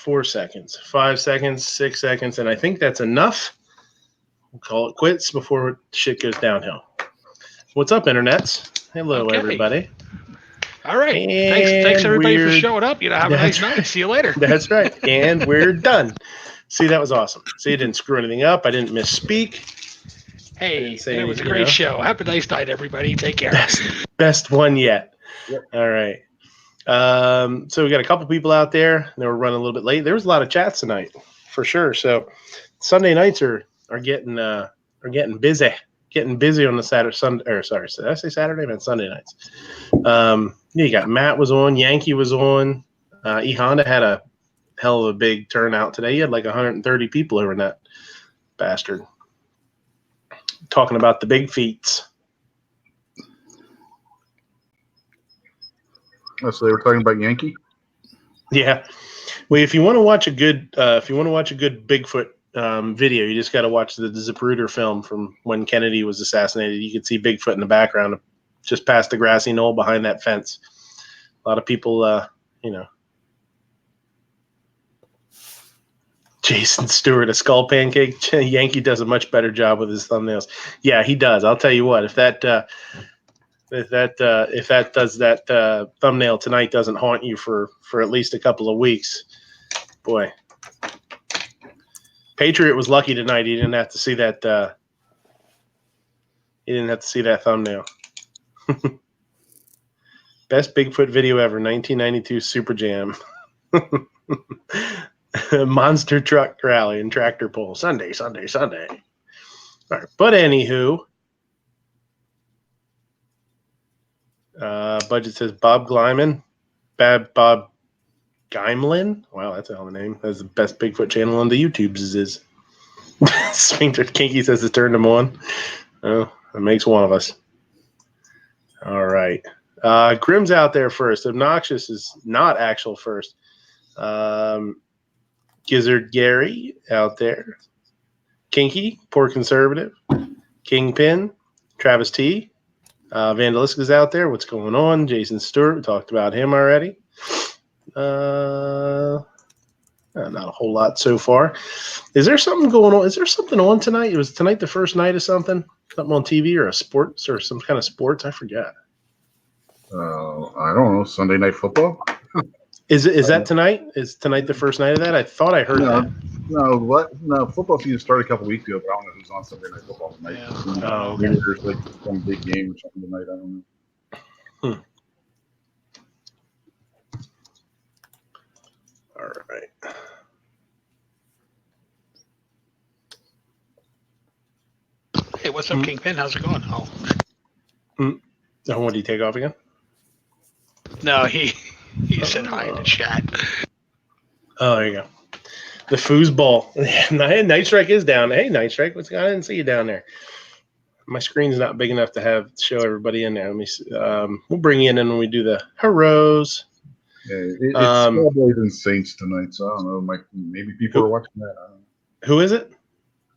4 seconds, 5 seconds, 6 seconds, and I think that's enough. We'll call it quits before shit goes downhill. What's up, internets? Hello, everybody. All right. Thanks everybody for showing up. Have a nice night. See you later. That's right. And we're done. See, that was awesome. See, I didn't screw anything up. I didn't misspeak. Hey, it was a great show. Have a nice night, everybody. Take care. Best one yet. Yep. All right. So we got a couple people out there. They were running a little bit late. There was a lot of chats tonight, for sure. So Sunday nights are getting busy. Getting busy on the Sunday. Did I say Saturday? I meant Sunday nights. You got Matt was on. Yankee was on. E Honda had a hell of a big turnout today. He had like 130 people over in that bastard. Talking about the big feats. Oh, so they were talking about Yankee? Yeah. Well, if you want to watch a good Bigfoot video, you just got to watch the Zapruder film from when Kennedy was assassinated. You can see Bigfoot in the background, just past the grassy knoll behind that fence. A lot of people, Jason Stewart, a skull pancake. Yankee does a much better job with his thumbnails. Yeah, he does. I'll tell you what. If that thumbnail tonight doesn't haunt you for at least a couple of weeks, boy. Patriot was lucky tonight. He didn't have to see that. He didn't have to see that thumbnail. Best Bigfoot video ever, 1992 Super Jam. Monster truck rally and tractor pull. Sunday. All right, but anywho, budget says Bob Glyman. Bob Geimlin. Wow, that's a hell of a name. That's the best Bigfoot channel on the YouTubes is. Sphincter Kinky says to turn them on. Oh, that makes one of us. All right. Grim's out there first. Obnoxious is not actual first. Gizzard Gary out there. Kinky, Poor Conservative. Kingpin, Travis T. Vandaliska's out there. What's going on? Jason Stewart, we talked about him already. Not a whole lot so far. Is there something going on? Is there something on tonight? Was tonight the first night of something? Something on TV or a sports or some kind of sports? I forgot. I don't know. Sunday Night Football? Is that tonight? Is tonight the first night of that? I thought I heard that. No, football season started a couple weeks ago, but I don't know who's on Sunday Night Football tonight. Yeah. Oh, okay. Maybe there's like some big game or something tonight. I don't know. All right. Hey, what's up, Kingpin? How's it going? Oh, what, did he take off again? No, he said hi in the chat. Oh, there you go. The foosball. Night Strike is down. Hey, Night Strike, what's going on? I didn't see you down there. My screen's not big enough to show everybody in there. Let me see. We'll bring you in when we do the heroes. Yeah, it's Cowboys and Saints tonight, so I don't know. Maybe people are watching that. I don't know. Who is it?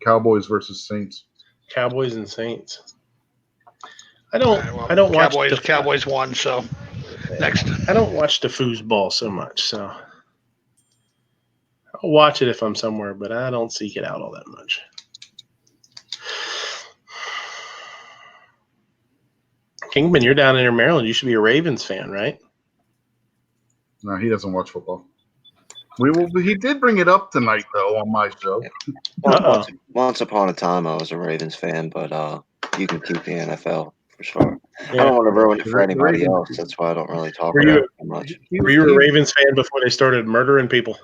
Cowboys versus Saints. Cowboys and Saints. I don't watch Cowboys won, so next. I don't watch the foosball so much, so I'll watch it if I'm somewhere, but I don't seek it out all that much. Kingman, you're down in Maryland. You should be a Ravens fan, right? No, he doesn't watch football. He did bring it up tonight, though, on my show. Once upon a time, I was a Ravens fan, but you can keep the NFL for sure. Yeah. I don't want to ruin it for anybody else. That's why I don't really talk about it too much. Were you a Ravens fan before they started murdering people?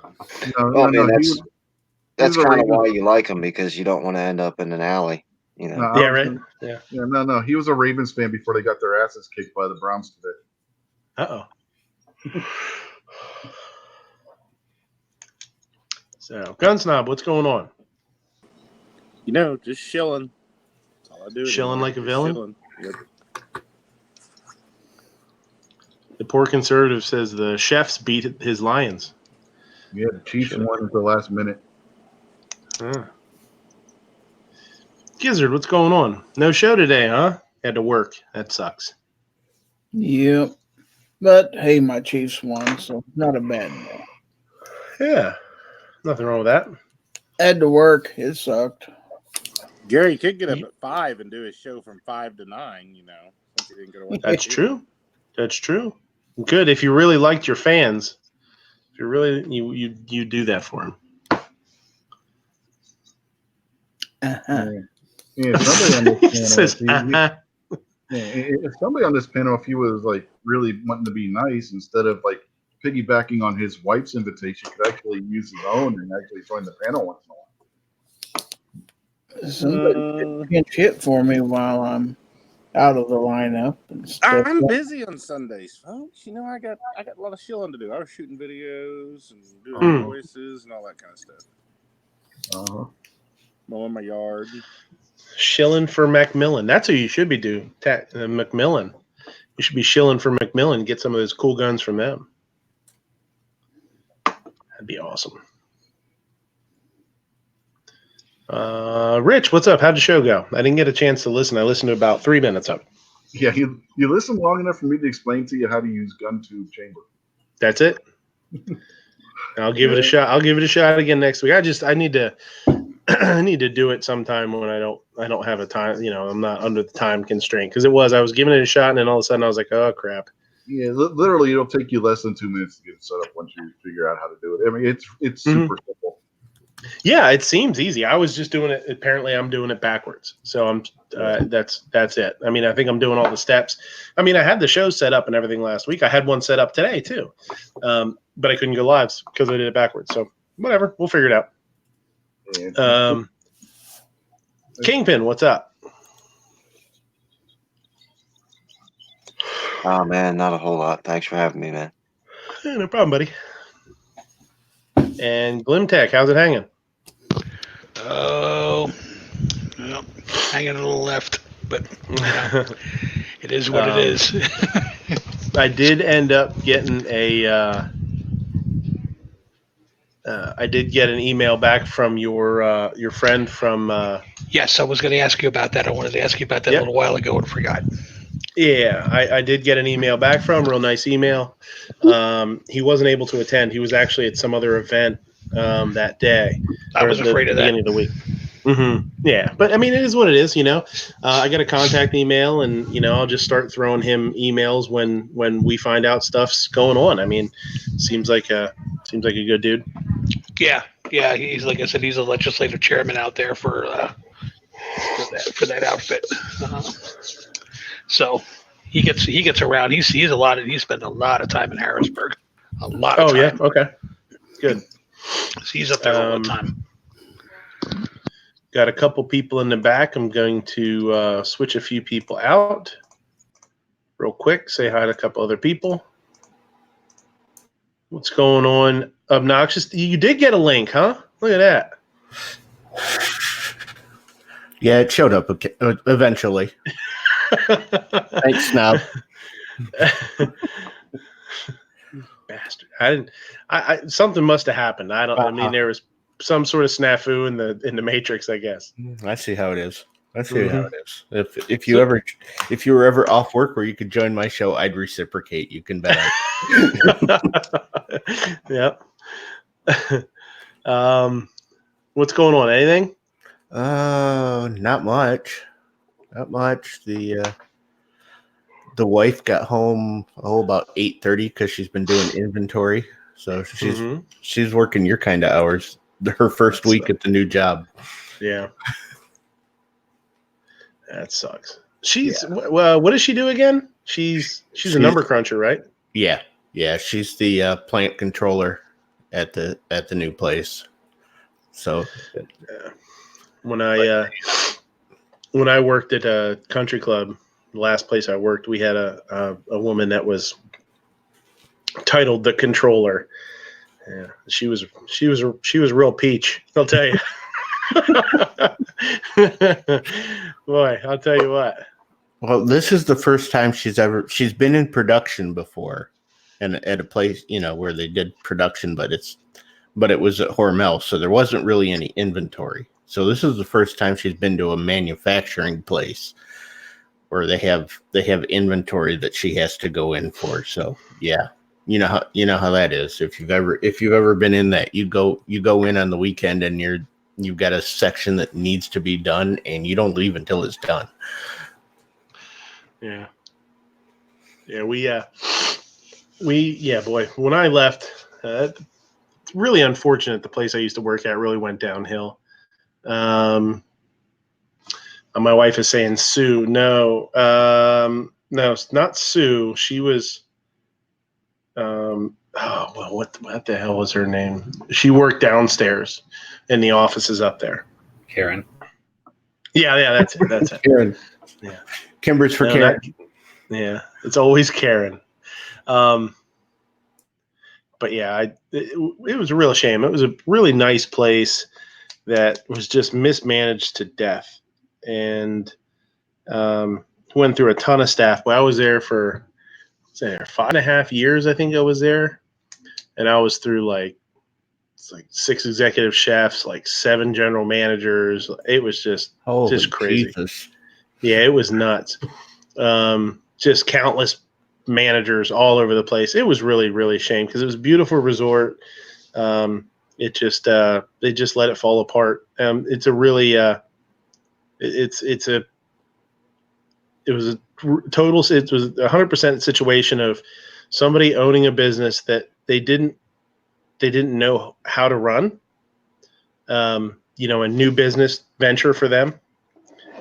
That's kind of why you like him, because you don't want to end up in an alley. You know? Yeah, right. Yeah. No. He was a Ravens fan before they got their asses kicked by the Browns today. Uh-oh. So, Gunsnob, what's going on? Just chilling. That's all I do. Chilling like a villain? Chilling. Yep. The Poor Conservative says the Chefs beat his Lions. Yeah, the Chiefs won at the last minute. Gizzard, what's going on? No show today, huh? Had to work. That sucks. Yep. But, hey, my Chiefs won, so not a bad day. Yeah. Nothing wrong with that. Had to work. It sucked. Gary could get up at 5 and do his show from 5 to 9. Since he didn't go to work. That's true. That's true. Good. If you really liked your fans, if you really you do that for them. Uh-huh. Yeah, somebody on this Says, panel, if somebody on this panel, if he was like really wanting to be nice, instead of like piggybacking on his wife's invitation, could actually use his own and actually join the panel once in a while. Somebody pinch hit for me while I'm out of the lineup and stuff. I'm busy on Sundays, folks. I got a lot of shilling to do. I was shooting videos and doing voices and all that kind of stuff. Mowing my yard. Shilling for Macmillan. That's who you should be doing. Macmillan. You should be shilling for Macmillan. Get some of those cool guns from them. That'd be awesome. Rich, what's up? How'd the show go? I didn't get a chance to listen. I listened to about 3 minutes of it. Yeah, you listened long enough for me to explain to you how to use gun tube chamber. That's it. I'll give it a shot. I'll give it a shot again next week. I need to I need to do it sometime when I don't have a time. I'm not under the time constraint because I was giving it a shot and then all of a sudden I was like, oh crap. Yeah, literally, it'll take you less than 2 minutes to get it set up once you figure out how to do it. I mean, it's super simple. Yeah, it seems easy. I was just doing it. Apparently, I'm doing it backwards. So I'm that's it. I mean, I think I'm doing all the steps. I mean, I had the show set up and everything last week. I had one set up today too, but I couldn't go live because I did it backwards. So whatever, we'll figure it out. Kingpin, what's up? Oh man, not a whole lot. Thanks for having me, man. No problem, buddy. And Glimtech, how's it hanging? Oh, well, hanging a little left, but it is what it is. I did end up getting I did get an email back from your friend from. Yes, I was going to ask you about that. I wanted to ask you about that a little while ago and forgot. Yeah, I did get an email back from real nice email. He wasn't able to attend. He was actually at some other event that day. I was afraid of that. Beginning of the week. Mm-hmm. Yeah, but I mean, it is what it is. I got a contact email, and I'll just start throwing him emails when we find out stuff's going on. I mean, seems like a good dude. Yeah. He's, like I said, he's a legislative chairman out there for that outfit. So he gets around. He's spent a lot of time in Harrisburg. A lot of time. Oh yeah, okay, good. So he's up there all the time. Got a couple people in the back. I'm going to switch a few people out real quick. Say hi to a couple other people. What's going on? Obnoxious. You did get a link, huh? Look at that. Yeah, it showed up eventually. Thanks, Snob. Bastard. I something must have happened. I mean, there was some sort of snafu in the Matrix, I guess. I see how it is. How it is. If you were ever off work where you could join my show, I'd reciprocate. You can bet. Yep. What's going on? Anything? Not much. Not much. The wife got home about 8:30 because she's been doing inventory. So she's working your kind of hours. Her first week at the new job. Yeah. That sucks. Well, what does she do again? She's a number cruncher, right? Yeah. She's the plant controller at the new place. So when I worked at a country club, the last place I worked, we had a woman that was titled the controller. Yeah, she was real peach, I'll tell you. Boy, I'll tell you what. Well, this is the first time she's been in production before, and at a place where they did production, but it was at Hormel, so there wasn't really any inventory. So this is the first time she's been to a manufacturing place where they have inventory that she has to go in for. So yeah, you know how that is. If you've ever been in that, you go in on the weekend and you've got a section that needs to be done, and you don't leave until it's done. Yeah. Boy, when I left, it's really unfortunate. The place I used to work at really went downhill. My wife is saying Sue. No, it's not Sue. She was, what the hell was her name? She worked downstairs in the offices up there. Karen. Yeah, that's it. Karen. Yeah. Kimber's for Karen. Yeah, it's always Karen. But yeah, it was a real shame. It was a really nice place that was just mismanaged to death, and went through a ton of staff. But I was there for 5.5 years. I think I was there, and I was through like 6 executive chefs, like 7 general managers. It was just crazy. Jesus. Yeah, it was nuts. Just countless managers all over the place. It was really, really a shame because it was a beautiful resort. They just let it fall apart. It was a 100% situation of somebody owning a business that they didn't know how to run. A new business venture for them.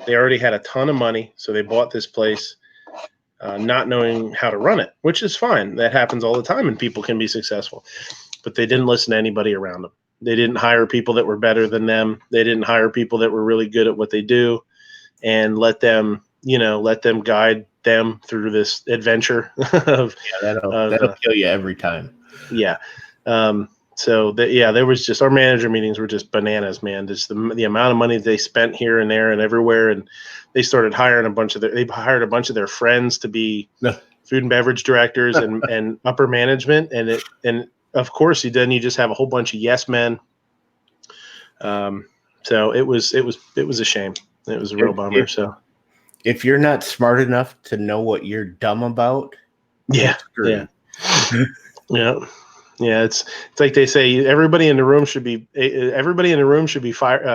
They already had a ton of money, so they bought this place, not knowing how to run it, which is fine. That happens all the time, and people can be successful. But they didn't listen to anybody around them. They didn't hire people that were better than them. They didn't hire people that were really good at what they do, and let them guide them through this adventure. That'll kill you every time. Yeah. There was just, our manager meetings were just bananas, man. Just the amount of money they spent here and there and everywhere. And they started hiring they hired a bunch of their friends to be food and beverage directors and upper management. And of course you just have a whole bunch of yes men. So it was a shame. It was a real bummer. If you're not smart enough to know what you're dumb about, yeah. It's like they say, everybody in the room should be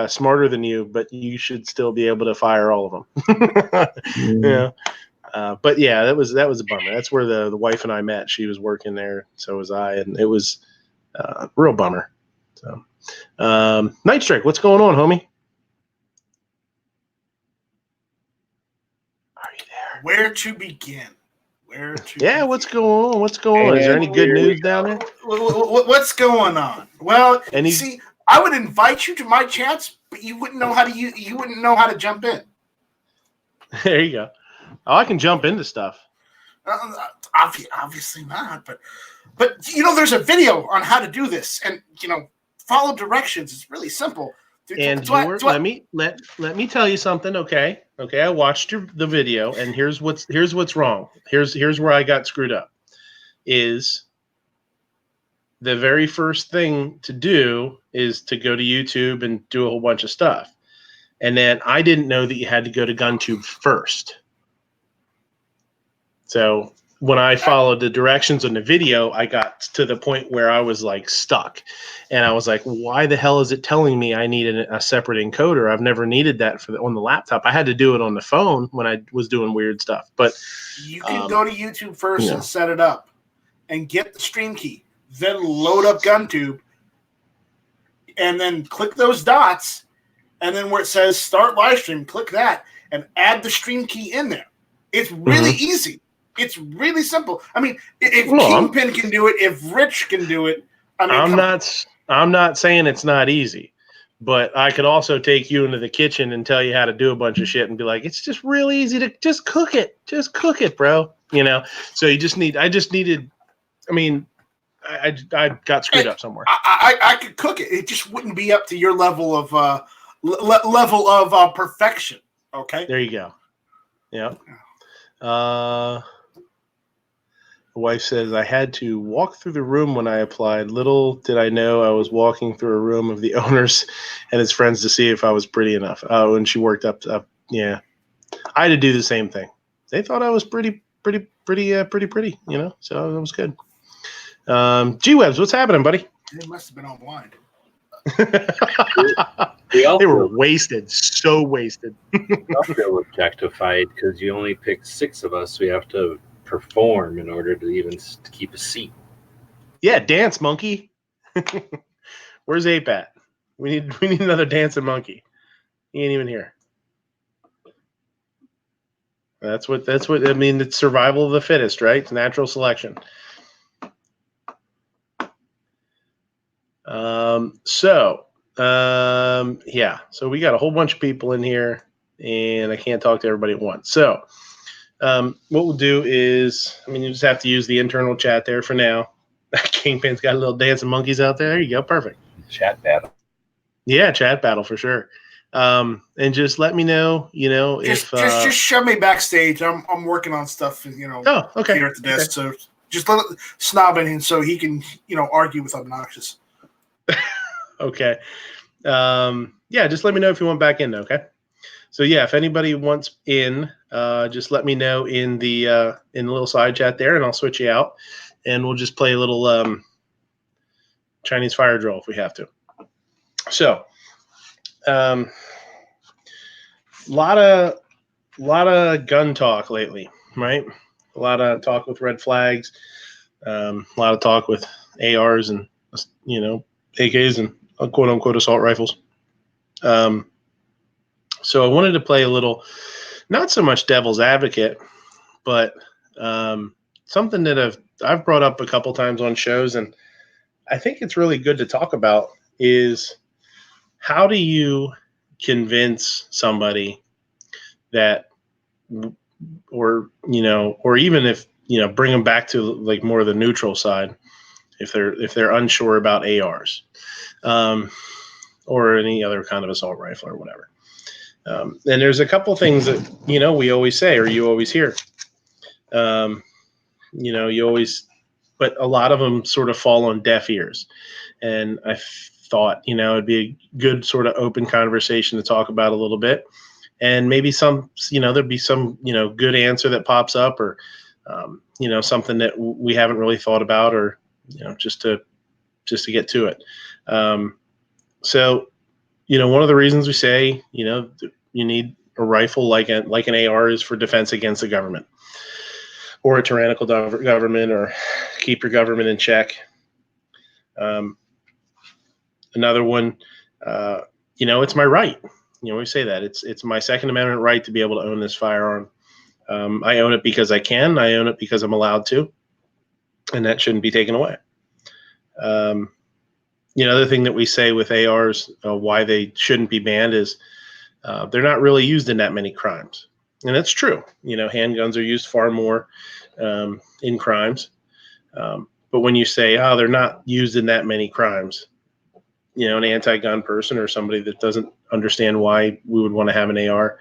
smarter than you, but you should still be able to fire all of them. Yeah. But yeah, that was a bummer. That's where the wife and I met. She was working there, so was I, and it was a real bummer. So, Night Strike, what's going on, homie? Are you there? Where to begin? What's going on? What's going on? Is there any good news down there? What's going on? Well, see, I would invite you to my chats, but you wouldn't know how to jump in. There you go. Oh, I can jump into stuff. Obviously not, but there's a video on how to do this, and follow directions. It's really simple. And let me tell you something, okay? Okay, I watched the video, and here's what's wrong. Here's where I got screwed up. Is the very first thing to do is to go to YouTube and do a whole bunch of stuff. And then I didn't know that you had to go to GunTube first. So when I followed the directions on the video, I got to the point where I was like stuck. And I was like, why the hell is it telling me I need a separate encoder? I've never needed that on the laptop. I had to do it on the phone when I was doing weird stuff. But you can go to YouTube first and set it up and get the stream key. Then load up GunTube and then click those dots. And then where it says start live stream, click that and add the stream key in there. It's really easy. It's really simple. I mean, if Kingpin can do it, if Rich can do it, I'm not saying it's not easy, but I could also take you into the kitchen and tell you how to do a bunch of shit and be like, it's just really easy to just cook it. Just cook it, bro. So I got screwed up somewhere. I could cook it. It just wouldn't be up to your level of perfection. Okay. There you go. Yeah. The wife says, I had to walk through the room when I applied. Little did I know I was walking through a room of the owners and his friends to see if I was pretty enough. Oh, and she worked up. Yeah. I had to do the same thing. They thought I was pretty, so it was good. G-Webs, what's happening, buddy? It must have been on blind. They were wasted, so wasted. I feel objectified because you only picked 6 of us. We have to perform in order to even keep a seat. Yeah, dance monkey. Where's Ape at? We need another dancing monkey. He ain't even here. That's what I mean. It's survival of the fittest, right? It's natural selection. Yeah. So we got a whole bunch of people in here, and I can't talk to everybody at once. So, what we'll do is, you just have to use the internal chat there for now. Kingpin's got a little dancing monkeys out there. There you go. Perfect. Chat battle. Yeah, chat battle for sure. And just let me know, just shove me backstage. I'm working on stuff, Oh, okay. here at the desk. So just let Snob in so he can, argue with Obnoxious. Okay. Yeah, just let me know if you want back in, okay? So yeah, if anybody wants in, just let me know in the little side chat there, and I'll switch you out, and we'll just play a little Chinese fire drill if we have to. So, lot of gun talk lately, right? A lot of talk with red flags, a lot of talk with ARs and AKs and quote unquote assault rifles. So I wanted to play a little, not so much devil's advocate, but something that I've brought up a couple times on shows, and I think it's really good to talk about, is how do you convince somebody that, or even if, bring them back to like more of the neutral side, if they're unsure about ARs, or any other kind of assault rifle or whatever. And there's a couple things that, we always say, or you always hear, you always, but a lot of them sort of fall on deaf ears. And I thought, it'd be a good sort of open conversation to talk about a little bit. And maybe some, there'd be some, good answer that pops up, or, something that we haven't really thought about, or, just to get to it. So, one of the reasons we say, you need a rifle like an AR is for defense against the government, or a tyrannical government, or keep your government in check. Another one, it's my right. We say that it's my Second Amendment right to be able to own this firearm. I own it because I can. I own it because I'm allowed to, and that shouldn't be taken away. The other thing that we say with ARs, why they shouldn't be banned, is they're not really used in that many crimes. And that's true. Handguns are used far more in crimes. But when you say, they're not used in that many crimes, an anti-gun person or somebody that doesn't understand why we would want to have an AR,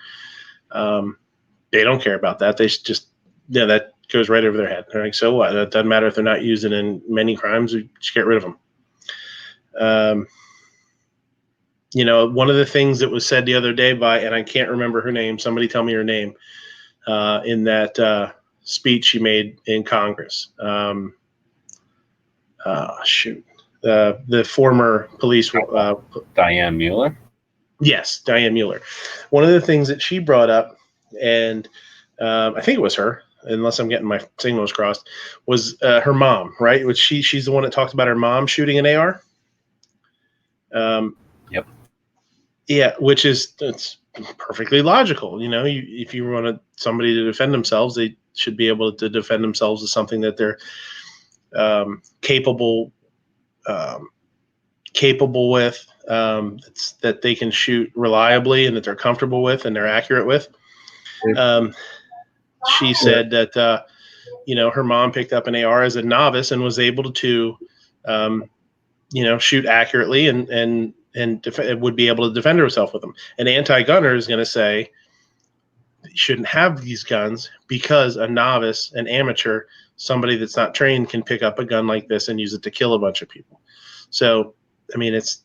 they don't care about that. They just, that goes right over their head. They're like, so what? It doesn't matter if they're not used in many crimes. We just get rid of them. One of the things that was said the other day by, and I can't remember her name, somebody tell me her name, in that speech she made in Congress. The former police. Diane Mueller? Yes, Diane Mueller. One of the things that she brought up, and I think it was her, unless I'm getting my signals crossed, was her mom, right? Which she's the one that talked about her mom shooting an AR. Yep. Yeah, which is, it's perfectly logical. If you want somebody to defend themselves, they should be able to defend themselves with something that they're capable with, that they can shoot reliably, and that they're comfortable with, and they're accurate with. She said that her mom picked up an AR as a novice and was able to shoot accurately, and would be able to defend herself with them. An anti-gunner is going to say you shouldn't have these guns because a novice, an amateur, somebody that's not trained can pick up a gun like this and use it to kill a bunch of people. So, it's,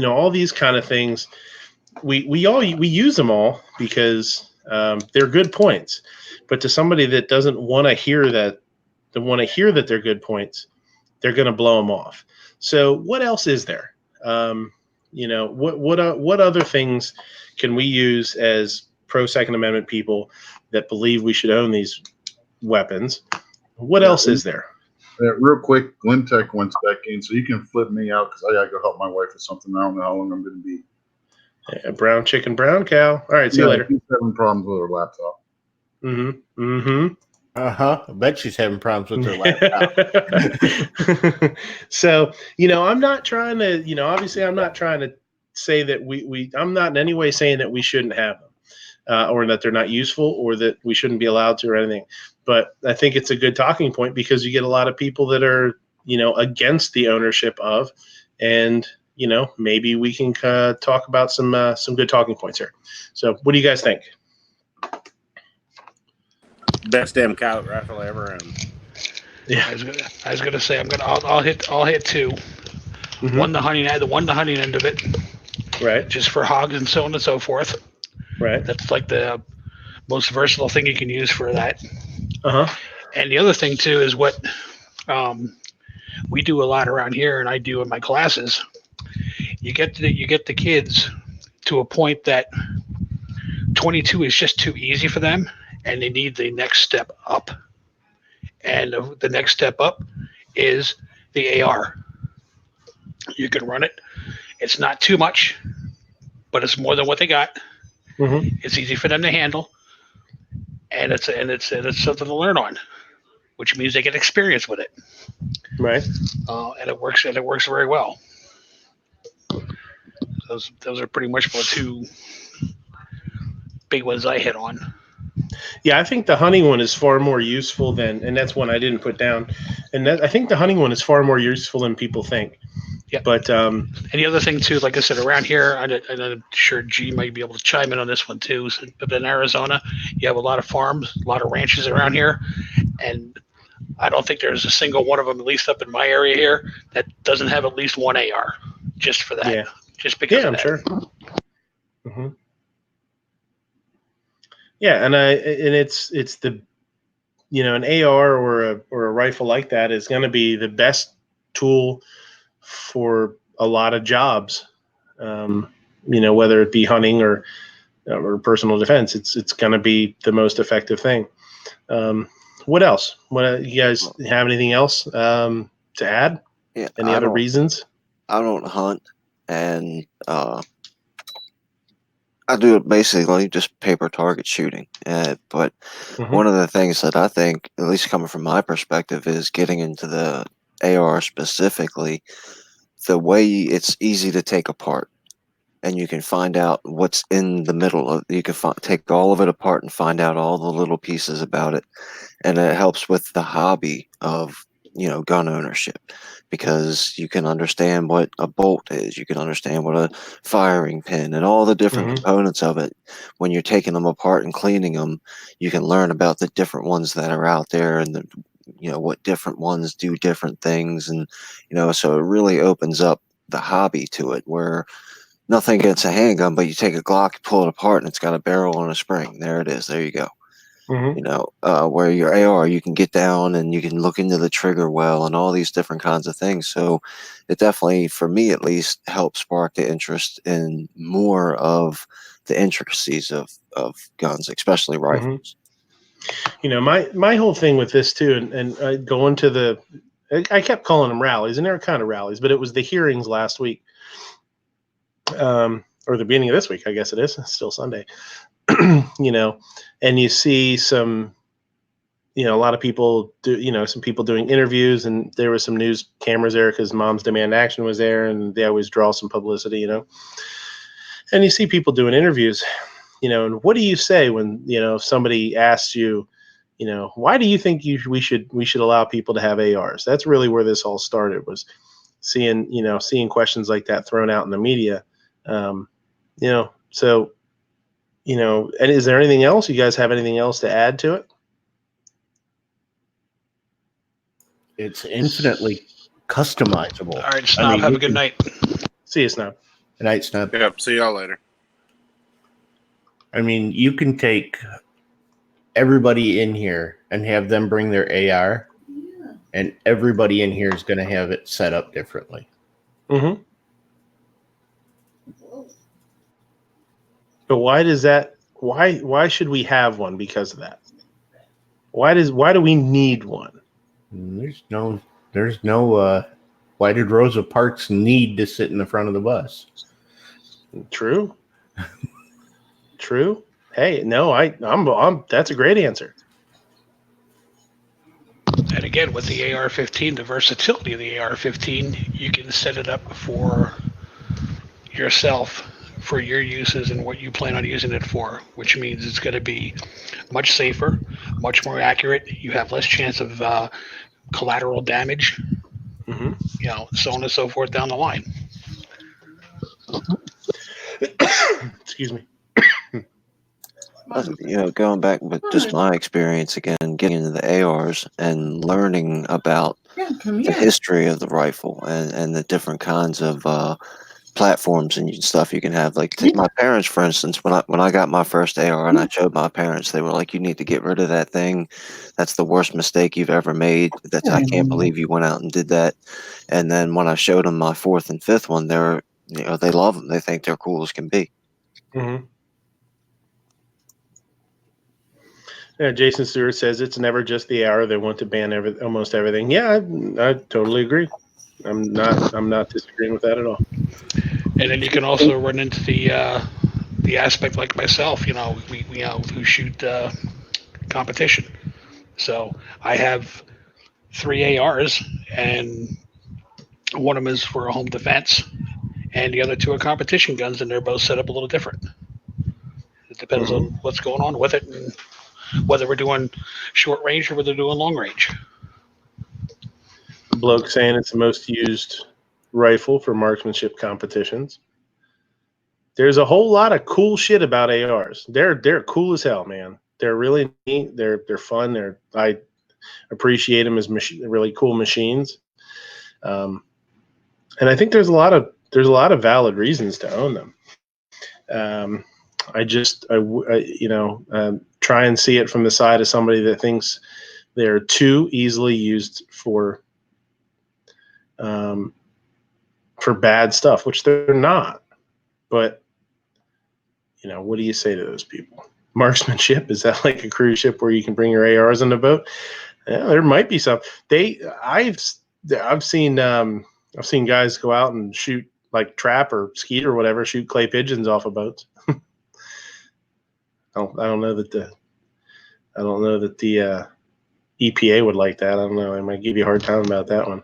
all these kind of things, we use them all because They're good points, but to somebody that doesn't want to hear that, they're good points, they're going to blow them off. So what else is there? What other things can we use as pro Second Amendment people that believe we should own these weapons? What else is there? Real quick, Glen Tech went back in, so you can flip me out because I gotta go help my wife with something. I don't know how long I'm going to be. Yeah, brown chicken, brown cow. All right, see you later. She's having problems with her laptop. I bet she's having problems with her laptop. So, I'm not trying to, obviously I'm not trying to say that I'm not in any way saying that we shouldn't have them or that they're not useful or that we shouldn't be allowed to or anything. But I think it's a good talking point because you get a lot of people that are, against the ownership of, and, maybe we can talk about some good talking points here. So what do you guys think? Best damn coyote rifle I ever owned. Yeah, I was gonna say I'll hit 2. Mm-hmm. One the hunting end of it, right? Just for hogs and so on and so forth, right? That's like the most versatile thing you can use for that. And the other thing too is what we do a lot around here, and I do in my classes. You get the kids to a point that 22 is just too easy for them, and they need the next step up. And the next step up is the AR. You can run it. It's not too much, but it's more than what they got. Mm-hmm. It's easy for them to handle, and it's something to learn on, which means they get experience with it. Right. And it works very well. Those are pretty much the 2 big ones I hit on. Yeah, I think the hunting one is far more useful than, and that's one I didn't put down. And I think the hunting one is far more useful than people think. Yeah. But and the other thing too, like I said, around here, I'm sure G might be able to chime in on this one too. So, but in Arizona, you have a lot of farms, a lot of ranches around here, and I don't think there's a single one of them, at least up in my area here, that doesn't have at least one AR, just for that. Yeah. Just because. Yeah, I'm sure. Mm-hmm. Yeah, and it's the, an AR or a rifle like that is going to be the best tool for a lot of jobs. Whether it be hunting or personal defense, it's going to be the most effective thing. What else? You guys have anything else to add? Yeah. Any other reasons? I don't hunt, and I do it basically just paper target shooting. But one of the things that I think, at least coming from my perspective, is getting into the AR specifically, the way it's easy to take apart. And you can find out what's in the middle. You can take all of it apart and find out all the little pieces about it. And it helps with the hobby of, gun ownership, because you can understand what a bolt is. You can understand what a firing pin and all the different components of it. When you're taking them apart and cleaning them, you can learn about the different ones that are out there and what different ones do different things. And, so it really opens up the hobby to it, where nothing against a handgun, but you take a Glock, pull it apart, and it's got a barrel and a spring. There it is. There you go. Where your AR, you can get down and you can look into the trigger well and all these different kinds of things. So it definitely, for me at least, helps spark the interest in more of the intricacies of guns, especially rifles. My whole thing with this too, and going to I kept calling them rallies, and they're kind of rallies, but it was the hearings last week. Or the beginning of this week, I guess it is. It's still Sunday. And you see some, a lot of people do, some people doing interviews, and there was some news cameras there because Moms Demand Action was there, and they always draw some publicity, and you see people doing interviews, and what do you say when, somebody asks you, why do you think we should allow people to have ARs? That's really where this all started, was seeing questions like that thrown out in the media. And is there anything else? You guys have anything else to add to it? It's infinitely customizable. All right, Snob, have a good night. See you, Snob. Good night, Snob. Yep, see y'all later. I mean, you can take everybody in here and have them bring their AR, and everybody in here is going to have it set up differently. Mm-hmm. But why does that? Why should we have one because of that? Why do we need one? There's no. Why did Rosa Parks need to sit in the front of the bus? True. True. Hey, no, I'm. That's a great answer. And again, with the AR-15, the versatility of the AR-15, you can set it up for yourself, for your uses and what you plan on using it for, which means it's going to be much safer, much more accurate. You have less chance of collateral damage, Mm-hmm. So on and so forth down the line. Excuse me. Going back with just my experience again, getting into the ARs and learning about the history of the rifle and the different kinds of platforms and stuff you can have. Like my parents, for instance, when I got my first AR and I showed my parents, they were like, "You need to get rid of that thing. That's the worst mistake you've ever made. I can't believe you went out and did that." And then when I showed them my fourth and fifth one, they love them. They think they're cool as can be. Mm-hmm. Yeah, Jason Stewart says it's never just the AR. They want to ban almost everything. Yeah, I totally agree. I'm not disagreeing with that at all. And then you can also run into the aspect like myself. We who shoot competition. So I have 3 ARs, and one of them is for a home defense, and the other 2 are competition guns, and they're both set up a little different. It depends on what's going on with it, and whether we're doing short range or whether we're doing long range. Bloke saying it's the most used rifle for marksmanship competitions. There's a whole lot of cool shit about ARs. They're cool as hell, man. They're really neat. They're fun. I appreciate them as really cool machines. And I think there's a lot of valid reasons to own them. I try and see it from the side of somebody that thinks they're too easily used for bad stuff, which they're not. But what do you say to those people? Marksmanship, is that like a cruise ship where you can bring your ARs on the boat? Yeah, there might be some. I've seen guys go out and shoot like trap or skeet or whatever, shoot clay pigeons off of boats. I don't know that the EPA would like that. I don't know. I might give you a hard time about that one.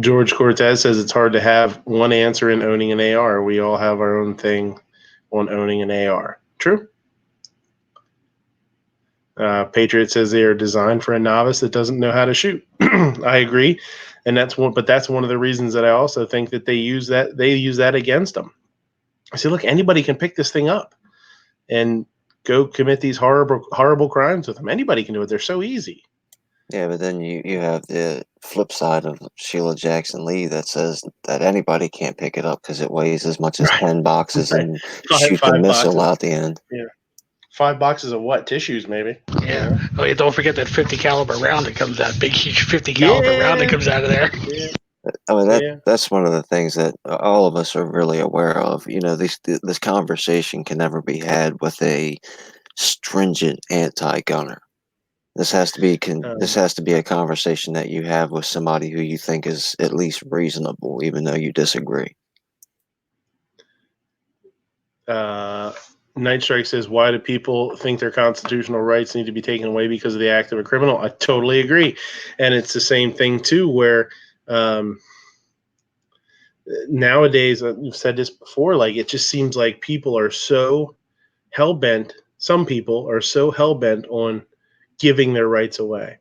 George Cortez says it's hard to have one answer in owning an AR. We all have our own thing on owning an AR. True. Patriot says they are designed for a novice that doesn't know how to shoot. I agree, and that's one of the reasons that I also think that they use that against them. I say, look, anybody can pick this thing up and go commit these horrible crimes with them. Anybody can do it. They're so easy. Yeah, but then you have the flip side of Sheila Jackson Lee that says that anybody can't pick it up because it weighs as much as 10 boxes and shoot the missile out the end. Yeah. 5 boxes of what? Tissues, maybe. Yeah. Oh, yeah, don't forget that 50 caliber round that comes out. Big, huge 50 caliber round that comes out of there. Yeah. I mean, that's one of the things that all of us are really aware of. This conversation can never be had with a stringent anti-gunner. This has to be a conversation that you have with somebody who you think is at least reasonable, even though you disagree. Night Strike says, why do people think their constitutional rights need to be taken away because of the act of a criminal? I totally agree. And it's the same thing, too, where nowadays, I've said this before, like it just seems like people are so hell-bent. Some people are so hell-bent on giving their rights away.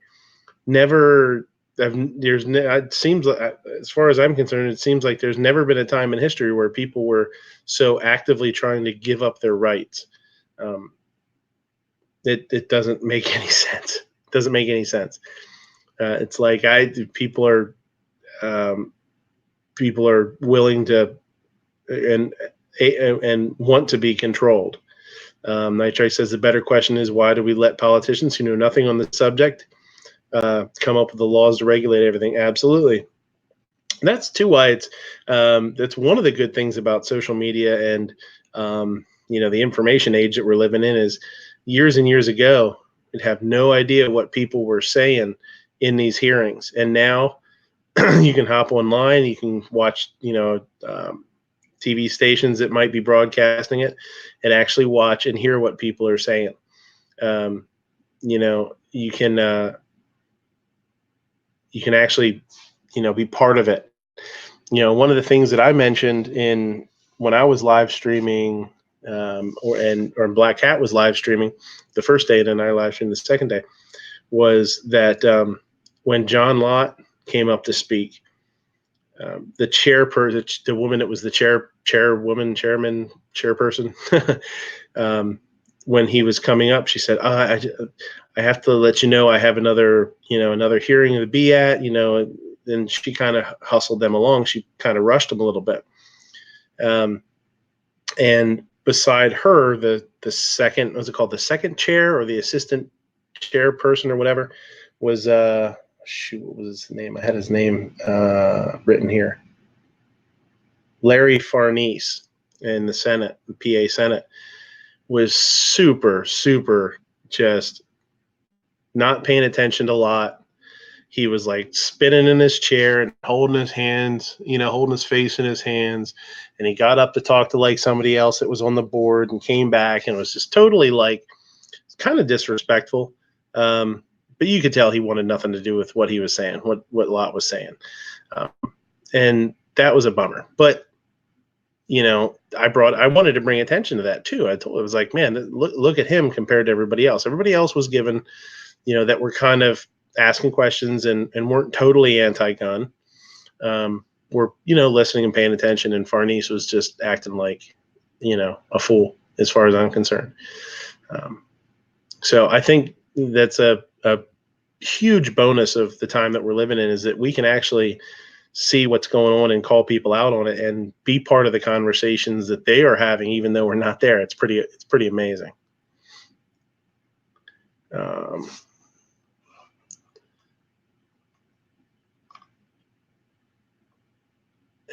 It seems like, as far as I'm concerned, it seems like there's never been a time in history where people were so actively trying to give up their rights. It doesn't make any sense. It doesn't make any sense. It's like people are people are willing to and want to be controlled. Nitrite says the better question is, why do we let politicians who know nothing on the subject come up with the laws to regulate everything? Absolutely. And that's too why it's that's one of the good things about social media and the information age that we're living in is years and years ago, you'd have no idea what people were saying in these hearings, and now you can hop online, you can watch TV stations that might be broadcasting it, and actually watch and hear what people are saying. You can actually be part of it. One of the things that I mentioned when I was live streaming, or Black Hat was live streaming the first day, and then I live streamed the second day, was that when John Lott came up to speak, the woman that was the chairperson, when he was coming up, she said, I have to let you know I have another hearing to be at, and she kind of hustled them along. She kind of rushed them a little bit. And beside her, the second, what's it called? The second chair or the assistant chairperson or whatever was, what was his name? I had his name written here. Larry Farnese in the Senate, the PA Senate, was super, super just not paying attention to a lot. He was like spinning in his chair and holding his hands, holding his face in his hands. And he got up to talk to like somebody else that was on the board and came back and was just totally like kind of disrespectful. But you could tell he wanted nothing to do with what he was saying, what Lott was saying. And that was a bummer. But, I wanted to bring attention to that too. I was like, man, look at him compared to everybody else. Everybody else was given, that were kind of asking questions and weren't totally anti-gun. Were, listening and paying attention. And Farnese was just acting like, a fool as far as I'm concerned. So I think that's a huge bonus of the time that we're living in, is that we can actually see what's going on and call people out on it and be part of the conversations that they are having, even though we're not there. It's pretty amazing.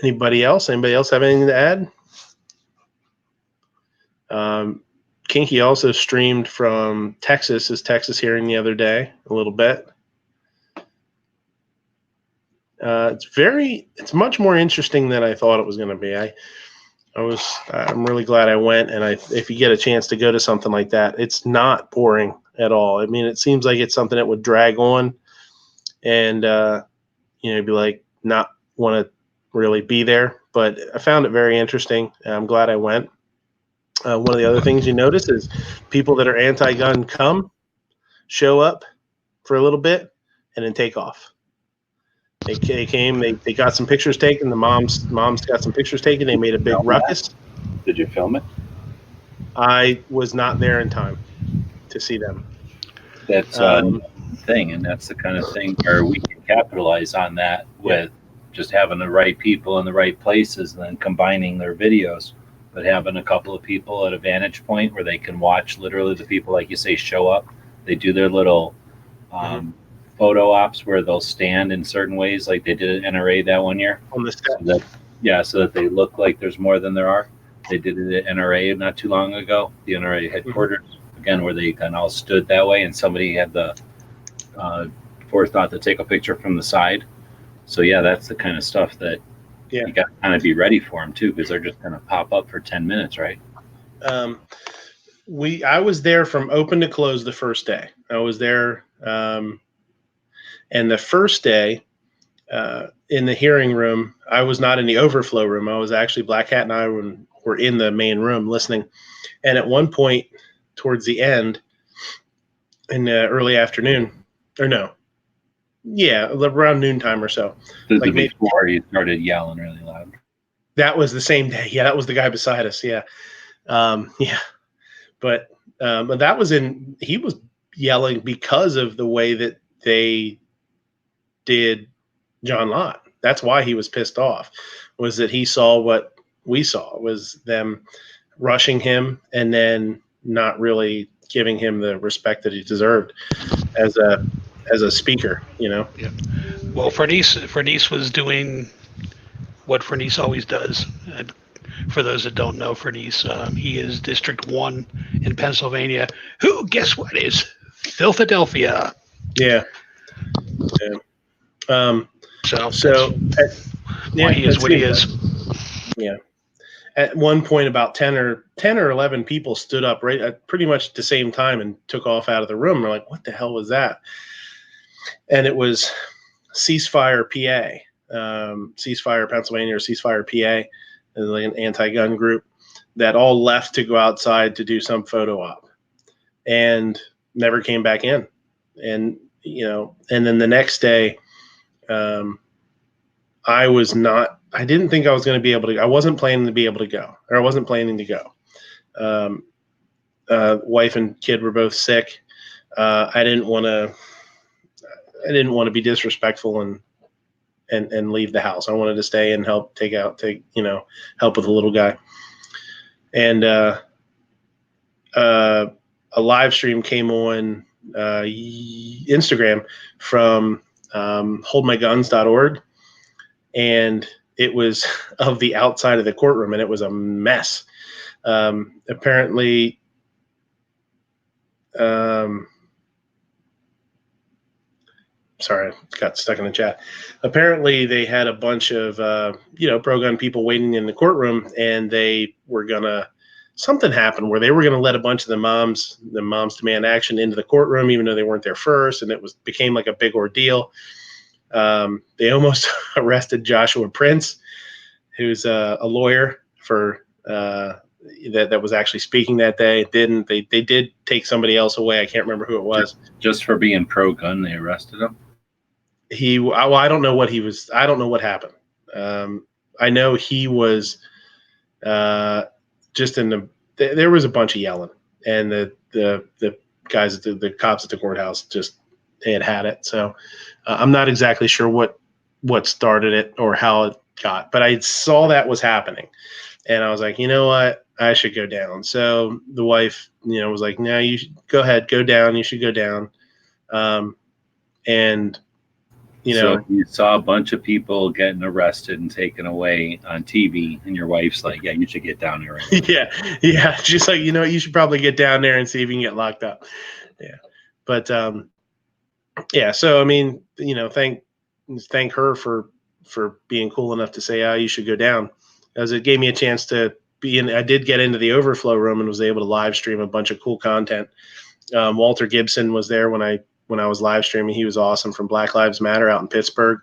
Anybody else have anything to add? Kinky also streamed from his Texas hearing the other day a little bit. It's much more interesting than I thought it was going to be. I'm really glad I went. And if you get a chance to go to something like that, it's not boring at all. I mean, it seems like it's something that would drag on and, be like, not want to really be there, but I found it very interesting. I'm glad I went. One of the other things you notice is people that are anti-gun show up for a little bit and then take off. They came, they got some pictures taken. The moms got some pictures taken. They made a big ruckus. Did you film it? I was not there in time to see them. That's a thing, and that's the kind of thing where we can capitalize on that with just having the right people in the right places and then combining their videos, but having a couple of people at a vantage point where they can watch literally the people, like you say, show up. They do their little photo ops where they'll stand in certain ways, like they did at NRA that one year. On the steps. So that they look like there's more than there are. They did it at NRA not too long ago, the NRA headquarters, again, where they kind of all stood that way and somebody had the forethought to take a picture from the side. So, that's the kind of stuff that you got to kind of be ready for them, too, because they're just going to pop up for 10 minutes, right? I was there from open to close the first day. I was there, and the first day in the hearing room, I was not in the overflow room. I was actually, Black Hat and I were in the main room listening. And at one point towards the end in the early afternoon, around noontime or so. Like before he started yelling really loud. That was the same day. Yeah, that was the guy beside us. Yeah. But that was he was yelling because of the way that they did John Lott. That's why he was pissed off, was that he saw what we saw, was them rushing him and then not really giving him the respect that he deserved as a speaker, you know? Yeah. Well, Fernice was doing what Fernice always does. For those that don't know Fernice, he is District 1 in Pennsylvania, who, guess what, is Philadelphia. Yeah. Yeah. So why he is what he is. Yeah. At one point, about 10 or 11 people stood up right at pretty much at the same time and took off out of the room. We're like, what the hell was that? And it was Ceasefire PA, Ceasefire Pennsylvania or Ceasefire PA, like an anti-gun group that all left to go outside to do some photo op and never came back in. And, you know, and then the next day, I didn't think I was going to be able to, I wasn't planning to be able to go, or I wasn't planning to go. Wife and kid were both sick. I didn't want to be disrespectful and leave the house. I wanted to stay and help help with the little guy. And a live stream came on Instagram from holdmyguns.org, and it was of the outside of the courtroom, and it was a mess. Apparently, sorry, I got stuck in the chat. Apparently, they had a bunch of pro-gun people waiting in the courtroom, and they were something happened where they were gonna let a bunch of the moms demand action into the courtroom, even though they weren't there first, and it became like a big ordeal. They almost arrested Joshua Prince, who's a lawyer for that was actually speaking that day. They did take somebody else away. I can't remember who it was. Just for being pro-gun, they arrested him. I don't know what he was. I don't know what happened. I know he was just there was a bunch of yelling, and the guys, the cops at the courthouse, just they had it. So I'm not exactly sure what started it or how it got, but I saw that was happening, and I was like, you know what, I should go down. So the wife, was like, no, you should go ahead, go down. You should go down. And so you saw a bunch of people getting arrested and taken away on TV, and your wife's like, yeah, you should get down there. Right now. Yeah. Just like, you should probably get down there and see if you can get locked up. Yeah. But, yeah. So, I mean, thank her for being cool enough to say, you should go down, as it gave me a chance to be in. I did get into the overflow room and was able to live stream a bunch of cool content. Walter Gibson was there when I was live streaming. He was awesome, from Black Lives Matter out in Pittsburgh.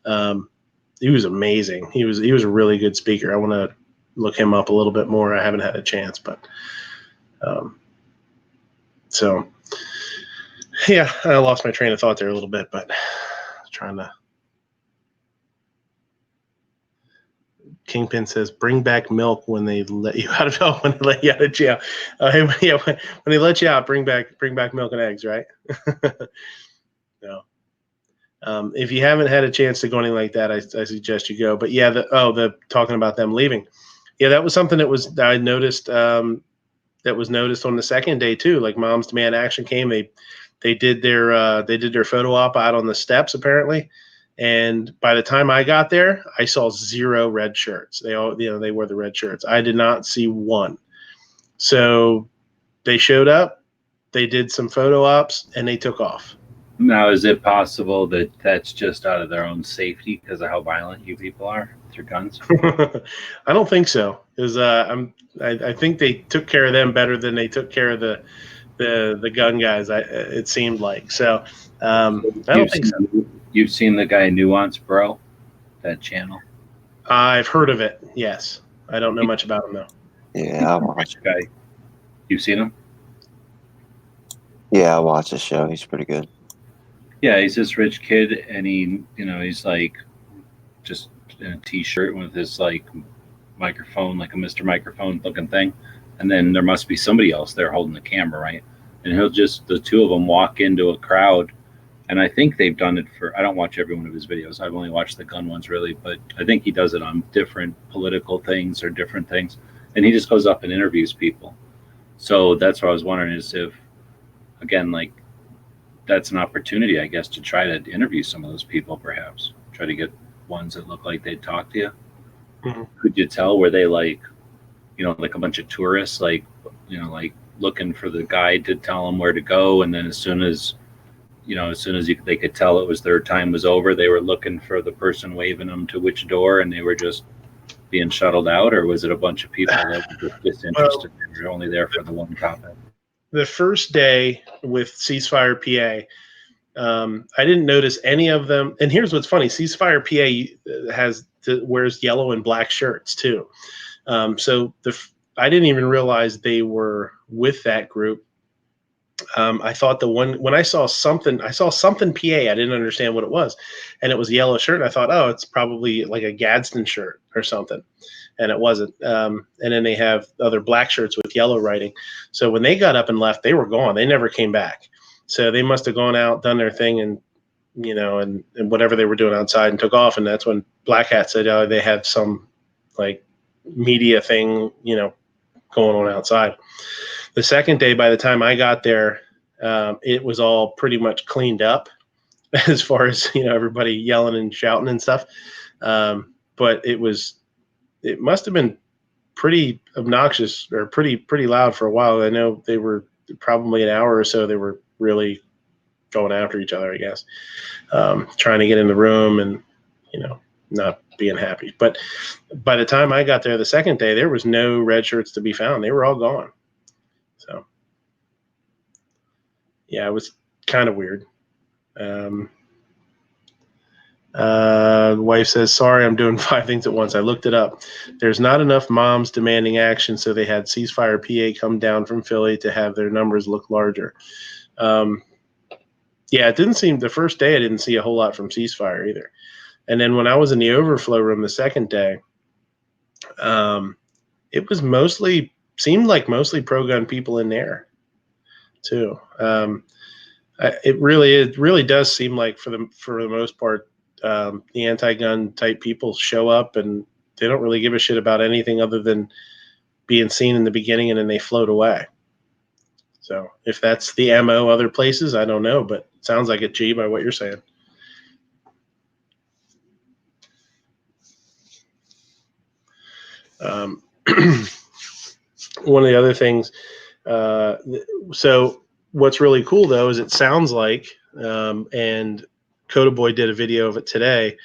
He was amazing. He was a really good speaker. I want to look him up a little bit more. I haven't had a chance, but so yeah, I lost my train of thought there a little bit, but trying to. Kingpin says, "Bring back milk when they let you out of jail. When they let you out of jail, when they let you out, bring back milk and eggs, right?" No. If you haven't had a chance to go anything like that, I suggest you go. But yeah, the talking about them leaving, yeah, that was something that I noticed. That was noticed on the second day too. Like Moms Demand Action came. They did their photo op out on the steps apparently. And by the time I got there, I saw 0 red shirts. They all, they wore the red shirts. I did not see one. So they showed up, they did some photo ops, and they took off. Now, is it possible that that's just out of their own safety because of how violent you people are with your guns? I don't think so. Because I think they took care of them better than they took care of the gun guys. It seemed like so. I don't think so. You've seen the guy Nuance Bro, that channel? I've heard of it. Yes, I don't know much about him though. Yeah, I watch the guy. You've seen him? Yeah, I watch his show. He's pretty good. Yeah, he's this rich kid, and he's like just in a t-shirt with his like microphone, like a Mr. Microphone looking thing, and then there must be somebody else there holding the camera, right? And the two of them walk into a crowd And I think they've done it I don't watch every one of his videos. I've only watched the gun ones really, but I think he does it on different political things or different things. And he just goes up and interviews people. So that's what I was wondering is if, again, like that's an opportunity, I guess, to try to interview some of those people, perhaps try to get ones that look like they'd talk to you. Mm-hmm. Could you tell were they like, like a bunch of tourists, like, like looking for the guide to tell them where to go. And then as soon as they could tell it was their time was over, they were looking for the person waving them to which door, and they were just being shuttled out? Or was it a bunch of people that were just disinterested and were only there for the one topic? The first day with Ceasefire PA, I didn't notice any of them. And here's what's funny: Ceasefire PA wears yellow and black shirts too. So I didn't even realize they were with that group. I thought when I saw something PA, I didn't understand what it was. And it was a yellow shirt. And I thought, oh, it's probably like a Gadsden shirt or something. And it wasn't. And then they have other black shirts with yellow writing. So when they got up and left, they were gone. They never came back. So they must have gone out, done their thing, and and whatever they were doing outside, and took off. And that's when Black Hat said, oh, they had some like media thing, going on outside. The second day, by the time I got there, it was all pretty much cleaned up as far as, everybody yelling and shouting and stuff. But it must have been pretty obnoxious or pretty loud for a while. I know they were probably an hour or so. They were really going after each other, I guess, trying to get in the room and, not being happy. But by the time I got there the second day, there was no red shirts to be found. They were all gone. So, yeah, it was kind of weird. Wife says, sorry, I'm doing 5 things at once. I looked it up. There's not enough moms demanding action, so they had Ceasefire PA come down from Philly to have their numbers look larger. Yeah, it didn't seem, the first day I didn't see a whole lot from Ceasefire either. And then when I was in the overflow room the second day, it was seemed like mostly pro-gun people in there too. It really does seem like for the most part, the anti-gun type people show up and they don't really give a shit about anything other than being seen in the beginning, and then they float away. So if that's the MO other places, I don't know, but it sounds like it, G, by what you're saying. One of the other things, so what's really cool though is it sounds like, and Coda Boy did a video of it today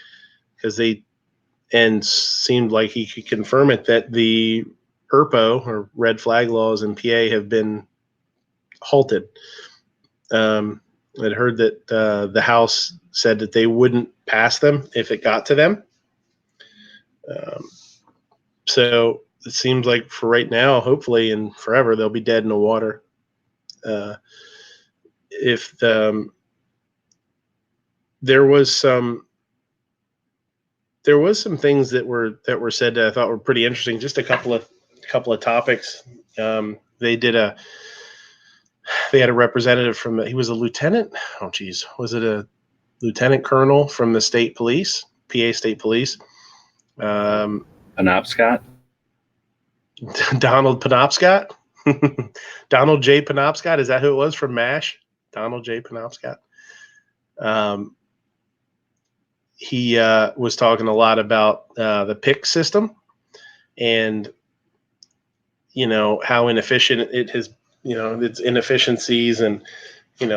and seemed like he could confirm it, that the ERPO or red flag laws in PA have been halted. I'd heard that the House said that they wouldn't pass them if it got to them. So it seems like for right now, hopefully, and forever, they'll be dead in the water. If there was some things that were said that I thought were pretty interesting. Just a couple of topics. They had a representative he was a lieutenant. Oh, geez, was it a lieutenant colonel from the state police, PA State Police? Penobscot. Donald Penobscot. Donald J. Penobscot. Is that who it was from MASH? Donald J. Penobscot. He was talking a lot about the PIC system and, how inefficient it has, its inefficiencies and,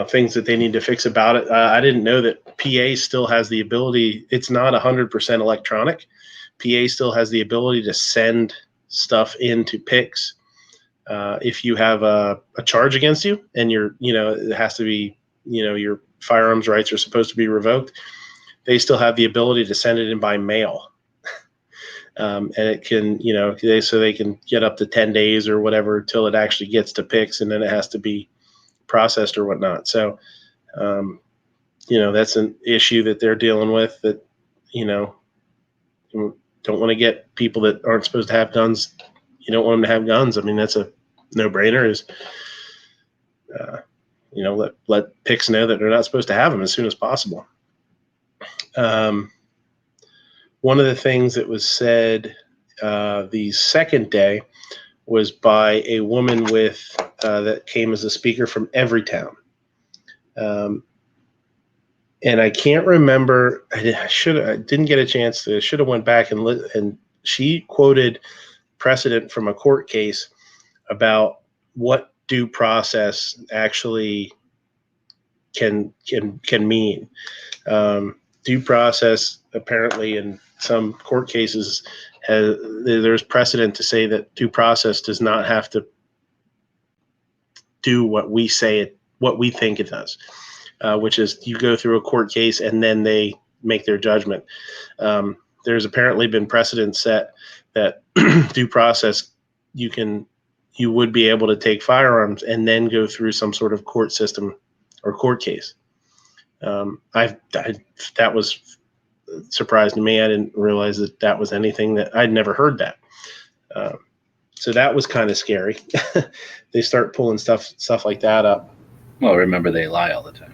things that they need to fix about it. I didn't know that PA still has the ability. It's not 100% electronic. PA still has the ability to send stuff into PICs. If you have a charge against you and it has to be, your firearms rights are supposed to be revoked, they still have the ability to send it in by mail. And it can, so they can get up to 10 days or whatever till it actually gets to PICs, and then it has to be processed or whatnot. So, that's an issue that they're dealing with, that, don't want to get people that aren't supposed to have guns. You don't want them to have guns. I mean, that's a no-brainer. let PICs know that they're not supposed to have them as soon as possible. One of the things that was said the second day was by a woman that came as a speaker from Everytown. And I can't remember. I didn't get a chance to. Should have went back and she quoted precedent from a court case about what due process actually can mean. Due process apparently in some court cases there's precedent to say that due process does not have to do what we think it does. Which is you go through a court case and then they make their judgment. There's apparently been precedent set that due process, you would be able to take firearms and then go through some sort of court system or court case. That was surprised to me. I didn't realize that was anything that I'd never heard that. So that was kind of scary. They start pulling stuff like that up. Well, remember they lie all the time.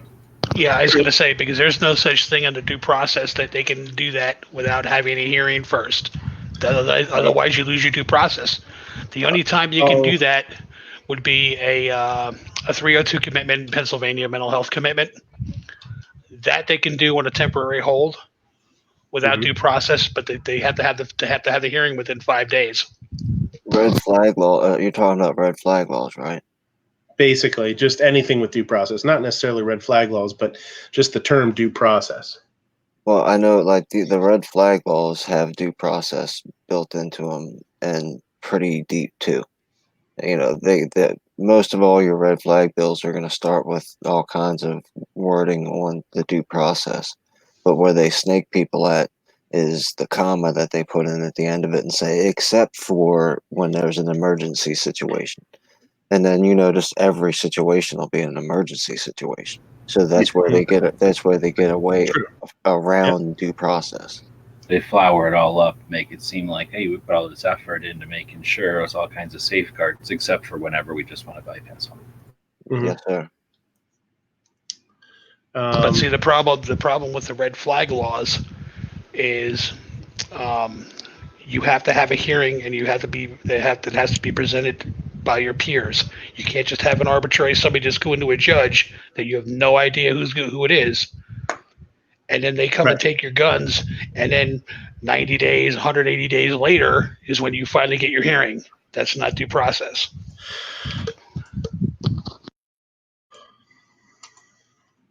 Yeah, I was going to say, because there's no such thing under due process that they can do that without having a hearing first. Otherwise, you lose your due process. The only time you can do that would be a 302 commitment in Pennsylvania, mental health commitment. That they can do on a temporary hold without due process, but they have to have the hearing within 5 days. Red flag law. You're talking about red flag laws, right? Basically, just anything with due process, not necessarily red flag laws, but just the term due process. Well, I know like the red flag laws have due process built into them and pretty deep too. Most of all your red flag bills are going to start with all kinds of wording on the due process. But where they snake people at is the comma that they put in at the end of it and say, except for when there's an emergency situation. And then just every situation will be an emergency situation. So that's where they get it. That's where they get away around due process. They flower it all up, make it seem like, hey, we put all this effort into making sure there's all kinds of safeguards, except for whenever we just want to bypass them. Mm-hmm. Yes, sir. But see, the problem with the red flag laws is you have to have a hearing, and it has to be presented by your peers. You can't just have an arbitrary somebody just go into a judge that you have no idea who it is, and then they come and take your guns, and then 90 days, 180 days later is when you finally get your hearing. That's not due process.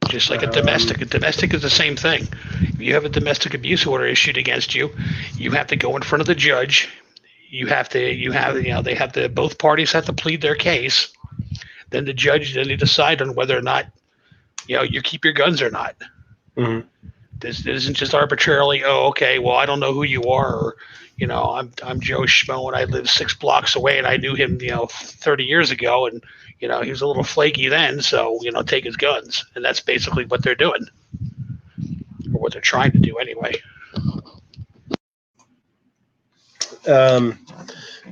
Just like a domestic is the same thing. If you have a domestic abuse order issued against you, you have to go in front of the judge. Both parties have to plead their case. Then the judge, they decide on whether or not, you keep your guns or not. Mm-hmm. This isn't just arbitrarily, I don't know who you are, or, I'm Joe Schmo and I live 6 blocks away and I knew him, 30 years ago, and he was a little flaky then, so take his guns, and that's basically what they're doing, or what they're trying to do anyway.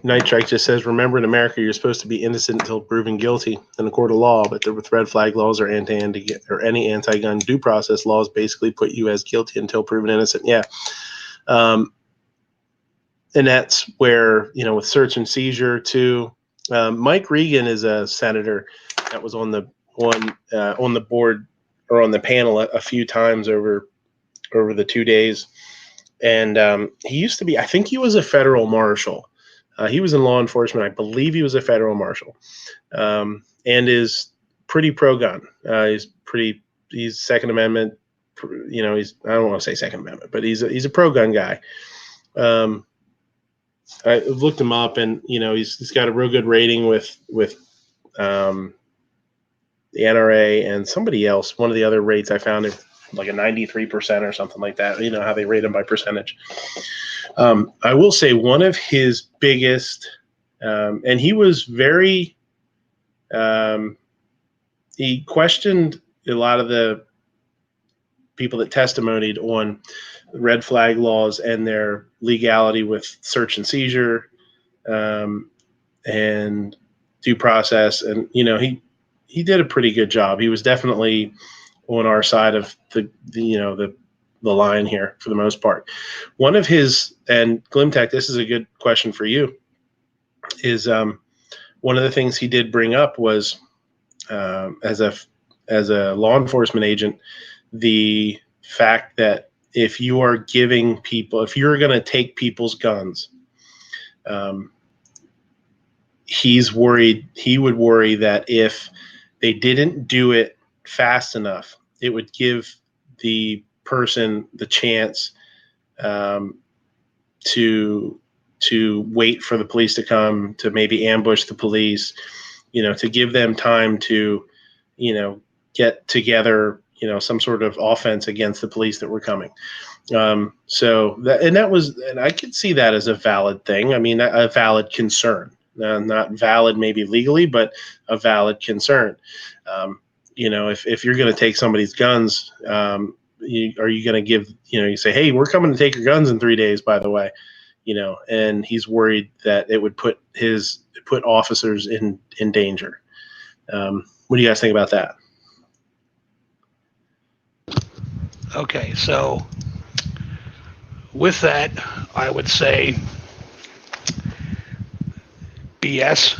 Night Strike just says, remember in America, you're supposed to be innocent until proven guilty in a court of law, but with red flag laws or any anti-gun due process laws basically put you as guilty until proven innocent. Yeah. And that's where, with search and seizure too. Mike Regan is a senator that was on the board or on the panel a few times over the 2 days. And he used to be, I think he was a federal marshal. He was in law enforcement. I believe he was a federal marshal, and is pretty pro-gun. He's Second Amendment. I don't want to say Second Amendment, but he's a pro-gun guy. I looked him up, and he's got a real good rating with the NRA and somebody else. One of the other rates I found it like a 93% or something like that. How they rate him by percentage. I will say one of his biggest, and he was very, he questioned a lot of the people that testimonied on red flag laws and their legality with search and seizure, and due process. And, did a pretty good job. He was definitely on our side of the line here for the most part. One of his, and Glimtech, this is a good question for you, is one of the things he did bring up was as a law enforcement agent, the fact that if you are if you're going to take people's guns, he would worry that if they didn't do it fast enough, it would give the person the chance to wait for the police to come, to maybe ambush the police, to give them time to, get together, some sort of offense against the police that were coming. And I could see that as a valid thing. I mean, a valid concern, not valid maybe legally, but a valid concern. If you're going to take somebody's guns, are you going to give, you say, hey, we're coming to take your guns in 3 days, by the way, and he's worried that it would put officers in danger. What do you guys think about that? Okay, so with that, I would say BS,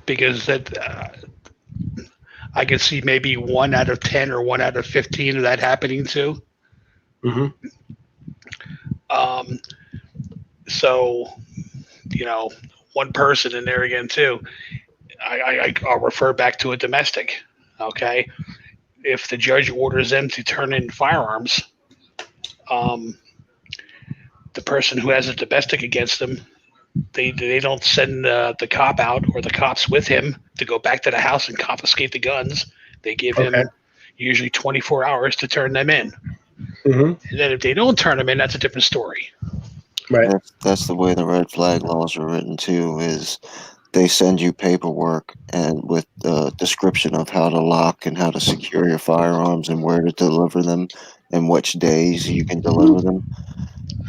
because that I could see maybe 1 out of 10 or 1 out of 15 of that happening too. Mm-hmm. So, one person in there again too. I'll refer back to a domestic. Okay, if the judge orders them to turn in firearms, the person who has a domestic against them, they don't send the cop out or the cops with him to go back to the house and confiscate the guns. They give him usually 24 hours to turn them in. Mm-hmm. And then if they don't turn them in, that's a different story. Right. That's the way the red flag laws are written too, is they send you paperwork and with a description of how to lock and how to secure your firearms and where to deliver them and which days you can deliver them.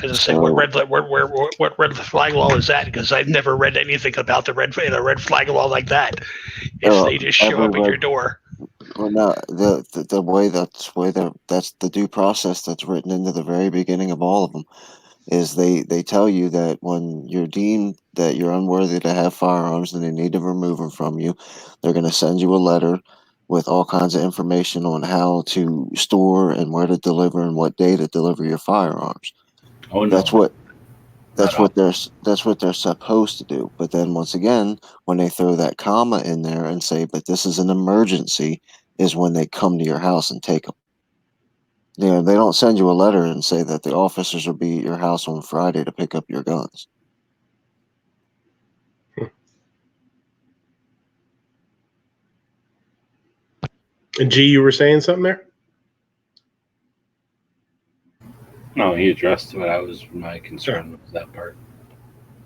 I was saying, what red flag law is that? Because I've never read anything about the red flag law like that. They just show up at your door. Well, no, the way that's the due process that's written into the very beginning of all of them is they tell you that when you're deemed that you're unworthy to have firearms and they need to remove them from you, they're going to send you a letter with all kinds of information on how to store and where to deliver and what day to deliver your firearms. Oh, no. That's what they're supposed to do. But then once again, when they throw that comma in there and say, but this is an emergency, is when they come to your house and take them. They don't send you a letter and say that the officers will be at your house on Friday to pick up your guns. And G, you were saying something there? No, he addressed what I was my concern was that part.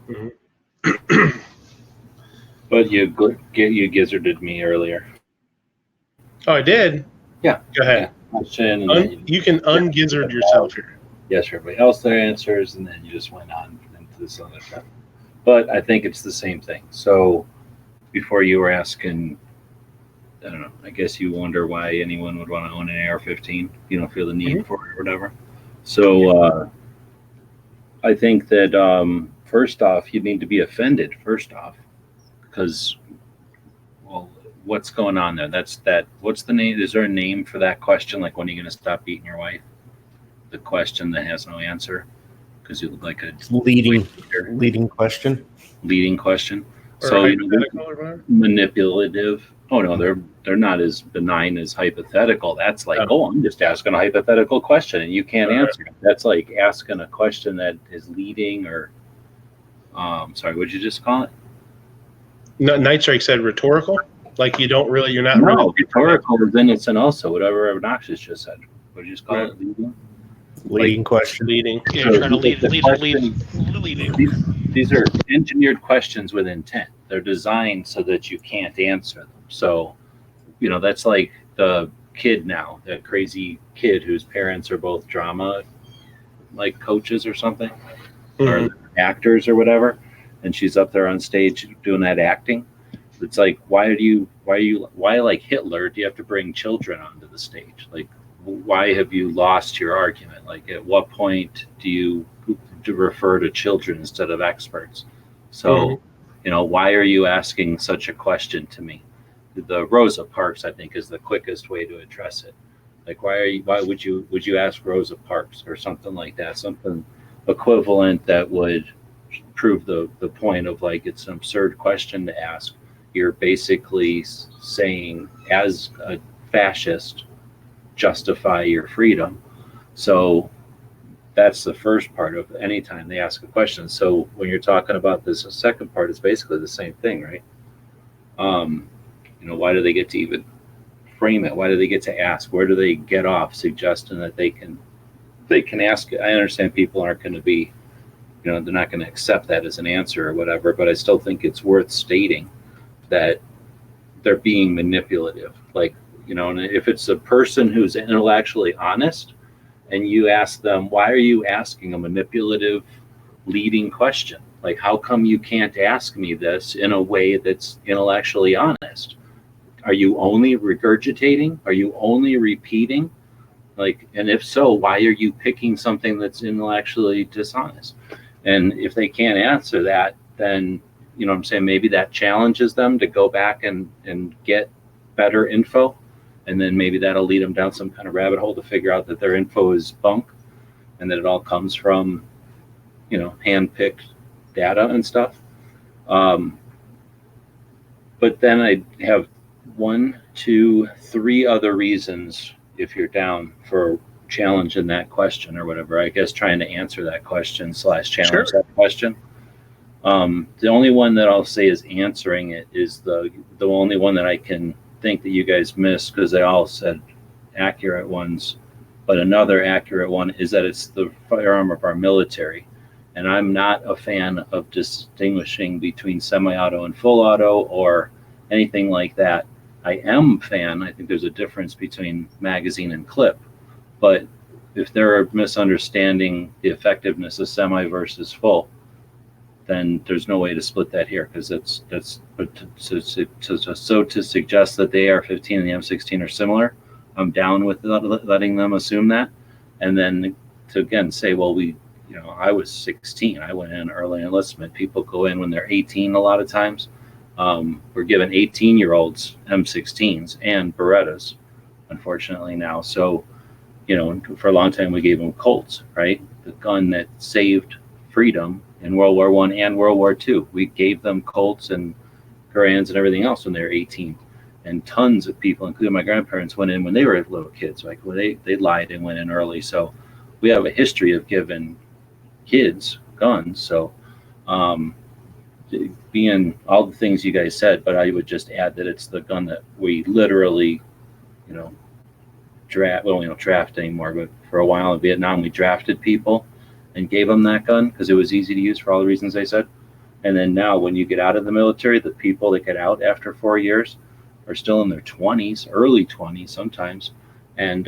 Mm-hmm. But you gizzarded me earlier. Oh, I did? Yeah. Go ahead. Yeah. You can ungizzard yourself here. Yes, everybody else their answers, and then you just went on into this other stuff. But I think it's the same thing. So before you were asking, I don't know, I guess you wonder why anyone would want to own an AR-15. You don't feel the need for it or whatever. So I think that first off, you need to be offended first off, because, well, what's going on there? What's the name? Is there a name for that question? Like, when are you going to stop beating your wife? The question that has no answer, because you look like a leading question. Leading question. Or so manipulative. Oh no, they're not as benign as hypothetical. That's like, I'm just asking a hypothetical question and you can't answer it. That's like asking a question that is leading or sorry, what'd you just call it? No, Night Strike said rhetorical. Like you're not really rhetorical is innocent also, whatever Obnoxious just said. What did you just call it? Leading question. Leading. Yeah, so trying to lead. These are engineered questions with intent. They're designed so that you can't answer them. So, that's like the kid now, that crazy kid whose parents are both drama like coaches or something, or actors or whatever. And she's up there on stage doing that acting. It's like, why like Hitler do you have to bring children onto the stage? Like, why have you lost your argument? Like, at what point do you refer to children instead of experts? So, why are you asking such a question to me? The Rosa Parks, I think, is the quickest way to address it. Like, why would you ask Rosa Parks or something like that? Something equivalent that would prove the point of, like, it's an absurd question to ask. You're basically saying, as a fascist, justify your freedom. So that's the first part of any time they ask a question. So when you're talking about this, the second part is basically the same thing, right? Why do they get to even frame it? Why do they get to ask? Where do they get off suggesting that they can ask it? I understand people aren't going to be, they're not going to accept that as an answer or whatever, but I still think it's worth stating that they're being manipulative. Like, and if it's a person who's intellectually honest and you ask them, why are you asking a manipulative leading question? Like, how come you can't ask me this in a way that's intellectually honest? Are you only regurgitating? Are you only repeating? Like, and if so, why are you picking something that's intellectually dishonest? And if they can't answer that, then, I'm saying, maybe that challenges them to go back and get better info. And then maybe that'll lead them down some kind of rabbit hole to figure out that their info is bunk and that it all comes from, hand-picked data and stuff. But then I have 1, 2, 3 other reasons, if you're down for challenging that question or whatever, I guess trying to answer that question / challenge that question. The only one that I'll say is answering it is the only one that I can think that you guys missed, because they all said accurate ones, but another accurate one is that it's the firearm of our military. And I'm not a fan of distinguishing between semi-auto and full auto or anything like that. I am fan. I think there's a difference between magazine and clip, but if they're misunderstanding the effectiveness of semi versus full, then there's no way to split that here, because so to suggest that the AR-15 and the M16 are similar, I'm down with letting them assume that, and then to again say, well, I was 16, I went in early enlistment. People go in when they're 18 a lot of times. We're giving 18-year-olds M16s and Berettas, unfortunately now. So, for a long time we gave them Colts, right? The gun that saved freedom in World War I and World War II. We gave them Colts and Garans and everything else when they were 18. And tons of people, including my grandparents, went in when they were little kids. Like, well, they lied and went in early. So we have a history of giving kids guns. So being all the things you guys said, but I would just add that it's the gun that we literally, draft. Well, we don't draft anymore, but for a while in Vietnam, we drafted people and gave them that gun because it was easy to use for all the reasons they said. And then now when you get out of the military, the people that get out after 4 years are still in their 20s, early 20s sometimes. And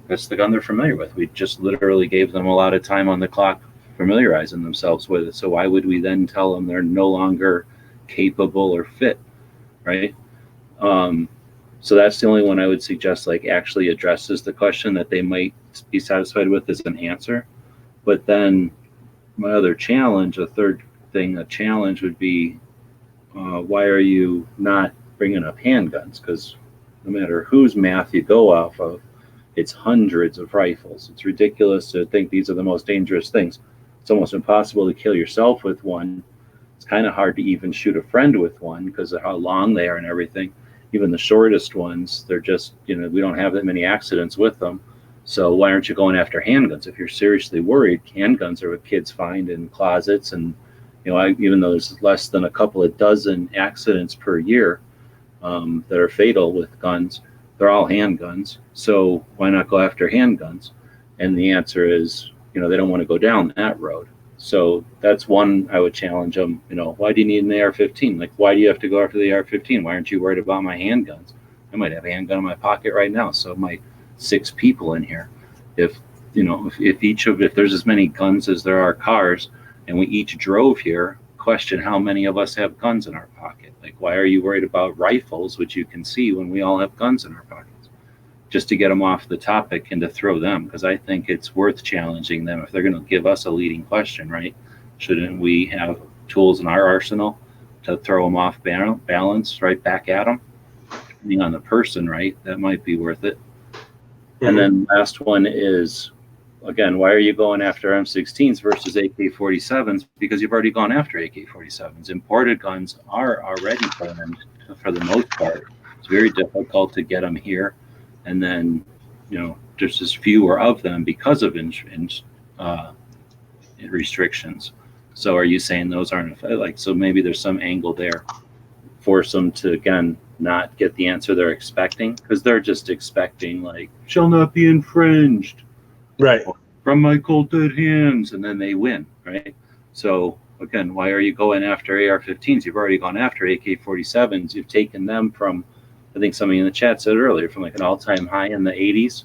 that's the gun they're familiar with. We just literally gave them a lot of time on the clock familiarizing themselves with it. So why would we then tell them they're no longer capable or fit, right? So that's the only one I would suggest, like, actually addresses the question that they might be satisfied with as an answer. But then my other challenge, a third thing, a challenge would be, why are you not bringing up handguns? Because no matter whose math you go off of, it's hundreds of rifles. It's ridiculous to think these are the most dangerous things. It's almost impossible to kill yourself with one. It's kind of hard to even shoot a friend with one because of how long they are and everything. Even the shortest ones, they're just, we don't have that many accidents with them. So why aren't you going after handguns? If you're seriously worried, handguns are what kids find in closets. And, even though there's less than a couple of dozen accidents per year that are fatal with guns, they're all handguns. So why not go after handguns? And the answer is, they don't want to go down that road. So that's one I would challenge them. Why do you need an AR-15? Like, why do you have to go after the AR-15? Why aren't you worried about my handguns? I might have a handgun in my pocket right now. So my 6 people in here, if there's as many guns as there are cars, and we each drove here question how many of us have guns in our pocket. Like, why are you worried about rifles, which you can see when we all have guns in our pockets? Just to get them off the topic and to throw them, because I think it's worth challenging them. If they're going to give us a leading question, right? Shouldn't we have tools in our arsenal to throw them off balance right back at them? Depending on the person, right? That might be worth it. Mm-hmm. And then last one is, again, why are you going after M16s versus AK-47s? Because you've already gone after AK-47s. Imported guns are already banned for the most part. It's very difficult to get them here. And then, there's just fewer of them because of restrictions. So are you saying those aren't so maybe there's some angle there, force them to, again, not get the answer they're expecting, because they're just expecting shall not be infringed, right, from my cold dead hands, and then they win, right? So again, why are you going after AR-15s? You've already gone after AK-47s. You've taken them from, I think somebody in the chat said earlier, from an all-time high in the 80s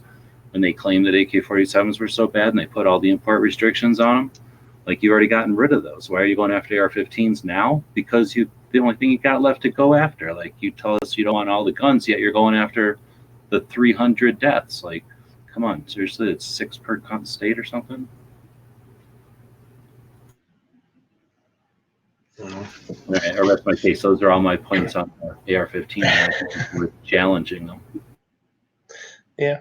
when they claimed that AK-47s were so bad and they put all the import restrictions on them. You've already gotten rid of those. Why are you going after AR-15s now? Because the only thing you got left to go after. You tell us you don't want all the guns, yet you're going after the 300 deaths. Come on, seriously, it's 6 per state or something? All right, I rest my case. Those are all my points on AR-15. We're challenging them. Yeah.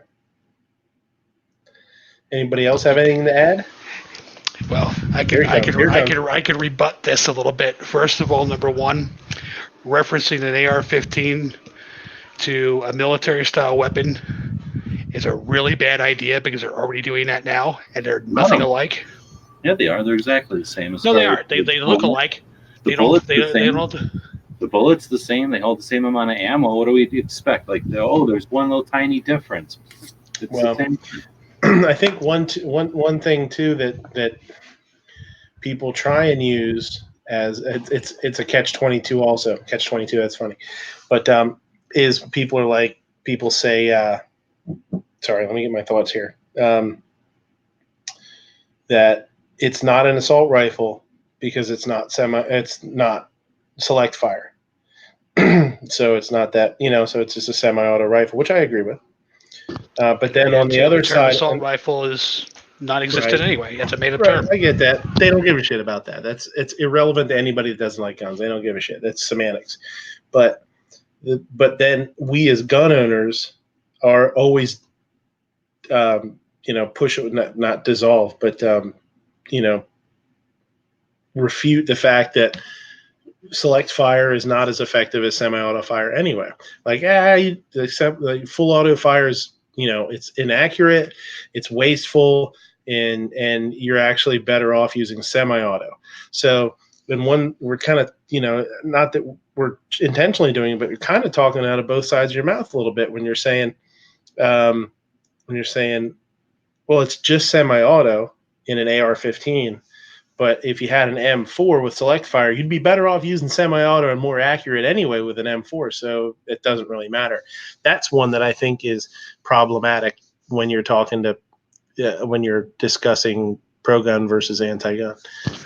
Anybody else have anything to add? Well, I could rebut this a little bit. First of all, number one, referencing an AR-15 to a military-style weapon is a really bad idea, because they're already doing that now, and they're nothing alike. Yeah, they are. They're exactly the same. No, they are. They look alike. The bullet's the same. They hold the same amount of ammo. What do we expect? There's one little tiny difference. It's the same. I think one thing too that people try and use as it's a catch-22 also. Catch-22, that's funny. But is people say sorry, let me get my thoughts here. That it's not an assault rifle because it's not select fire. So it's not that, so it's just a semi-auto rifle, which I agree with. But then on the other side, assault rifle is non-existent anyway. It's a made-up right, term. I get that. They don't give a shit about that. It's irrelevant to anybody that doesn't like guns. They don't give a shit. That's semantics. But then we as gun owners are always, push not dissolve, but refute the fact that select fire is not as effective as semi-auto fire anyway. Full auto fire is, it's inaccurate, it's wasteful, and you're actually better off using semi-auto. So then we're kind of, not that we're intentionally doing it, but you're kind of talking out of both sides of your mouth a little bit when you're saying, well, it's just semi-auto in an AR-15. But if you had an M4 with select fire, you'd be better off using semi-auto and more accurate anyway with an M4. So it doesn't really matter. That's one that I think is problematic when you're when you're discussing pro-gun versus anti-gun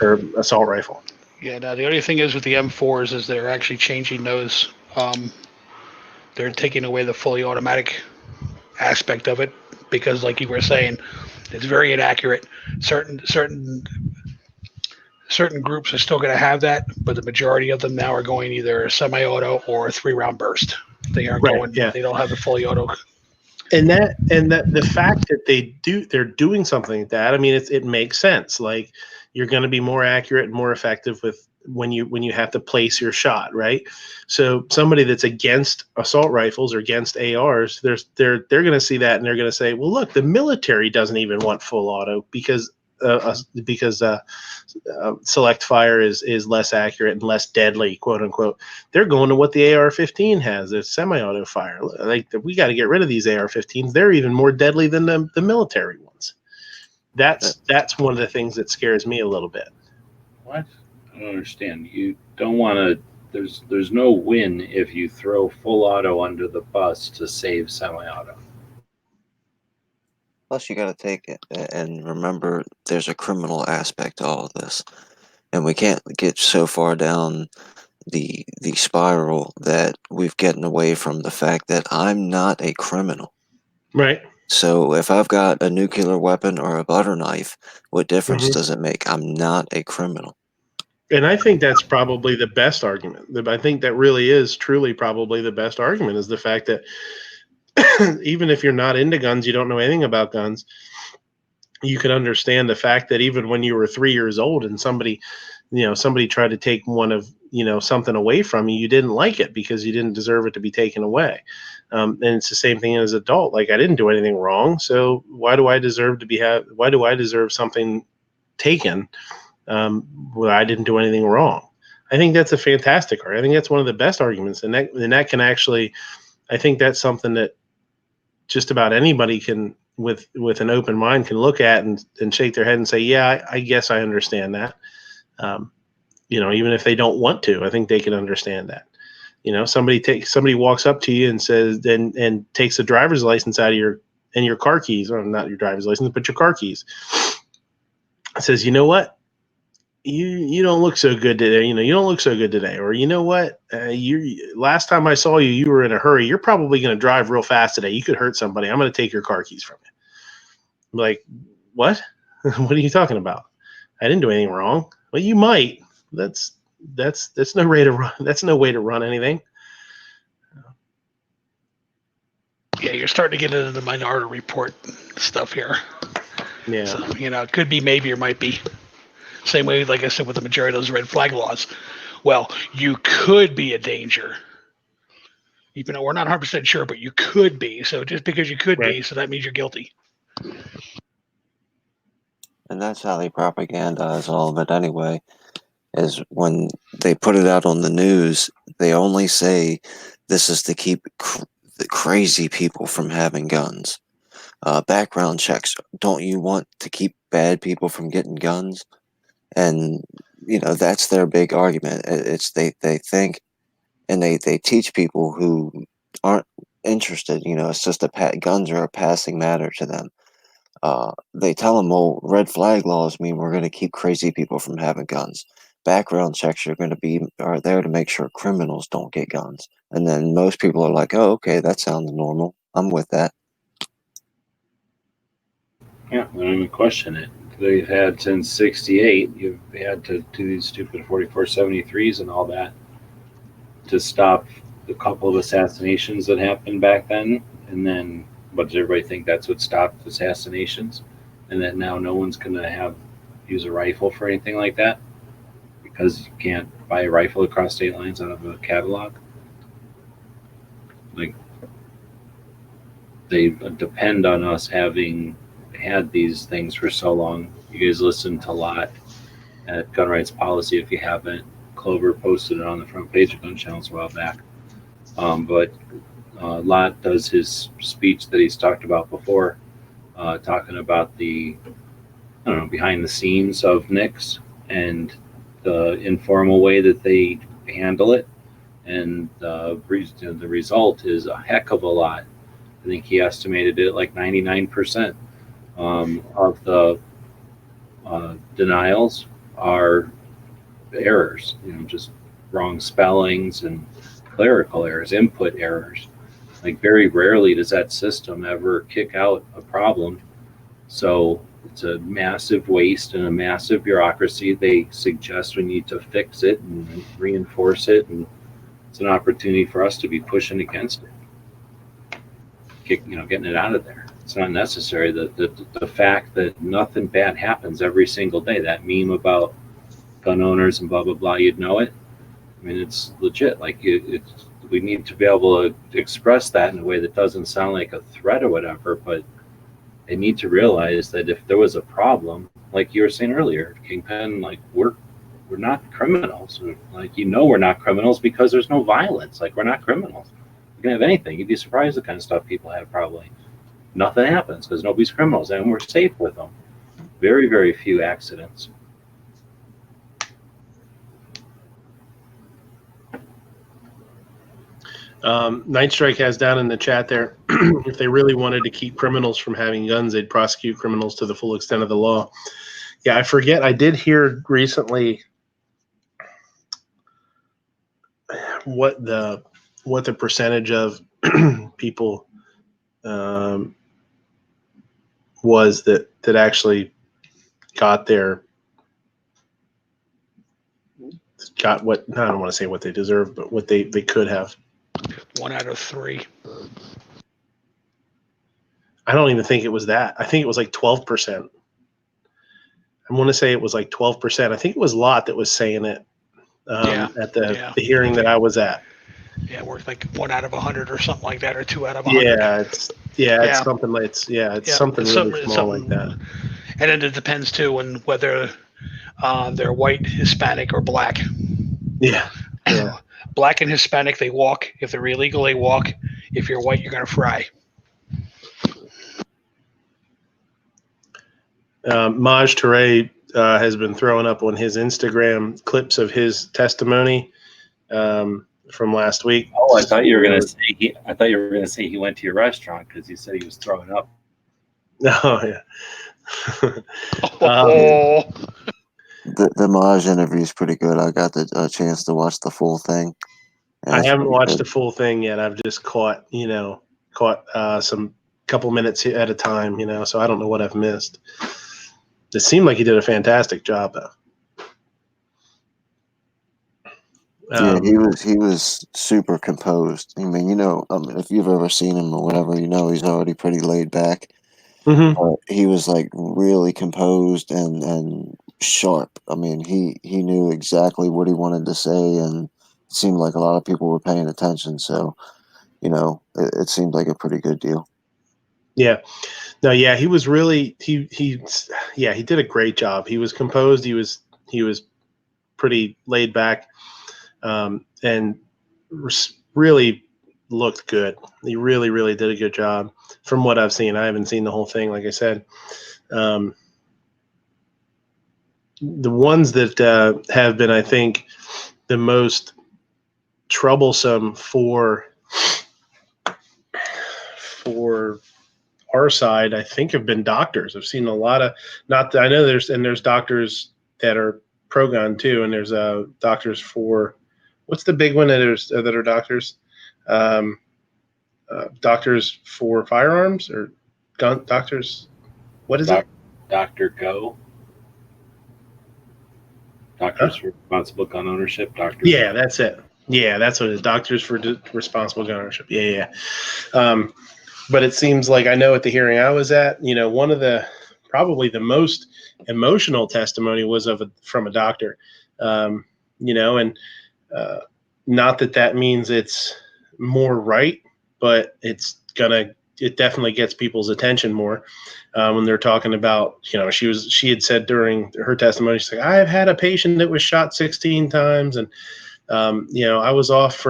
or assault rifle. Yeah. Now the only thing is with the M4s is they're actually changing those. They're taking away the fully automatic aspect of it because, like you were saying, it's very inaccurate. Certain groups are still going to have that, but the majority of them now are going either semi-auto or 3-round burst. They aren't going. Yeah. They don't have the fully auto. And the fact that they're doing something like that. I mean, it makes sense. You're going to be more accurate and more effective with when you have to place your shot, right? So somebody that's against assault rifles or against ARs, they're going to see that and they're going to say, well, look, the military doesn't even want full auto because select fire is less accurate and less deadly, quote unquote. They're going to what the AR-15 has. It's semi-auto fire. We got to get rid of these AR-15s. They're even more deadly than the military ones. That's one of the things that scares me a little bit. What? I don't understand. You don't want to. There's no win if you throw full auto under the bus to save semi-auto. Plus, you got to take it and remember there's a criminal aspect to all of this. and we can't get so far down the spiral that we've gotten away from the fact that I'm not a criminal. Right. So if I've got a nuclear weapon or a butter knife, what difference does it make? I'm not a criminal. And I think that's probably the best argument. I think that really is truly probably the best argument, is the fact that even if you're not into guns, you don't know anything about guns, you can understand the fact that even when you were 3 years old and somebody tried to take one of, something away from you, you didn't like it because you didn't deserve it to be taken away. And it's the same thing as an adult. Like, I didn't do anything wrong, so why do I deserve something taken where I didn't do anything wrong? I think that's a fantastic argument. I think that's one of the best arguments, and that can actually, I think that's something that just about anybody can, with an open mind, can look at and shake their head and say, yeah, I guess I understand that. Even if they don't want to, I think they can understand that. Somebody walks up to you and says, and takes a driver's license out of your car keys, or not your driver's license, but your car keys. Says, you know what? You don't look so good today. You don't look so good today. Or, you know what? Last time I saw you, you were in a hurry. You're probably going to drive real fast today. You could hurt somebody. I'm going to take your car keys from you. I'm like, what? What are you talking about? I didn't do anything wrong. Well, you might. That's no way to run. That's no way to run anything. Yeah, you're starting to get into the Minority Report stuff here. Yeah. So, it could be maybe or might be. Same way, like I said, with the majority of those red flag laws. Well, you could be a danger. Even though we're not 100% sure, but you could be. So just because you could be, so that means you're guilty. And that's how they propagandize all of it anyway, is when they put it out on the news, they only say this is to keep the crazy people from having guns. Background checks. Don't you want to keep bad people from getting guns? And, that's their big argument. It's they think, and they teach people who aren't interested, it's just guns are a passing matter to them. They tell them, well, red flag laws mean we're going to keep crazy people from having guns. Background checks are there to make sure criminals don't get guns. And then most people are like, oh, okay, that sounds normal. I'm with that. Yeah, I don't even question it. They've had since '68. You've had to do these stupid 4473s and all that to stop a couple of assassinations that happened back then. And then, but does everybody think that's what stopped assassinations? And that now no one's going to use a rifle for anything like that because you can't buy a rifle across state lines out of a catalog? Like, they depend on us having had these things for so long. You guys listen to Lot at Gun Rights Policy if you haven't. Clover posted it on the front page of Gun Channels a while back. But Lot does his speech that he's talked about before, talking about the behind the scenes of NICS and the informal way that they handle it, and the result is a heck of a lot. I think he estimated it like 99% of the denials are errors, just wrong spellings and clerical errors, input errors. Like, very rarely does that system ever kick out a problem. So it's a massive waste and a massive bureaucracy. They suggest we need to fix it and reinforce it, and it's an opportunity for us to be pushing against it, getting it out of there. It's not necessary. The fact that nothing bad happens every single day, that meme about gun owners and blah blah blah, you'd know it. I mean, it's legit. Like, we need to be able to express that in a way that doesn't sound like a threat or whatever, but they need to realize that if there was a problem, like you were saying earlier, Kingpin, like, we're not criminals. Like, we're not criminals because there's no violence. Like, we're not criminals. You can have anything. You'd be surprised the kind of stuff people have probably. Nothing happens because nobody's criminals, and we're safe with them. Very, very few accidents. Night Strike has down in the chat there, if they really wanted to keep criminals from having guns, they'd prosecute criminals to the full extent of the law. Yeah, I forget. I did hear recently what the percentage of people was that actually got what, I don't want to say what they deserve, but what they could have. 1 out of 3. I don't even think it was that. I think it was like 12%. I want to say it was like 12%. I think it was Lot that was saying it at the hearing that I was at. Yeah, we're like 1 out of 100 or something like that, or 2 out of 100. It's something like it's something really small like that. And then it depends too on whether they're white, Hispanic, or black. Yeah. Black and Hispanic, they walk. If they're illegal, they walk. If you're white, you're going to fry. Maj Toure has been throwing up on his Instagram clips of his testimony from last week. Oh, I thought you were going to say he went to your restaurant because you said he was throwing up. Oh yeah. The Maj interview is pretty good. I got the chance to watch the full thing. I haven't watched the full thing yet. I've just caught some couple minutes at a time, so I don't know what I've missed. It seemed like he did a fantastic job, though. Yeah, he was super composed. I mean, if you've ever seen him or whatever, he's already pretty laid back. Mm-hmm. But he was like really composed and sharp. I mean, he knew exactly what he wanted to say, and it seemed like a lot of people were paying attention. So, it seemed like a pretty good deal. Yeah. No, yeah, he was really he did a great job. He was composed. He was pretty laid back, and really looked good. He really, really did a good job from what I've seen. I haven't seen the whole thing, like I said. The ones that have been, I think, the most troublesome for our side, I think, have been doctors. I've seen a lot of I know there's doctors that are pro-gun too, and there's doctors for what's the big one that are doctors, doctors for firearms or gun doctors. What is it? Dr. Go. Doctors for Responsible Gun Ownership. Doctors. Yeah, that's it. Yeah, that's what it is. Doctors for Responsible Gun Ownership. Yeah. But it seems like, I know at the hearing I was at, one of probably the most emotional testimony was from a doctor, and not that means it's more right, but it definitely gets people's attention more when they're talking about, she had said during her testimony, she's like, I've had a patient that was shot 16 times, and I was off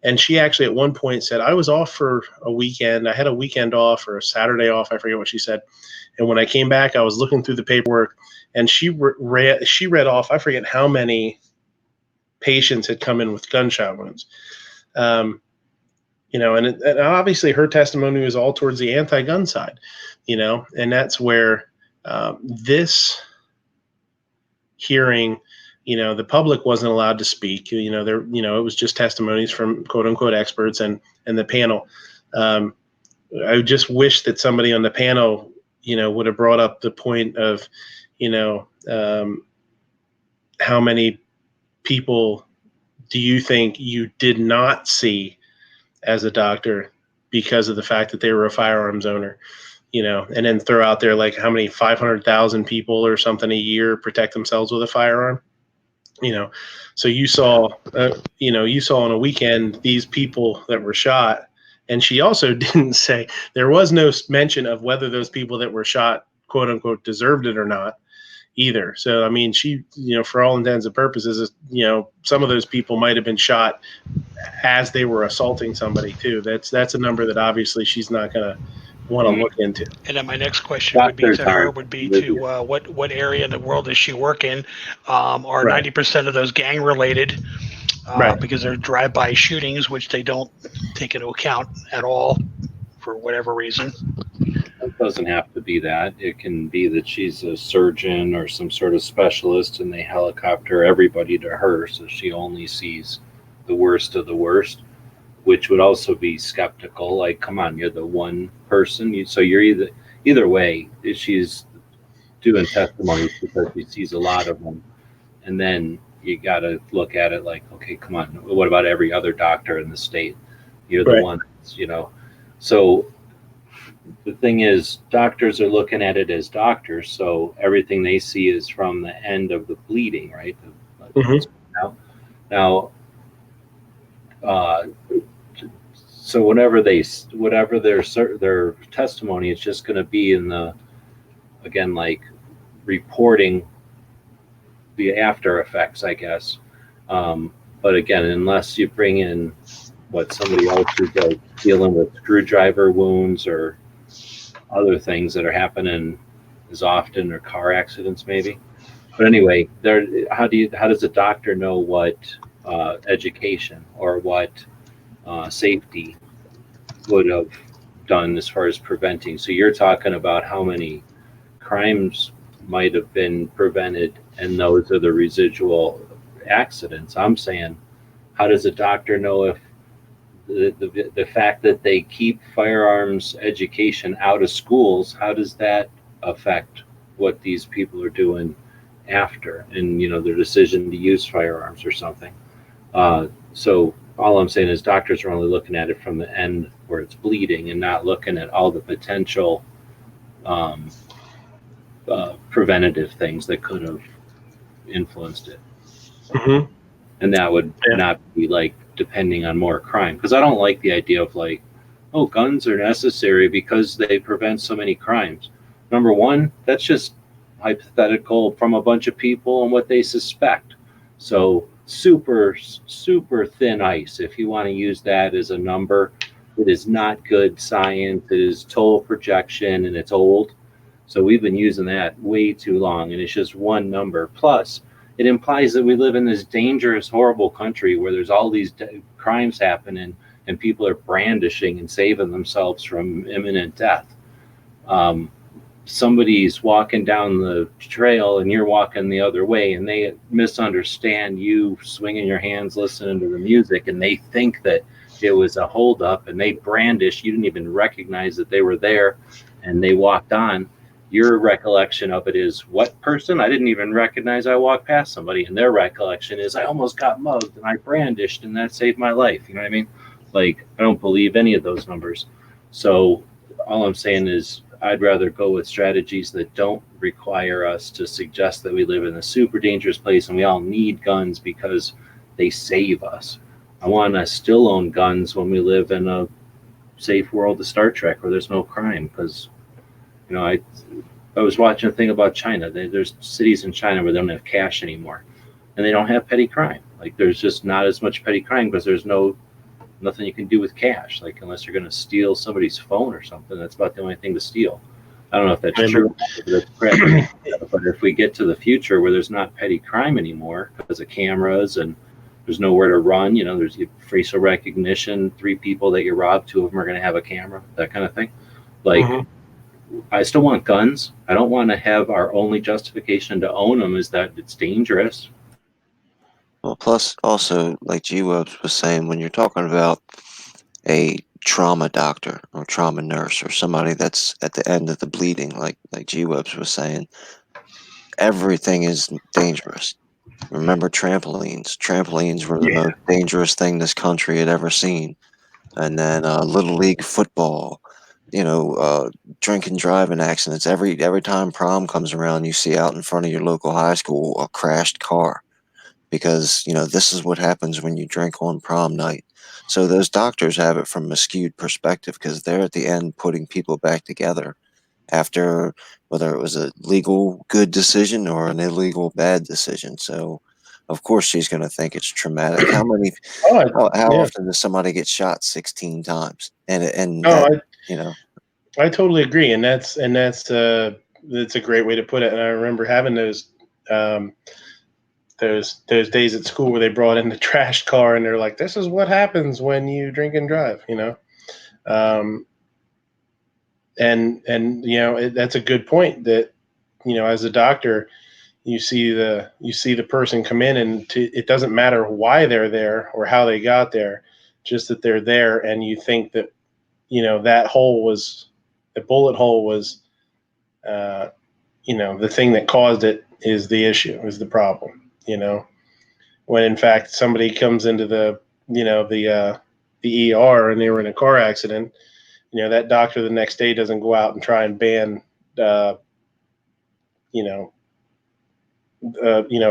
and she actually at one point said, I was off for a weekend. I had a weekend off or a Saturday off. I forget what she said. And when I came back, I was looking through the paperwork, and she read off, I forget how many patients had come in with gunshot wounds. And obviously her testimony was all towards the anti-gun side, and that's where this hearing, the public wasn't allowed to speak. It was just testimonies from quote unquote experts and the panel. I just wish that somebody on the panel, would have brought up the point of, how many people do you think you did not see as a doctor because of the fact that they were a firearms owner, and then throw out there like how many 500,000 people or something a year protect themselves with a firearm. So you saw on a weekend these people that were shot, and she also didn't say, there was no mention of whether those people that were shot, quote unquote, deserved it or not either. So, I mean, she, for all intents and purposes, some of those people might have been shot as they were assaulting somebody too. That's a number that obviously she's not going to want to look into. And then my next question what area in the world does she work in? Are 90% of those gang related? Because they're drive-by shootings, which they don't take into account at all for whatever reason. It doesn't have to be that. It can be that she's a surgeon or some sort of specialist, and they helicopter everybody to her, so she only sees the worst of the worst, which would also be skeptical. Like, come on, you're the one person. So you're either way, she's doing testimonies because she sees a lot of them. And then you got to look at it like, okay, come on, what about every other doctor in the state? You're the one, So the thing is, doctors are looking at it as doctors, so everything they see is from the end of the bleeding, right? Now, so whatever their testimony, it's just going to be in the, again, like reporting the after effects, I guess. But again, unless you bring in somebody else who's like dealing with screwdriver wounds or other things that are happening as often, or car accidents maybe. But anyway, how does a doctor know what education or what safety would have done as far as preventing? So you're talking about how many crimes might have been prevented, and those are the residual accidents. I'm saying, how does a doctor know if the fact that they keep firearms education out of schools, how does that affect what these people are doing after, and their decision to use firearms or something? So all I'm saying is doctors are only looking at it from the end where it's bleeding and not looking at all the potential preventative things that could have influenced it. And that would not be like depending on more crime, because I don't like the idea of like, oh, guns are necessary because they prevent so many crimes. Number one, that's just hypothetical from a bunch of people and what they suspect. So super thin ice, if you want to use that as a number. It is not good science. It is total projection, and it's old. So we've been using that way too long, and it's just one number. Plus, it implies that we live in this dangerous, horrible country where there's all these crimes happening and people are brandishing and saving themselves from imminent death. Somebody's walking down the trail and you're walking the other way, and they misunderstand you swinging your hands, listening to the music, and they think that it was a holdup, and they brandish. You didn't even recognize that they were there, and they walked on. Your recollection of it is, what person? I didn't even recognize I walked past somebody. And their recollection is, I almost got mugged and I brandished and that saved my life. You know what I mean? Like, I don't believe any of those numbers. So all I'm saying is, I'd rather go with strategies that don't require us to suggest that we live in a super dangerous place and we all need guns because they save us. I want to still own guns when we live in a safe world of Star Trek where there's no crime, because I was watching a thing about China. There's cities in China where they don't have cash anymore, and they don't have petty crime. Like, there's just not as much petty crime because there's nothing you can do with cash. Like, unless you're going to steal somebody's phone or something, that's about the only thing to steal. I don't know if that's true. That's crap. But if we get to the future where there's not petty crime anymore because of cameras and there's nowhere to run, there's facial recognition, 3 people that you rob, 2 of them are going to have a camera, that kind of thing. Like, I still want guns. I don't want to have our only justification to own them is that it's dangerous. Well, plus also, like G-Webs was saying, when you're talking about a trauma doctor or trauma nurse or somebody that's at the end of the bleeding, like G-Webs was saying, everything is dangerous. Remember trampolines. Trampolines were the most dangerous thing this country had ever seen. And then Little League football, drink and driving accidents. Every time prom comes around, you see out in front of your local high school a crashed car, because this is what happens when you drink on prom night. So those doctors have it from a skewed perspective because they're at the end putting people back together after whether it was a legal good decision or an illegal bad decision. So of course she's going to think it's traumatic. How often does somebody get shot 16 times? I totally agree, and that's a great way to put it. And I remember having those days at school where they brought in the trash car, and they're like, "This is what happens when you drink and drive," and that's a good point. That as a doctor, you see the person come in, and it doesn't matter why they're there or how they got there, just that they're there, and you think that that bullet hole was the thing that caused it is the issue, is the problem, when in fact somebody comes into the ER and they were in a car accident, that doctor the next day doesn't go out and try and ban a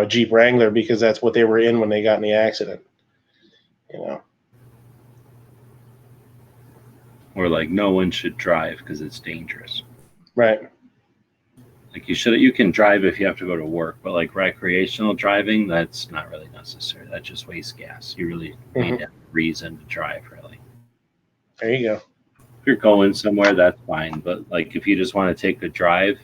Jeep Wrangler because that's what they were in when they got in the accident. Or like no one should drive because it's dangerous. Right. Like you can drive if you have to go to work, but like recreational driving, that's not really necessary. That just wastes gas. You really need to have a reason to drive, really. There you go. If you're going somewhere, that's fine. But like if you just want to take a drive,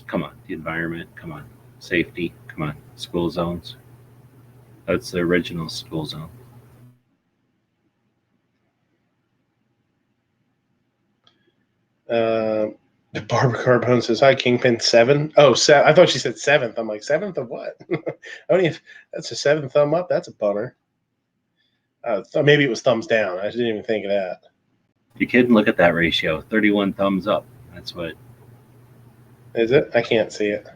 come on, the environment, come on, safety, come on, school zones. That's the original school zone. The Barbara Carbone says, "Hi, Kingpin 7." Oh, I thought she said 7th. I'm like, 7th of what? That's a 7th thumb up. That's a bummer. Maybe it was thumbs down. I didn't even think of that. You kidding? Look at that ratio. 31 thumbs up. That's what. Is it? I can't see it.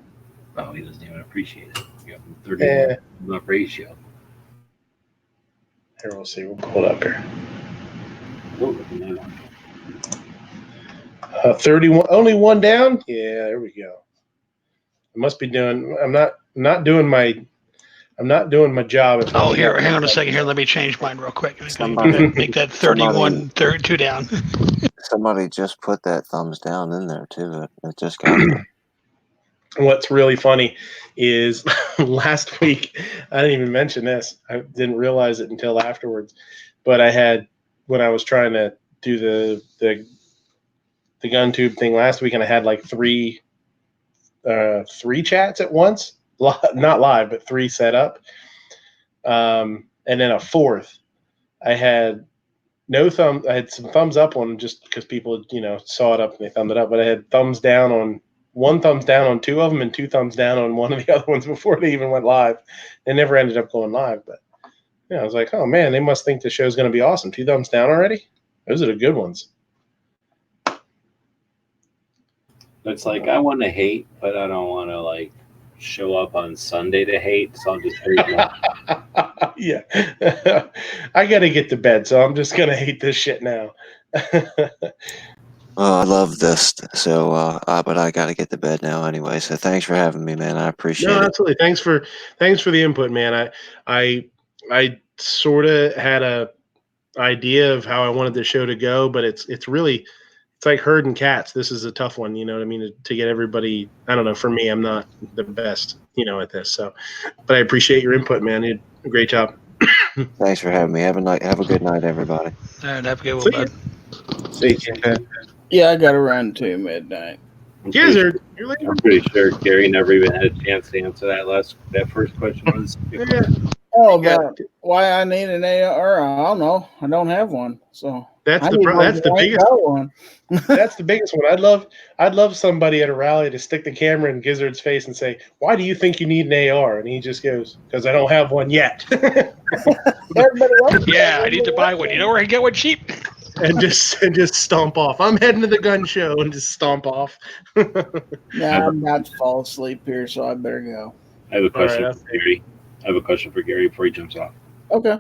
Oh, he doesn't even appreciate it. You have 31 thumbs up ratio. Here, we'll see. We'll pull it up here. 31, only one down. Yeah, there we go. I must be doing. I'm not doing my job. Oh, here, hang on a second. Here, let me change mine real quick. Make that 31, 32 down. Somebody just put that thumbs down in there too. It just got there. What's really funny is last week, I didn't even mention this. I didn't realize it until afterwards. But when I was trying to do the gun tube thing last week, and I had like three chats at once, not live, but 3 set up. And then a 4th. I had no thumb. I had some thumbs up on just because people, saw it up and they thumbed it up. But I had thumbs down on 2 of them and 2 thumbs down on one of the other ones before they even went live. They never ended up going live. But I was like, oh man, they must think the show's going to be awesome. 2 thumbs down already. Those are the good ones. It's like I want to hate, but I don't want to like show up on Sunday to hate, so I'll just hate more. Yeah. I got to get to bed, so I'm just going to hate this shit now. I love this, so but I got to get to bed now anyway. So thanks for having me, man. I appreciate it. Absolutely. Thanks for the input, man. I sort of had a idea of how I wanted the show to go, but it's like herding cats. This is a tough one, you know what I mean, to get everybody. I don't know. For me, I'm not the best, at this. So, but I appreciate your input, man. You did a great job. Thanks for having me. Have a good night, everybody. All right, have a good one, bud. See you, man. Yeah, I got to run to midnight. I'm pretty sure Gary never even had a chance to answer that first question. Oh, about why I need an AR? I don't know. I don't have one, so that's the biggest one. That's the biggest one. I'd love somebody at a rally to stick the camera in Gizzard's face and say, "Why do you think you need an AR?" And he just goes, "Because I don't have one yet." Yeah, I need to buy one. You know where I can get one cheap? And just stomp off. I'm heading to the gun show and just stomp off. Yeah, I'm about to fall asleep here, so I better go. I have a question for Gary. I have a question for Gary before he jumps off. Okay.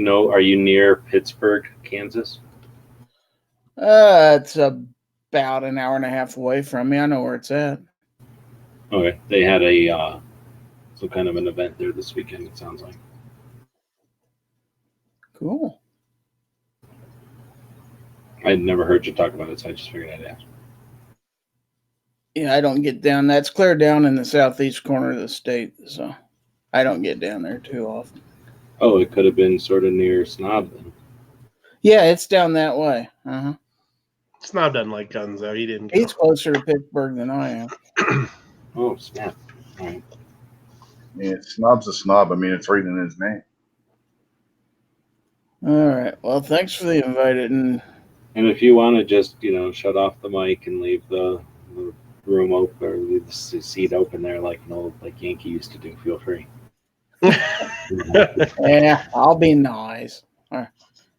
Are you near Pittsburgh, Kansas? It's about an hour and a half away from me. I know where it's at. Okay. They had some kind of an event there this weekend, it sounds like. Cool. I'd never heard you talk about it, so I just figured I'd ask. Yeah, I don't get down. That's clear down in the southeast corner of the state, so I don't get down there too often. Oh, it could have been sort of near Snob then. Yeah, it's down that way. Snob doesn't like guns, though. He didn't go. He's closer to Pittsburgh than I am. Oh, snap. All right. Yeah, Snob's a snob. I mean, it's right in his name. All right. Well, thanks for the invite. And if you want to just, shut off the mic and leave the room open or leave the seat open there like an old Yankee used to do, feel free. Yeah, I'll be nice. All right.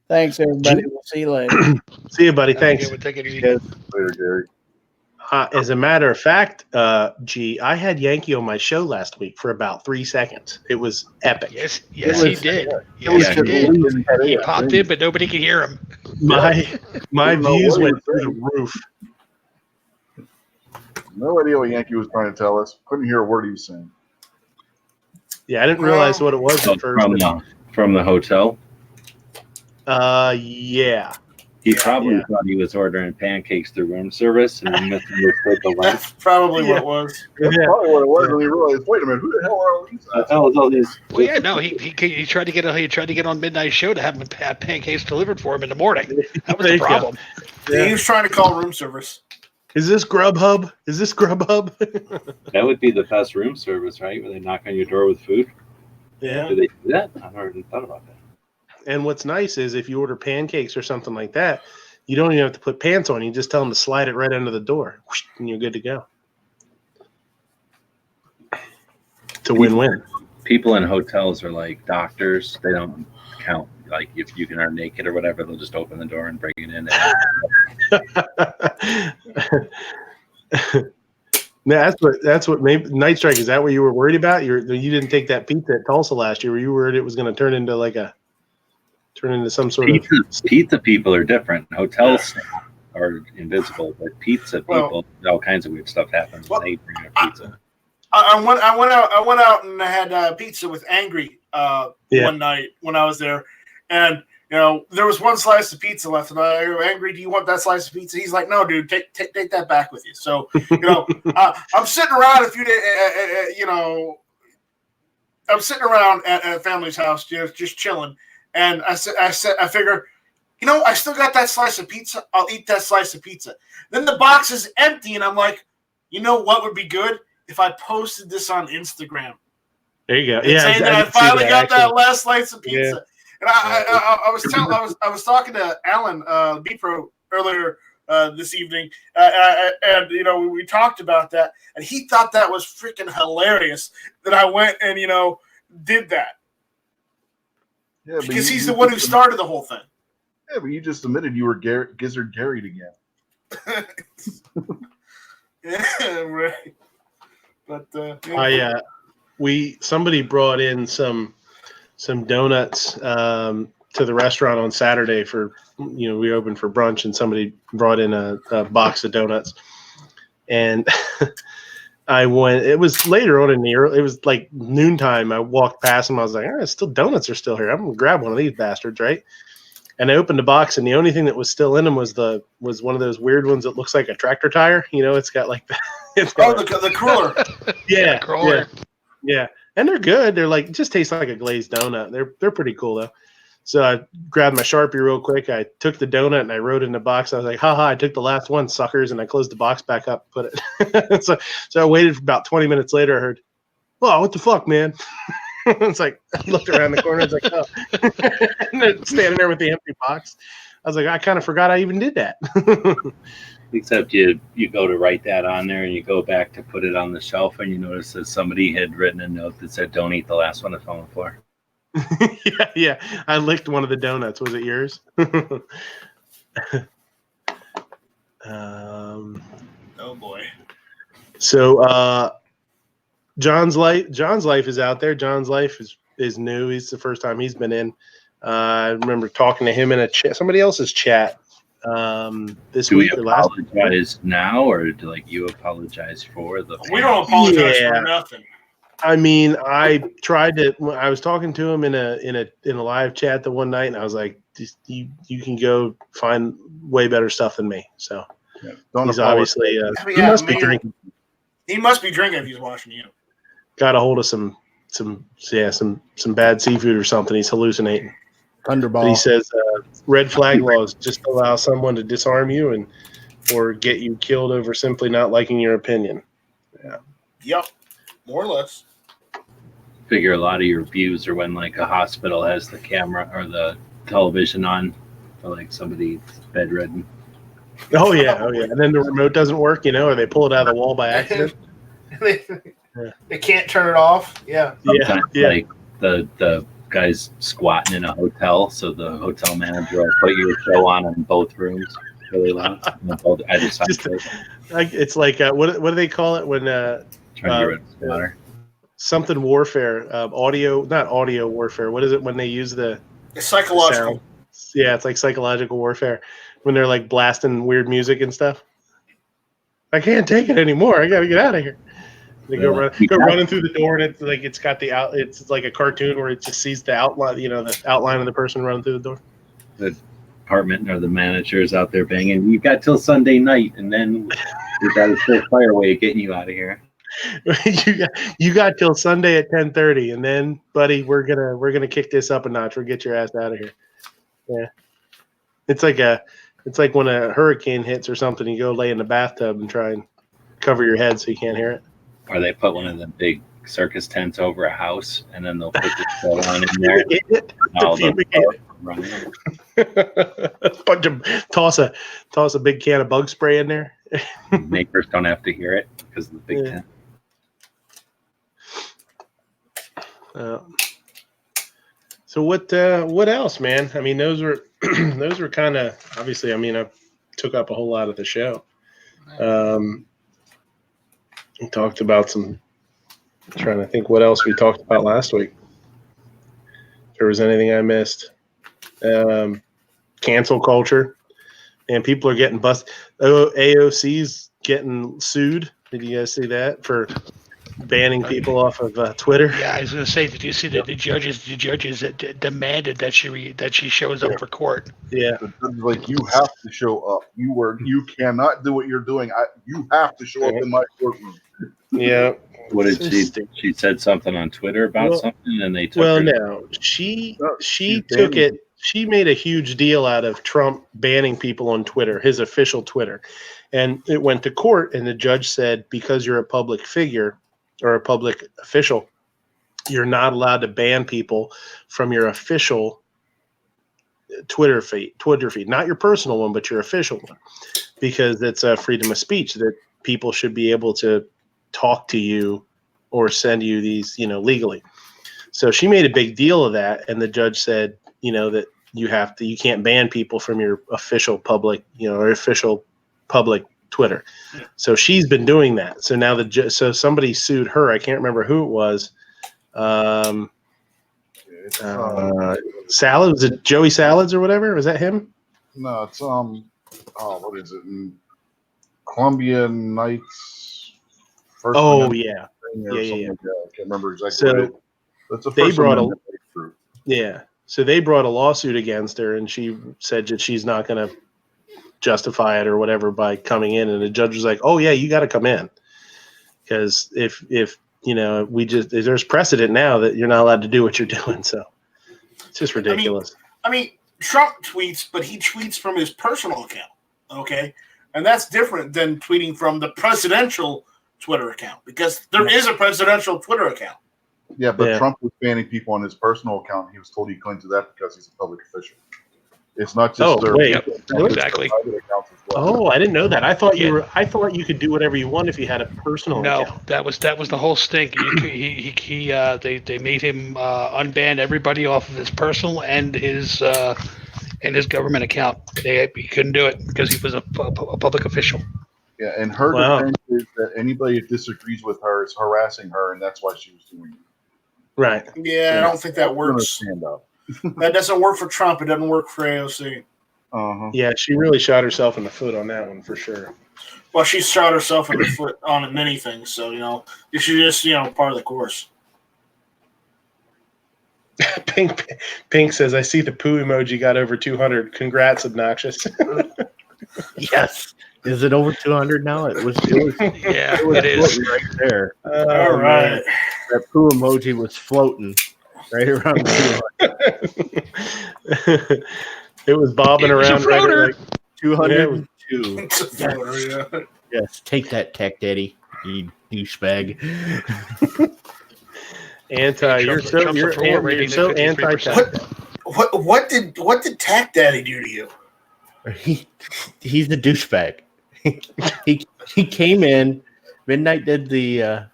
Thanks, everybody. We'll see you later. See you, buddy. Thanks. Take it easy. Later, Gary. As a matter of fact, G, I had Yankee on my show last week for about 3 seconds. It was epic. Yes, he did. Yes, he did. He popped in, but nobody could hear him. My views went through the roof. No idea what Yankee was trying to tell us. Couldn't hear a word he was saying. Yeah, I didn't realize what it was at first. From the hotel? Yeah. He probably thought he was ordering pancakes through room service and misunderstood the length. That's probably what it was. That's probably what it was when he realized, wait a minute, who the hell are all these guys? All these. Well, yeah, no, he tried to get on Midnight Show to have pancakes delivered for him in the morning. That was the problem. Yeah. He was trying to call room service. Is this Grubhub? That would be the best room service, right? Where they knock on your door with food. Yeah. Do they do that? I never even thought about that. And what's nice is if you order pancakes or something like that, you don't even have to put pants on. You just tell them to slide it right under the door, and you're good to go. It's a win-win. People in hotels are like doctors. They don't count. Like if you can are naked or whatever, they'll just open the door and bring it in. That's what maybe Night Strike. Is that what you were worried about? You didn't take that pizza at Tulsa last year. Were you worried it was going to turn into some sort of pizza? People are different. Hotels are invisible, but pizza people, all kinds of weird stuff happens when they bring their pizza. I went out and I had pizza with Angry one night when I was there, and there was one slice of pizza left, and I go, Angry, do you want that slice of pizza? He's like, no, dude, take that back with you. So I'm sitting around I'm sitting around at family's house, just chilling, and I figure, I still got that slice of pizza. I'll eat that slice of pizza. Then the box is empty, and I'm like, what would be good if I posted this on Instagram? There you go. Saying that I finally got that last slice of pizza. Yeah. And I was talking to Alan B-Pro earlier this evening, and we talked about that, and he thought that was freaking hilarious that I went and did that. Yeah, because he's the one who started the whole thing. Yeah, but you just admitted you were Gizzard Garried again. Yeah, right. But somebody brought in some donuts to the restaurant on Saturday for we opened for brunch, and somebody brought in a box of donuts, and I went. It was later on in the early. It was like noontime. I walked past them. I was like, still donuts are still here. I'm gonna grab one of these bastards, right? And I opened the box, and the only thing that was still in them was one of those weird ones that looks like a tractor tire. It's got like the cooler. Yeah, cooler. Yeah, and they're good. They're like just taste like a glazed donut. They're pretty cool though. So I grabbed my Sharpie real quick. I took the donut and I wrote it in the box. I was like, haha, I took the last one, suckers, and I closed the box back up, put it. so I waited for about 20 minutes later. I heard, oh, what the fuck, man? It's like I looked around the corner. It's like, oh, and they're standing there with the empty box. I was like, I kind of forgot I even did that. Except you go to write that on there, and you go back to put it on the shelf, and you notice that somebody had written a note that said, "Don't eat the last one that's on the floor." Yeah. I licked one of the donuts. Was it yours? Oh boy. So John's life is out there. John's life is new. It's the first time he's been in. I remember talking to him in somebody else's chat this week or last week. Do we apologize now, or do you apologize for the? We don't apologize for nothing. I mean, I was talking to him in a live chat the one night, and I was like, you can go find way better stuff than me. So he's obviously he must be drinking. He must be drinking if he's watching you. Got a hold of some bad seafood or something. He's hallucinating. Thunderball. But he says red flag laws just allow someone to disarm you or get you killed over simply not liking your opinion. Yeah. Yep. More or less. Figure a lot of your views are when a hospital has the camera or the television on for somebody bedridden. Oh yeah, and then the remote doesn't work, or they pull it out of the wall by accident. They can't turn it off. Yeah. Sometimes, like the guy's squatting in a hotel, so the hotel manager will put your show on in both rooms really loud. Either side. It's like what do they call it when trying to get rid of water? Something warfare, not audio warfare. What is it when they use the psychological? Sound? Yeah, it's like psychological warfare when they're like blasting weird music and stuff. I can't take it anymore. I got to get out of here. They go running through the door, and it's got it's like a cartoon where it just sees the outline, the outline of the person running through the door. The apartment or the manager's out there banging. You got till Sunday night, and then we got a full fire way of getting you out of here. you got till Sunday at 10:30, and then, buddy, we're gonna kick this up a notch. We'll get your ass out of here. Yeah, it's like when a hurricane hits or something. You go lay in the bathtub and try and cover your head so you can't hear it. Or they put one of the big circus tents over a house, and then they'll put the show on in there. Toss a big can of bug spray in there. Neighbors don't have to hear it because of the big tent. So what else, man? I mean, those were kind of obviously. I mean, I took up a whole lot of the show. We talked about I'm trying to think what else we talked about last week. If there was anything I missed. Cancel culture, and people are getting busted. AOC's getting sued. Did you guys see that for banning people off of Twitter? Yeah, I was going to say, did you see that the judges demanded that she shows up for court? Yeah, like, you have to show up. You cannot do what you're doing. You have to show up in my courtroom. Yeah. What did she said something on Twitter about something, and they took her? No, she took it. She made a huge deal out of Trump banning people on Twitter, his official Twitter, and it went to court. And the judge said, because you're a public figure or a public official, you're not allowed to ban people from your official Twitter feed, not your personal one, but your official one, because it's a freedom of speech that people should be able to talk to you or send you these, legally. So she made a big deal of that, and the judge said, that you can't ban people from your official public, or official public Twitter. So she's been doing that. So now so somebody sued her. I can't remember who it was. Salad, was it Joey Salads or whatever? Was that him? No, it's what is it? Columbia Knights. Yeah. Yeah. I can't remember exactly. So that's they brought So they brought a lawsuit against her, and she said that she's not going to justify it or whatever by coming in. And the judge was like, "Oh yeah, you got to come in, because if there's precedent now that you're not allowed to do what you're doing." So it's just ridiculous. I mean, Trump tweets, but he tweets from his personal account. Okay, and that's different than tweeting from the presidential Twitter account, because there is a presidential Twitter account. Yeah, but Trump was banning people on his personal account. He was told he couldn't do that because he's a public official. It's not just exactly. Oh, I didn't know that. I thought you could do whatever you want if you had a personal account. No, that was the whole stink. They made him unban everybody off of his personal and his government account. He couldn't do it because he was a public official. Yeah, and her defense is that anybody that disagrees with her is harassing her, and that's why she was doing it. Right. Yeah, I don't think that works. Stand up. That doesn't work for Trump. It doesn't work for AOC. Yeah, she really shot herself in the foot on that one for sure. Well, she shot herself in the foot on many things, so you should just part of the course. Pink says, "I see the poo emoji got over 200. Congrats, obnoxious." Yes. Is it over 200 now? It was yeah, it is right there. All right. That poo emoji was floating right around 200. It was bobbing around right at like 202. Yeah. Yes, take that, Tech Daddy, you douchebag. You're so anti-tech. What did Tech Daddy do to you? He's a douchebag. he came in. Midnight did the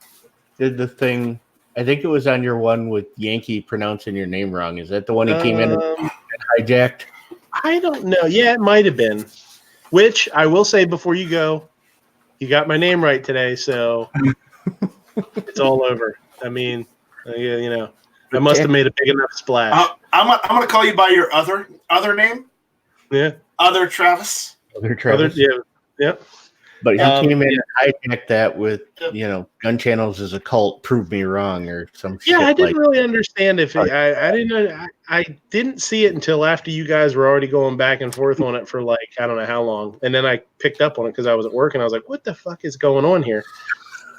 thing. I think it was on your one with Yankee pronouncing your name wrong. Is that the one he came in and hijacked? I don't know. Yeah, it might have been. Which I will say before you go, you got my name right today, so it's all over. I mean, you know, I must have made a big enough splash. I'm gonna call you by your other name. Yeah. Other Travis. Other Travis. Yeah. But he came in and hijacked that with, gun channels is a cult. Prove me wrong or some shit. Yeah, I didn't really understand if I didn't know. I didn't see it until after you guys were already going back and forth on it for like I don't know how long, and then I picked up on it because I was at work and I was like, "What the fuck is going on here?"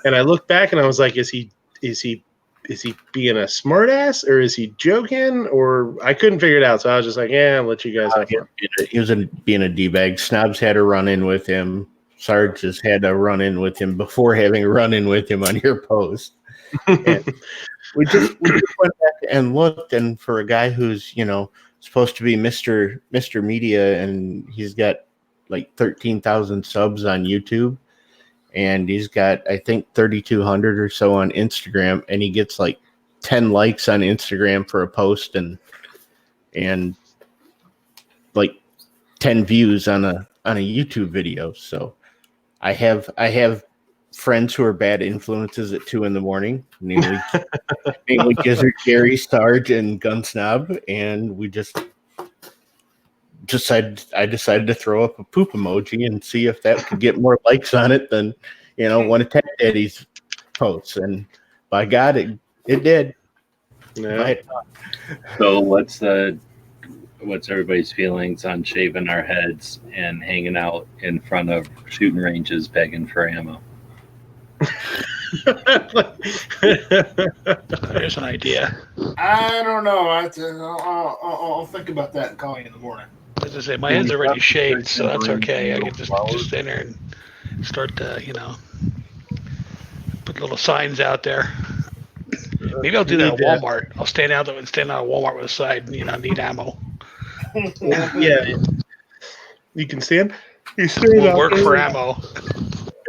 And I looked back and I was like, "Is he being a smartass or is he joking?" Or I couldn't figure it out, so I was just like, "Yeah, I'll let you guys have fun." He was being a d-bag. Snobs had a run in with him. Sarge just had a run in with him before having a run in with him on your post. And we just went back and looked, and for a guy who's supposed to be Mr. Media, and he's got like 13,000 subs on YouTube, and he's got I think 3,200 or so on Instagram, and he gets like 10 likes on Instagram for a post, and like 10 views on a YouTube video. So I have friends who are bad influences at 2 a.m, namely Gizzard, Gary, Sarge, and Gun Snob, and we I decided to throw up a poop emoji and see if that could get more likes on it than one of Tech Daddy's posts, and by God, it did. Yeah. So what's everybody's feelings on shaving our heads and hanging out in front of shooting ranges begging for ammo? There's an idea. I don't know. I'll think about that and call you in the morning. As I say, my head's already shaved, so that's okay. I can just stand there and start to, put little signs out there. Maybe I'll do that at Walmart. I'll stand out at Walmart with a sign, need ammo. Yeah. You can stand. We'll work for ammo.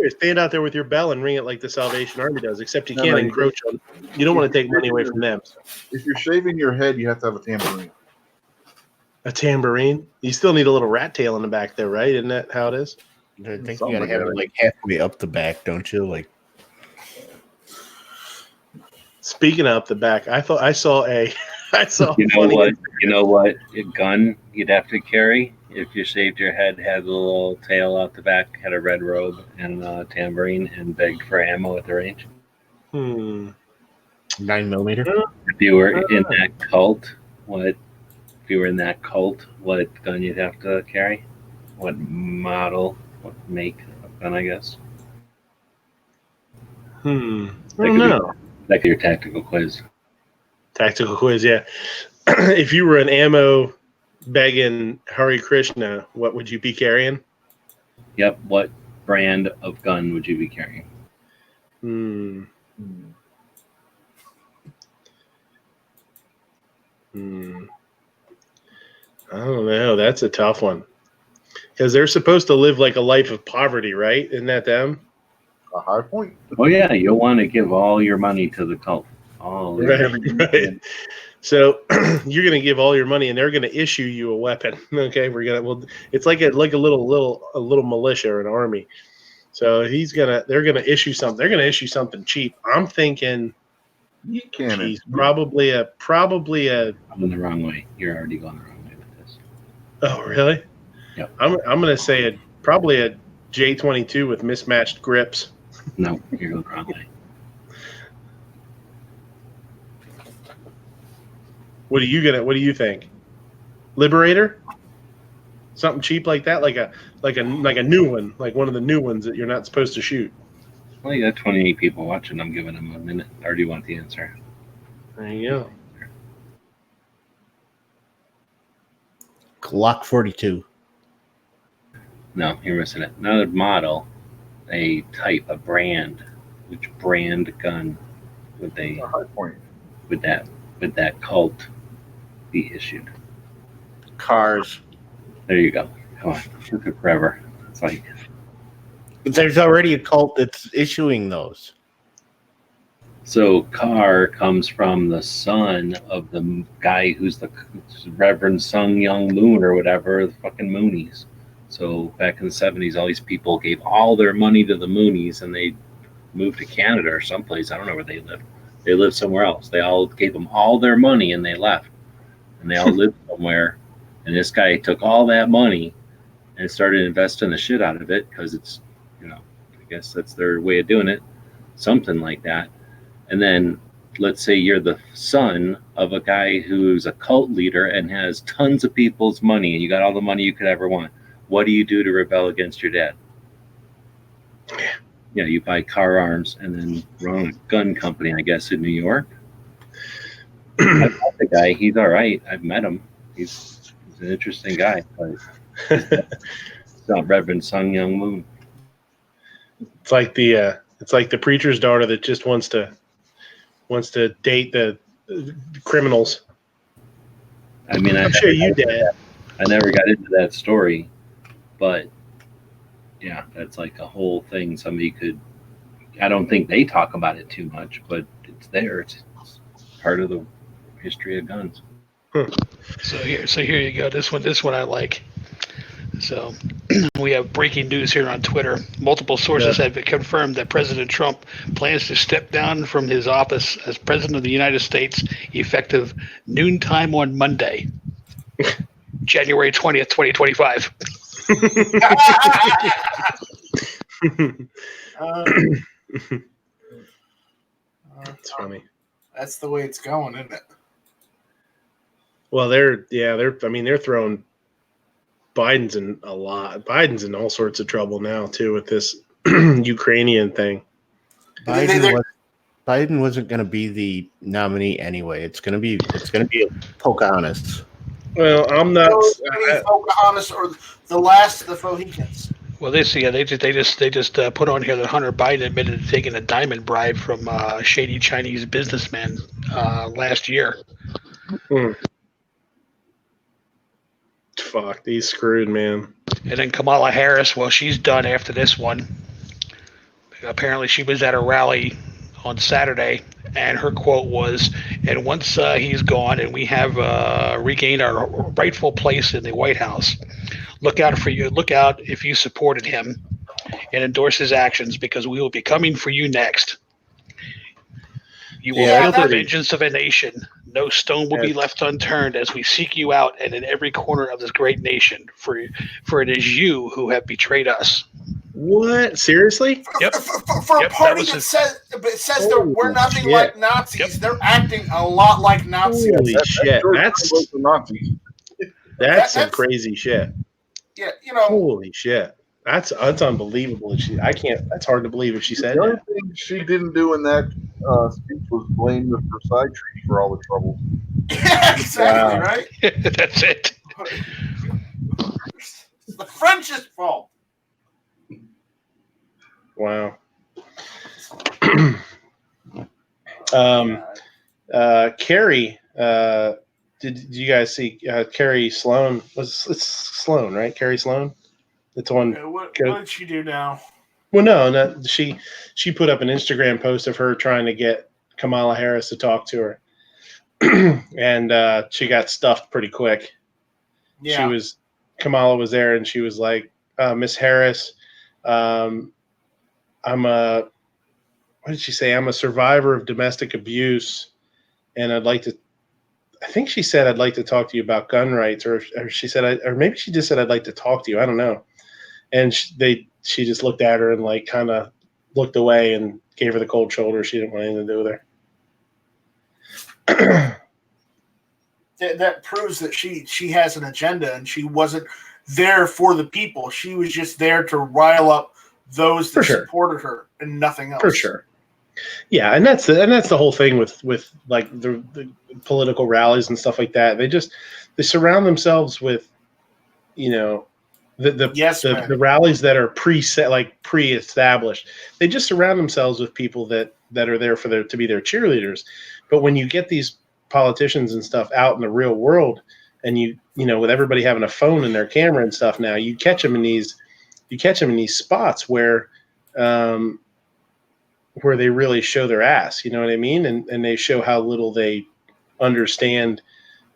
Stand out there with your bell and ring it like the Salvation Army does, except you can't encroach on. You don't want to take money away from them. If you're shaving your head, you have to have a tambourine. A tambourine? You still need a little rat tail in the back there, right? Isn't that how it is? I think you gotta have it like halfway up the back, don't you? Like. Speaking of up the back, I saw. You know what? A gun you'd have to carry if you shaved your head, had a little tail out the back, had a red robe and a tambourine, and begged for ammo at the range. 9mm. If you were in that cult, what gun you'd have to carry? What model? What make of gun? I guess. I don't know. That could be your tactical quiz. Tactical quiz, yeah. If you were an ammo begging Hare Krishna, what would you be carrying? Yep. What brand of gun would you be carrying? I don't know. That's a tough one. Because they're supposed to live like a life of poverty, right? Isn't that them? A high point. Oh yeah, you'll want to give all your money to the cult. Right. So you're going to give all your money, and they're going to issue you a weapon. Okay, it's like a little militia or an army. So they're gonna issue something. They're gonna issue something cheap. I'm thinking, geez, probably a. I'm in the wrong way. You're already going the wrong way with this. Oh really? Yeah. I'm gonna say probably a J22 with mismatched grips. No, you're going the wrong way. What do you think? Liberator? Something cheap like that, like a new one, like one of the new ones that you're not supposed to shoot. Well, you got 28 people watching. I'm giving them a minute. Or do you want the answer? There you go. Glock 42. No, you're missing it. Not a model, a type, a brand. Which brand gun would they? A high point. Would that cult be issued? Cars. There you go. Come on, it took forever. It's like there's already a cult that's issuing those. So Carr comes from the son of the guy who's the Reverend Sung Young Moon or whatever, the fucking Moonies. So back in the 70s, all these people gave all their money to the Moonies and they moved to Canada or someplace. I don't know where they lived. They lived somewhere else. They all gave them all their money and they left. And they all lived somewhere. And this guy took all that money and started investing the shit out of it because it's, I guess that's their way of doing it. Something like that. And then let's say you're the son of a guy who's a cult leader and has tons of people's money and you got all the money you could ever want. What do you do to rebel against your dad? You buy car arms and then run a gun company, I guess, in New York. I've met the guy. He's all right. I've met him. He's an interesting guy. But it's not Reverend Sung Young Moon. It's like the preacher's daughter that just wants to date the criminals. I mean, I'm sure you did. I never got into that story, but yeah, that's like a whole thing. Somebody could. I don't think they talk about it too much, but it's there. It's part of the history of guns. So here you go. This one I like. So we have breaking news here on Twitter. Multiple sources have confirmed that President Trump plans to step down from his office as President of the United States effective noontime on Monday, January 20th, 2025. That's funny. That's the way it's going, isn't it? Well, they're throwing Biden's in all sorts of trouble now too with this Ukrainian thing. Biden wasn't going to be the nominee anyway. It's going to be Pocahontas. Well, I'm not Pocahontas or the last of the Mohicans. Well, they just put on here that Hunter Biden admitted to taking a diamond bribe from a shady Chinese businessman last year. Fuck, he's screwed, man. And then Kamala Harris, well, she's done after this one. Apparently, she was at a rally on Saturday, and her quote was, "And once he's gone, and we have regained our rightful place in the White House, look out if you supported him and endorse his actions, because we will be coming for you next. You will feel the vengeance of a nation. No stone will be left unturned as we seek you out and in every corner of this great nation. For it is you who have betrayed us." What? Seriously? Yep. For a party that says that we're nothing like Nazis, they're acting a lot like Nazis. Holy shit! That's some crazy shit. Yeah, Holy shit! That's unbelievable. That's hard to believe if she said the only that. thing she didn't do in that speech was blame the Versailles Treaty for all the trouble. Yeah, exactly, right? That's it. It's the French's fault. Wow. Carrie, did you guys see Carrie Sloan? It's Sloan, right? Carrie Sloan. It's on. What did she do now? Well, no. She put up an Instagram post of her trying to get Kamala Harris to talk to her, and she got stuffed pretty quick. Yeah. Kamala was there, and she was like, "Miss Harris, what did she say? I'm a survivor of domestic abuse, and I think she said, I'd like to talk to you about gun rights," or she said, or maybe she just said, "I'd like to talk to you." I don't know. And she just looked at her and like kind of looked away and gave her the cold shoulder. She didn't want anything to do with her. That proves that she has an agenda, and she wasn't there for the people. She was just there to rile up those that supported her and nothing else. For sure. Yeah, and that's the whole thing with like the political rallies and stuff like that. They surround themselves with, the rallies that are pre-established. They just surround themselves with people that are there to be their cheerleaders. But when you get these politicians and stuff out in the real world, and you know, with everybody having a phone and their camera and stuff now, you catch them in these spots where they really show their ass, you know what I mean? And they show how little they understand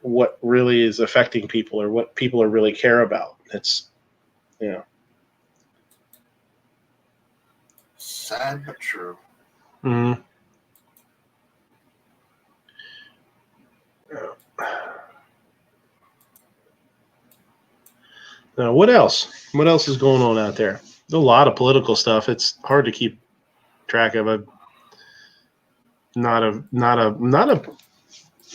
what really is affecting people or what people are really care about. It's, you know. Sad but true. Mm-hmm. Now, what else? What else is going on out there? There's a lot of political stuff. It's hard to keep track of. I'm not a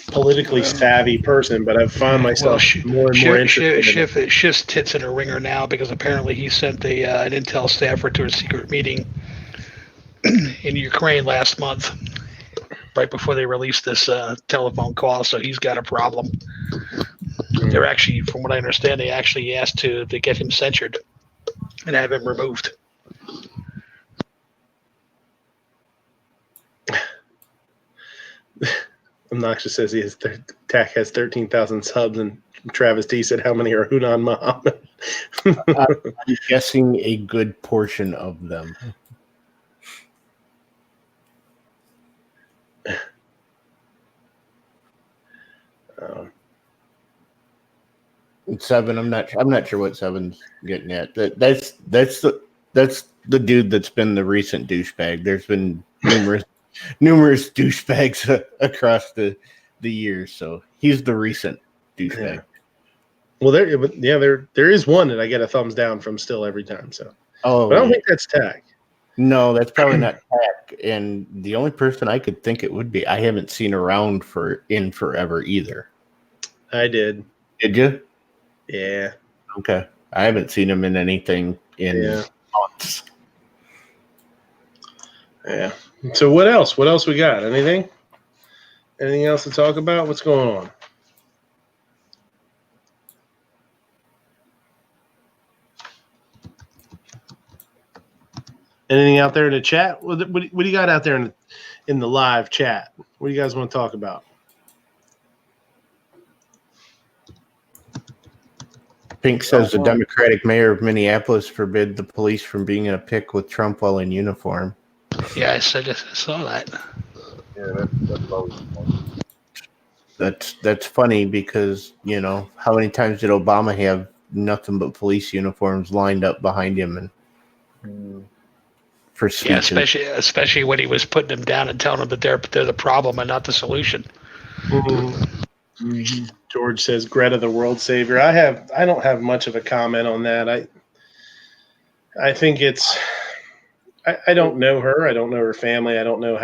politically savvy person, but I've found myself more and more interested. Schiff's tits in a ringer now because apparently he sent an Intel staffer to a secret meeting in Ukraine last month, right before they released this telephone call. So he's got a problem. They're actually, from what I understand, they actually asked to get him censured and have him removed. Obnoxious says TAC has 13,000 subs, and Travis T said, "How many are Hunan Muhammad?" I'm guessing a good portion of them. Seven. I'm not sure what Seven's getting at. That's the dude that's been the recent douchebag. There's been numerous douchebags across the years, so he's the recent douchebag. Yeah. Well, there is one that I get a thumbs down from still every time. So, but I don't think that's TAC. No, that's probably not TAC. And the only person I could think it would be, I haven't seen around in forever either. I did. Did you? Yeah. Okay. I haven't seen him in anything in months. Yeah. So what else? What else we got? Anything? Anything else to talk about? What's going on? Anything out there in the chat? What do you got out there in the live chat? What do you guys want to talk about? Pink says the Democratic mayor of Minneapolis forbid the police from being in a pick with Trump while in uniform. Yeah, I saw that. Yeah, that's always fun. That's funny because, you know, how many times did Obama have nothing but police uniforms lined up behind him and for speeches? Yeah, especially when he was putting them down and telling them that they're the problem and not the solution. Mm-hmm. George says Greta the world savior. I don't have much of a comment on that. I think it's I don't know her. I don't know her family. I don't know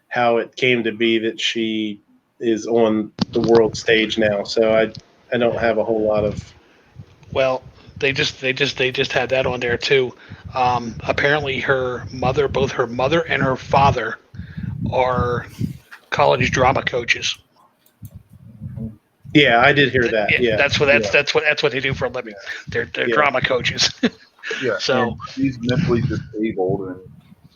how it came to be that she is on the world stage now. So I don't have a whole lot of. Well, they just had that on there too. Apparently, both her mother and her father are college drama coaches. Yeah, I did hear that. Yeah, that's what they do for a living. They're drama coaches. Yeah. So she's mentally disabled, and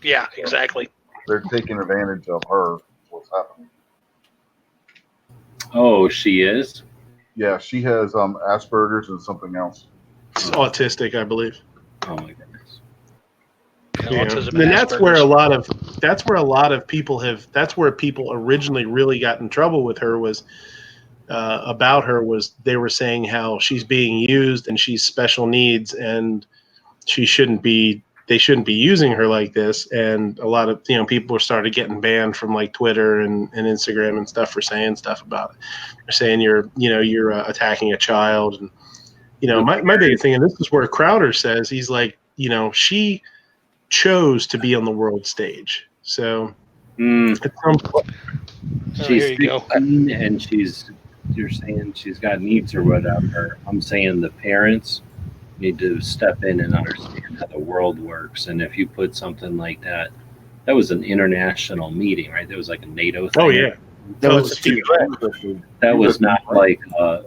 yeah, exactly. They're taking advantage of her. What's happening? Oh, she is. Yeah, she has Asperger's and something else. It's autistic, I believe. Oh my goodness. Yeah. And that's where a lot of people that's where people originally really got in trouble with her was about her was they were saying how she's being used and she's special needs and they shouldn't be using her like this. And a lot of, people started getting banned from like Twitter and Instagram and stuff for saying stuff about it. They're saying you're attacking a child. And, my big thing, and this is where Crowder says, he's like, she chose to be on the world stage. So at some point, she's 16 and you're saying she's got needs or whatever. I'm saying the parents need to step in and understand how the world works. And if you put something like that was an international meeting, right? That was like a NATO thing. Oh yeah. That was not like,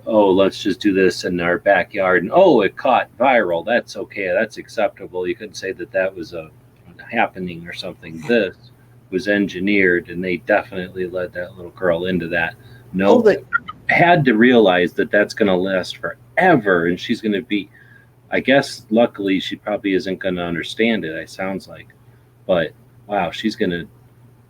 let's just do this in our backyard and it caught viral. That's okay. That's acceptable. You couldn't say that was a happening or something. This was engineered, and they definitely led that little girl into that. No, had to realize that that's going to last forever, and she's going to be, I guess, luckily, she probably isn't going to understand it, it sounds like. But, wow, she's going to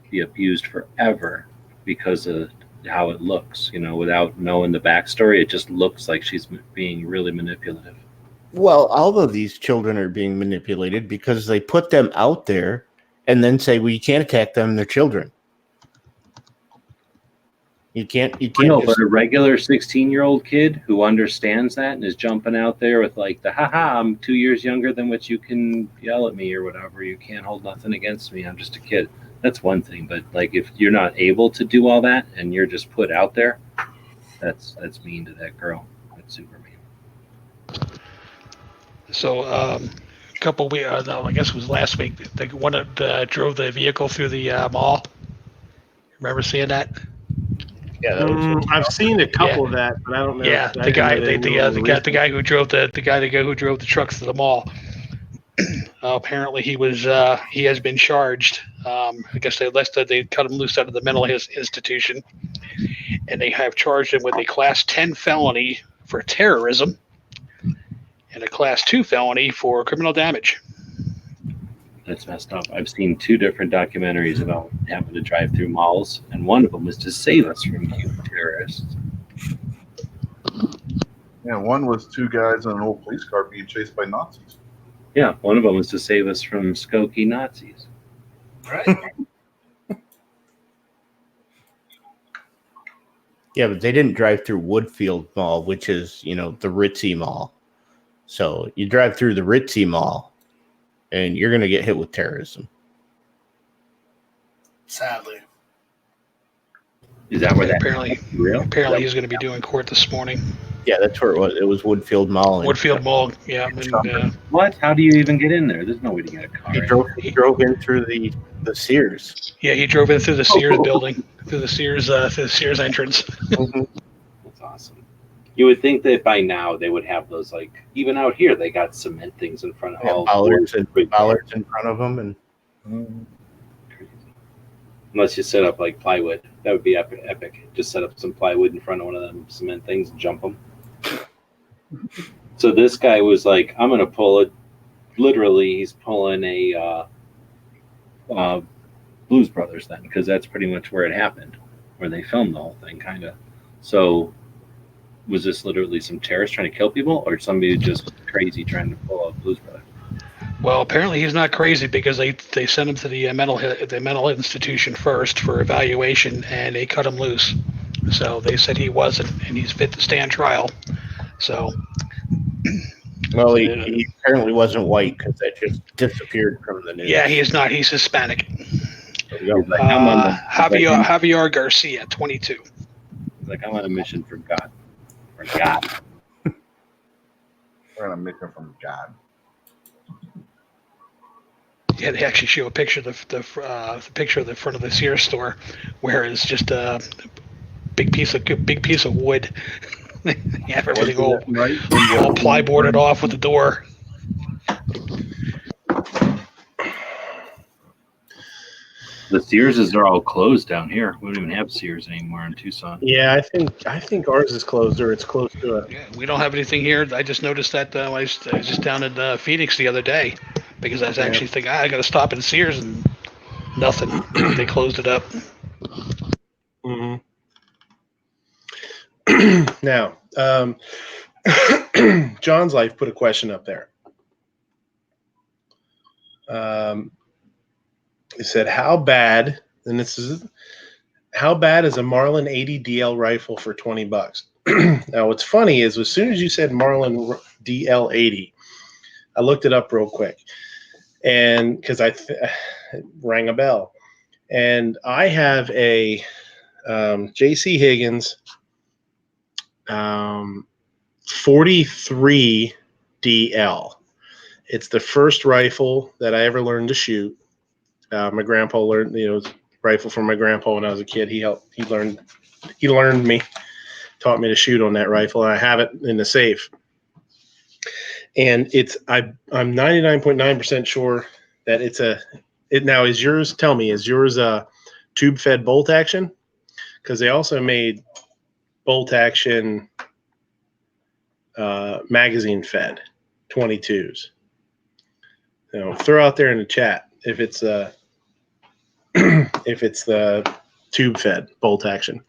be abused forever because of how it looks, without knowing the backstory. It just looks like she's being really manipulative. Well, all of these children are being manipulated because they put them out there and then say, well, you can't attack them, they're children. You can't No, just... but a regular 16-year-old kid who understands that and is jumping out there with like I'm 2 years younger than what you can yell at me or whatever. You can't hold nothing against me. I'm just a kid. That's one thing. But like, if you're not able to do all that and you're just put out there, that's mean to that girl. That's super mean. So a couple weeks, I guess it was last week, the one that drove the vehicle through the mall. Remember seeing that? Yeah, I've seen a couple of that, but I don't know. Yeah, the guy who drove the trucks to the mall. Apparently, he has been charged. I guess they cut him loose out of the mental institution, and they have charged him with a Class 10 felony for terrorism and a Class 2 felony for criminal damage. That's messed up. I've seen 2 different documentaries about having to drive through malls, and one of them was to save us from human terrorists. Yeah, one was 2 guys in an old police car being chased by Nazis. Yeah, one of them was to save us from Skokie Nazis. Right. Yeah, but they didn't drive through Woodfield Mall, which is, the ritzy mall. So you drive through the ritzy mall, and you're going to get hit with terrorism. Sadly. Is that where that apparently real? Apparently, he's going to be doing court this morning. Yeah, that's where it was. It was Woodfield Mall. Woodfield Mall, yeah. What? How do you even get in there? There's no way to get a car. He drove in through the Sears. Yeah, he drove in through the Sears building, through the Sears entrance. That's awesome. You would think that by now they would have those, like, even out here they got cement things in front of all bollards in front of them, and unless you set up like plywood, that would be epic. Just set up some plywood in front of one of them cement things and jump them. So this guy was like, I'm gonna pull it. Literally, he's pulling a Blues Brothers then, because that's pretty much where it happened, where they filmed the whole thing, kind of. So was this literally some terrorists trying to kill people, or somebody just crazy trying to pull out Blues Brothers? Well, apparently he's not crazy, because they sent him to the mental institution first for evaluation, and they cut him loose. So they said he wasn't, and he's fit to stand trial. So, well, he apparently wasn't white, because that just disappeared from the news. Yeah, he is not. He's Hispanic. Javier Garcia, 22. Like, I'm on a mission for God. For God. We're on a mission from God. Yeah, they actually show a picture of the picture of the front of the Sears store, where it's just a big piece of wood. They have everything all plyboarded off with the door. The Searses are all closed down here. We don't even have Sears anymore in Tucson. Yeah, I think ours is closed, or it's close to it. Yeah, we don't have anything here. I just noticed that I was just down in Phoenix the other day, because I was actually thinking I got to stop at Sears, and nothing. They closed it up. Mm-hmm. Now, John's Life put a question up there. He said, how bad is a Marlin 80 DL rifle for $20? Now, what's funny is, as soon as you said Marlin DL 80, I looked it up real quick, and because it rang a bell. And I have a J.C. Higgins 43 DL. It's the first rifle that I ever learned to shoot. My grandpa learned, rifle from my grandpa when I was a kid. He learned me, taught me to shoot on that rifle, and I have it in the safe. And I'm 99.9% sure that now is yours a tube fed bolt action? Because they also made bolt action magazine fed 22s. Throw out there in the chat if it's if it's the tube fed bolt action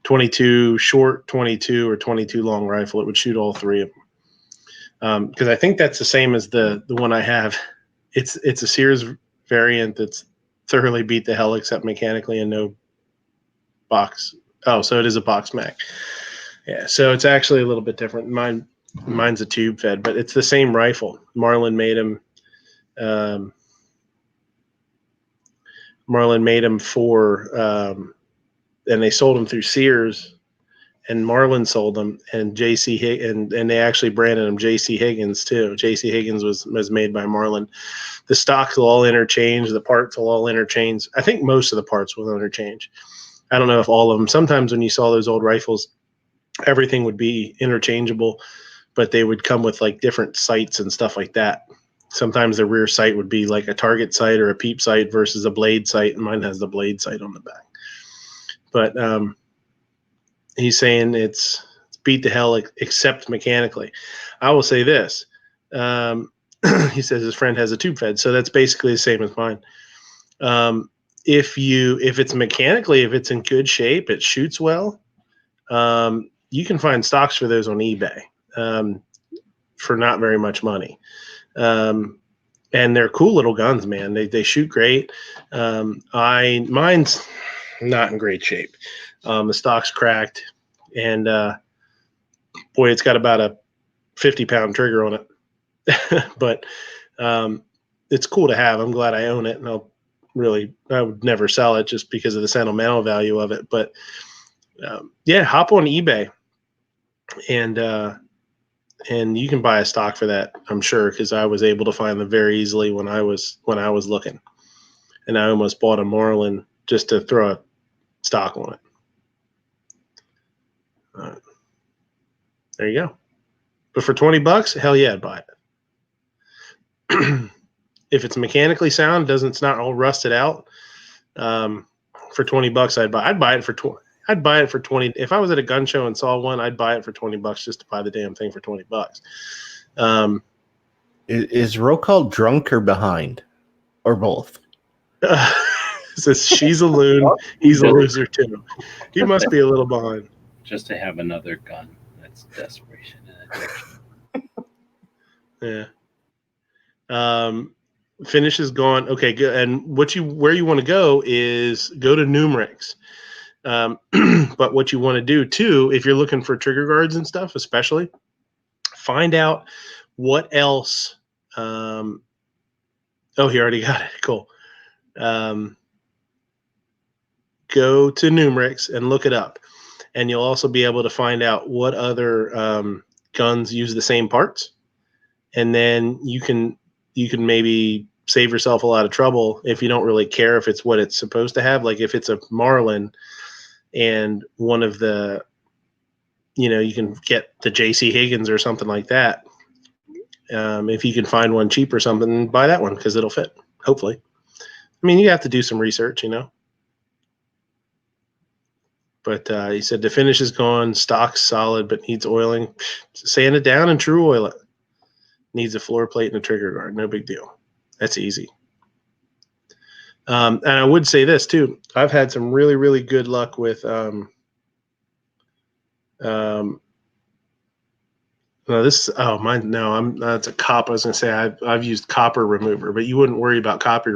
22 short, 22 or 22 long rifle. It would shoot all three of them. Because I think that's the same as the one I have. It's a Sears variant that's thoroughly beat the hell except mechanically and no box. Oh, so it is a box mag. Yeah, so it's actually a little bit different. Mine's a tube fed, but it's the same rifle. Marlin made them. And they sold them through Sears, and Marlin sold them, and JC and they actually branded them JC Higgins too. JC Higgins was made by Marlin. The stocks will all interchange. The parts will all interchange. I think most of the parts will interchange. I don't know if all of them. Sometimes when you saw those old rifles, everything would be interchangeable, but they would come with like different sights and stuff like that. Sometimes the rear sight would be like a target sight or a peep sight versus a blade sight, and mine has the blade sight on the back. But he's saying it's beat the hell except mechanically. I will say this. He says his friend has a tube fed, so that's basically the same as mine. If it's mechanically, if it's in good shape, it shoots well, you can find stocks for those on eBay for not very much money. And they're cool little guns, man. They shoot great. Mine's not in great shape. The stock's cracked, and boy, it's got about a 50-pound trigger on it. But it's cool to have. I'm glad I own it, and I would never sell it just because of the sentimental value of it. But yeah, hop on eBay, and you can buy a stock for that, I'm sure, because I was able to find them very easily when I was looking, and I almost bought a Marlin just to throw a stock on it. There you go. But for $20, hell yeah, I'd buy it. If it's mechanically sound, it's not all rusted out. For $20, I'd buy it for 20. I'd buy it for 20. If I was at a gun show and saw one, I'd buy it for $20 just to buy the damn thing for $20. Is Rokal drunk or behind, or both? Says she's a loon. He's a loser too. He must be a little behind. Just to have another gun. That's desperation and addiction. Yeah. Finish is gone. Okay, good. And where you want to go is go to Numerix. But what you want to do too, if you're looking for trigger guards and stuff, especially, find out what else. Oh, he already got it. Cool. Go to Numerix and look it up, and you'll also be able to find out what other guns use the same parts, and then you can maybe save yourself a lot of trouble if you don't really care if it's what it's supposed to have. Like if it's a Marlin and one of the, you can get the JC Higgins or something like that. If you can find one cheap or something, buy that one because it'll fit, hopefully. I mean, you have to do some research, But he said the finish is gone, stock's solid, but needs oiling. Sand it down and true oil it. Needs a floor plate and a trigger guard. No big deal. That's easy. And I would say this too. I've had some really, really good luck with that's a copper. I was gonna say I've used copper remover, but you wouldn't worry about copper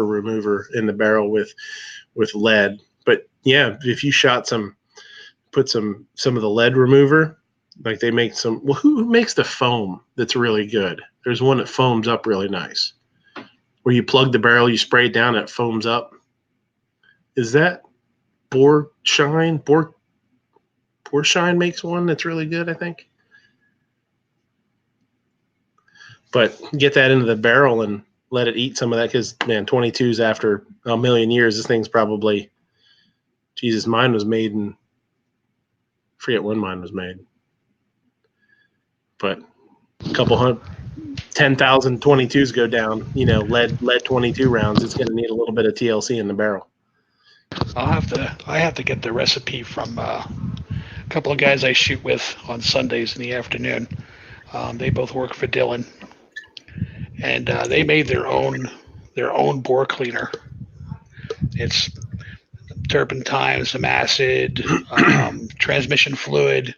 remover in the barrel with lead. But yeah, if you put some of the lead remover, like they make some. Well, who makes the foam that's really good? There's one that foams up really nice, where you plug the barrel, you spray it down, and it foams up. Is that Borshine? Borshine makes one that's really good, I think. But get that into the barrel and let it eat some of that, because, man, 22s after a million years, this thing's probably, Jesus, mine was made in, forget when mine was made, but a couple hundred, 10,000 22s go down, lead 22 rounds. It's going to need a little bit of TLC in the barrel. I have to get the recipe from couple of guys I shoot with on Sundays in the afternoon. They both work for Dylan, and they made their own bore cleaner. It's turpentine, some acid, transmission fluid.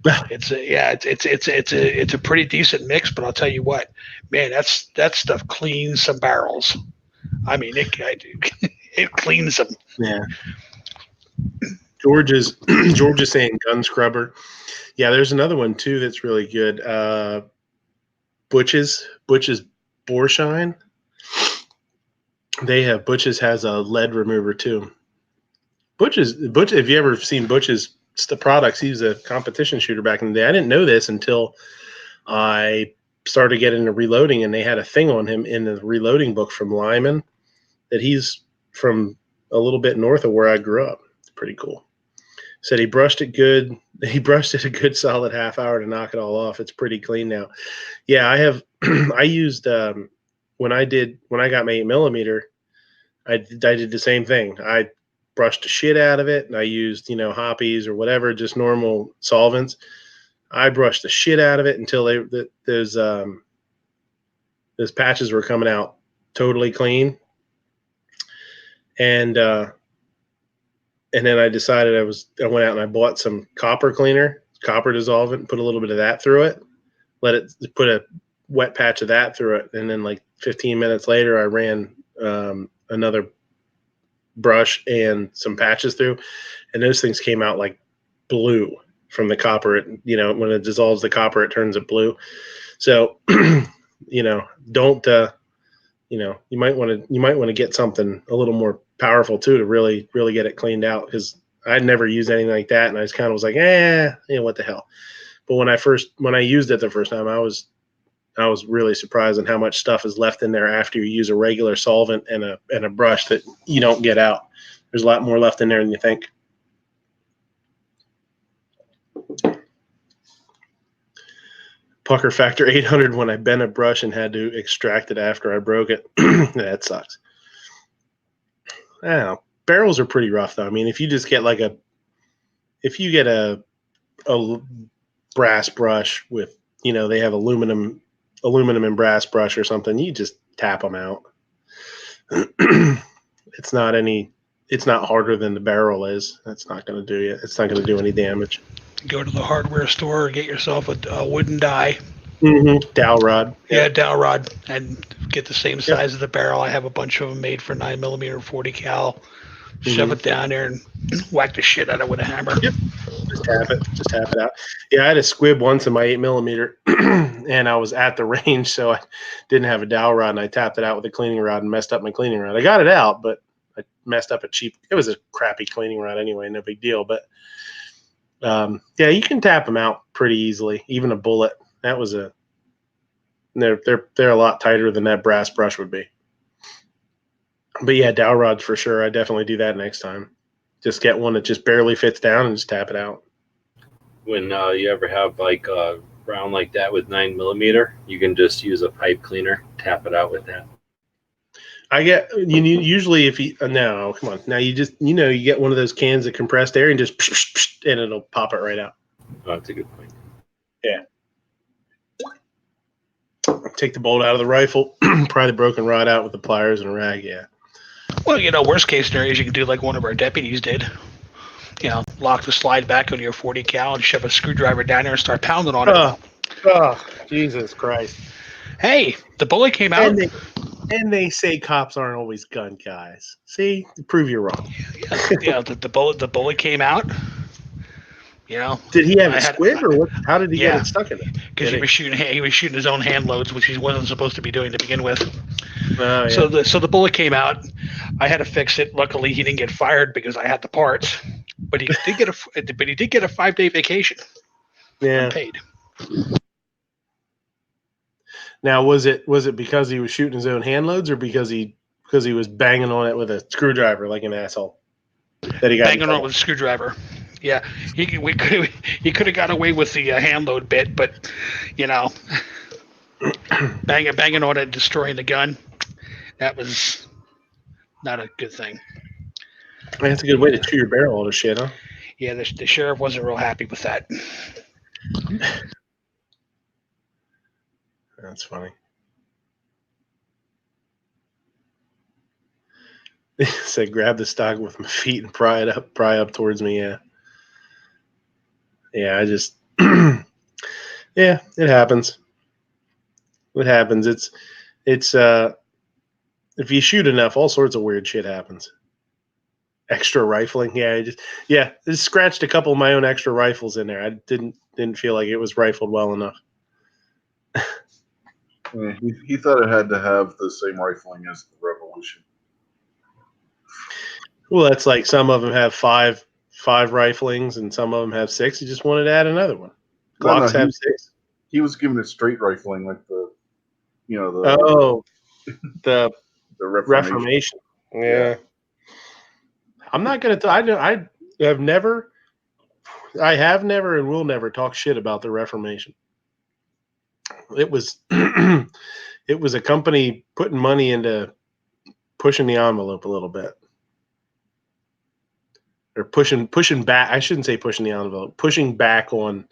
It's a pretty decent mix, but I'll tell you what, man, that stuff cleans some barrels. I mean, it cleans them. Yeah. George is saying gun scrubber. Yeah, there's another one too that's really good. Butch's Borshine. Butch's has a lead remover too. Butch, if you ever seen Butch's the products, he's a competition shooter back in the day. I didn't know this until I started getting into reloading, and they had a thing on him in the reloading book from Lyman that he's from a little bit north of where I grew up. It's pretty cool. Said he brushed it good. He brushed it a good solid half hour to knock it all off. It's pretty clean now. Yeah, I have. I used when I got my 8mm. I did the same thing. I brushed the shit out of it, and I used hoppies or whatever, just normal solvents. I brushed the shit out of it until those patches were coming out totally clean, and then I decided I went out and I bought some copper cleaner, copper dissolvent, put a little bit of that through it, put a wet patch of that through it, and then like 15 minutes later I ran another brush and some patches through, and those things came out like blue from the copper. When it dissolves the copper, it turns it blue. So don't you might want to get something a little more powerful too to really get it cleaned out, because I'd never used anything like that, and I just kind of was like, what the hell. But when I used it the first time, I was really surprised at how much stuff is left in there after you use a regular solvent and a brush that you don't get out. There's a lot more left in there than you think. Pucker factor 800 when I bent a brush and had to extract it after I broke it. That sucks. I don't know. Barrels are pretty rough though. I mean, if you just get if you get a brass brush with, they have aluminum and brass brush or something, you just tap them out. It's not harder than the barrel is. That's not going to do you. It's not going to do any damage. Go to the hardware store or get yourself a wooden die. Mm-hmm. Dowel rod. Yeah, dowel rod, and get the same size of the barrel. I have a bunch of them made for 9mm 40 cal. Shove it down there and whack the shit out of it with a hammer. Yep. Just tap it out. Yeah, I had a squib once in my 8mm, and I was at the range, so I didn't have a dowel rod, and I tapped it out with a cleaning rod and messed up my cleaning rod. I got it out, but I messed up it was a crappy cleaning rod anyway, no big deal. But yeah, you can tap them out pretty easily. Even a bullet. That was they're a lot tighter than that brass brush would be. But yeah, dowel rods for sure. I definitely do that next time. Just get one that just barely fits down and just tap it out. When you ever have like a round like that with 9mm, you can just use a pipe cleaner, tap it out with that. I get usually if you no, come on now, you just you get one of those cans of compressed air and just and it'll pop it right out. Oh, that's a good point. Yeah. Take the bolt out of the rifle, pry the broken rod out with the pliers and a rag. Yeah. Well, worst case scenario is you can do like one of our deputies did. Lock the slide back on your 40 cal and shove a screwdriver down there and start pounding on it. Oh, Jesus Christ. Hey, the bullet came out. And they say cops aren't always gun guys. See, prove you're wrong. Yeah, the bullet came out. Did he have a squib or what? How did he get it stuck in it? Because he was shooting his own hand loads, which he wasn't supposed to be doing to begin with. Yeah. So the bullet came out. I had to fix it. Luckily, he didn't get fired because I had the parts. But he did get a 5-day vacation. Yeah, unpaid. Now, was it because he was shooting his own hand loads, or because he was banging on it with a screwdriver like an asshole? That he got banging on it with a screwdriver. Yeah, he could have got away with the hand load bit, but banging on it, destroying the gun, that was not a good thing. That's a good way to chew your barrel out of shit, huh? Yeah, the sheriff wasn't real happy with that. That's funny. Said, grab the stock with my feet and pry up towards me. Yeah. Yeah, I just, yeah, it happens. It happens. It's, if you shoot enough, all sorts of weird shit happens. Extra rifling. Yeah, I just scratched a couple of my own extra rifles in there. I didn't feel like it was rifled well enough. Yeah, he thought it had to have the same rifling as the Revolution. Well, that's like some of them have five riflings and some of them have 6. He just wanted to add another one. Glocks have 6. He was given it straight rifling, like the Reformation. Yeah. I'm not gonna. I have never and will never talk shit about the Reformation. It was it was a company putting money into pushing the envelope a little bit. Or pushing back. I shouldn't say pushing the envelope. Pushing back on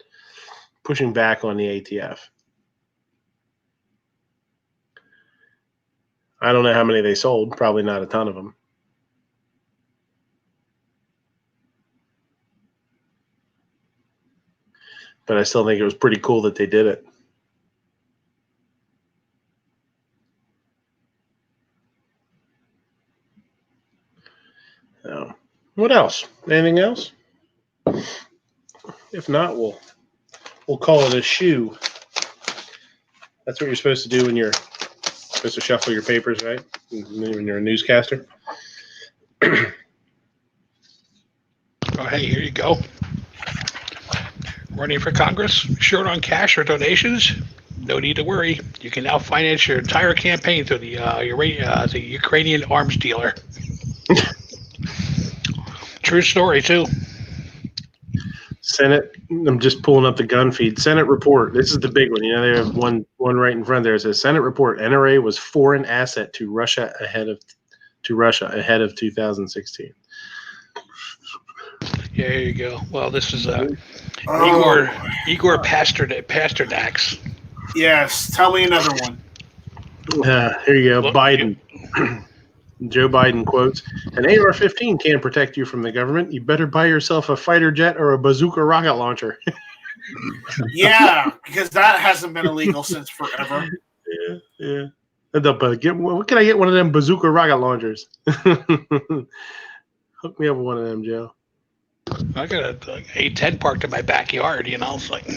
the ATF. I don't know how many they sold. Probably not a ton of them. But I still think it was pretty cool that they did it. So, what else? Anything else? If not, we'll call it a shoe. That's what you're supposed to do when you're supposed to shuffle your papers, right? When you're a newscaster. Oh, hey, here you go. Running for Congress, short on cash or donations? No need to worry. You can now finance your entire campaign through the Ukrainian arms dealer. True story, too. Senate, I'm just pulling up the gun feed. Senate report. This is the big one. You know, they have one right in front there. It says Senate report. NRA was foreign asset to Russia ahead of 2016. Yeah, here you go. Well, this is Igor Pasternak's. Yes, tell me another one. Here you go. Look, Biden. Joe Biden quotes, an AR-15 can't protect you from the government. You better buy yourself a fighter jet or a bazooka rocket launcher. Yeah, because that hasn't been illegal since forever. Yeah. What can I get one of them bazooka rocket launchers? Hook me up with one of them, Joe. I got a A-10 parked in my backyard, you know. It's like...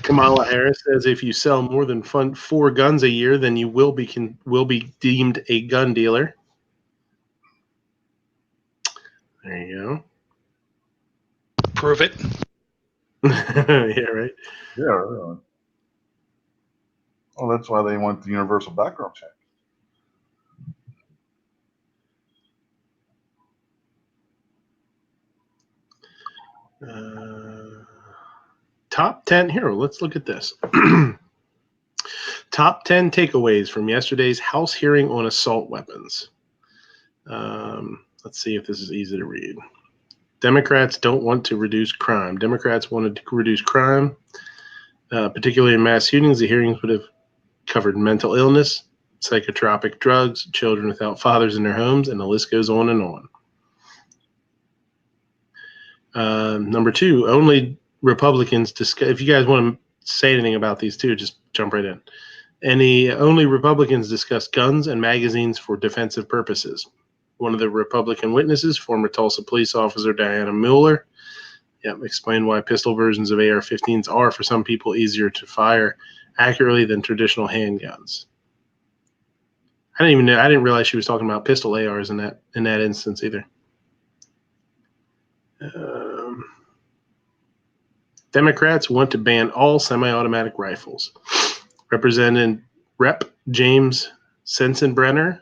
Kamala Harris says if you sell more than 4 guns a year, then you will be deemed a gun dealer. There you go. Prove it. Yeah, right. Yeah, really. Well, that's why they want the universal background check. Top 10 here. Let's look at this. Top 10 takeaways from yesterday's House hearing on assault weapons. Let's see if this is easy to read. Democrats don't want to reduce crime. Democrats wanted to reduce crime, particularly in mass shootings. The hearings would have covered mental illness, psychotropic drugs, children without fathers in their homes, and the list goes on and on. Number 2, only Republicans discuss. If you guys want to say anything about these two, just jump right in. Only Republicans discuss guns and magazines for defensive purposes. One of the Republican witnesses, former Tulsa police officer Diana Mueller, explained why pistol versions of AR-15s are, for some people, easier to fire accurately than traditional handguns. I didn't realize she was talking about pistol ARs in that instance either. Democrats want to ban all semi-automatic rifles. Rep. James Sensenbrenner,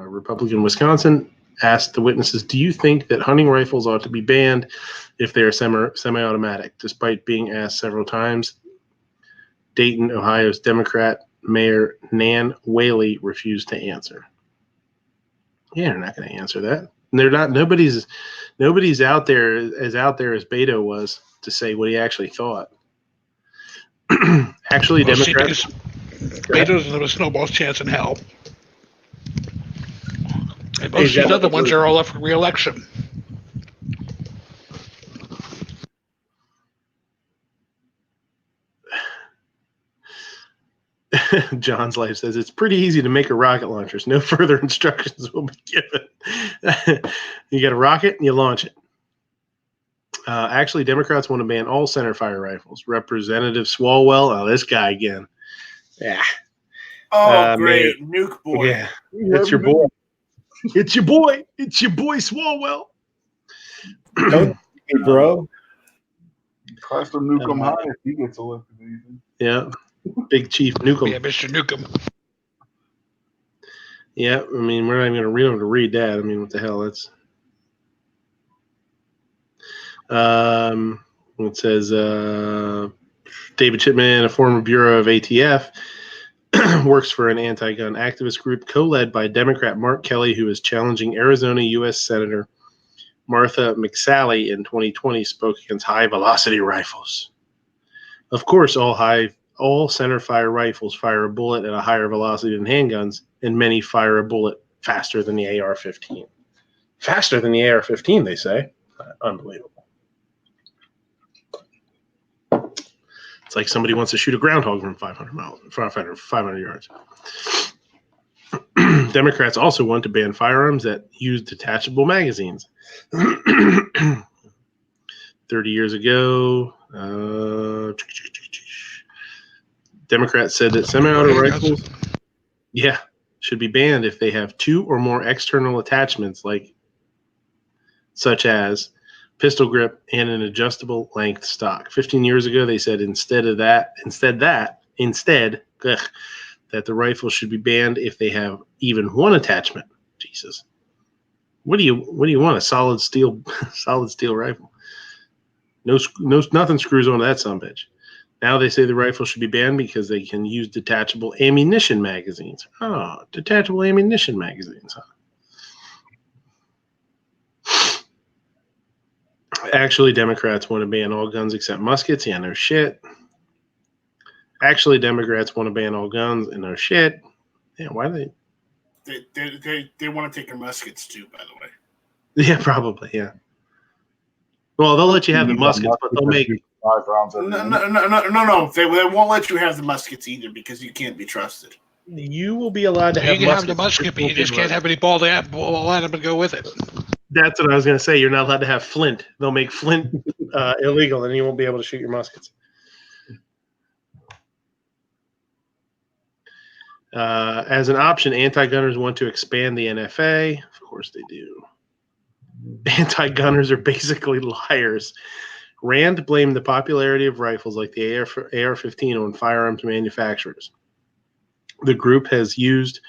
Republican Wisconsin, asked the witnesses, do you think that hunting rifles ought to be banned if they are semi-automatic? Despite being asked several times, Dayton, Ohio's Democrat Mayor Nan Whaley refused to answer. Yeah, they're not going to answer that. Nobody's Nobody's out there as Beto was to say what he actually thought. Actually, well, Democrats. Beto's a snowball's chance in hell. And most of these other ones are all up for re-election. John's Life says it's pretty easy to make a rocket launcher. No further instructions will be given. You get a rocket and you launch it. Actually, Democrats want to ban all center fire rifles. Representative Swalwell, this guy again. Yeah. Oh, great. Nuke boy. Yeah. It's your boy. It's your boy. It's your boy Swalwell. Don't you, bro. Class of Nukem High if he gets elected. Yeah. Big Chief Nukem. Yeah, Mr. Nukem. Yeah, I mean, we're not even going to read that. I mean, what the hell? That's. It says David Chipman, a former bureau of ATF, works for an anti-gun activist group co-led by Democrat Mark Kelly, who is challenging Arizona U.S. Senator Martha McSally in 2020, spoke against high-velocity rifles. Of course, all center fire rifles fire a bullet at a higher velocity than handguns, and many fire a bullet faster than the AR-15. Faster than the AR-15, they say. Unbelievable. It's like somebody wants to shoot a groundhog from 500 yards. Democrats also want to ban firearms that use detachable magazines. 30 years ago, Democrats said that semi-auto rifles, should be banned if they have two or more external attachments, such as pistol grip and an adjustable length stock. 15 years ago, they said that the rifle should be banned if they have even one attachment. Jesus, what do you want? A solid steel rifle? No, nothing screws onto that sumbitch. Now they say the rifle should be banned because they can use detachable ammunition magazines. Oh, detachable ammunition magazines, huh? Actually, Democrats want to ban all guns except muskets. Yeah, no shit. Actually, Democrats want to ban all guns and no shit. Yeah, why do they want to take your muskets too, by the way. Yeah, probably, yeah. Well, they'll let you have the muskets, but they'll make 5 rounds. No. They won't let you have the muskets either because you can't be trusted. You will be allowed to have muskets. You can have the musket, but you just can't have any ball line and go with it. That's what I was going to say. You're not allowed to have flint. They'll make flint illegal, and you won't be able to shoot your muskets. As an option, anti-gunners want to expand the NFA. Of course they do. Anti-gunners are basically liars. Rand blamed the popularity of rifles like the AR-15 on firearms manufacturers. The group has used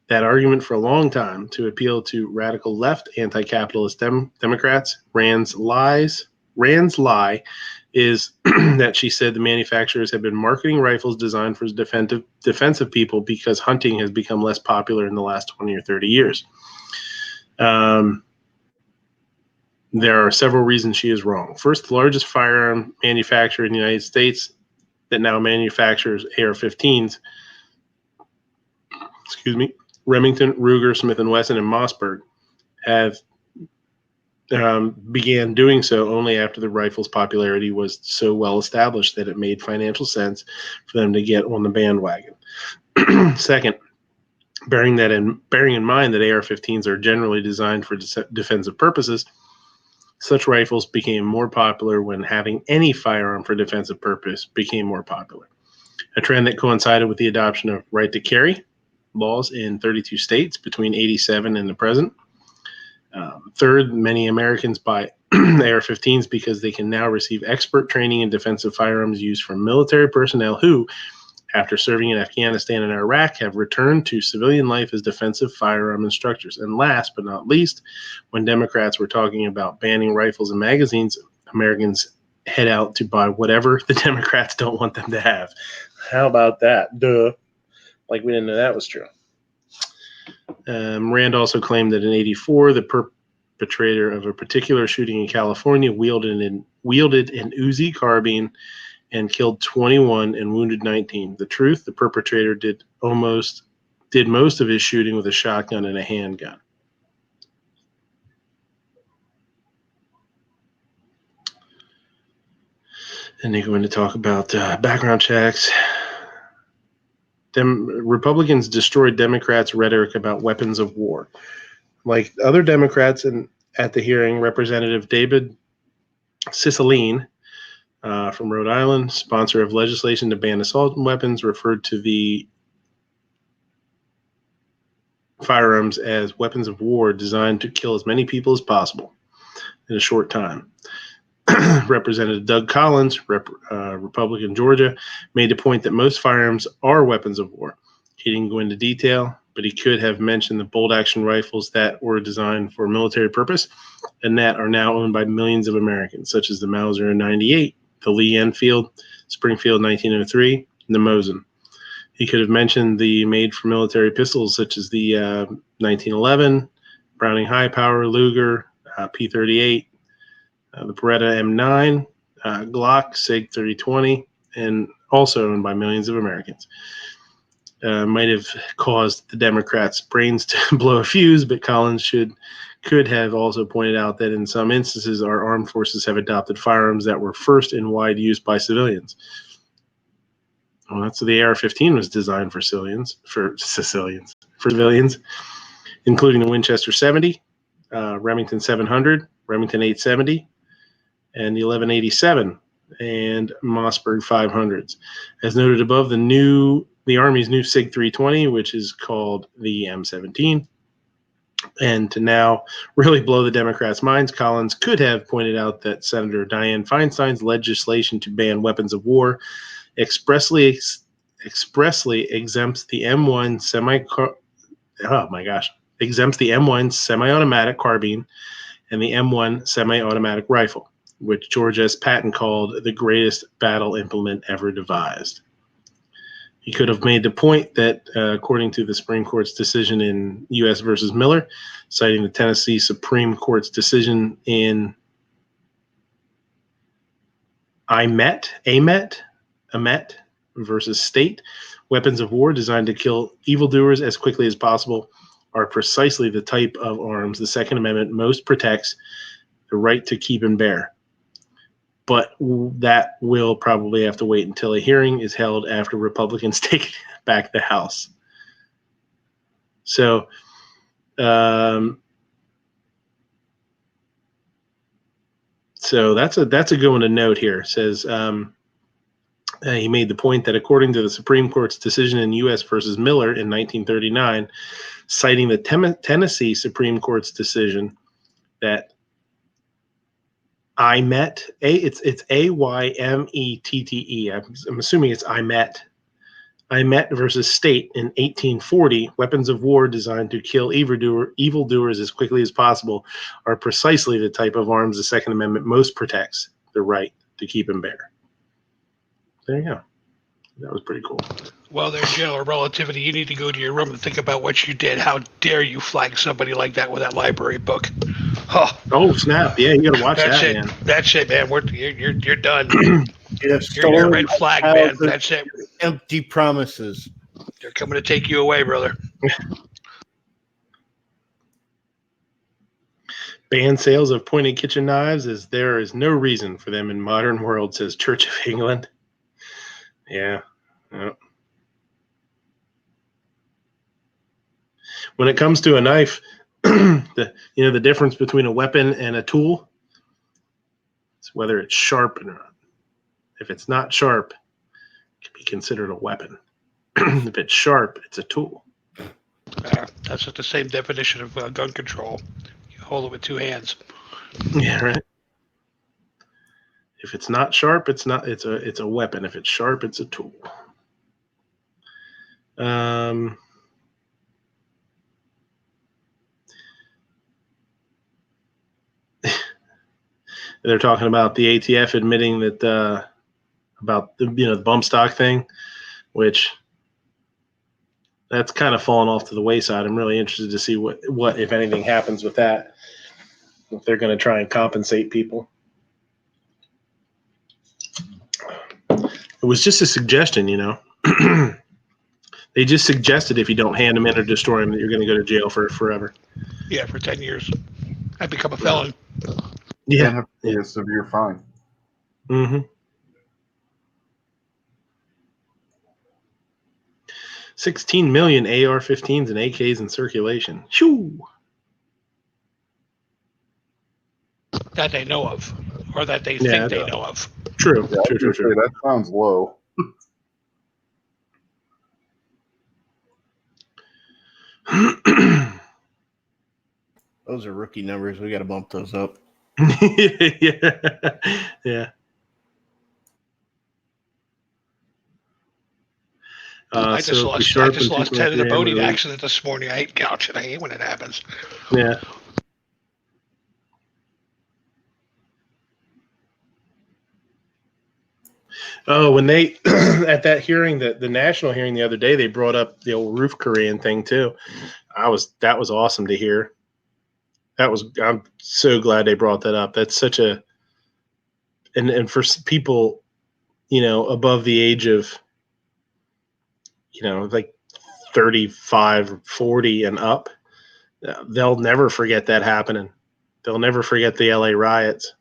that argument for a long time to appeal to radical left anti-capitalist Democrats. Rand's lie is that she said the manufacturers have been marketing rifles designed for defensive people because hunting has become less popular in the last 20 or 30 years. There are several reasons she is wrong. First, the largest firearm manufacturer in the United States that now manufactures AR-15s, Remington, Ruger, Smith & Wesson, and Mossberg, have began doing so only after the rifle's popularity was so well established that it made financial sense for them to get on the bandwagon. Second, bearing in mind that AR-15s are generally designed for defensive purposes, such rifles became more popular when having any firearm for defensive purpose became more popular, a trend that coincided with the adoption of right to carry laws in 32 states between 87 and the present. Third, many Americans buy AR-15s because they can now receive expert training in defensive firearms used from military personnel who, after serving in Afghanistan and Iraq, have returned to civilian life as defensive firearm instructors. And last but not least, when Democrats were talking about banning rifles and magazines, Americans head out to buy whatever the Democrats don't want them to have. How about that? Duh. Like we didn't know that was true. Rand also claimed that in '84, the perpetrator of a particular shooting in California wielded an Uzi carbine and killed 21 and wounded 19. The truth, the perpetrator did most of his shooting with a shotgun and a handgun. And they're going to talk about background checks. Republicans destroyed Democrats' rhetoric about weapons of war. Like other Democrats at the hearing, Representative David Cicilline from Rhode Island, sponsor of legislation to ban assault weapons, referred to the firearms as weapons of war designed to kill as many people as possible in a short time. Representative Doug Collins, Republican Georgia, made the point that most firearms are weapons of war. He didn't go into detail, but he could have mentioned the bolt-action rifles that were designed for military purpose and that are now owned by millions of Americans, such as the Mauser 98, the Lee Enfield, Springfield 1903, and the Mosin. He could have mentioned the made-for-military pistols, such as the 1911, Browning High Power, Luger, P38, the Beretta M9, Glock, Sig 3020, and also owned by millions of Americans. Might have caused the Democrats' brains to blow a fuse, but Collins could have also pointed out that in some instances, our armed forces have adopted firearms that were first in wide use by civilians. Well, that's the AR-15 was designed for civilians, including the Winchester 70, Remington 700, Remington 870, and the 1187 and Mossberg 500s. As noted above, the Army's new Sig 320, which is called the M17. And to now really blow the Democrats' minds, Collins could have pointed out that Senator Dianne Feinstein's legislation to ban weapons of war expressly exempts the M1 semi-automatic carbine and the M1 semi-automatic rifle, which Georgia's patent called the greatest battle implement ever devised. He could have made the point that, according to the Supreme Court's decision in U.S. versus Miller, citing the Tennessee Supreme Court's decision in Amet versus State, weapons of war designed to kill evildoers as quickly as possible are precisely the type of arms the Second Amendment most protects, the right to keep and bear. But that will probably have to wait until a hearing is held after Republicans take back the House. So, that's a good one to note here. It says he made the point that according to the Supreme Court's decision in U.S. versus Miller in 1939, citing the Tennessee Supreme Court's decision that it's Aymette. I'm assuming it's Aymette versus State in 1840. Weapons of war designed to kill evildoers as quickly as possible are precisely the type of arms the Second Amendment most protects, the right to keep and bear. There you go. That was pretty cool. Well, there's general relativity. You need to go to your room and think about what you did. How dare you flag somebody like that with that library book? Oh snap! Yeah, you gotta watch that, man. That's it, man. You're done. Yes, you're a red flag, man. That's it. Empty promises. They're coming to take you away, brother. Ban sales of pointed kitchen knives as there is no reason for them in modern world, says Church of England. Yeah. When it comes to a knife, the difference between a weapon and a tool is whether it's sharp or not. If it's not sharp, it can be considered a weapon. If it's sharp, it's a tool. That's just the same definition of gun control. You hold it with two hands. Yeah, right. If it's not sharp, it's a weapon. If it's sharp, it's a tool. They're talking about the ATF admitting that about the bump stock thing, which that's kind of fallen off to the wayside. I'm really interested to see what if anything happens with that. if they're going to try and compensate people. It was just a suggestion, you know. They just suggested if you don't hand them in or destroy them, that you're going to go to jail for forever. Yeah, for 10 years. I become a felon. Yeah. And have to pay a severe fine. Mm-hmm. 16 million AR-15s and AKs in circulation. Shoo! That they know of, or that they think they know of. True. Yeah, True. That sounds low. Those are rookie numbers. We got to bump those up. Yeah. I just lost 10 in the boating accident this morning. I hate couching. I hate when it happens. Yeah. Oh, when they at that hearing, the national hearing the other day, they brought up the old roof Korean thing too. That was awesome to hear. I'm so glad they brought that up. That's such a and for people, you know, above the age of, you know, like 35, 40 and up, they'll never forget that happening. They'll never forget the LA riots.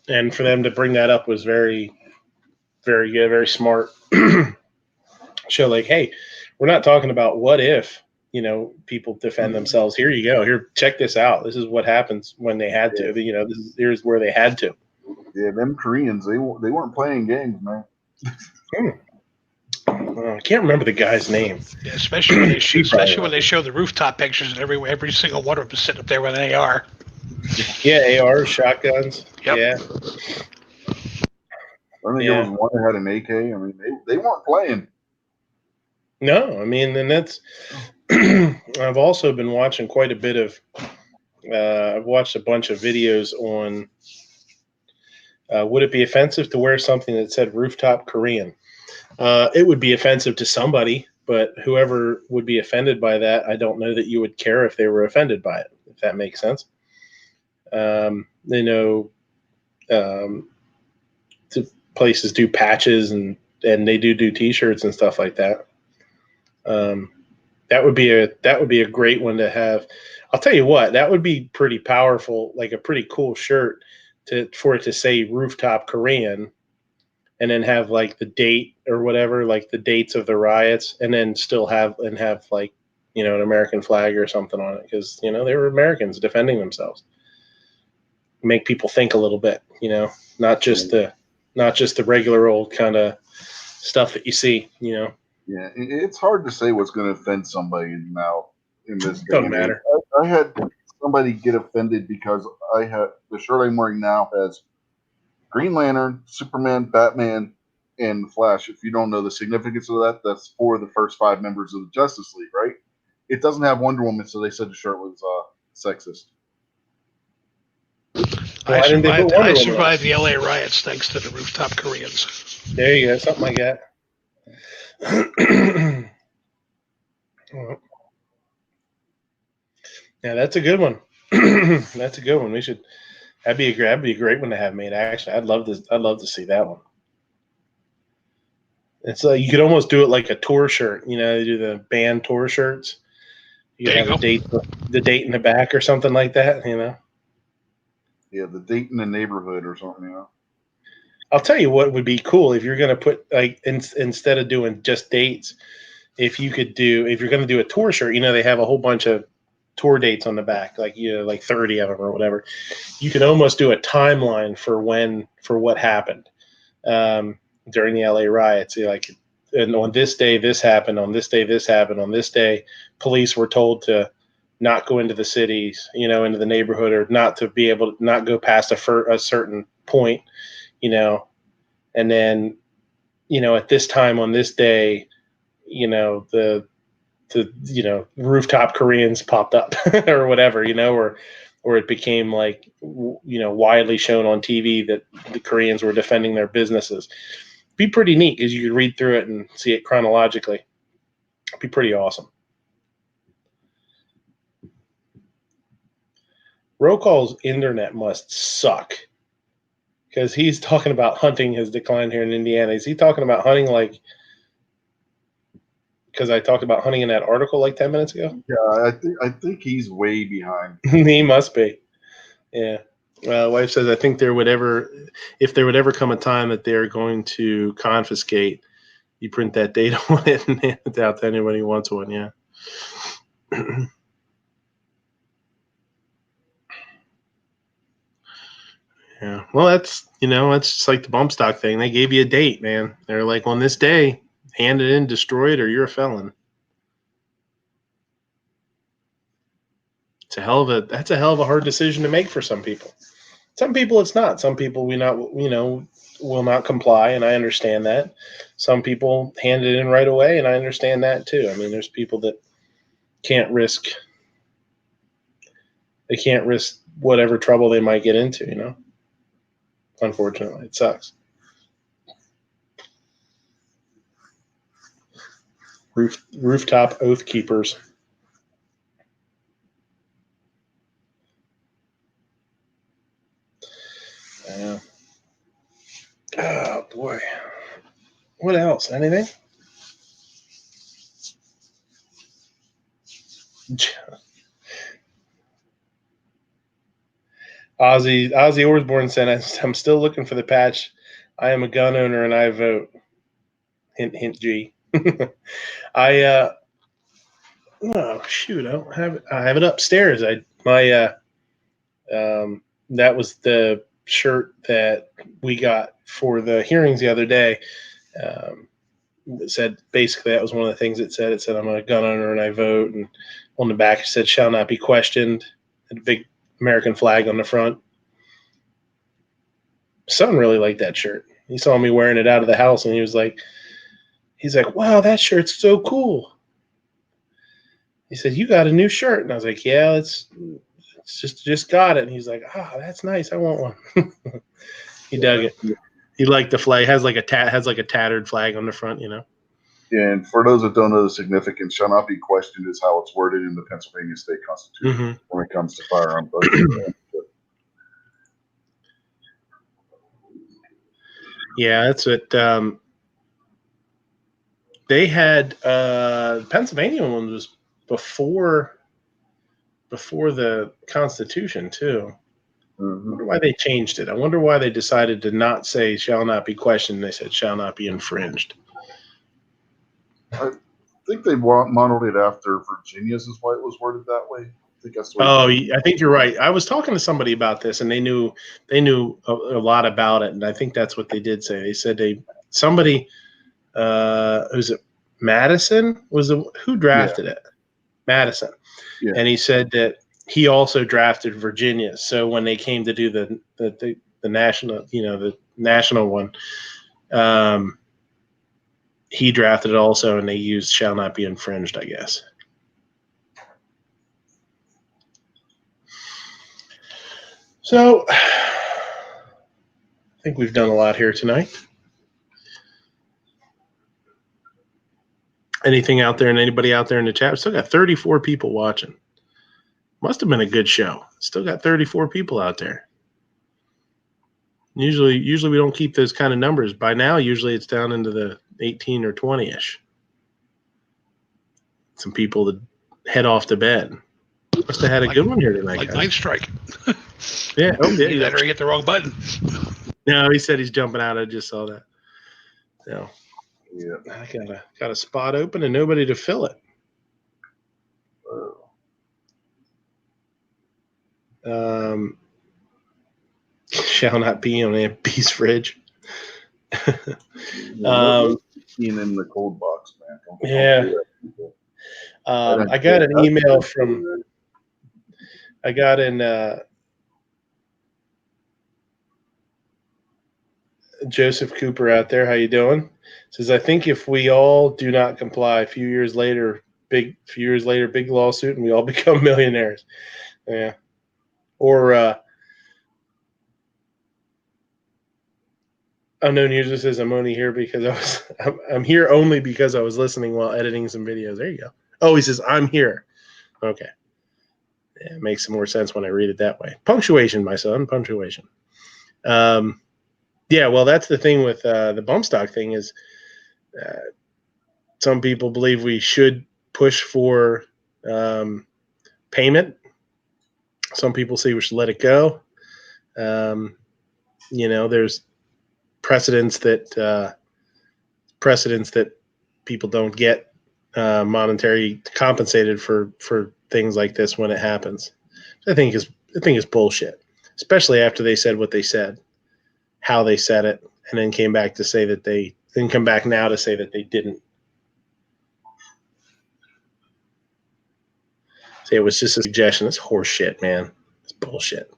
And for them to bring that up was very, very good, very smart. Show like, hey, we're not talking about what if, you know, people defend themselves. Here you go. Here, check this out. This is what happens when they had to. You know, here's where they had to. Yeah, them Koreans, they weren't playing games, man. I can't remember the guy's name. Yeah, especially when they show the rooftop pictures, and every single one of them is sitting up there with an AR. Yeah, ARs, shotguns. Yep. Yeah. I think there was one that had an AK. I mean, they weren't playing. No, I mean, and that's. I've also been watching quite a bit of. I've watched a bunch of videos on. Would it be offensive to wear something that said rooftop Korean? It would be offensive to somebody, but whoever would be offended by that, I don't know that you would care if they were offended by it, if that makes sense. They know places do patches and they do T-shirts and stuff like that. That would be a great one to have. I'll tell you what, that would be pretty powerful, like a pretty cool shirt for it to say rooftop Korean, and then have like the date or whatever, like the dates of the riots, and then still have like, you know, an American flag or something on it, because, you know, they were Americans defending themselves. Make people think a little bit, you know, not just the regular old kind of stuff that you see, you know. Yeah, it's hard to say what's going to offend somebody now in this day. Doesn't matter. I had somebody get offended because the shirt I'm wearing now has Green Lantern, Superman, Batman, and the Flash. If you don't know the significance of that, that's for the first 5 members of the Justice League, right? It doesn't have Wonder Woman, so they said the shirt was sexist. I survived the LA riots thanks to the rooftop Koreans. There you go, something like that. Yeah, that's a good one. That's a good one. That'd be a great one to have made. Actually, I'd love to see that one. It's like you could almost do it like a tour shirt. You know, they do the band tour shirts. You could have the date in the back or something like that. You know. Yeah, the date in the neighborhood or something. You know. I'll tell you what would be cool if you're going to put, like, instead of doing just dates, if you're going to do a tour shirt, you know, they have a whole bunch of tour dates on the back, like, you know, like 30 of them or whatever. You can almost do a timeline for what happened during the LA riots. You're like, and on this day, this happened. On this day, this happened. On this day, police were told to not go into the cities, you know, into the neighborhood, or not to be able to not go past a certain point. You know, and then, you know, at this time on this day, you know, the you know, rooftop Koreans popped up or whatever, you know, or it became like, you know, widely shown on TV that the Koreans were defending their businesses. It'd be pretty neat because you could read through it and see it chronologically. It'd be pretty awesome. Roll call's internet must suck because he's talking about hunting has declined here in Indiana. Is he talking about hunting like? Because I talked about hunting in that article like 10 minutes ago. Yeah, I think he's way behind. He must be. Yeah. Wife says I think if there would ever come a time that they're going to confiscate, you print that data on it and hand it out to anybody who wants one. Yeah. Yeah. Well, that's just like the bump stock thing. They gave you a date, man. They're like, on this day, hand it in, destroy it, or you're a felon. That's a hell of a hard decision to make for some people. Some people it's not. Some people will not comply, and I understand that. Some people hand it in right away, and I understand that too. I mean, there's people that can't risk whatever trouble they might get into, Unfortunately, it sucks. Rooftop oath keepers. Yeah. Oh boy. What else? Anything? Ozzy Osbourne said, "I'm still looking for the patch. I am a gun owner and I vote." Hint, hint. G. Oh shoot! I don't have it. I have it upstairs. That was the shirt that we got for the hearings the other day. It said basically that was one of the things it said. It said I'm a gun owner and I vote, and on the back it said "shall not be questioned." And a big American flag on the front. Son really liked that shirt. He saw me wearing it out of the house, and he's like, "Wow, that shirt's so cool." He said, "You got a new shirt?" And I was like, "Yeah, it's just got it." And he's like, "Ah, oh, that's nice. I want one." He dug it. He liked the flag. Has like a tattered flag on the front, And for those that don't know the significance, "shall not be questioned" is how it's worded in the Pennsylvania State Constitution when it comes to firearms. Yeah, that's what they had. Pennsylvania one was before the Constitution too. I wonder why they changed it. I wonder why they decided to not say "shall not be questioned." They said "shall not be infringed." I think they modeled it after Virginia's is why it was worded that way. I think that's the way. I think you're right. I was talking to somebody about this, and they knew a lot about it, and I think that's what they did say. They said somebody was it Madison who drafted it? Madison, and he said that he also drafted Virginia. So when they came to do the national, the national one, he drafted it also, and they used "shall not be infringed," I guess. So I think we've done a lot here tonight. Anything out there and anybody out there in the chat? We still got 34 people watching. Must have been a good show. Still got 34 people out there. Usually we don't keep those kind of numbers. By now, usually it's down into the 18 or 20-ish. Some people that head off to bed. Must have had a good one here tonight. Like Night Strike. Yeah. Oh, yeah. He better hit the wrong button. No, he said he's jumping out. I just saw that. No. Yeah. I got a spot open and nobody to fill it. Shall not be on Aunt B's fridge. In the cold box, man. Yeah. I got an email from. I got in. Joseph Cooper out there. How you doing? Says, I think if we all do not comply, a few years later, big lawsuit, and we all become millionaires. Yeah. Or unknown user says, I'm only here because I'm here only because I was listening while editing some videos. There you go. Oh, he says, I'm here. Okay. Yeah, it makes more sense when I read it that way. Punctuation, my son, punctuation. Yeah, well, that's the thing with the bump stock thing is some people believe we should push for payment. Some people say we should let it go. There's precedents that people don't get monetary compensated for things like this when it happens. I think is bullshit, especially after they said what they said, how they said it, and then came back to say that they then come back now to say that they didn't. Say it was just a suggestion. It's horseshit, man. It's bullshit.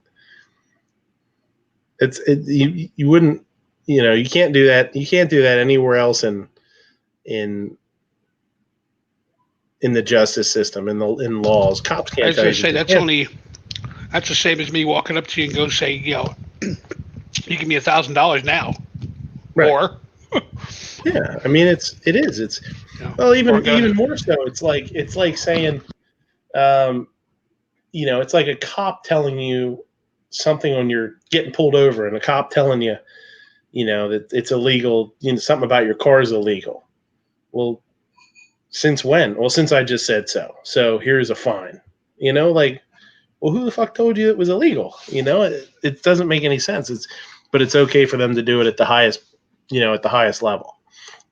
You wouldn't, you can't do that. You can't do that anywhere else in the justice system, in laws. Cops can't. I was going to say that's the same as me walking up to you and go say, you give me $1,000 now, right. Or yeah, I mean it is. It's well, even more so. It's like saying, it's like a cop telling you something when you're getting pulled over, and a cop telling you, that it's illegal. Something about your car is illegal. Well, since when? Well, since I just said so. So here's a fine. Well, who the fuck told you it was illegal? It doesn't make any sense. But it's okay for them to do it at the highest, at the highest level.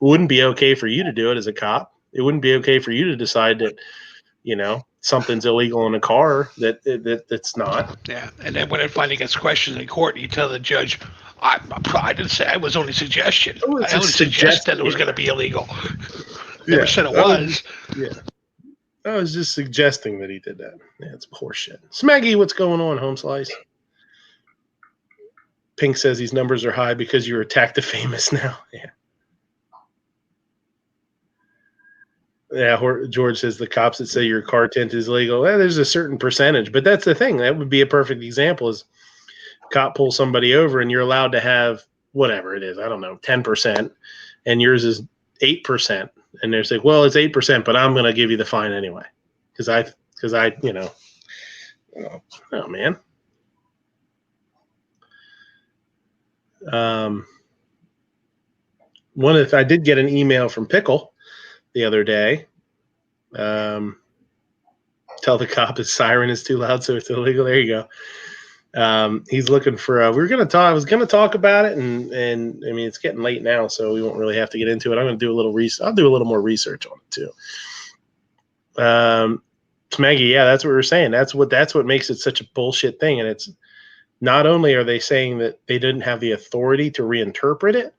It wouldn't be okay for you to do it as a cop. It wouldn't be okay for you to decide that, something's illegal in a car that's not. Yeah, and then when it finally gets questioned in court, you tell the judge, I didn't say, I was only suggestion. I only suggested it was going to be illegal. Never said it was. Yeah. I was just suggesting that he did that. Yeah, it's horseshit. Smaggy, what's going on, Home Slice? Pink says these numbers are high because you attacked the famous now. Yeah. Yeah, George says the cops that say your car tint is legal. Well, there's a certain percentage, but that's the thing. That would be a perfect example is cop pulls somebody over and you're allowed to have whatever it is. I don't know, 10%, and yours is 8%. And they're like, well, it's 8%, but I'm going to give you the fine anyway. Because I, oh man. I did get an email from Pickle the other day. Tell the cop his siren is too loud, so it's illegal. There you go. He's looking for. I was going to talk about it, and I mean it's getting late now, so we won't really have to get into it. I'm going to do a little research. I'll do a little more research on it too. Maggie, yeah, that's what we were saying. That's what makes it such a bullshit thing, and it's not only are they saying that they didn't have the authority to reinterpret it,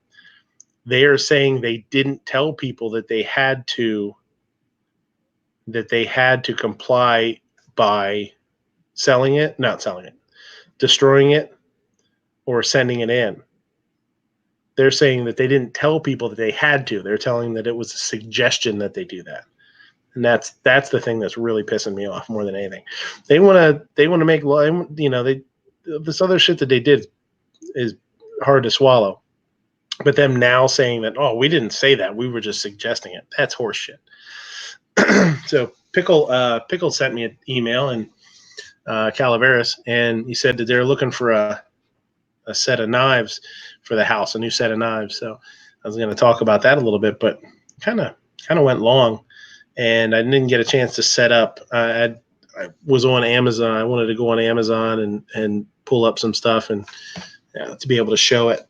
they are saying they didn't tell people that they had to comply by not selling it, destroying it, or sending it in. They're saying that they didn't tell people that they had to. They're telling that it was a suggestion that they do that. And that's the thing that's really pissing me off more than anything. They want to make law, this other shit that they did is hard to swallow. But them now saying that, oh, we didn't say that, we were just suggesting it. That's horseshit. So Pickle sent me an email, and Calaveras, and he said that they're looking for a set of knives for the house, a new set of knives. So I was going to talk about that a little bit, but kind of went long, and I didn't get a chance to set up. I was on Amazon. I wanted to go on Amazon and pull up some stuff and to be able to show it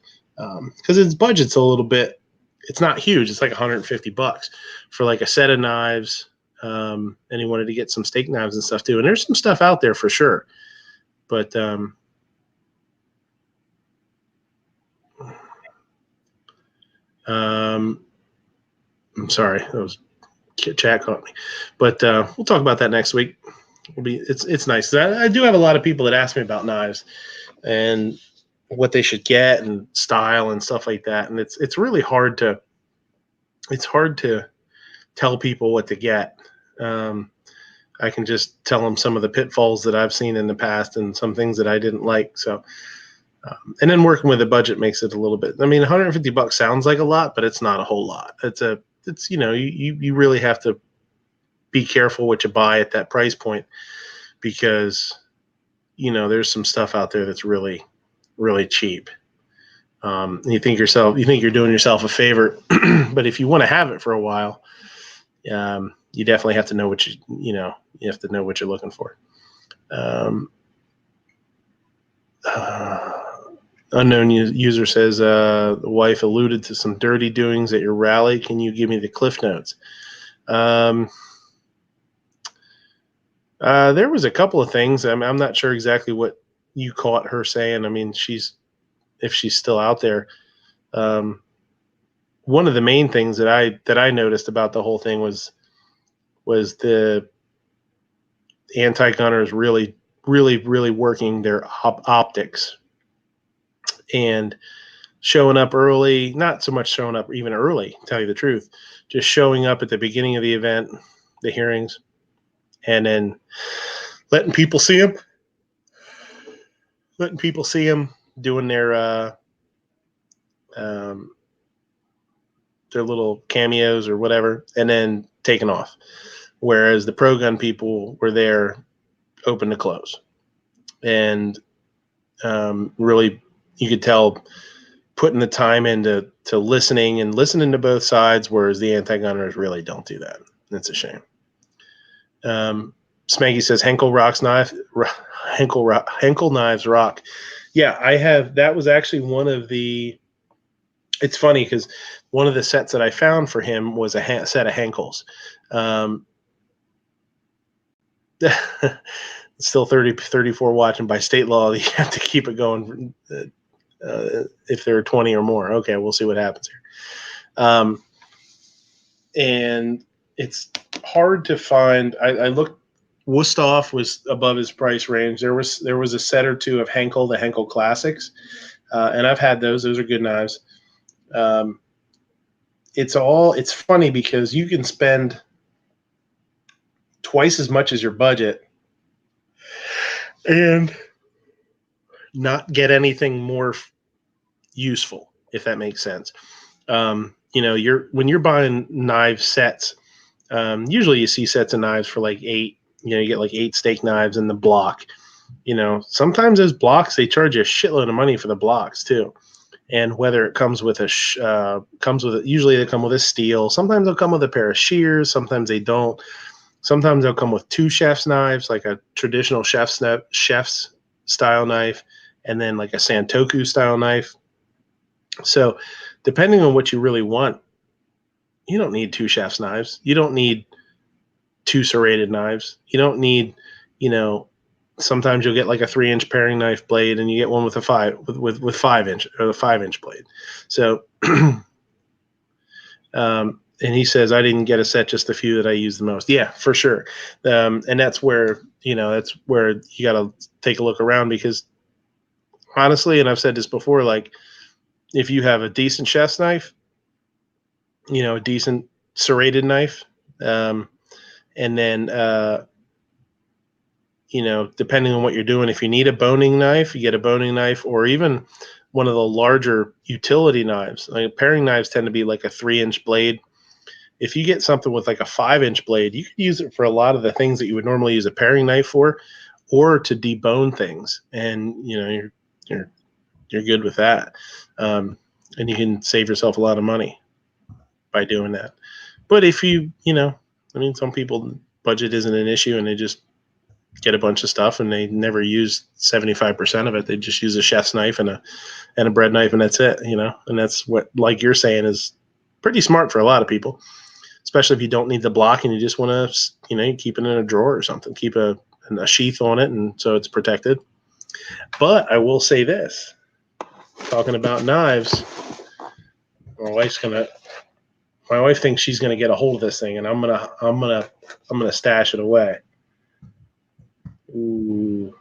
because its budget's a little bit. It's not huge. It's like $150 for like a set of knives. And he wanted to get some steak knives and stuff too. And there's some stuff out there for sure. But I'm sorry, that was chat caught me. But we'll talk about that next week. It's nice. I do have a lot of people that ask me about knives and what they should get and style and stuff like that. And it's really hard to tell people what to get. I can just tell them some of the pitfalls that I've seen in the past and some things that I didn't like. So, and then working with a budget makes it a little bit. I mean, $150 sounds like a lot, but it's not a whole lot. You really have to be careful what you buy at that price point because, there's some stuff out there that's really, really cheap. You think you're doing yourself a favor, but if you want to have it for a while, you definitely have to know what you have to know what you're looking for. Unknown user says, the wife alluded to some dirty doings at your rally. Can you give me the cliff notes? There was a couple of things. I'm not sure exactly what you caught her saying. I mean, if she's still out there. One of the main things that I noticed about the whole thing was the anti-gunners really, really, really working their optics and showing up early. Not so much showing up even early, to tell you the truth, just showing up at the beginning of the event, the hearings, and then letting people see them doing their little cameos or whatever, and then taking off. Whereas the pro gun people were there open to close. And really, you could tell putting the time into listening to both sides, whereas the anti-gunners really don't do that. That's a shame. Smeggy says Henkel knives rock. Yeah, I have. That was actually one of the. It's funny because one of the sets that I found for him was a set of Henkels. Still 34 watching. By state law, you have to keep it going if there are 20 or more. Okay, we'll see what happens here. And it's hard to find. I looked. Wusthof was above his price range. There was a set or two of Henkel, the Henkel Classics, and I've had those. Those are good knives. It's funny because you can spend twice as much as your budget and not get anything more useful, if that makes sense. When you're buying knife sets, usually you see sets of knives for like 8. You get like 8 steak knives in the block. Sometimes those blocks, they charge you a shitload of money for the blocks too. And whether it comes with usually they come with a steel. Sometimes they'll come with a pair of shears. Sometimes they don't. Sometimes they'll come with 2 chef's knives, like a traditional chef's style knife, and then like a Santoku style knife. So depending on what you really want, you don't need 2 chef's knives. You don't need 2 serrated knives. You don't need, sometimes you'll get like a 3-inch paring knife blade and you get one with a 5-inch or the 5-inch blade. So, and he says, I didn't get a set, just a few that I use the most. Yeah, for sure. And that's where you got to take a look around, because honestly, and I've said this before, like if you have a decent chef's knife, a decent serrated knife, and then, depending on what you're doing, if you need a boning knife, you get a boning knife, or even one of the larger utility knives. Like paring knives tend to be like a 3-inch blade. If you get something with like a 5-inch blade, you could use it for a lot of the things that you would normally use a paring knife for, or to debone things. And, you're good with that. And you can save yourself a lot of money by doing that. But if some people, budget isn't an issue and they just get a bunch of stuff and they never use 75% of it. They just use a chef's knife and a bread knife, and that's it, and that's what, like you're saying, is pretty smart for a lot of people, especially if you don't need the block and you just want to, you keep it in a drawer or something, keep a sheath on it, and so it's protected. But I will say this, talking about knives, my wife thinks she's gonna get a hold of this thing, and I'm gonna stash it away. Ooh,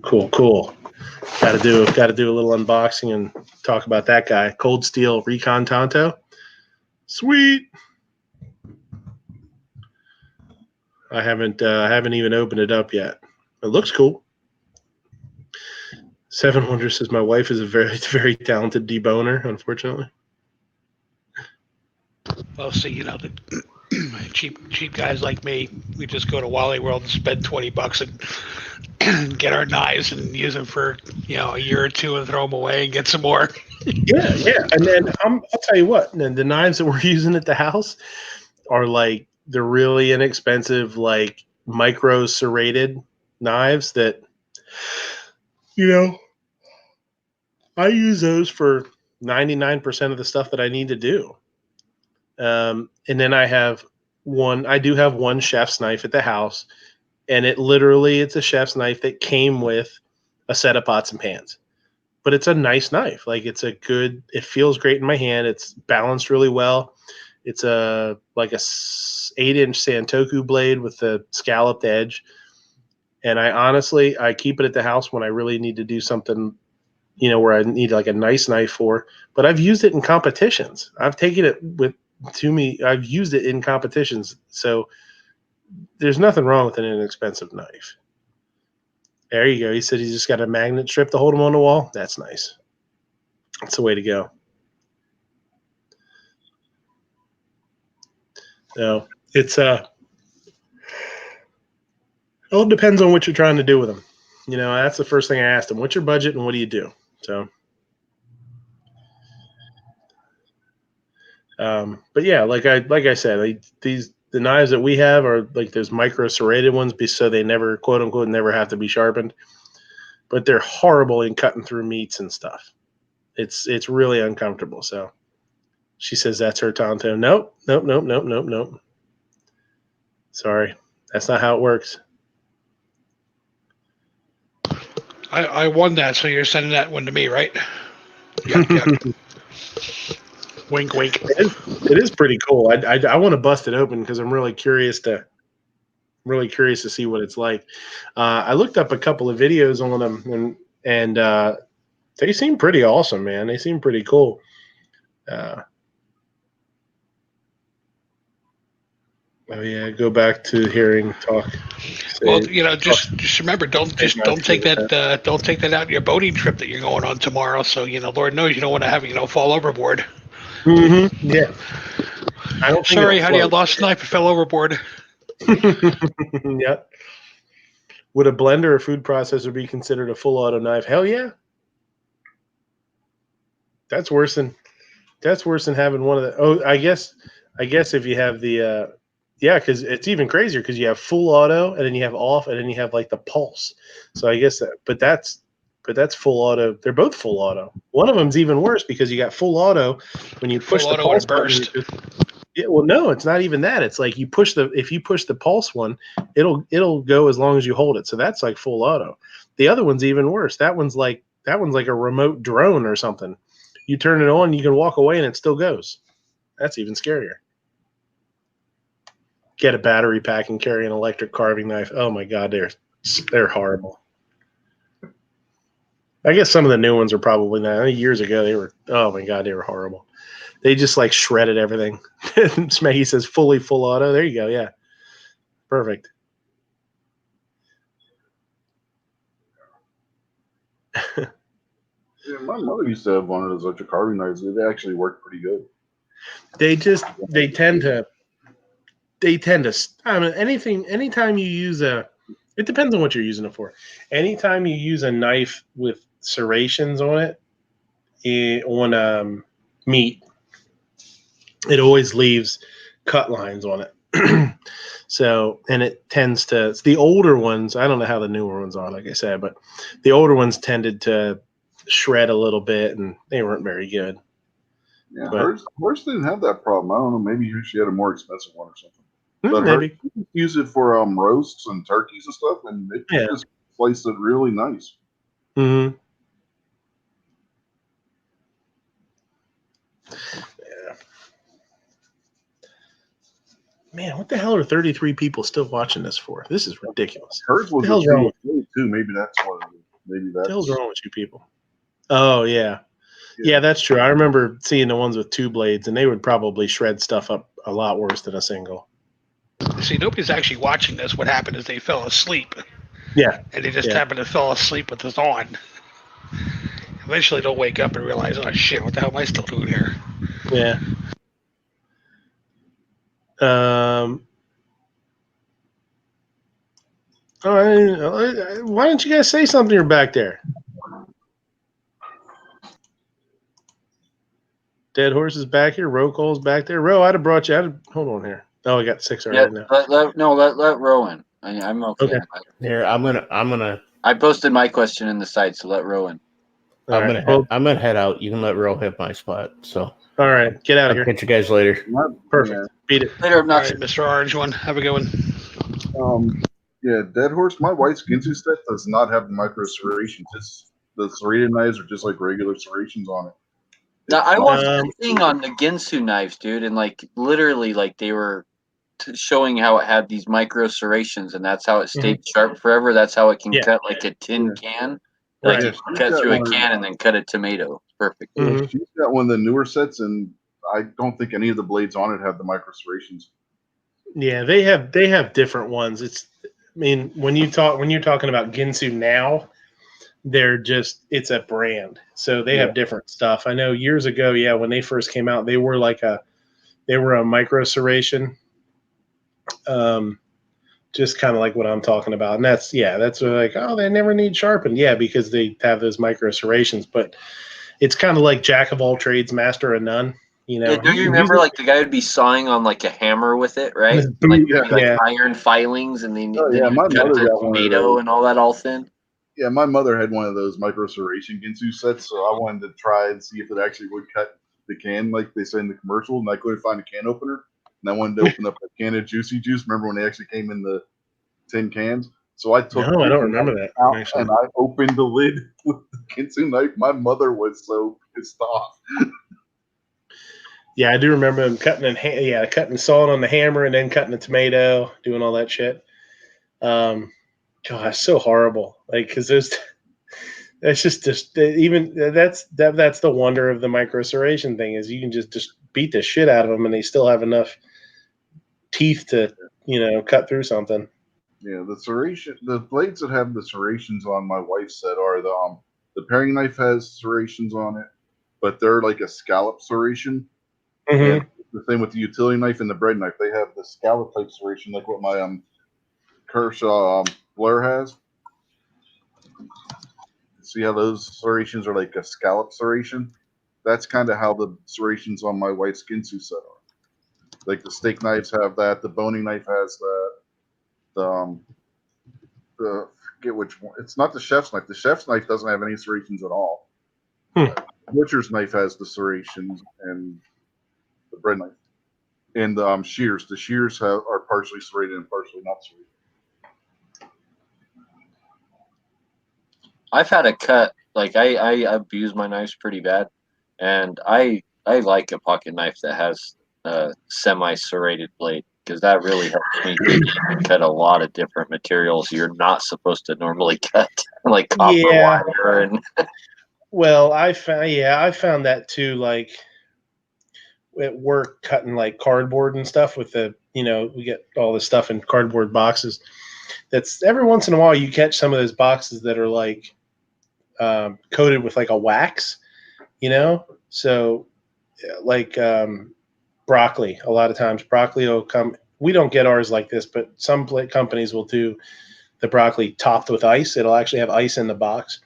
cool. Got to do a little unboxing and talk about that guy. Cold Steel Recon Tonto. Sweet. I haven't even opened it up yet. It looks cool. Seven Wonders says my wife is a very, very talented deboner, unfortunately. Well, see, cheap guys like me, we just go to Wally World and spend $20 and get our knives and use them for a year or two and throw them away and get some more. Yeah, and then I'll tell you what. And the knives that we're using at the house are like the really inexpensive, like micro serrated knives that I use those for 99% of the stuff that I need to do. And then I do have one chef's knife at the house, and it's a chef's knife that came with a set of pots and pans. But it's a nice knife. Like it feels great in my hand. It's balanced really well. It's a 8-inch Santoku blade with the scalloped edge. And I keep it at the house when I really need to do something, where I need like a nice knife for. But I've used it in competitions. I've taken it I've used it in competitions. So there's nothing wrong with an inexpensive knife. There you go. He said he's just got a magnet strip to hold him on the wall. That's nice. That's the way to go. No, it's it all depends on what you're trying to do with them. That's the first thing I asked him. What's your budget and what do you do? So, but yeah, like I said, the knives that we have are like those micro serrated ones, so they never, quote unquote, never have to be sharpened. But they're horrible in cutting through meats and stuff. It's really uncomfortable. So she says that's her Tonto. Nope. Sorry, that's not how it works. I won that, so you're sending that one to me, right? Yuck. Wink, wink. It is pretty cool. I want to bust it open because I'm really curious to see what it's like. I looked up a couple of videos on them, and they seem pretty awesome, man. They seem pretty cool. Oh yeah, go back to hearing talk. Well, just remember, don't take that out in your boating trip that you're going on tomorrow. So Lord knows you don't want to have fall overboard. Mm-hmm. Yeah. I don't. Sorry, honey, I lost a knife and fell overboard. Yeah. Would a blender or food processor be considered a full auto knife? Hell yeah. That's worse than having one of the. Oh, I guess if you have the. Yeah, because it's even crazier because you have full auto and then you have off and then you have like the pulse. So I guess but that's full auto. They're both full auto. One of them's even worse because you got full auto when you push the pulse button. Yeah, well, no, it's not even that. It's like if you push the pulse one, it'll go as long as you hold it. So that's like full auto. The other one's even worse. That one's like a remote drone or something. You turn it on, you can walk away and it still goes. That's even scarier. Get a battery pack and carry an electric carving knife. Oh my God, they're horrible. I guess some of the new ones are probably not. Years ago, they were. Oh my God, they were horrible. They just like shredded everything. Smeggy says full auto. There you go. Yeah, perfect. Yeah, my mother used to have one of those electric carving knives. They actually work pretty good. They tend to. I mean, anytime you use it depends on what you're using it for. Anytime you use a knife with serrations on it, on meat, it always leaves cut lines on it. So, and it's the older ones. I don't know how the newer ones are, like I said, but the older ones tended to shred a little bit and they weren't very good. Yeah, hers didn't have that problem. I don't know. Maybe she had a more expensive one or something. But maybe you use it for roasts and turkeys and stuff, and it just sliced it really nice. Mm-hmm. Yeah. Man, what the hell are 33 people still watching this for? This is ridiculous. Hers was what the hell's wrong with too. Maybe that's what. Maybe that's. What the hell's wrong with you people? Oh yeah. Yeah, that's true. I remember seeing the ones with 2 blades, and they would probably shred stuff up a lot worse than a single. See, nobody's actually watching this. What happened is they fell asleep. Yeah. And they just happened to fall asleep with this on. Eventually they'll wake up and realize, oh shit, what the hell am I still doing here? Yeah. All right. Why don't you guys say something? You're back there. Dead Horse is back here. Row Cole's back there. Row, I'd have brought you. Hold on here. Oh, I got 6 already now. Let Row in. I'm okay. Here, I'm gonna. I posted my question in the site, so let Row in. I'm gonna head out. You can let Row hit my spot. So. All right, get out of here. Catch you guys later. Perfect. Beat it. Later, All right, Mr. Orange one. Have a good one. Yeah, Dead Horse. My wife's Ginsu set does not have the micro serrations. The serrated knives are just like regular serrations on it. Now, I watched a thing on the Ginsu knives, dude, and literally, they were showing how it had these micro serrations, and that's how it stayed sharp forever. That's how it can cut like a tin can. Like you cut through a can and then cut a tomato. Perfect. Yeah, she's got one of the newer sets, and I don't think any of the blades on it have the micro serrations. Yeah, they have different ones. When you're talking about Ginsu now, it's a brand. So they have different stuff. I know years ago, when they first came out, they were a micro serration. Just kind of like what I'm talking about. And that's like, oh, they never need sharpened. Yeah, because they have those micro serrations, but it's kind of like jack of all trades, master of none. Do you remember the guy would be sawing on a hammer with it, right? Iron filings, and then my cut mother the got one of tomato those. and all that all thin. Yeah, my mother had one of those micro serration Ginsu sets, so I wanted to try and see if it actually would cut the can like they say in the commercial, and I couldn't find a can opener. And I wanted to open up a can of Juicy Juice. Remember when they actually came in the tin cans? So I took I don't remember that out actually. and I opened the lid with the Ginsu knife. My mother was so pissed off. Yeah, I do remember them cutting cutting sawing on the hammer and then cutting the tomato, doing all that shit. Gosh, so horrible. Because that's just even that's the wonder of the micro serration thing is you can just beat the shit out of them and they still have enough teeth to cut through something. Yeah, the blades that have the serrations on my wife's set are the paring knife has serrations on it, but they're like a scallop serration. And the same with the utility knife and the bread knife. They have the scallop type serration like what my Kershaw Blair has. See how those serrations are like a scallop serration? That's kind of how the serrations on my wife's Ginsu set are. Like the steak knives have that. The boning knife has that. Forget which one. It's not the chef's knife. The chef's knife doesn't have any serrations at all. Butcher's knife has the serrations and the bread knife. And the shears. The shears are partially serrated and partially not serrated. I've had a cut. I abuse my knives pretty bad, and I like a pocket knife that has a semi-serrated blade because that really helps me cut a lot of different materials you're not supposed to normally cut, like copper wire and. Well, I found that too. Like at work, cutting like cardboard and stuff with we get all this stuff in cardboard boxes. That's every once in a while you catch some of those boxes that are like coated with like a wax, so like broccoli. A lot of times broccoli will come. We don't get ours like this, but some companies will do the broccoli topped with ice. It'll actually have ice in the box.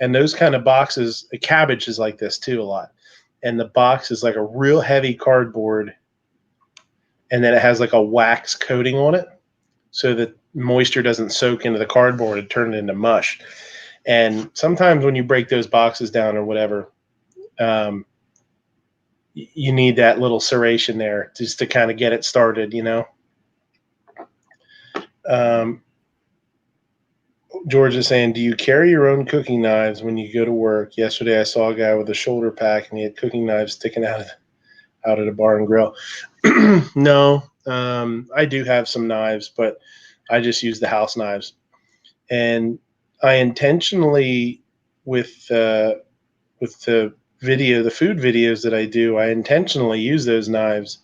And those kind of boxes, a cabbage is like this too a lot. And the box is like a real heavy cardboard. And then it has like a wax coating on it so that moisture doesn't soak into the cardboard and turn it into mush. And sometimes when you break those boxes down or whatever, you need that little serration there just to kind of get it started, George is saying, do you carry your own cooking knives when you go to work? Yesterday I saw a guy with a shoulder pack and he had cooking knives sticking out of the bar and grill. No, I do have some knives, but I just use the house knives. And I intentionally, with the food videos that I do, I intentionally use those knives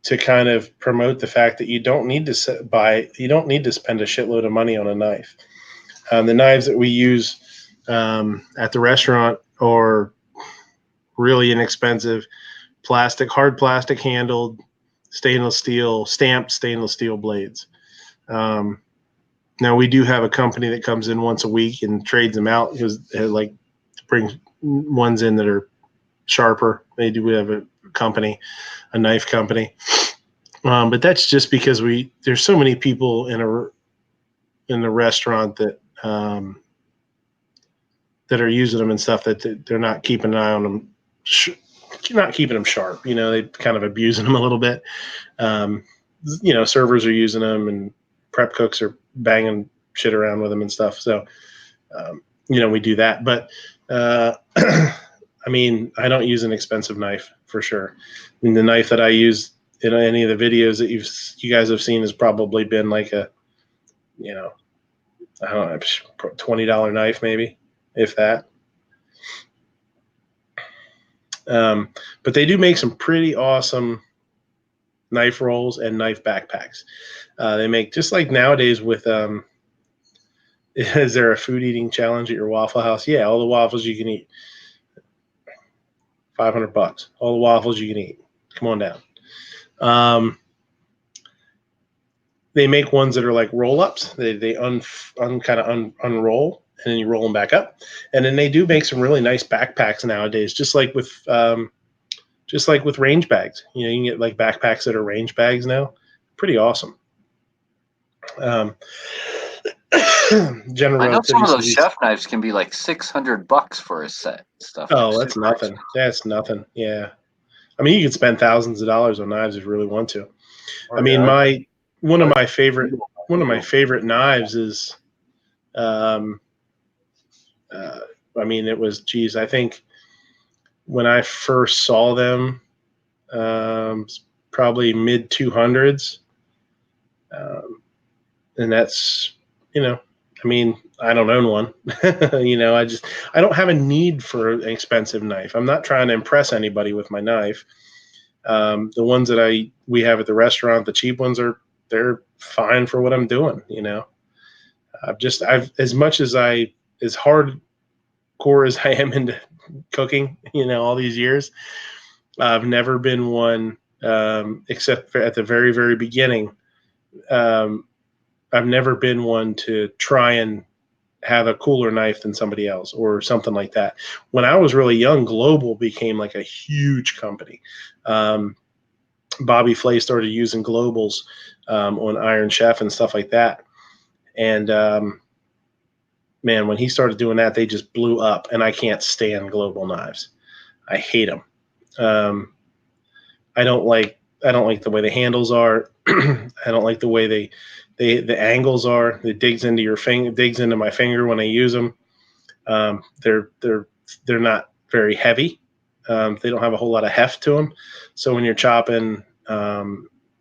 to kind of promote the fact that you don't need to spend a shitload of money on a knife. The knives that we use at the restaurant are really inexpensive. hard plastic handled, stainless steel, stamped stainless steel blades. Now we do have a company that comes in once a week and trades them out because they like brings ones in that are sharper. We have a company, a knife company. But that's just because there's so many people in the restaurant that that are using them and stuff that they're not keeping an eye on them, not keeping them sharp. They kind of abusing them a little bit. Servers are using them and prep cooks are banging shit around with them and stuff. So, we do that. But I mean, I don't use an expensive knife for sure. I mean, the knife that I use in any of the videos that you guys have seen has probably been like a, I don't know, $20 knife maybe, if that. But they do make some pretty awesome knife rolls and knife backpacks. They make, just like nowadays with, is there a food eating challenge at your Waffle House? Yeah, all the waffles you can eat. $500. All the waffles you can eat. Come on down. They make ones that are like roll-ups. They unroll, and then you roll them back up. And then they do make some really nice backpacks nowadays, just like with range bags. You can get like backpacks that are range bags now. Pretty awesome. I know some of those chef knives can be like $600 for a set. Stuff. Oh, that's nothing. That's nothing. Yeah. I mean, you could spend thousands of dollars on knives if you really want to. I mean, one of my favorite knives is, I mean, it was, geez, I think when I first saw them, probably mid 200s. And that's, I mean, I don't own one. I don't have a need for an expensive knife. I'm not trying to impress anybody with my knife. The ones that we have at the restaurant, the cheap ones they're fine for what I'm doing. As much as as hardcore as I am into cooking, all these years, I've never been one, except for at the very, very beginning. I've never been one to try and have a cooler knife than somebody else or something like that. When I was really young, Global became like a huge company. Bobby Flay started using Globals on Iron Chef and stuff like that. And man, when he started doing that, they just blew up, and I can't stand Global knives. I hate them. I don't like the way the handles are. I don't like the way the angles are. It digs into your finger, digs into my finger when I use them. They're not very heavy. They don't have a whole lot of heft to them. So when you're chopping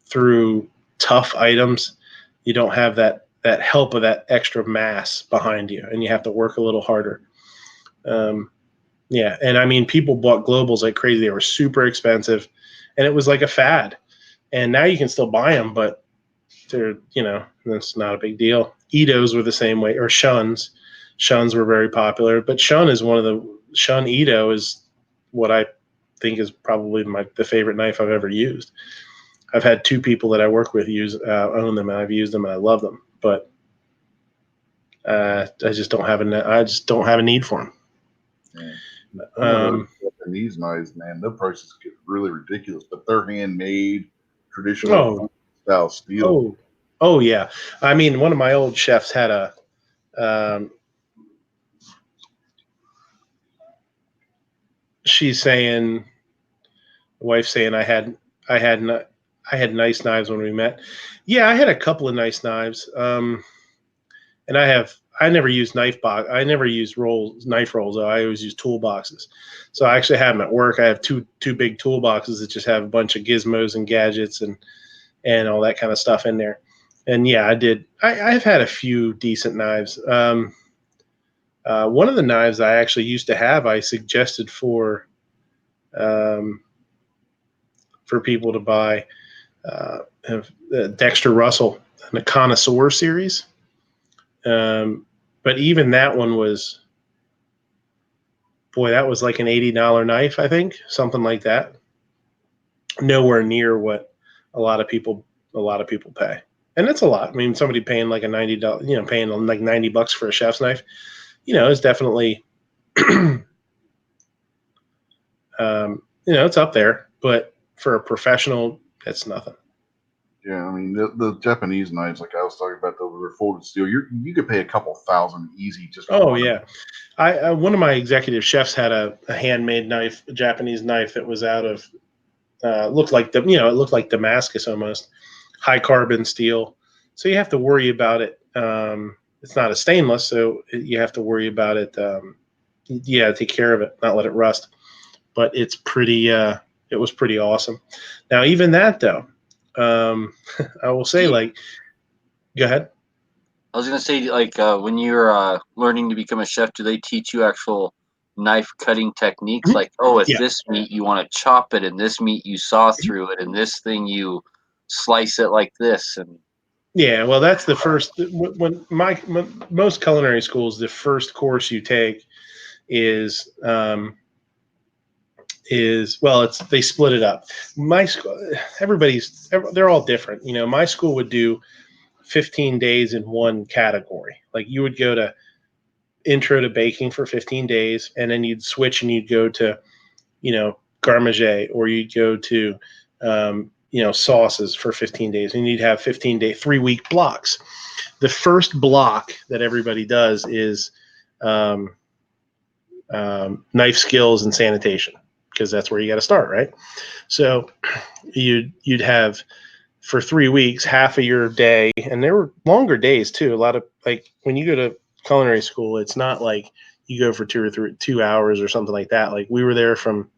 through tough items, you don't have that help of that extra mass behind you, and you have to work a little harder. Yeah, and I mean, people bought Globals like crazy. They were super expensive, and it was like a fad. And now you can still buy them, but they're, that's not a big deal. Itos were the same way, or Shuns. Shuns were very popular, but Shun Ito is what I think is probably the favorite knife I've ever used. I've had two people that I work with own them, and I've used them, and I love them, but I just don't have a need for them. Yeah. Japanese knives, man, their prices get really ridiculous, but they're handmade, traditional style steel. Oh yeah. I mean, one of my old chefs had a. She's saying, the wife's saying, I had nice knives when we met. Yeah, I had a couple of nice knives. And I never used I never used knife rolls. I always use toolboxes. So I actually have them at work. I have two big toolboxes that just have a bunch of gizmos and gadgets and all that kind of stuff in there. And yeah, I've had a few decent knives. One of the knives I actually used to have, I suggested for people to buy, Dexter Russell, the Connoisseur series. But even that one was, boy, that was like an $80 knife, I think, something like that. nowhere near what a lot of people pay. And that's a lot. I mean, somebody paying like a $90, paying like $90 for a chef's knife, is definitely, it's up there. But for a professional, it's nothing. Yeah, I mean the Japanese knives, like I was talking about, those were folded steel. You could pay a couple thousand easy just. Oh yeah, I one of my executive chefs had a handmade knife, a Japanese knife that was out of looked like it looked like Damascus almost, high carbon steel. So you have to worry about it. It's not a stainless, so you have to worry about it. Take care of it, not let it rust. But it's pretty. It was pretty awesome. Now even that though, I will say go ahead. I was gonna say, like, when you're learning to become a chef, do they teach you actual knife cutting techniques? Like, with this meat you want to chop it, and this meat you saw through it, and this thing you slice it like this, and yeah, well, that's the first. When most culinary schools, the first course you take is they split it up. My school, they're all different. My school would do 15 days in one category. Like you would go to intro to baking for 15 days, and then you'd switch and you'd go to, garde manger, or you'd go to, sauces for 15 days, and you'd have 15-day, 3-week blocks. The first block that everybody does is knife skills and sanitation, because that's where you got to start, right? So you'd have for 3 weeks half of your day, and there were longer days too. A lot of, like, when you go to culinary school, it's not like you go for 2 hours or something like that. Like we were there from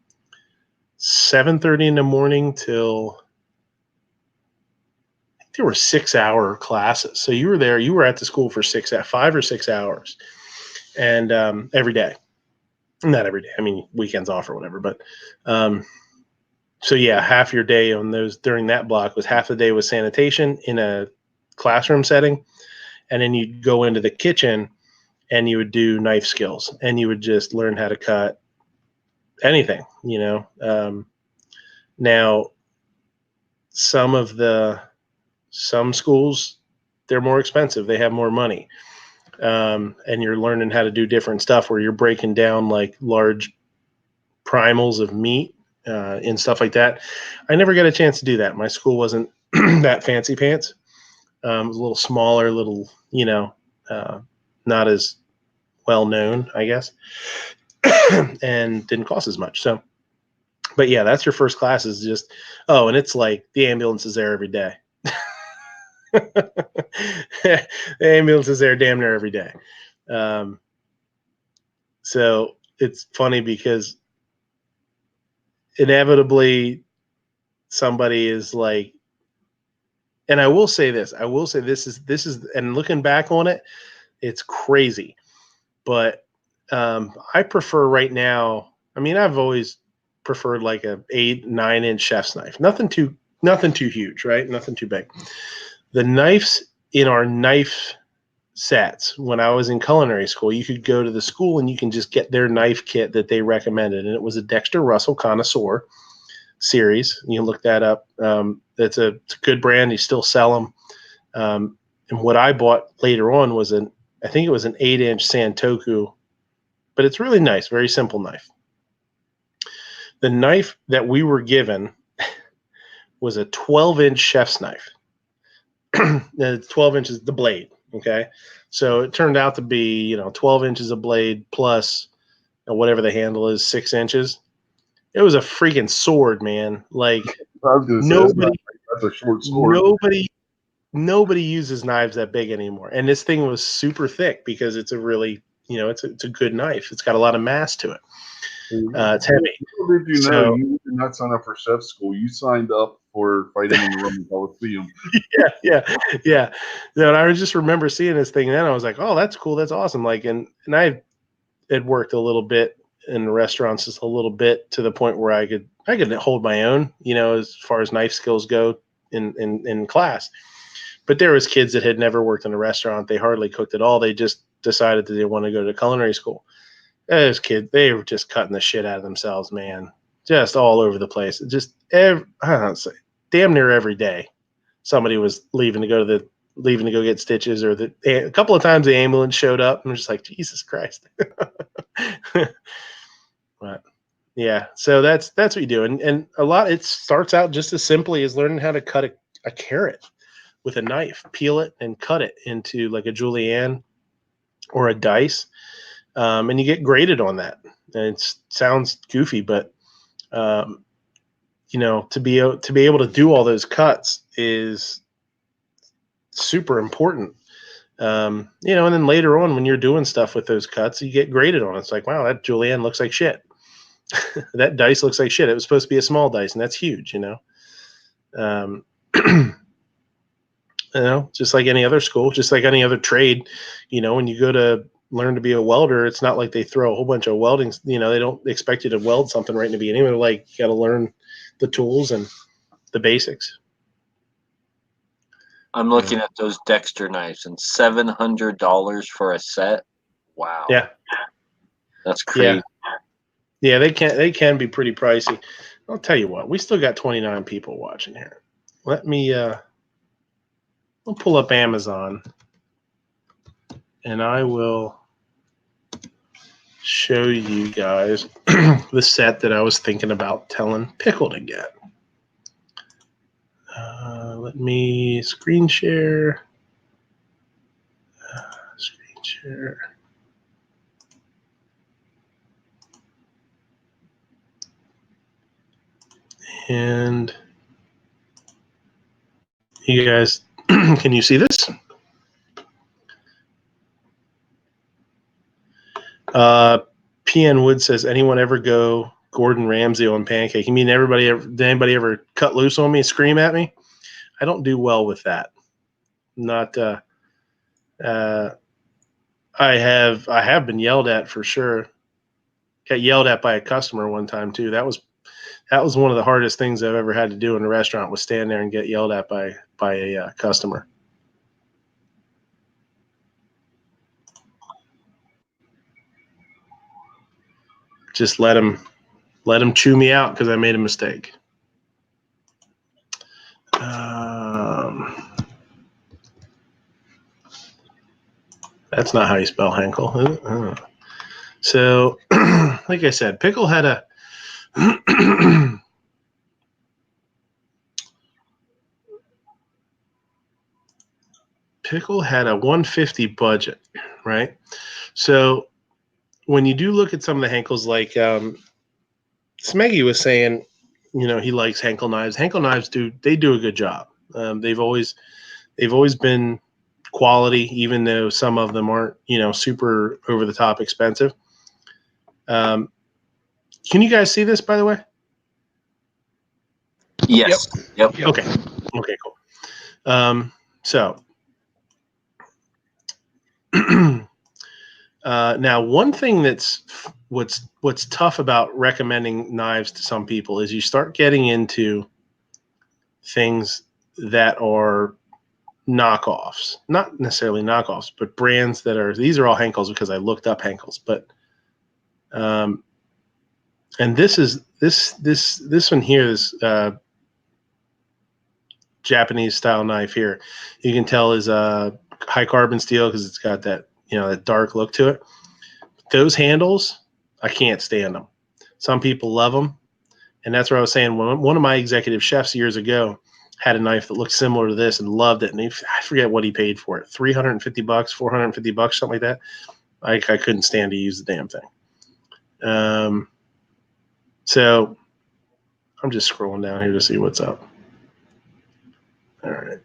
7:30 in the morning till, I think there were 6-hour classes. So you were at the school for 5 or 6 hours, and every day. Not every day. I mean, weekends off or whatever. But so yeah, half your day on those during that block was half the day was sanitation in a classroom setting, and then you'd go into the kitchen and you would do knife skills, and you would just learn how to cut anything. Now, some schools, they're more expensive. They have more money. And you're learning how to do different stuff where you're breaking down like large primals of meat and stuff like that. I never got a chance to do that. My school wasn't that fancy pants. It was a little smaller, not as well known, I guess, and didn't cost as much. So, but yeah, that's your first class is just, and it's like the ambulance is there every day. The ambulance is there damn near every day. So it's funny because inevitably somebody is like, and I will say this is, and looking back on it, it's crazy, but I prefer right now. I mean, I've always preferred like a 8-9 inch chef's knife. Nothing too huge, right? Nothing too big. The knives in our knife sets when I was in culinary school, you could go to the school and you can just get their knife kit that they recommended, and it was a Dexter Russell Connoisseur series. You can look that up. It's a good brand. You still sell them. And what I bought later on was I think it was an 8-inch Santoku, but it's really nice, very simple knife. The knife that we were given was a 12-inch chef's knife. 12 inches, the blade. Okay. So it turned out to be, 12 inches of blade plus whatever the handle is, 6 inches. It was a freaking sword, man. Like nobody, that's a short sword. Nobody uses knives that big anymore. And this thing was super thick because it's a really, it's a good knife. It's got a lot of mass to it. It's heavy. Little did you know, you did not sign up for chef school. You signed up for fighting in the Roman Coliseum. Yeah. No, and I just remember seeing this thing, and then I was like, "Oh, that's cool. That's awesome!" Like, and I had worked a little bit in restaurants, just a little bit, to the point where I could hold my own, as far as knife skills go in class. But there was kids that had never worked in a restaurant. They hardly cooked at all. They just decided that they want to go to culinary school. Those kids, they were just cutting the shit out of themselves, man. Just all over the place. I don't say damn near every day, somebody was leaving to go get stitches, or a couple of times the ambulance showed up, and I'm just like, Jesus Christ. But yeah, so that's what you do, and a lot. It starts out just as simply as learning how to cut a carrot with a knife, peel it and cut it into like a julienne or a dice, and you get graded on that. And it sounds goofy, but to be able to do all those cuts is super important. And then later on when you're doing stuff with those cuts, you get graded on it. It's like, wow, that julienne looks like shit. That dice looks like shit. It was supposed to be a small dice, and that's huge, just like any other school, just like any other trade, when you go to learn to be a welder, it's not like they throw a whole bunch of welding, they don't expect you to weld something right in the beginning. They're like, you got to learn the tools and the basics. I'm looking at those Dexter knives, and $700 for a set. Wow. Yeah. That's crazy. Yeah, they can be pretty pricey. I'll tell you what, we still got 29 people watching here. Let me we'll pull up Amazon, and I will show you guys the set that I was thinking about telling Pickle to get. Let me screen share. Screen share. And you guys, can you see this? PN Wood says, anyone ever go Gordon Ramsay on Pancake? You mean did anybody ever cut loose on me and scream at me? I don't do well with that. Not I have been yelled at for sure. Got yelled at by a customer one time too. That was one of the hardest things I've ever had to do in a restaurant, was stand there and get yelled at by a customer. Just let him chew me out because I made a mistake. That's not how you spell Henkel, is it? So, like I said, Pickle had a Pickle had a 150 budget, right? So when you do look at some of the Henkels, like Smeggy was saying, he likes Henkel knives. Henkel knives do a good job. They've always been quality, even though some of them aren't, super over the top expensive. Can you guys see this, by the way? Yes. Yep. Okay, cool. So now, one thing that's what's tough about recommending knives to some people is you start getting into things that are knockoffs, not necessarily knockoffs, but brands that are. These are all Henkels because I looked up Henkels, but and this one here is Japanese style knife here. You can tell is high carbon steel because it's got that that dark look to it. Those handles, I can't stand them. Some people love them, and that's what I was saying. One of my executive chefs years ago had a knife that looked similar to this and loved it, and I forget what he paid for it, $350, $450, something like that. I couldn't stand to use the damn thing. So I'm just scrolling down here to see what's up. All right.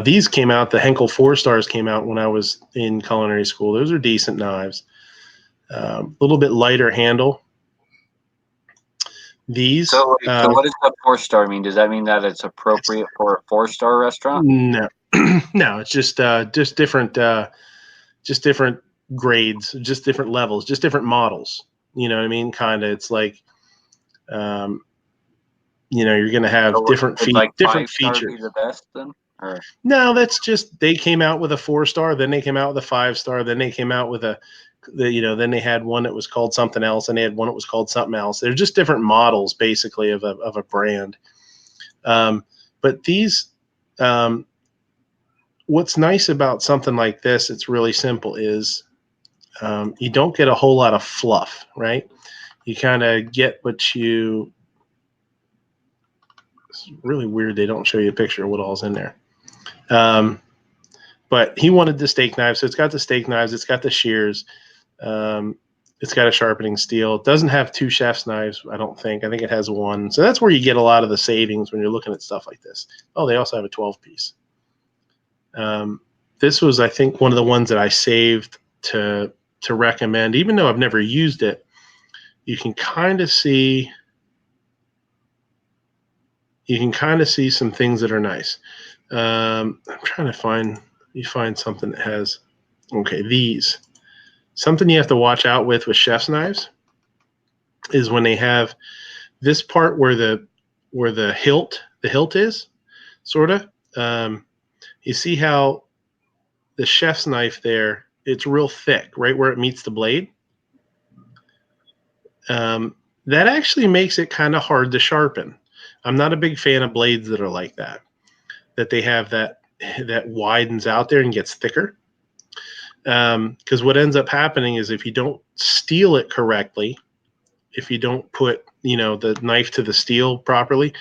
These came out, the Henkel 4-stars came out when I was in culinary school. Those are decent knives. A little bit lighter handle. These. So what does a 4-star mean? Does that mean that it's appropriate for a 4-star restaurant? No, no, it's just different grades, just different levels, just different models. You know what I mean? Kind of, it's like, you're going to have different different features. Be the best then? Or? No, that's just they came out with a 4-star, then they came out with a 5-star, then they came out with a then they had one that was called something else, and they had one that was called something else. They're just different models, basically, of a brand. But these, what's nice about something like this, it's really simple, is you don't get a whole lot of fluff, right? You kind of get what you. It's really weird they don't show you a picture of what all's in there. But he wanted the steak knife, so it's got the steak knives, it's got the shears, it's got a sharpening steel. It doesn't have 2 chef's knives, I don't think. I think it has 1. So that's where you get a lot of the savings when you're looking at stuff like this. Oh, they also have a 12-piece. This was, I think, one of the ones that I saved to recommend, even though I've never used it. You can kind of see some things that are nice. I'm trying to find something that has, okay, these. Something you have to watch out with chef's knives is when they have this part where the hilt is, sort of. You see how the chef's knife there, it's real thick, right where it meets the blade. That actually makes it kind of hard to sharpen. I'm not a big fan of blades that are like that they have that widens out there and gets thicker. Because what ends up happening is if you don't steel it correctly, if you don't put the knife to the steel properly,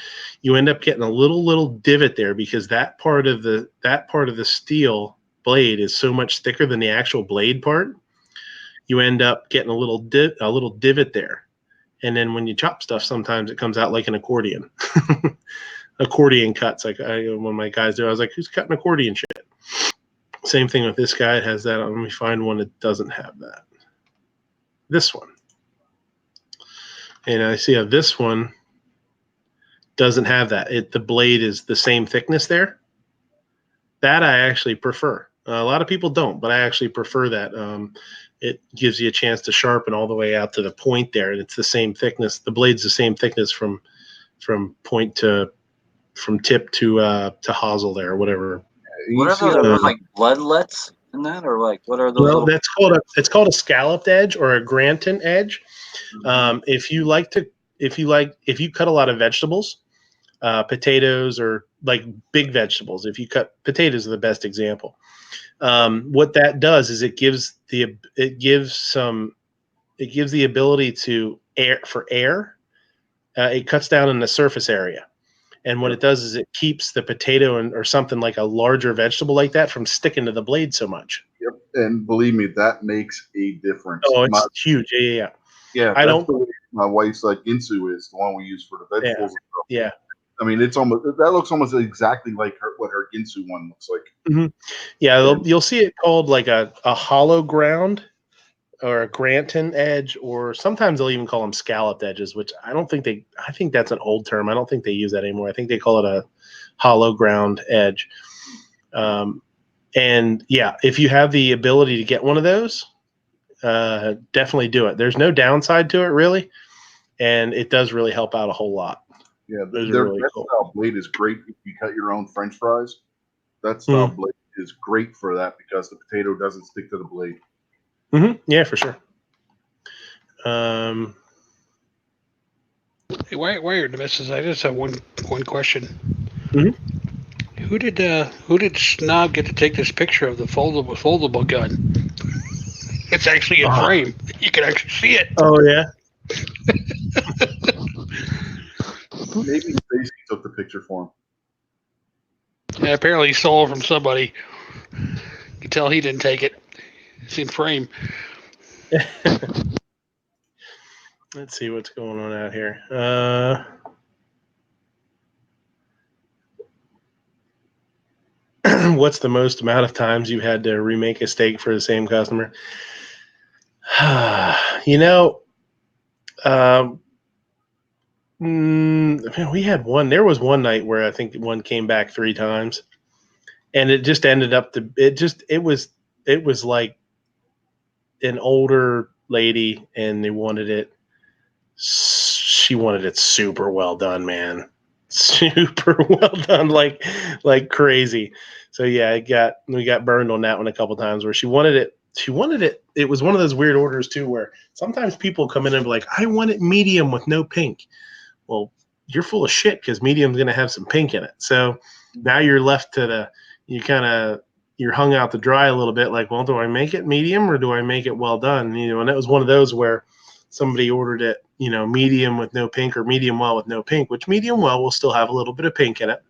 you end up getting a little divot there, because that part of the steel blade is so much thicker than the actual blade part. You end up getting a little divot there, and then when you chop stuff, sometimes it comes out like an accordion. Accordion cuts, like one of my guys do. I was like, who's cutting accordion shit? Same thing with this guy. It has that. Let me find one that doesn't have that. This one. And I see how this one doesn't have that. The blade is the same thickness there. That I actually prefer. A lot of people don't, but I actually prefer that. It gives you a chance to sharpen all the way out to the point there, and it's the same thickness. The blade's the same thickness from tip to hosel there, or whatever. What are those? Are those like bloodlets in that, or like what are those? Well, it's called a scalloped edge or a Granton edge. If you cut a lot of vegetables, potatoes, or like big vegetables, if you cut potatoes, are the best example. What that does is it gives the ability to air. It cuts down in the surface area. And what it does is it keeps the potato or something like a larger vegetable like that from sticking to the blade so much. Yep, and believe me, that makes a difference. Oh, it's huge. Yeah. Yeah, that's the way my wife's ginsu is, the one we use for the vegetables. Yeah. I mean, that looks almost exactly like what her ginsu one looks like. Mm-hmm. Yeah, you'll see it called like a hollow ground or a Granton edge, or sometimes they'll even call them scalloped edges, which I think that's an old term. I don't think they use that anymore. I think they call it a hollow ground edge. And yeah, if you have the ability to get one of those, definitely do it. There's no downside to it, really, and it does really help out a whole lot. Yeah, their really style blade is great if you cut your own French fries. That style blade is great for that, because the potato doesn't stick to the blade. Mm-hmm. Yeah, for sure. Hey, while you're in the missus, I just have one question. Mm-hmm. Who did Snob get to take this picture of the foldable gun? It's actually in frame. You can actually see it. Oh yeah. Maybe Stacy took the picture for him. Yeah, apparently he stole it from somebody. You can tell he didn't take it. It's in frame. Let's see what's going on out here. What's the most amount of times you had to remake a steak for the same customer? We had one. There was one night where I think one came back 3 times, and it just ended up to it was like an older lady, and they wanted it. She wanted it super well done, man. Super well done, like crazy. So yeah, we got burned on that one a couple times, where she wanted it she wanted it. It was one of those weird orders too, where sometimes people come in and be like, I want it medium with no pink. Well, you're full of shit because medium's going to have some pink in it. So now you're left to you're hung out to dry a little bit. Like, well, do I make it medium or do I make it well done? And it was one of those where somebody ordered it, medium with no pink or medium well with no pink, which medium well will still have a little bit of pink in it.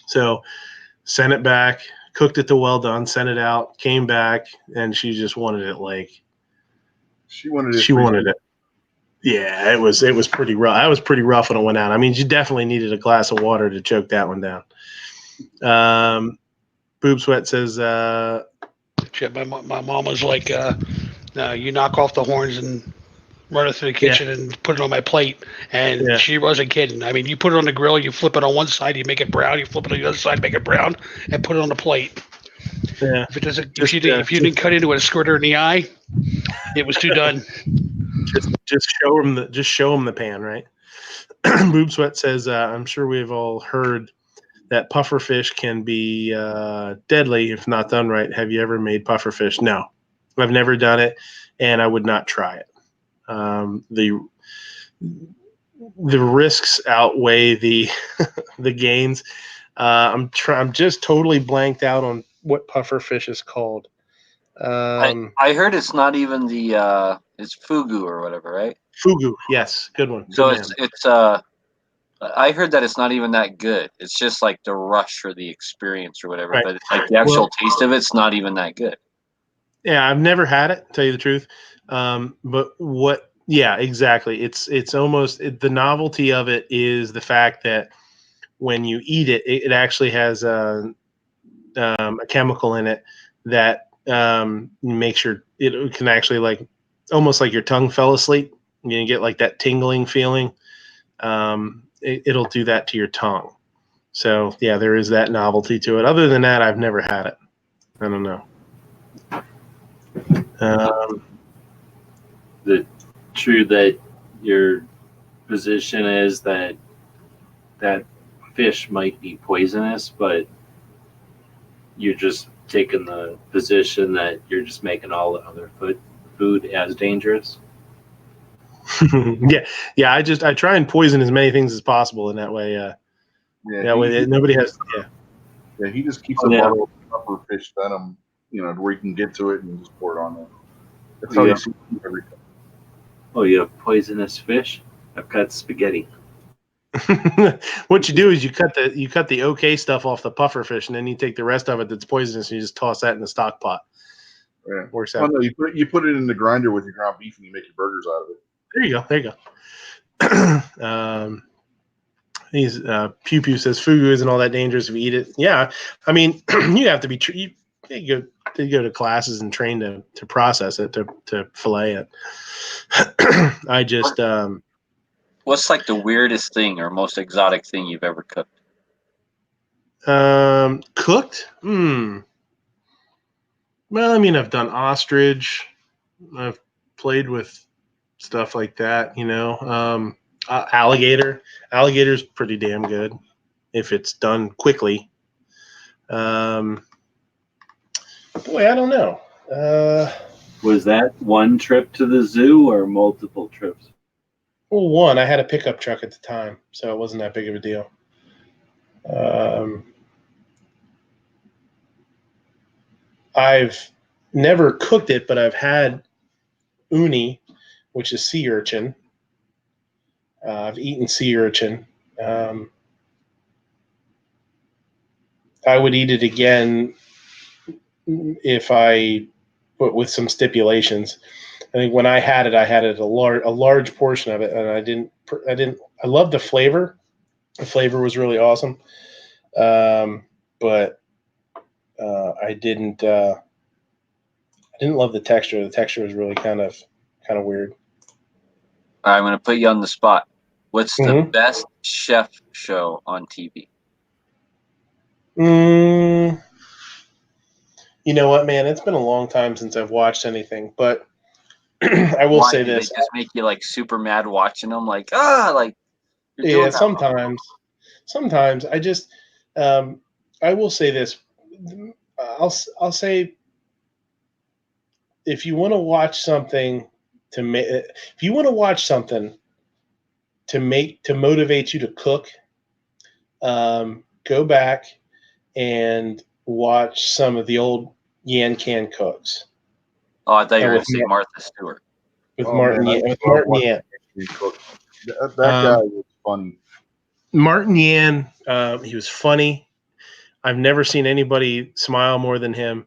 So sent it back, cooked it to well done, sent it out, came back, and she just wanted it like she wanted it. She wanted it. Yeah, it was pretty rough. That was pretty rough when it went out. I mean, you definitely needed a glass of water to choke that one down. Boob Sweat says, shit, my mom was like, you knock off the horns and run it through the kitchen and put it on my plate. And she wasn't kidding. I mean, you put it on the grill, you flip it on one side, you make it brown, you flip it on the other side, make it brown, and put it on the plate. Yeah. If you didn't cut into it and squirt her in the eye, it was too done. Just show them the pan, right? Boob Sweat says, I'm sure we've all heard that pufferfish can be deadly if not done right. Have you ever made pufferfish? No, I've never done it, and I would not try it. The risks outweigh the the gains. I'm just totally blanked out on what pufferfish is called. I heard it's not even it's fugu or whatever, right? Fugu, yes, good one. Good so man. it's I heard that it's not even that good. It's just like the rush or the experience or whatever. Right. But like the actual taste of it's not even that good. Yeah, I've never had it, to tell you the truth. But yeah, exactly. It's almost the novelty of it is the fact that when you eat it, it actually has a chemical in it that makes it can actually like almost like your tongue fell asleep. You get like that tingling feeling. It'll do that to your tongue. So yeah, there is that novelty to it. Other than that, I've never had it. I don't know. The true that your position is that fish might be poisonous, but you're just taking the position that you're just making all the other food as dangerous. yeah. I try and poison as many things as possible in that way. Nobody has. Yeah, he just keeps a bottle of pufferfish venom, where you can get to it and just pour it on there. That's how you see everything. Oh, you have poisonous fish? I've got spaghetti. What you do is you cut the okay stuff off the pufferfish, and then you take the rest of it that's poisonous, and you just toss that in the stock pot. Yeah. Works out. Oh, no, you put it in the grinder with your ground beef, and you make your burgers out of it. There you go. He's Pew Pew says fugu isn't all that dangerous if you eat it. Yeah, I mean you have to be you go to classes and train to process it to fillet it. I just what's like the weirdest thing or most exotic thing you've ever cooked? Cooked? Well, I mean, I've done ostrich. I've played with stuff like that, alligator. Alligator's pretty damn good if it's done quickly. Boy, I don't know. Was that one trip to the zoo or multiple trips? Well, one. I had a pickup truck at the time, so it wasn't that big of a deal. I've never cooked it, but I've had uni, which is sea urchin. I've eaten sea urchin. I would eat it again if I put with some stipulations. I think when I had it a large portion of it, and I didn't. I loved the flavor. The flavor was really awesome, but I didn't love the texture. The texture was really kind of weird. All right, I'm going to put you on the spot. What's the best chef show on TV? You know what, man? It's been a long time since I've watched anything, but I will say this: they just make you like super mad watching them, like like. Yeah, sometimes I just I will say this: I'll say if you want to watch something to make, if you want to watch something to motivate you to cook, go back and watch some of the old Yan Can cooks. Oh, I thought you were going with to say Martha Stewart. with Oh, Martin man, I Yan. With love Martin Yan. watching him cook. That guy was funny. Martin Yan, he was funny. I've never seen anybody smile more than him.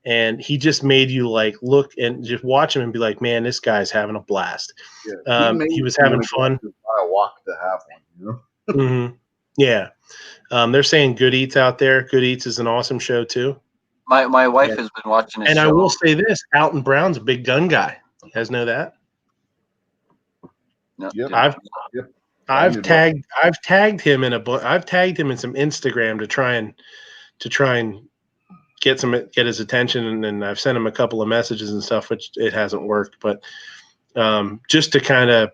And he just made you like look and just watch him and be like, man, this guy's having a blast. Yeah, He was having fun. I walk to have one, you know? Mm-hmm. Yeah. They're saying Good Eats out there. Good Eats is an awesome show too. My wife has been watching his show. And I will say this, Alton Brown's a big gun guy. You guys know that? No, Yep. I've tagged him in I've tagged him in some Instagram to try and get his attention, and then I've sent him a couple of messages and stuff, which it hasn't worked. But just to kind of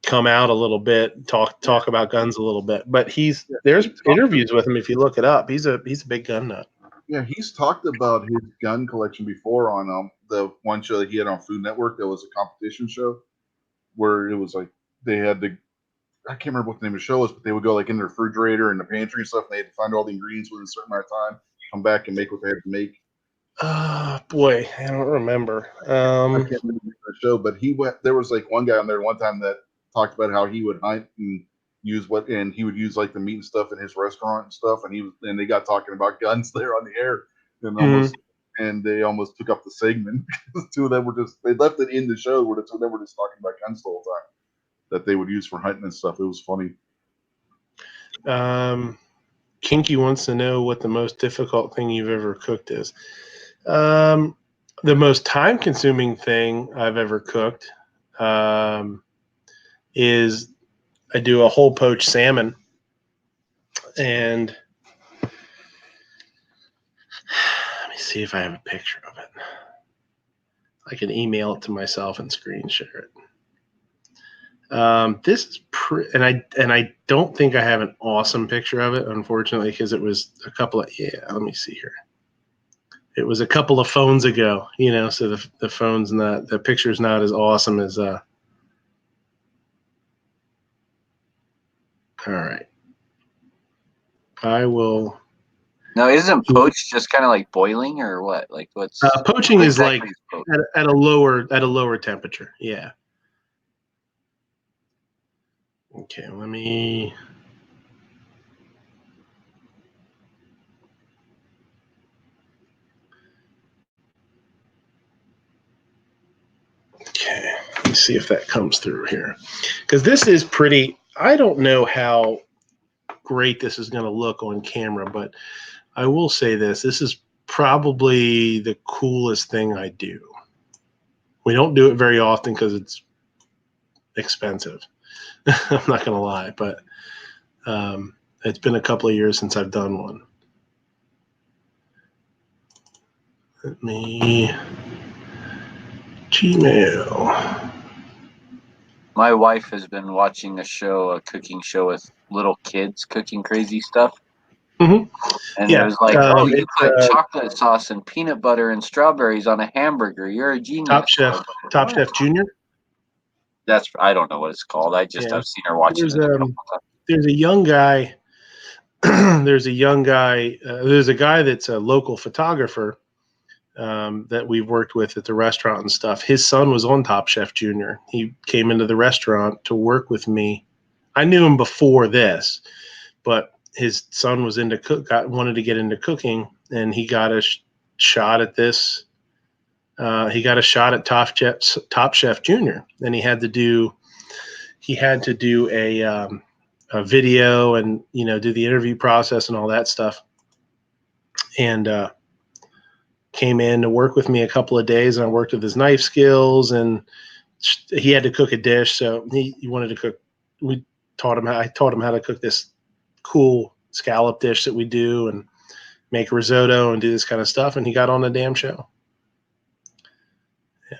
come out a little bit, talk about guns a little bit. But there's interviews with him if you look it up. He's a big gun nut. Yeah, he's talked about his gun collection before on the one show that he had on Food Network that was a competition show where it was like they had to, I can't remember what the name of the show was, but they would go like in the refrigerator and the pantry and stuff, and they had to find all the ingredients within a certain amount of time, come back and make what they had to make. Boy, I don't remember. I can't remember the show, but there was like one guy on there one time that talked about how he would hunt and he would use like the meat and stuff in his restaurant and stuff, and they got talking about guns there on the air, and they almost took up the segment. The two of them they left it in the show where the two of them were just talking about guns the whole time that they would use for hunting and stuff. It was funny. Kinky wants to know what the most difficult thing you've ever cooked is. The most time-consuming thing I've ever cooked is I do a whole poached salmon, and let me see if I have a picture of it. I can email it to myself and screen share it. This is and I don't think I have an awesome picture of it, unfortunately, because it was a couple of let me see here. It was a couple of phones ago, so the phone's not, the picture's not as awesome as all right. I will. No, isn't poached just kind of like boiling or what? Like what's poaching is exactly like at a lower temperature. Yeah. Okay, let me. Okay, let me see if that comes through here, because this is pretty. I don't know how great this is going to look on camera, but I will say this is probably the coolest thing I do. We don't do it very often because it's expensive. I'm not going to lie, but it's been a couple of years since I've done one. Let me Gmail. My wife has been watching a cooking show with little kids cooking crazy stuff. Mm-hmm. And it was like, you put chocolate sauce and peanut butter and strawberries on a hamburger. You're a genius. Top Chef Junior. I don't know what it's called. I've seen her watching it a couple times. There's a young guy. There's a guy that's a local photographer that we've worked with at the restaurant and stuff. His son was on Top Chef Junior. He came into the restaurant to work with me. I knew him before this, but his son was wanted to get into cooking, and he got a shot at this. He got a shot at Top Chef Junior, and he had to do a video and do the interview process and all that stuff, and came in to work with me a couple of days, and I worked with his knife skills, and he had to cook a dish, so he wanted to cook. I taught him how to cook this cool scallop dish that we do and make risotto and do this kind of stuff, and he got on the damn show. Yeah.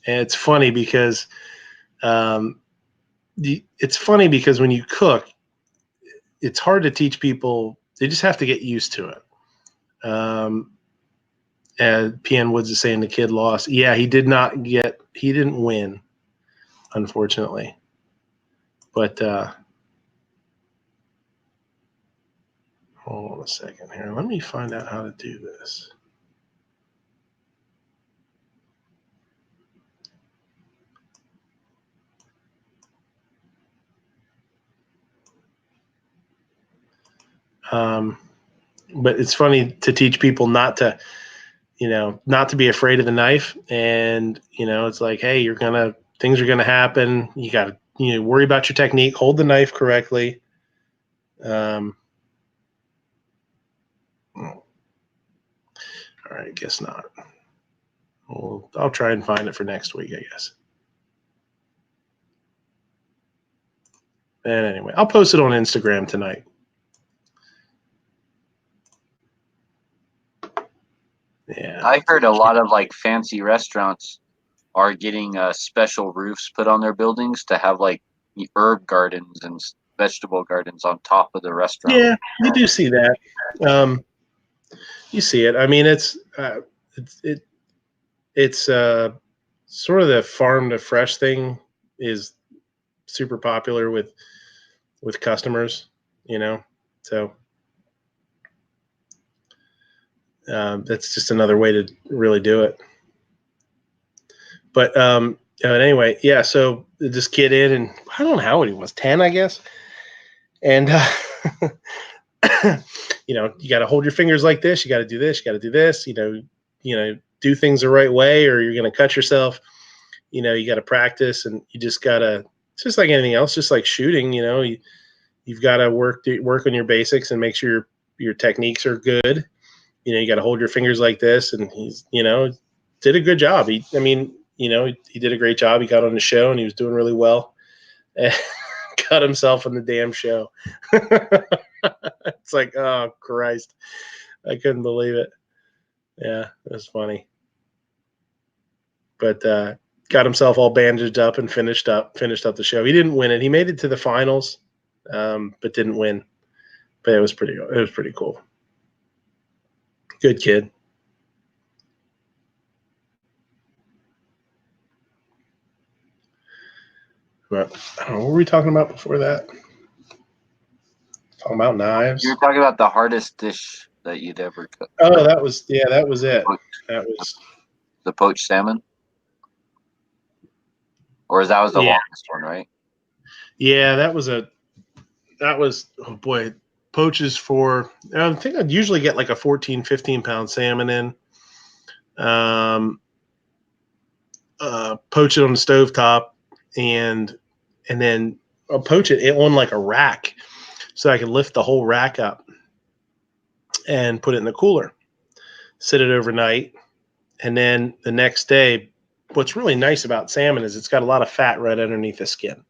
And it's funny because when you cook, it's hard to teach people. They just have to get used to it. PN Woods is saying the kid lost. Yeah, he didn't win, unfortunately. But hold on a second here. Let me find out how to do this. But it's funny to teach people not to be afraid of the knife. And, it's like, hey, things are going to happen. You got to, worry about your technique, hold the knife correctly. All right, guess not. Well, I'll try and find it for next week, I guess. And anyway, I'll post it on Instagram tonight. Yeah. I heard a lot of like fancy restaurants are getting special roofs put on their buildings to have like herb gardens and vegetable gardens on top of the restaurant. Yeah, you do see that. You see it. I mean, it's sort of the farm to fresh thing is super popular with customers, so that's just another way to really do it. But anyway, yeah, so this kid in, and I don't know how old he was, 10, I guess. And, you got to hold your fingers like this. You got to do this. You got to do this, do things the right way, or you're going to cut yourself. You got to practice, and you just got to, just like anything else, just like shooting, you've got to work on your basics and make sure your techniques are good. You got to hold your fingers like this, and he's, did a good job. He did a great job. He got on the show, and he was doing really well. And cut himself in the damn show. It's like, oh Christ, I couldn't believe it. Yeah, it was funny. But got himself all bandaged up and finished up the show. He didn't win it. He made it to the finals, but didn't win. But it was pretty cool. Good kid. But I don't know, what were we talking about before that? Talking about knives. You were talking about the hardest dish that you'd ever cook. Oh, that was it. That was the poached salmon. Or that was the longest one, right? Yeah, that was oh boy, poaches for, I think I'd usually get like a 14, 15 pound salmon in. Poach it on the stovetop, and then I'll poach it on like a rack, so I can lift the whole rack up and put it in the cooler, sit it overnight, and then the next day. What's really nice about salmon is it's got a lot of fat right underneath the skin.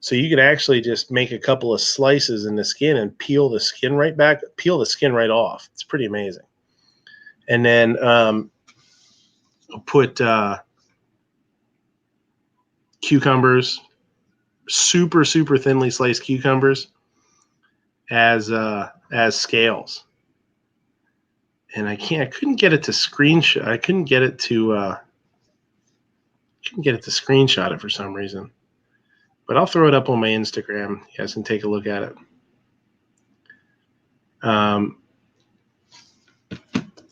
So you can actually just make a couple of slices in the skin and peel the skin right off. It's pretty amazing. And then put cucumbers, super, super thinly sliced cucumbers as scales. And I couldn't get it to screenshot. I couldn't get it to screenshot it for some reason. But I'll throw it up on my Instagram. You guys can take a look at it. And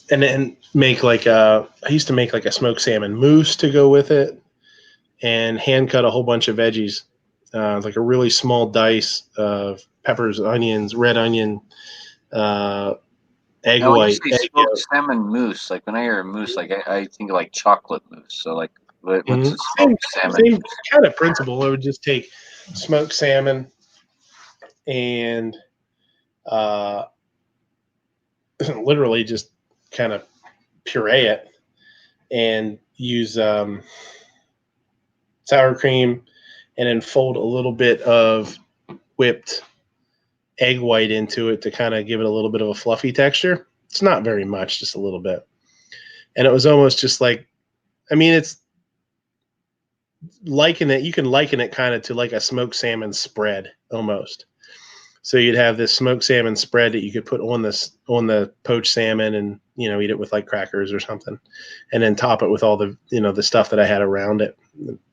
then make I used to make like a smoked salmon mousse to go with it, and hand cut a whole bunch of veggies, like a really small dice of peppers, onions, red onion, egg white. Smoked salmon mousse. Like when I hear mousse, like I think of like chocolate mousse. So like, what's a smoked salmon? Same kind of principle. I would just take smoked salmon and literally just kind of puree it and use sour cream, and then fold a little bit of whipped egg white into it to kind of give it a little bit of a fluffy texture. It's not very much, just a little bit. And it was almost just like, I mean, it's you can liken it kind of to like a smoked salmon spread almost. So you'd have this smoked salmon spread that you could put on the poached salmon and, eat it with like crackers or something, and then top it with all the, the stuff that I had around it: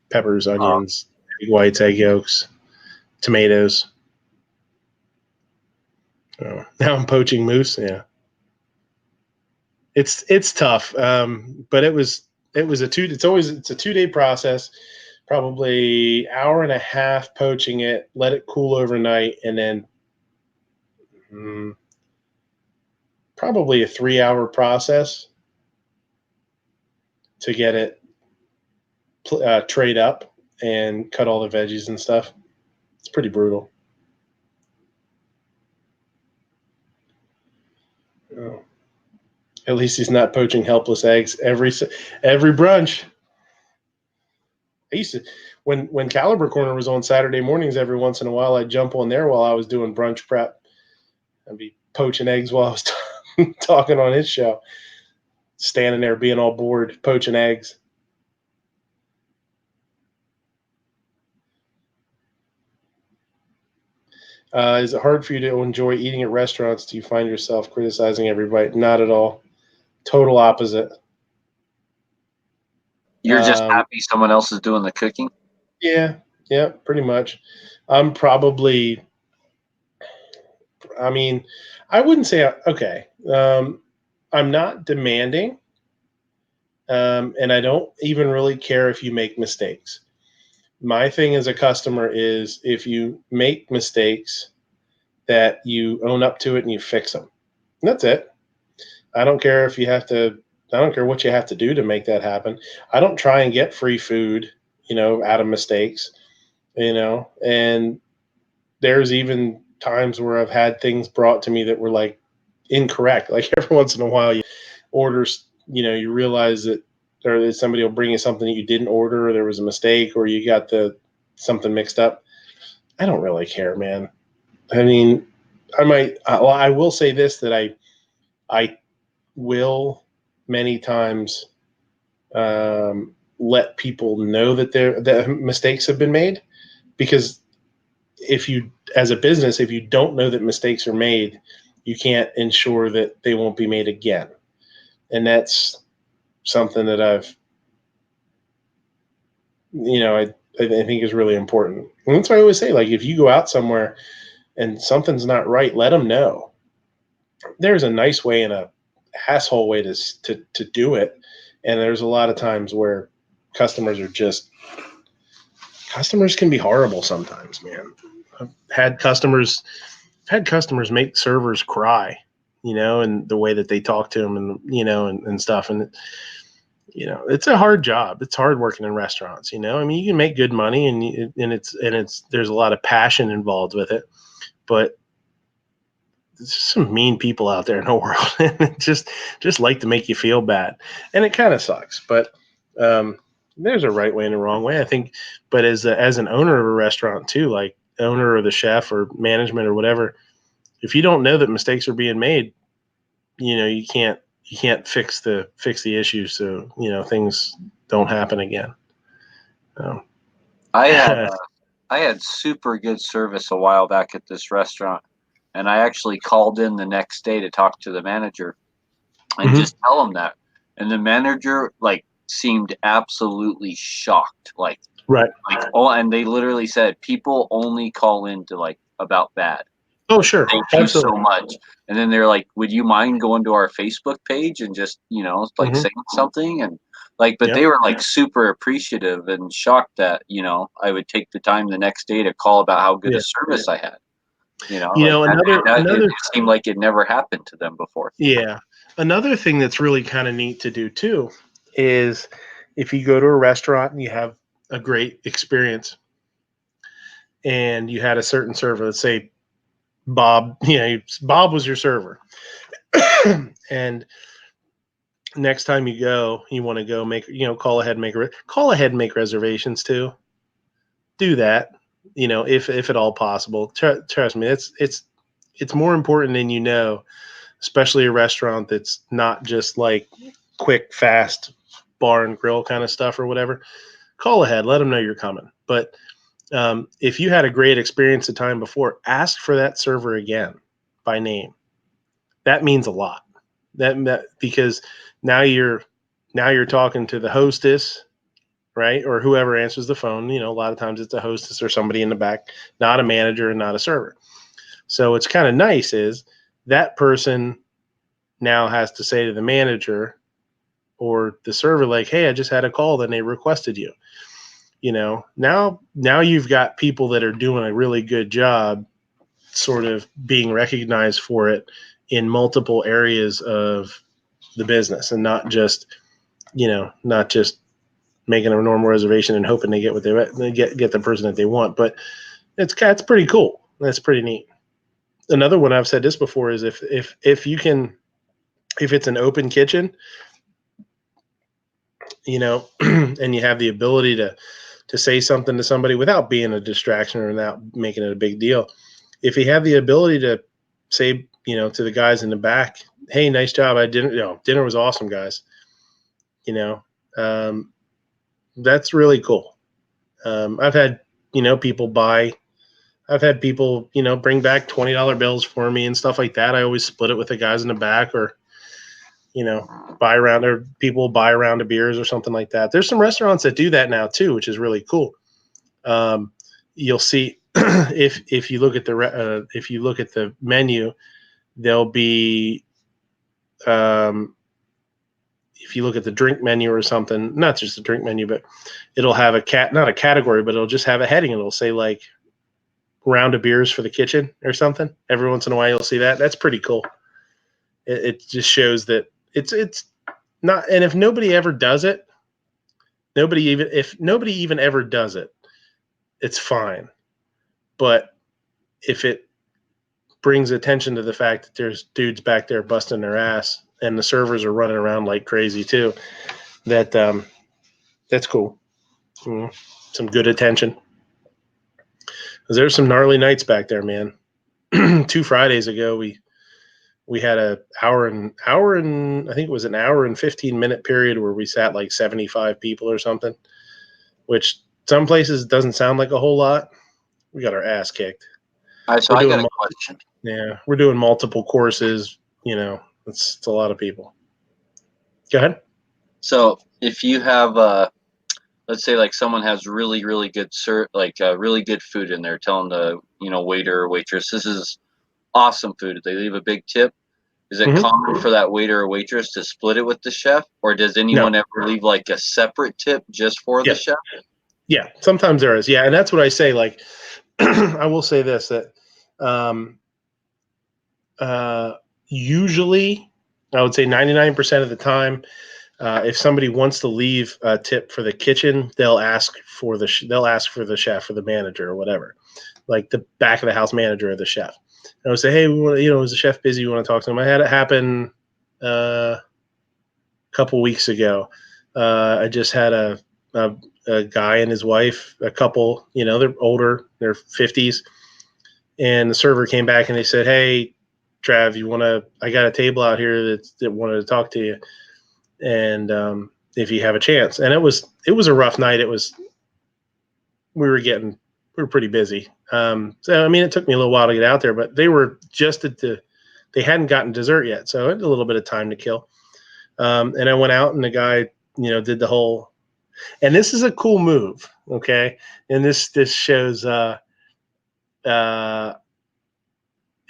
peppers, onions, egg whites, egg yolks, tomatoes. Oh, now I'm poaching moose. Yeah. It's tough. But it's a 2-day process, probably hour and a half poaching it, let it cool overnight, and then probably a 3-hour process to get it trayed up and cut all the veggies and stuff. It's pretty brutal. Oh. At least he's not poaching helpless eggs every brunch. I used to, when Caliber Corner was on Saturday mornings, every once in a while I'd jump on there while I was doing brunch prep. I'd be poaching eggs while I was talking on his show, standing there being all bored, poaching eggs. Is it hard for you to enjoy eating at restaurants? Do you find yourself criticizing every bite? Not at all. Total opposite. You're just happy someone else is doing the cooking? Yeah, pretty much. I'm probably, I wouldn't say, okay. I'm not demanding, and I don't even really care if you make mistakes. My thing as a customer is if you make mistakes, that you own up to it and you fix them. And that's it. I don't care if you have to, I don't care what you have to do to make that happen. I don't try and get free food, out of mistakes, and there's even times where I've had things brought to me that were like incorrect. Like every once in a while you order, you realize that, or that somebody will bring you something that you didn't order, or there was a mistake, or you got something mixed up. I don't really care, man. I mean, I will say this, that I will many times let people know that mistakes have been made, because as a business, if you don't know that mistakes are made, you can't ensure that they won't be made again. And that's something that I think is really important. And that's why I always say, like, if you go out somewhere and something's not right, let them know. There's a nice way and a asshole way to do it. And there's a lot of times where customers can be horrible sometimes, man. I've had customers make servers cry, and the way that they talk to them, and, and stuff. And, it's a hard job. It's hard working in restaurants, you can make good money, and there's a lot of passion involved with it, but there's some mean people out there in the world, and just like to make you feel bad. And it kind of sucks, but, there's a right way and a wrong way, I think. But as an owner of a restaurant too, like owner or the chef or management or whatever, if you don't know that mistakes are being made, you can't fix the issue, so things don't happen again. I had super good service a while back at this restaurant, and I actually called in the next day to talk to the manager and just tell him that. And the manager seemed absolutely shocked. And they literally said, people only call in to about bad. Oh, sure. Thank you so much. And then they're like, would you mind going to our Facebook page and just, saying something? And but they were super appreciative and shocked that, I would take the time the next day to call about how good a service I had. It seemed like it never happened to them before. Yeah. Another thing that's really kind of neat to do too is if you go to a restaurant and you have a great experience and you had a certain server, let's say Bob, Bob was your server. And next time you go, you want to go make, call ahead and make reservations too. Do that, if at all possible. Trust me, it's more important than especially a restaurant that's not just like quick, fast bar and grill kind of stuff or whatever. Call ahead, let them know you're coming. But If you had a great experience the time before, ask for that server again by name. That means a lot. That because now you're talking to the hostess, right? Or whoever answers the phone. A lot of times it's a hostess or somebody in the back, not a manager and not a server. So what's kind of nice is that person now has to say to the manager or the server, like, hey, I just had a call, then they requested you. Now you've got people that are doing a really good job sort of being recognized for it in multiple areas of the business, and not just making a normal reservation and hoping they get what they get the person that they want. But it's pretty cool. That's pretty neat. Another one, I've said this before, is if it's an open kitchen, and you have the ability to say something to somebody without being a distraction or without making it a big deal. If you have the ability to say, to the guys in the back, hey, nice job. Dinner was awesome, guys. That's really cool. I've had, people I've had people, bring back $20 bills for me and stuff like that. I always split it with the guys in the back, or, buy around, or people buy a round of beers or something like that. There's some restaurants that do that now too, which is really cool. You'll see if you look at the menu, there'll be, if you look at the drink menu or something, not just the drink menu, but it'll have not a category, but it'll just have a heading. It'll say like round of beers for the kitchen or something. Every once in a while you'll see that. That's pretty cool. It just shows that it's not, and if nobody ever does it, if nobody even ever does it, it's fine. But if it brings attention to the fact that there's dudes back there busting their ass and the servers are running around like crazy too, that's cool. Some good attention. There's some gnarly nights back there, man. 2 Fridays ago, we had an hour and I think it was an hour and 15-minute period where we sat like 75 people or something, which some places doesn't sound like a whole lot. We got our ass kicked. So I got a question. Yeah, we're doing multiple courses. It's a lot of people. Go ahead. So if you have, let's say, like someone has really, really good really good food in there, telling the waiter or waitress, this is awesome food. If they leave a big tip, is it common for that waiter or waitress to split it with the chef, or does anyone ever leave like a separate tip just for the chef? Yeah, sometimes there is. Yeah, and that's what I say. Like, I will say this, that usually, I would say 99% of the time, if somebody wants to leave a tip for the kitchen, they'll ask for the chef or the manager or whatever, like the back of the house manager or the chef. And I would say, hey, is the chef busy? You want to talk to him? I had it happen a couple weeks ago. I just had a guy and his wife, a couple, they're older, they're 50s. And the server came back and they said, hey, Trav, I got a table out here that wanted to talk to you. And if you have a chance. And it was a rough night. We were pretty busy. So, I mean, it took me a little while to get out there, but they were just they hadn't gotten dessert yet. So I had a little bit of time to kill. And I went out and the guy, did the whole, and this is a cool move. Okay. And this shows,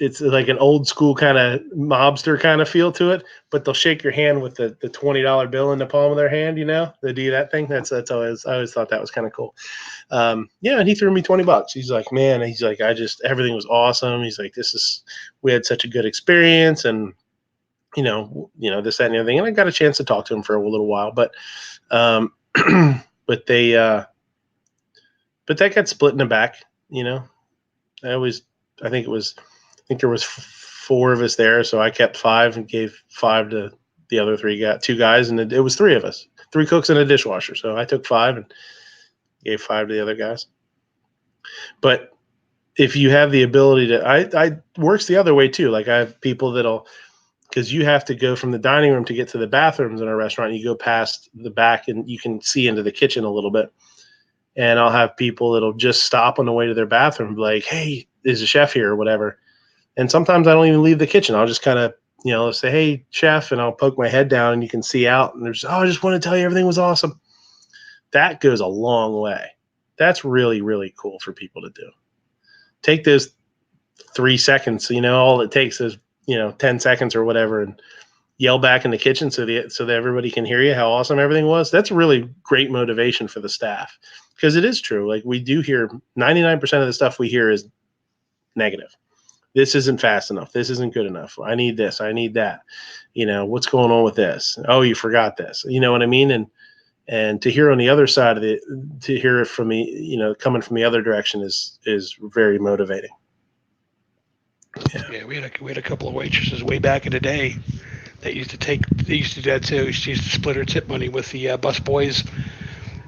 it's like an old school kind of mobster kind of feel to it, but they'll shake your hand with the $20 bill in the palm of their hand. They do that thing. That's always, I always thought that was kind of cool. And he threw me $20. He's like, man, everything was awesome. He's like, we had such a good experience, and this, that, and the other thing. And I got a chance to talk to him for a little while, but but that got split in the back. I think there was 4 of us there, so I kept 5 and gave 5 to the other 2 guys, and it was 3 of us, 3 cooks and a dishwasher. So I took 5 and gave 5 to the other guys. But if you have the ability to, I works the other way too. Like I have people because you have to go from the dining room to get to the bathrooms in a restaurant. You go past the back and you can see into the kitchen a little bit. and I'll have people that'll just stop on the way to their bathroom, like, "Hey, is a chef here?" or whatever. And sometimes I don't even leave the kitchen. I'll just kind of, say, "Hey, chef," and I'll poke my head down and you can see out. And there's, "Oh, I just want to tell you everything was awesome." That goes a long way. That's really, really cool for people to do. Take those 3 seconds, all it takes is, 10 seconds or whatever, and yell back in the kitchen so that everybody can hear you how awesome everything was. That's really great motivation for the staff, because it is true. Like, we do hear 99% of the stuff we hear is negative. This isn't fast enough. This isn't good enough. I need this. I need that. What's going on with this? Oh, you forgot this. You know what I mean? And to hear on the other side of it, to hear it from me, coming from the other direction is very motivating. Yeah, we had a couple of waitresses way back in the day that used to do that too. She used to split her tip money with the bus boys,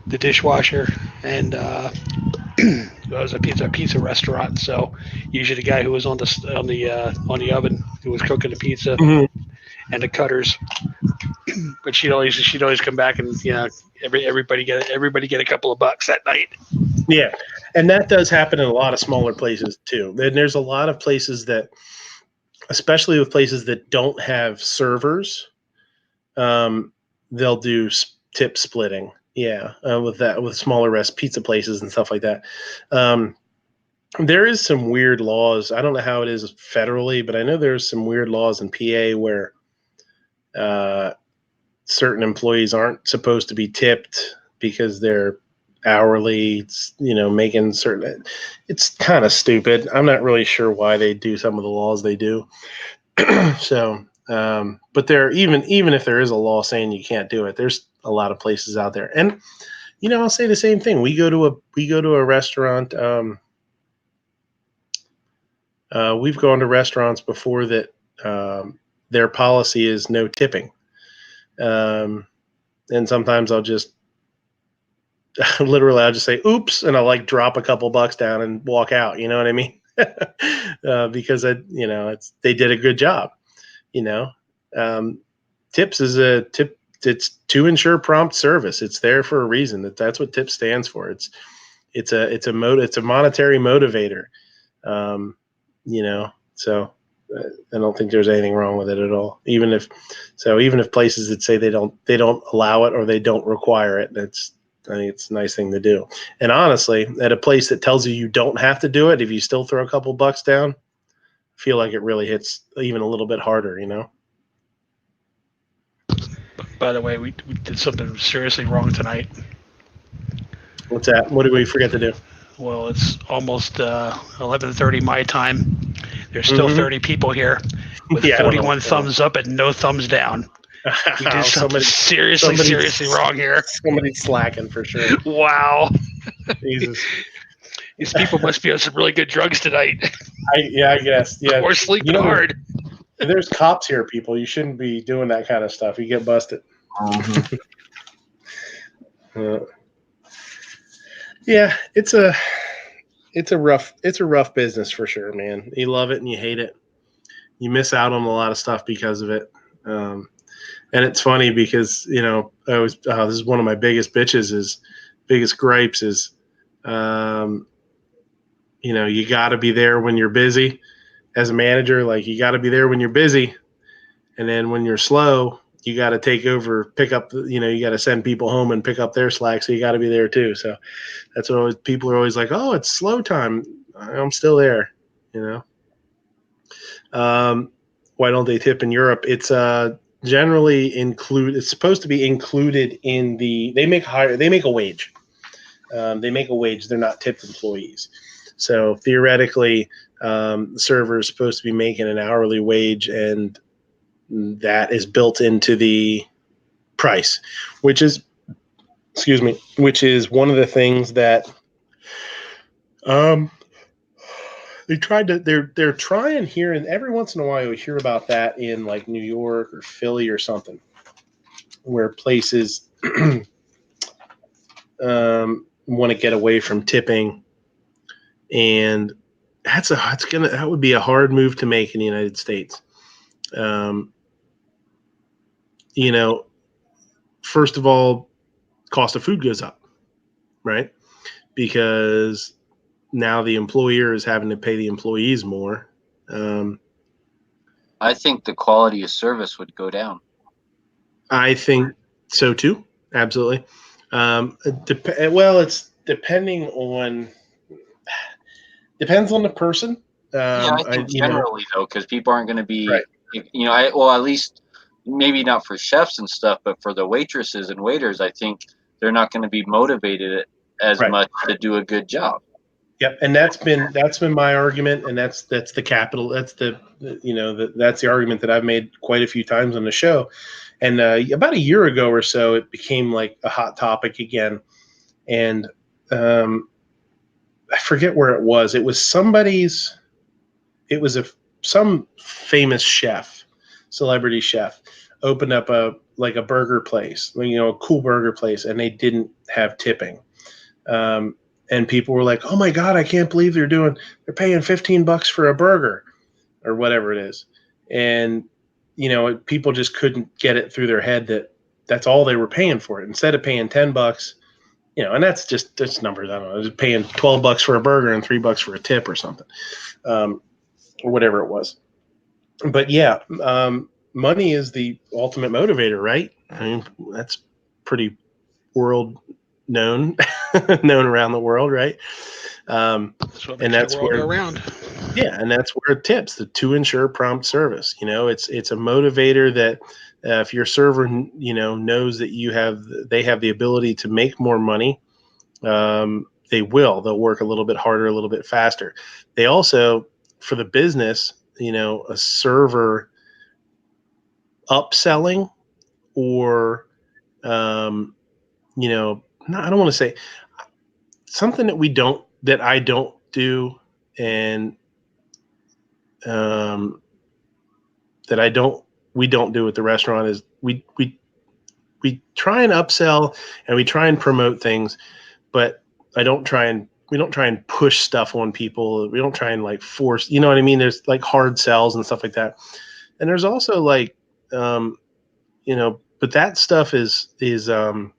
the dishwasher, and it was a pizza restaurant. So usually the guy who was on the oven, who was cooking the pizza, and the cutters. But she'd always come back and everybody get a couple of bucks that night. Yeah, and that does happen in a lot of smaller places too. And there's a lot of places that, especially with places that don't have servers, they'll do tip splitting. Yeah, with smaller pizza places and stuff like that. There is some weird laws. I don't know how it is federally, but I know there's some weird laws in PA where certain employees aren't supposed to be tipped because they're hourly, making certain. It's kind of stupid. I'm not really sure why they do some of the laws they do. So, but even if there is a law saying you can't do it, there's a lot of places out there. And I'll say the same thing. We go to a restaurant. We've gone to restaurants before that their policy is no tipping. And sometimes I'll just literally, I'll just say, "Oops," and I'll like drop a couple bucks down and walk out. You know what I mean? Because they did a good job. Tips is a tip. It's to ensure prompt service. It's there for a reason. That's what tip stands for. It's a monetary motivator. So I don't think there's anything wrong with it at all. Even if places that say they don't allow it or they don't require it, I think it's a nice thing to do. And honestly, at a place that tells you don't have to do it, if you still throw a couple bucks down, I feel like it really hits even a little bit harder, By the way, we did something seriously wrong tonight. What's that? What did we forget to do? Well, it's almost 11:30 my time. There's still 30 people here with 41 thumbs up and no thumbs down. We did something seriously wrong here. Somebody's slacking for sure. Wow. Jesus. These people must be on some really good drugs tonight. I guess. Yeah. Or sleeping hard. There's cops here, people. You shouldn't be doing that kind of stuff. You get busted. Yeah, it's a rough business for sure, man. You love it and you hate it. You miss out on a lot of stuff because of it. And it's funny because, this is one of my biggest gripes is, you got to be there when you're busy as a manager. Like, you got to be there when you're busy. And then when you're slow, you got to take over, pick up, you got to send people home and pick up their slack. So you got to be there too. So that's what people are always like, "Oh, it's slow time." I'm still there, Why don't they tip in Europe? It's generally it's supposed to be included in they make a wage. They make a wage. They're not tipped employees. So theoretically, the server is supposed to be making an hourly wage, and that is built into the price, which is one of the things that they're trying here, and every once in a while we hear about that in like New York or Philly or something, where places want to get away from tipping, and that would be a hard move to make in the United States. First of all, cost of food goes up, right? because now the employer is having to pay the employees more. I think the quality of service would go down. I think so too. Absolutely. It's depends on the person. Yeah, I think generally though, because people aren't going to be, right. At least maybe not for chefs and stuff, but for the waitresses and waiters, I think they're not going to be motivated as much to do a good job. Yep, and that's been my argument, and that's the capital. That's that's the argument that I've made quite a few times on the show. And about a year ago or so, it became like a hot topic again, and I forget where it was. It was somebody's. It was some famous chef, celebrity chef, opened up a burger place, a cool burger place, and they didn't have tipping. And people were like, "Oh my God, I can't believe they're paying $15 for a burger," or whatever it is. And people just couldn't get it through their head that that's all they were paying for it. Instead of paying $10, and that's numbers. I don't know. Just paying $12 for a burger and $3 for a tip or something, or whatever it was. But yeah, money is the ultimate motivator, right? I mean, that's pretty world known around the world, right? And that's where go around. Yeah, and that's where it tips to ensure prompt service. It's a motivator that if your server knows that they have the ability to make more money, they'll work a little bit harder, a little bit faster. They also, for the business, a server upselling or I don't want to say something that I don't do, and we don't do at the restaurant is we try and upsell and we try and promote things, but we don't try and push stuff on people. We don't try and like force, you know what I mean? There's like hard sells and stuff like that. And there's also like, but that stuff is a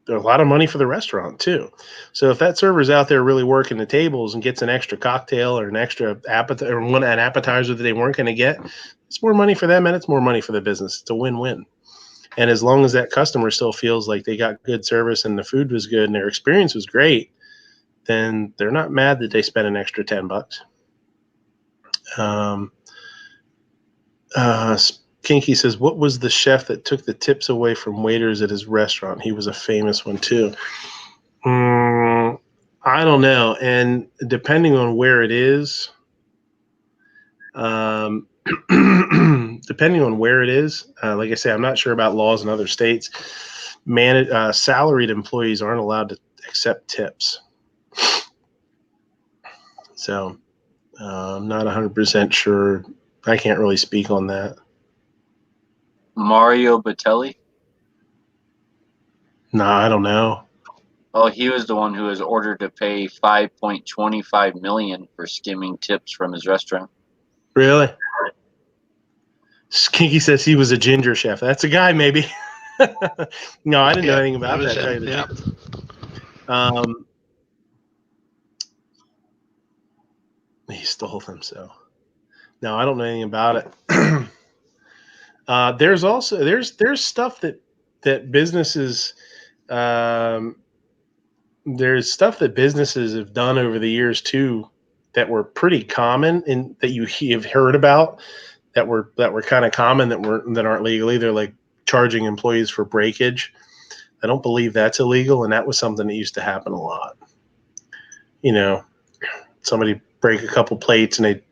lot of money for the restaurant too. So if that server's out there really working the tables and gets an extra cocktail or an extra appetizer or an appetizer that they weren't going to get, it's more money for them and it's more money for the business. It's a win-win. And as long as that customer still feels like they got good service and the food was good and their experience was great, then they're not mad that they spent an extra $10. Kinky says, what was the chef that took the tips away from waiters at his restaurant? He was a famous one too. I don't know. And depending on where it is, like I say, I'm not sure about laws in other states. Salaried employees aren't allowed to accept tips. So I'm not 100% sure. I can't really speak on that. Mario Battelli? No, I don't know. Oh, he was the one who was ordered to pay $5.25 million for skimming tips from his restaurant. Really? Kinky says he was a ginger chef. That's a guy, maybe. No, I didn't know anything about that. He stole them, so no, I don't know anything about it. There's stuff that businesses there's stuff that businesses have done over the years too that were pretty common and that you have heard about that were kind of common that aren't legal either, like charging employees for breakage. I don't believe that's illegal, and that was something that used to happen a lot. Somebody break a couple plates and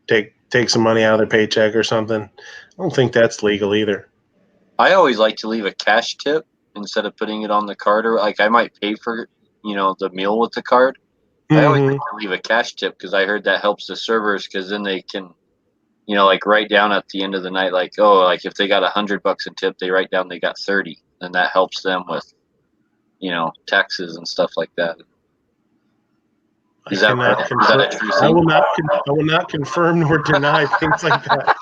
they take some money out of their paycheck or something. I don't think that's legal either. I always like to leave a cash tip instead of putting it on the card, or like I might pay for the meal with the card. I always like to leave a cash tip because I heard that helps the servers, because then they can like write down at the end of the night, like, oh, like if they got $100 in tip, they write down they got 30, and that helps them with taxes and stuff like that. Is that a true thing? I will not confirm nor deny things like that.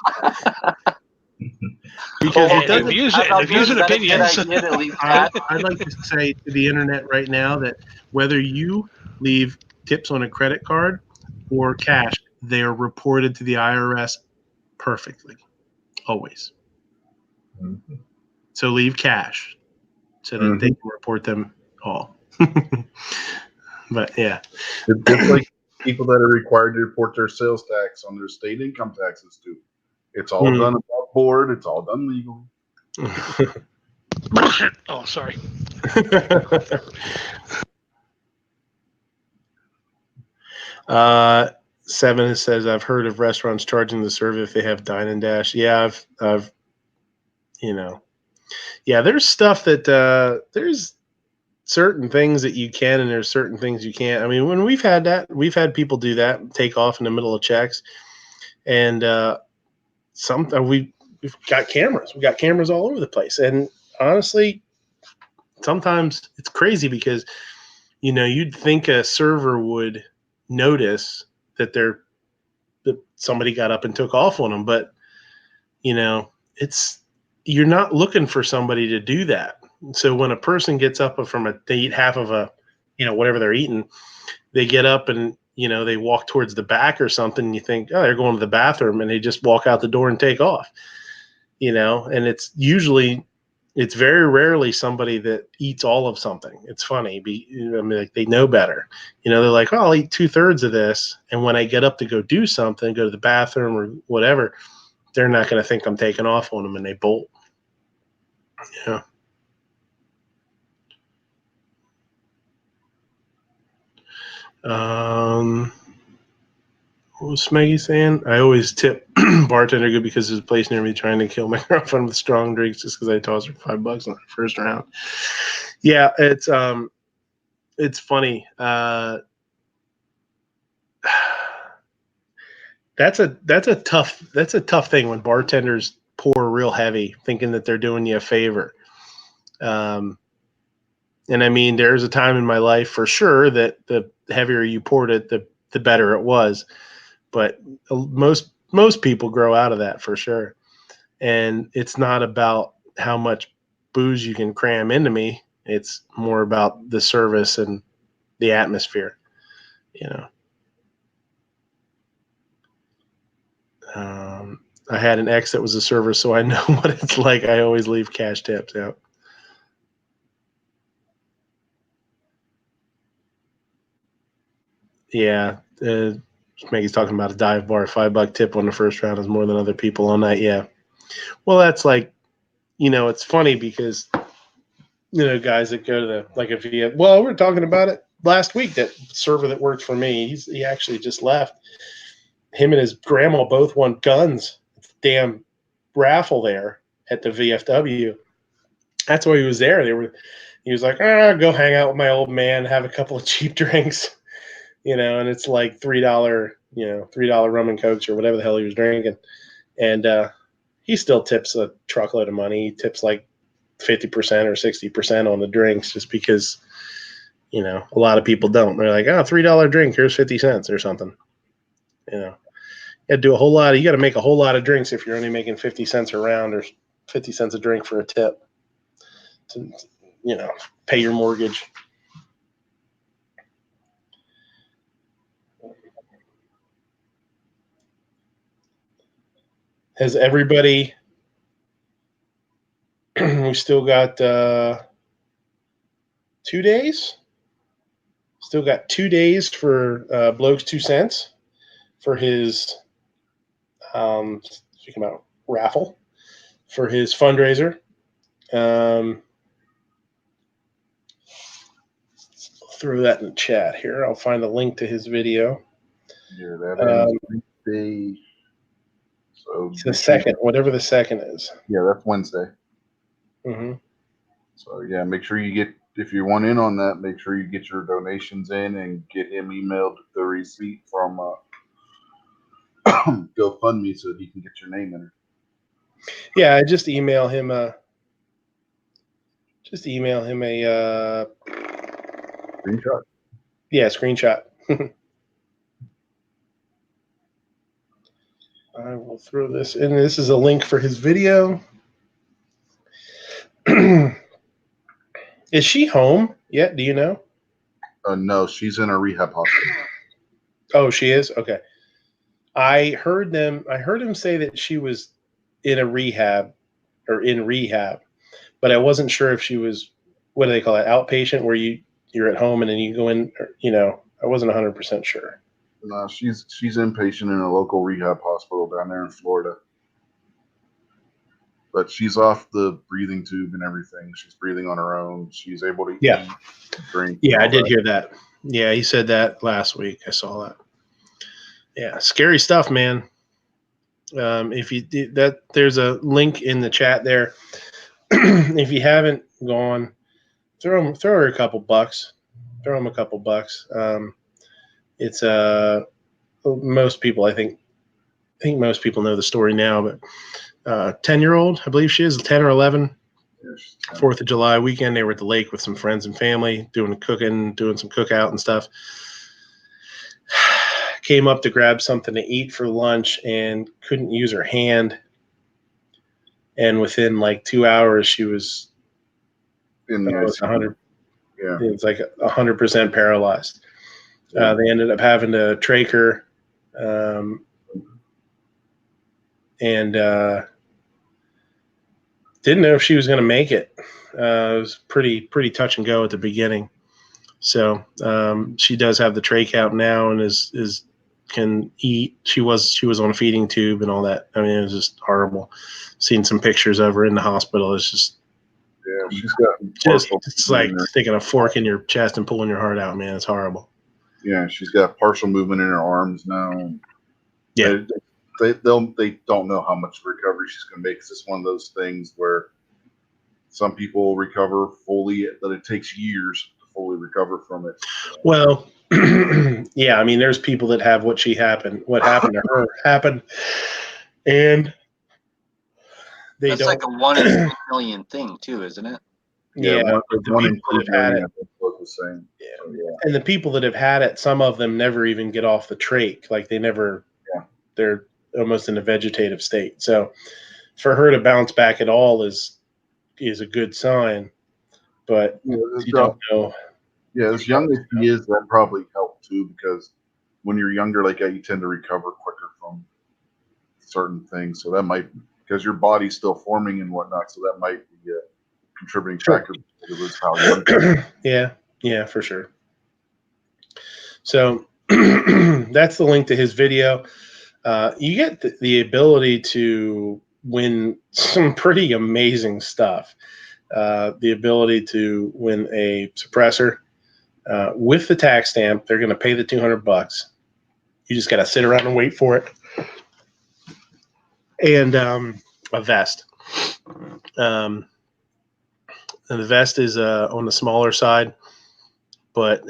Because it And doesn't. the views and opinions. I'd like to say to the internet right now that whether you leave tips on a credit card or cash, they are reported to the IRS perfectly, always. Mm-hmm. So leave cash so that they can report them all. But yeah, It's just like people that are required to report their sales tax on their state income taxes too. It's all done above board. It's all done legal. Oh, sorry. Seven says, I've heard of restaurants charging the server if they have dine and dash. Yeah, I've there's stuff that there's certain things that you can and there's certain things you can't. I mean, when we've had people do that, take off in the middle of checks, and we've got cameras. We got cameras all over the place, and honestly, sometimes it's crazy because you'd think a server would notice that somebody got up and took off on them, but you're not looking for somebody to do that. So when a person gets up they eat half of whatever they're eating, they get up and they walk towards the back or something, and you think, oh, they're going to the bathroom, and they just walk out the door and take off. And it's very rarely somebody that eats all of something. It's funny. Like they know better. They're like, oh, I'll eat 2/3 of this. And when I get up to go do something, go to the bathroom or whatever, they're not going to think I'm taking off on them, and they bolt. Yeah. What was Smeggy saying? I always tip bartender good because there's a place near me trying to kill my girlfriend with strong drinks just because I tossed her $5 on the first round. Yeah, it's funny. That's a tough thing when bartenders pour real heavy, thinking that they're doing you a favor. And I mean, there's a time in my life for sure that the heavier you poured it, the better it was. But most people grow out of that for sure. And it's not about how much booze you can cram into me. It's more about the service and the atmosphere, I had an ex that was a server, so I know what it's like. I always leave cash tips out. Yeah. Maggie's talking about a dive bar. $5 tip on the first round is more than other people on that. Yeah. Well, that's like, it's funny because, guys that go to we were talking about it last week, that server that worked for me, he actually just left. Him and his grandma both won guns. Damn raffle there at the VFW. That's why he was there. He was like, go hang out with my old man, have a couple of cheap drinks, and it's like $3, $3 rum and cokes or whatever the hell he was drinking. And he still tips a truckload of money. He tips like 50% or 60% on the drinks just because, a lot of people don't. They're like, oh, $3 drink, here's 50 cents or something. You got to do you got to make a whole lot of drinks if you're only making 50 cents a round or 50 cents a drink for a tip to, pay your mortgage. Has everybody, we still got 2 days? Still got 2 days for Bloke's 2 cents for his, speaking about raffle, for his fundraiser. I'll throw that in the chat here. I'll find a link to his video. Yeah, that is Wednesday. So it's the second, whatever the second is. Yeah, that's Wednesday. Mm-hmm. So yeah, make sure you get, if you want in on that, make sure you get your donations in and get him emailed the receipt from GoFundMe so that he can get your name in it. Yeah, I just email him a screenshot. Yeah, screenshot. I will throw this in. This is a link for his video. Is she home yet? Do you know? No, she's in a rehab hospital. Oh, she is? Okay. I heard him say that she was in a rehab or in rehab, but I wasn't sure if she was, what do they call it, outpatient, where you're at home and then you go in, or, I wasn't 100% sure. No, she's inpatient in a local rehab hospital down there in Florida. But she's off the breathing tube and everything. She's breathing on her own. She's able to eat, drink. Yeah, I did hear that. Yeah, he said that last week. I saw that. Yeah, scary stuff, man. If you did that, there's a link in the chat there. If you haven't gone, throw her a couple bucks. Throw him a couple bucks. It's most people, I think most people know the story now, but 10-year-old, I believe she is 10 or 11. 4th of July weekend, they were at the lake with some friends and family, doing some cookout and stuff. Came up to grab something to eat for lunch and couldn't use her hand. And within like 2 hours, she was in the ICU. 100. Yeah, it's like 100% paralyzed. Yeah. They ended up having to trach her, and didn't know if she was going to make it. It was pretty touch and go at the beginning. So she does have the trach out now and is can eat. She was on a feeding tube and all that. I mean, it was just horrible. Seeing some pictures of her in the hospital. It's just she's got it's like sticking a fork in your chest and pulling your heart out, man. It's horrible. Yeah, she's got partial movement in her arms now. Yeah. They don't know how much recovery she's going to make. It's just one of those things where some people recover fully, but it takes years to fully recover from it. Well, yeah, I mean, there's people that have what happened to her happened, and that's like a 1 in 3 million thing too, isn't it? Yeah, one in 2 million. The same. Yeah. And the people that have had it, some of them never even get off the trach. Like they never. Yeah. They're almost in a vegetative state. So, for her to bounce back at all is a good sign. But you don't know. Yeah, as young as he is, that probably helped too, because when you're younger like that, you tend to recover quicker from certain things. So that might, because your body's still forming and whatnot, so that might be a contributing factor. Yeah, for sure. So that's the link to his video. You get the ability to win some pretty amazing stuff. The ability to win a suppressor with the tax stamp. They're going to pay the $200. You just got to sit around and wait for it. And a vest. And the vest is on the smaller side, but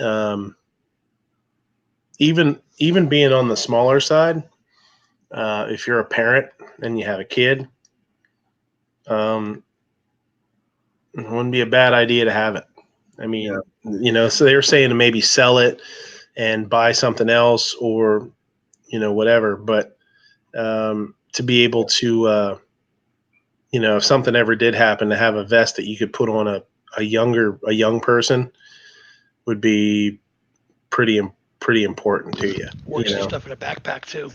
even being on the smaller side, if you're a parent and you have a kid, it wouldn't be a bad idea to have it. I mean, so they were saying to maybe sell it and buy something else or, whatever. But to be able to, if something ever did happen, to have a vest that you could put on a young person would be pretty important to you. Works stuff in a backpack too.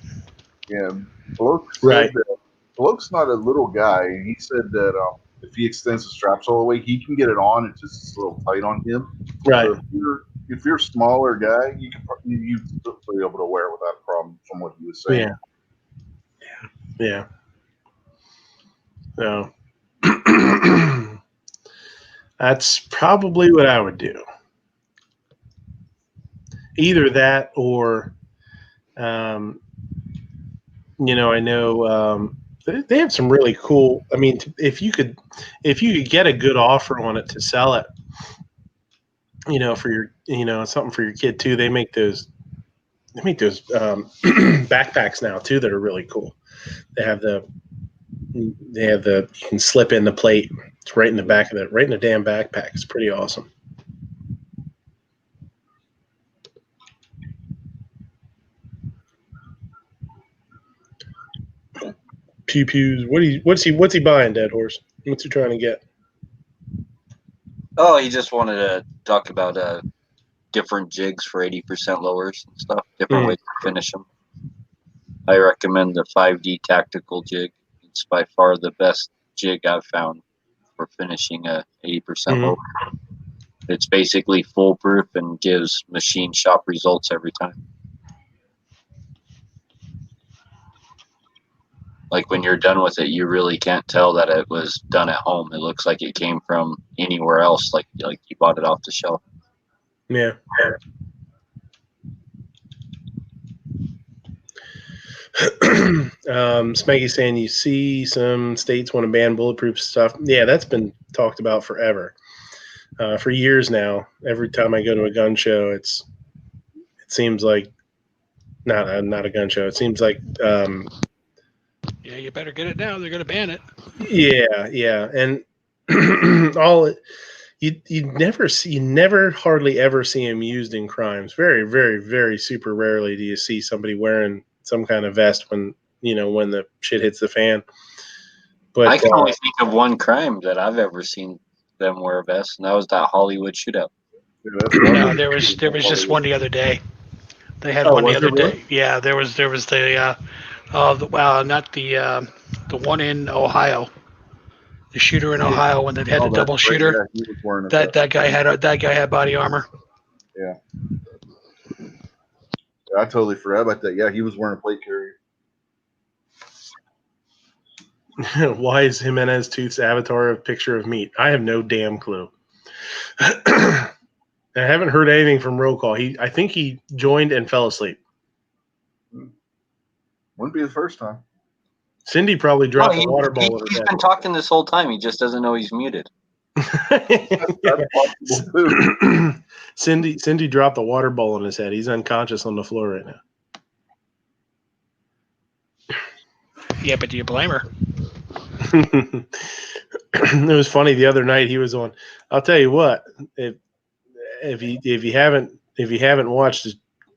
Yeah, Bloke's not a little guy. He said that if he extends the straps all the way, he can get it on. It's just a little tight on him. Right. So if you're a smaller guy, you still be able to wear it without a problem, from what he was saying. Yeah. So that's probably what I would do. Either that or, I know they have some really cool. I mean, if you could get a good offer on it to sell it, for your, something for your kid too. They make those backpacks now too that are really cool. They have the you can slip in the plate. It's right in the back of it, right in the damn backpack. It's pretty awesome. Pew pews. What's he buying, Dead Horse? What's he trying to get? Oh, he just wanted to talk about different jigs for 80% lowers and stuff, different ways to finish them. I recommend the 5D tactical jig. It's by far the best jig I've found for finishing a 80% lower. It's basically foolproof and gives machine shop results every time. Like when you're done with it, you really can't tell that it was done at home. It looks like it came from anywhere else, like you bought it off the shelf. Yeah. Smeggy's saying you see some states want to ban bulletproof stuff. Yeah, that's been talked about forever. For years now. Every time I go to a gun show, it seems like not a gun show. It seems like yeah, you better get it now. They're going to ban it. Yeah, and you never hardly ever see them used in crimes. Very, very, very super rarely do you see somebody wearing some kind of vest when the shit hits the fan. But I can only think of one crime that I've ever seen them wear a vest, and that was that Hollywood shootout. No, there was just one the other day. They had one the other day. Yeah, there was the not the one in Ohio. The shooter in Ohio when they had the double shooter. Yeah, he was wearing that guy had body armor. Yeah. I totally forgot about that. Yeah, he was wearing a plate carrier. why is Jimenez Tooth's avatar a picture of meat? I have no damn clue. I haven't heard anything from Roll Call. I think he joined and fell asleep. Wouldn't be the first time. Cindy probably dropped a water ball. He's been talking this whole time. He just doesn't know he's muted. Cindy dropped a water bowl on his head. He's unconscious on the floor right now. Yeah, but do you blame her? It was funny the other night. He was on. I'll tell you what. If you haven't watched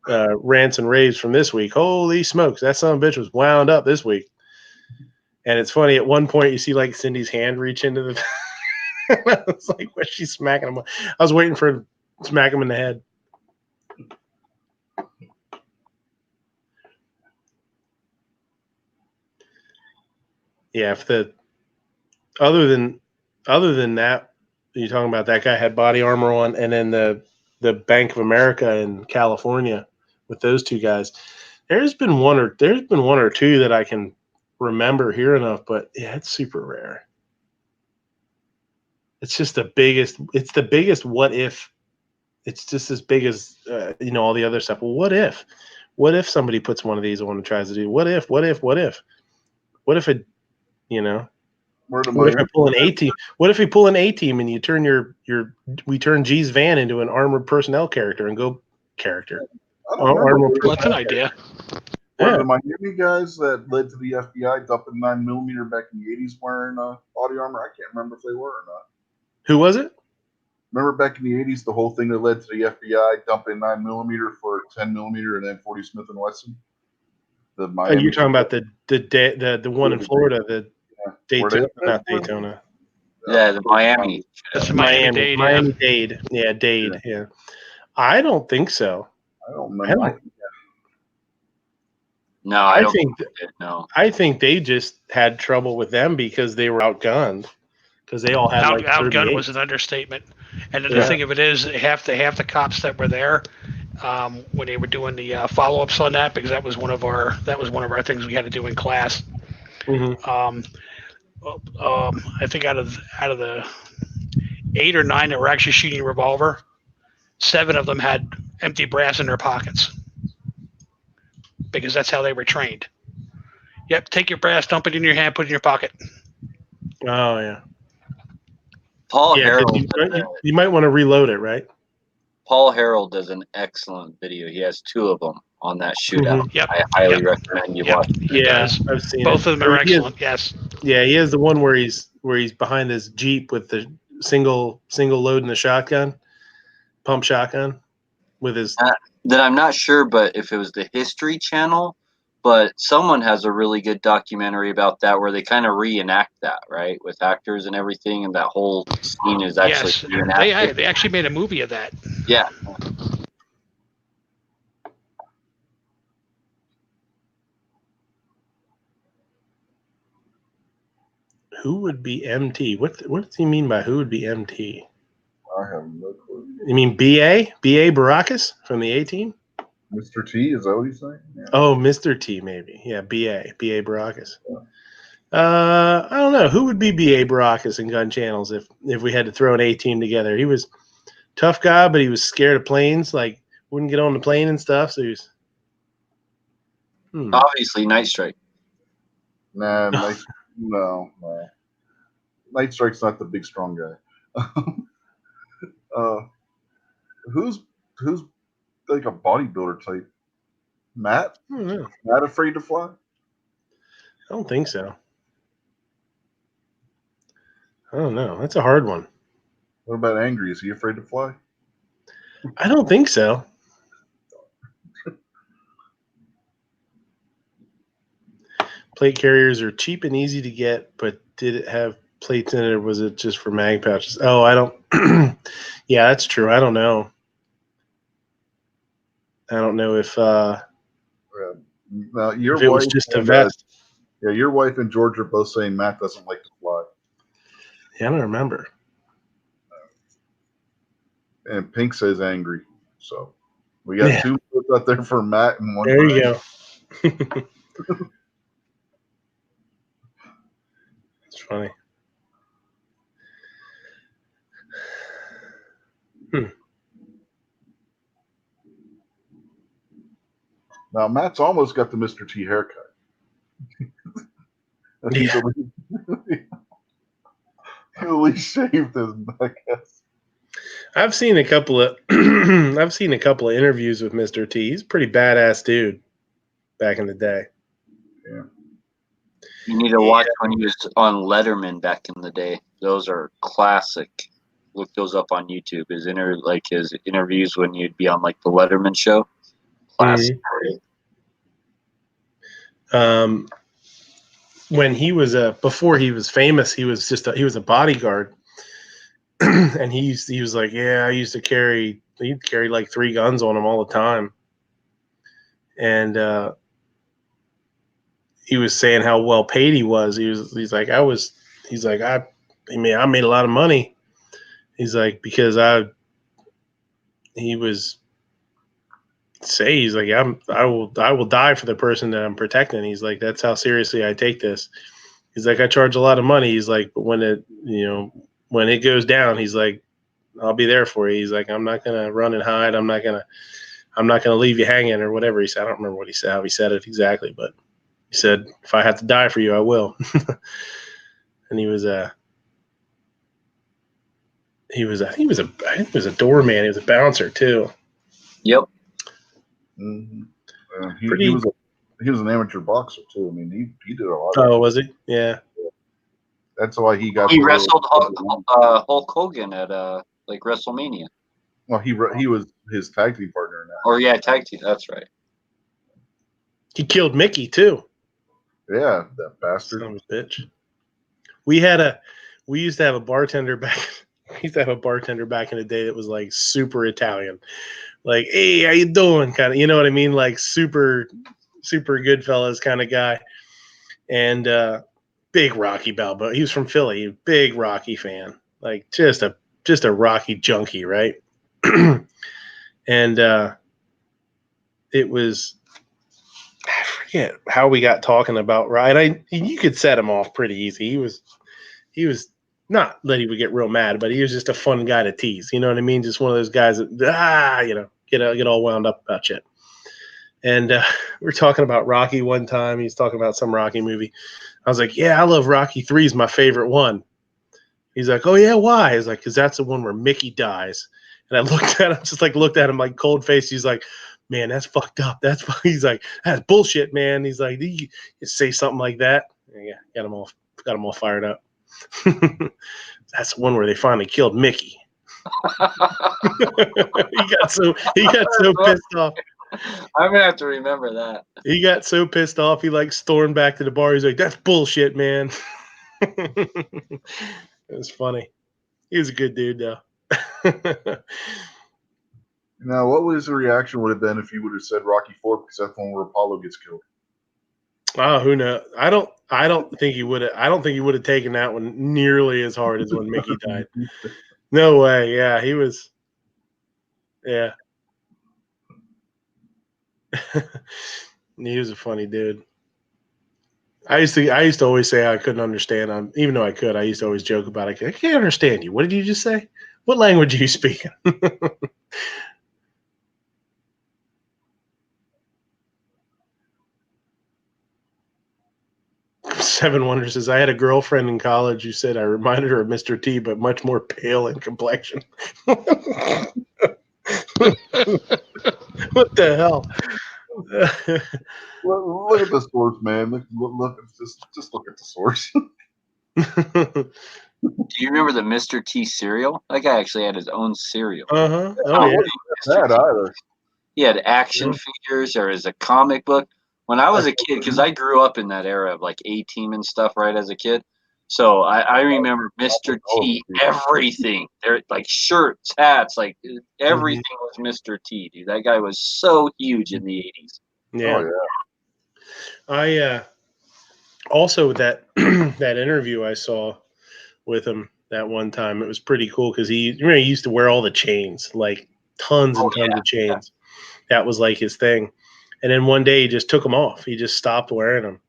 rants and raves from this week, holy smokes, that son of a bitch was wound up this week. And it's funny. At one point, you see like Cindy's hand reach into the. I was like, "What's she smacking him?" I was waiting for her to smack him in the head. Yeah, other than that, you're talking about that guy had body armor on, and then the Bank of America in California with those two guys. There's been one or two that I can remember hearing of, but yeah, it's super rare. It's just the biggest what if. It's just as big as all the other stuff. Well, what if somebody puts one of these on and tries to do what if it what if we pull an A-team? What if we pull an A-team and you turn we turn G's van into an armored personnel character and go character? Well, that's an idea. Were the Miami guys that led to the FBI dumping 9mm back in the 80s wearing body armor? I can't remember if they were or not. Who was it? Remember back in the 80s, the whole thing that led to the FBI dumping 9mm for 10mm and then 40 Smith & Wesson? The Miami. You're talking about the one in Florida, the Daytona, not Daytona. Yeah, the Miami. That's Miami-Dade. Miami-Dade. Yeah, Dade. Yeah. I don't think so. I don't remember. No, I don't think no. I think they just had trouble with them because they were outgunned. Because they all had outgunned was an understatement. And then the thing of it is, half the cops that were there when they were doing the follow-ups on that, because that was one of our things we had to do in class. Mm-hmm. I think out of the 8 or 9 that were actually shooting a revolver, 7 of them had empty brass in their pockets, because that's how they were trained. Yep, take your brass, dump it in your hand, put it in your pocket. Oh yeah. Paul Harrell. You might want to reload it, right? Paul Harrell does an excellent video. He has 2 of them on that shootout. Mm-hmm. Yep. I highly recommend you watch. Yeah, I've seen both of them are excellent. Yes. Yeah, he has the one where he's behind his Jeep with the single load in the shotgun, pump shotgun, with his. That I'm not sure, but if it was the History Channel, but someone has a really good documentary about that where they kind of reenact that, right, with actors and everything, and that whole scene is actually reenacted. They actually made a movie of that. Yeah. Who would be MT? What does he mean by who would be MT? I have no clue. You mean BA? BA Baracus from the A-Team? Mr. T, is that what he's saying? Yeah. Oh, Mr. T, maybe. Yeah, BA Baracus. I don't know. Who would be BA Baracus in Gun Channels if we had to throw an A-Team together? He was a tough guy, but he was scared of planes, like wouldn't get on the plane and stuff, so he was Obviously Night Strike. Nah, no. Night Strike's not the big strong guy. Who's like a bodybuilder type? Matt? I don't know. Matt afraid to fly? I don't think so. I don't know. That's a hard one. What about Angry? Is he afraid to fly? I don't think so. Plate carriers are cheap and easy to get, but did it have plates in it, or was it just for mag pouches? Oh, I don't. Yeah, that's true. I don't know. I don't know if Your if it was wife just a and, vest. yeah, your wife and George are both saying Matt doesn't like to fly. Yeah, I don't remember. And Pink says Angry. So we got two votes out there for Matt and one. There you go. It's funny. Now Matt's almost got the Mr. T haircut. He's at least shaved his neck. I've seen a couple of interviews with Mr. T. He's a pretty badass dude back in the day. Yeah. You need to watch when he was on Letterman back in the day. Those are classic. Look those up on YouTube. His interviews when you'd be on like the Letterman show. Classic. When he was before he was famous, he was a bodyguard. And he was like, yeah, he'd carry like 3 guns on him all the time. And he was saying how well paid he was. He's like, I made a lot of money. He's like, because he's like, I will die for the person that I'm protecting. He's like, that's how seriously I take this. He's like, I charge a lot of money. He's like, but when it goes down, he's like, I'll be there for you. He's like, I'm not gonna run and hide. I'm not gonna leave you hanging or whatever he said. I don't remember what he said, how he said it exactly, but he said, if I have to die for you, I will. And he was a doorman. He was a bouncer too. Yep. Mm-hmm. He was an amateur boxer too. I mean, he did a lot. Oh, was he? Yeah. That's why he got. He wrestled Hulk Hogan at like WrestleMania. Well, he was his tag team partner now. Or yeah, tag team. That's right. He killed Mickey too. Yeah, that bastard. Son of a bitch. We used to have a bartender back. We used to have a bartender back in the day that was like super Italian, like, hey, how you doing? Kind of, you know what I mean? Like super, super Goodfellas kind of guy. And big Rocky Balboa. He was from Philly. Big Rocky fan. Like just a Rocky junkie, right? And it was, I forget how we got talking about, right? You could set him off pretty easy. He was not that he would get real mad, but he was just a fun guy to tease. You know what I mean? Just one of those guys that, get all wound up about shit. And we were talking about Rocky one time. He's talking about some Rocky movie. I was like, yeah, I love Rocky 3 is my favorite one. He's like, oh yeah, why? I was like, because that's the one where Mickey dies. And I looked at him like cold face. He's like, man, that's fucked up. He's like, that's bullshit, man. He's like, you say something like that. Yeah, got him all fired up. That's the one where they finally killed Mickey. He got so pissed off. I'm gonna have to remember that. He got so pissed off, he like stormed back to the bar. He's like, "That's bullshit, man." It was funny. He was a good dude, though. Now, what was the reaction would have been if you would have said Rocky IV, because that's one where Apollo gets killed? Oh, who knows? I don't think he would have. I don't think he would have taken that one nearly as hard as when Mickey died. No way. Yeah, he was. Yeah. He was a funny dude. I used to always say I couldn't understand him, even though I could. I used to always joke about it. I can't understand you. What did you just say? What language are you speaking? Seven Wonders says, I had a girlfriend in college who said I reminded her of Mr. T, but much more pale in complexion. What the hell? Look at the source, man. Look just look at the source. Do you remember the Mr. T cereal? That guy actually had his own cereal. Uh-huh. Oh, yeah. That either. He had action figures. There was a comic book. When I was a kid, because I grew up in that era of like A-Team and stuff, right, as a kid. So I remember Mr. T, everything. There, like shirts, hats, like everything was Mr. T, dude. That guy was so huge in the 80s. Yeah. Oh, yeah. I also that that interview I saw with him that one time, it was pretty cool because he used to wear all the chains, like tons and tons of chains. That was like his thing. And then one day he just took them off. He just stopped wearing them.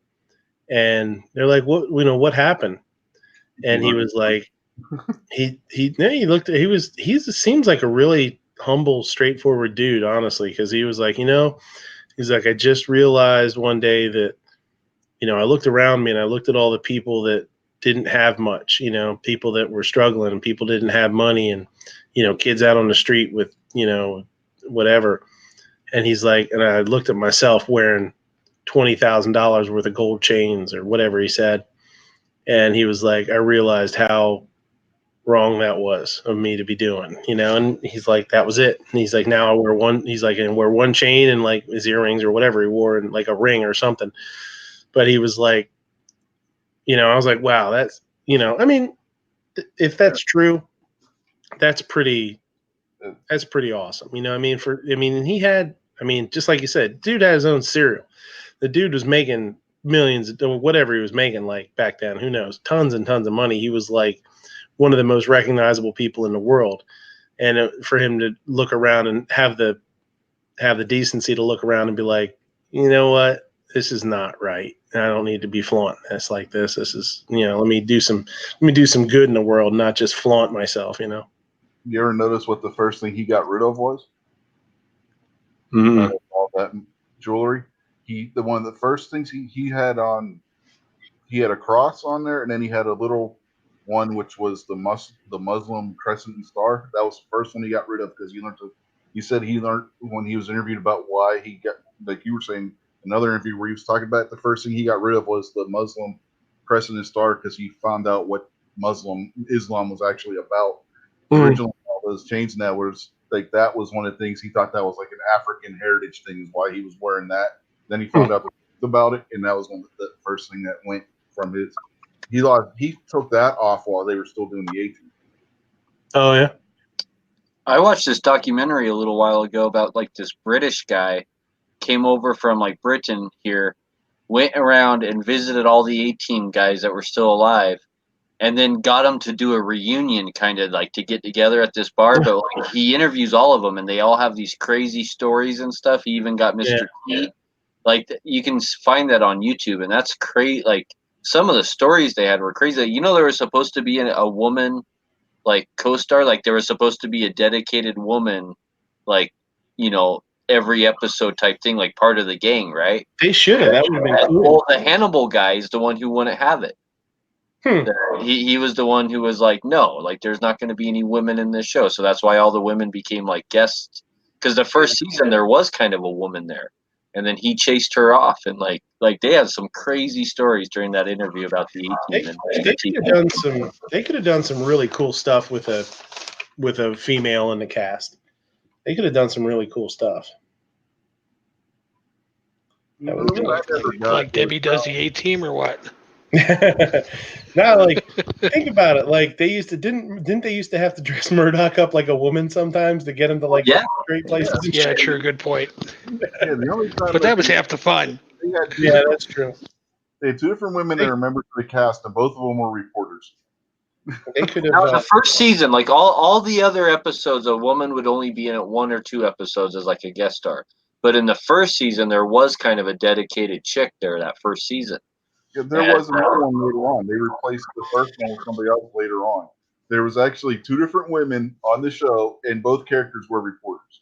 And they're like, what happened? And he was like, he seems like a really humble, straightforward dude, honestly, because he was like, he's like, I just realized one day that, I looked around me and I looked at all the people that didn't have much, people that were struggling and people didn't have money and, kids out on the street with, whatever. And he's like, and I looked at myself wearing $20,000 worth of gold chains or whatever he said. And he was like, I realized how wrong that was of me to be doing, and he's like, that was it. And he's like, now I wear one, he's like, and wear one chain and like his earrings or whatever he wore and like a ring or something. But he was like, I was like, wow, that's, I mean, if that's true, that's pretty awesome. He had, just like you said, dude had his own cereal. The dude was making millions, whatever he was making, like back then, who knows, tons and tons of money. He was like one of the most recognizable people in the world. And for him to look around and have the decency to look around and be like, you know what, this is not right. I don't need to be flaunting this like this. This is, let me do some good in the world, not just flaunt myself, You ever notice what the first thing he got rid of was? Mm-hmm. All that jewelry. One of the first things he had on, he had a cross on there, and then he had a little one which was the Muslim crescent and star. That was the first one he got rid of because he said he learned when he was interviewed about why he got, like you were saying, another interview where he was talking about the first thing he got rid of was the Muslim crescent and star because he found out what Islam was actually about. Originally, all those chains and that was like, that was one of the things he thought that was like an African heritage thing, is why he was wearing that. Then he found out about it, and that was one of the first thing that went from his. He took that off while they were still doing the 18. Oh yeah. I watched this documentary a little while ago about like this British guy came over from like Britain here, went around and visited all the 18 guys that were still alive, and then got them to do a reunion, kind of like to get together at this bar. But like, he interviews all of them, and they all have these crazy stories and stuff. He even got Mr. T. Like, you can find that on YouTube, and that's crazy. Like, some of the stories they had were crazy. There was supposed to be a woman, like, co-star. Like, there was supposed to be a dedicated woman, like, every episode type thing, like part of the gang, right? They should have. That would have been cool. Well, the Hannibal guy is the one who wouldn't have it. He was the one who was like, no, like there's not going to be any women in this show. So that's why all the women became like guests. Because the first season there was kind of a woman there, and then he chased her off, and like they had some crazy stories during that interview about the 18. They could have done some really cool stuff with a female in the cast. They could have done some really cool stuff. Like Debbie does the A-Team or what? Now, like, think about it. Like, they used to didn't they used to have to dress Murdoch up like a woman sometimes to get him to like great places? And Yeah, shit? true. Good point. Yeah, the only time But that was half the fun. Yeah, that's true. They had two different women that are members of the cast, and both of them were reporters. They could have. Now, the first season, like all the other episodes, a woman would only be in it 1 or 2 episodes as like a guest star. But in the first season, there was kind of a dedicated chick there that first season. Yeah, there was another one later on. They replaced the first one with somebody else later on. There was actually 2 different women on the show, and both characters were reporters.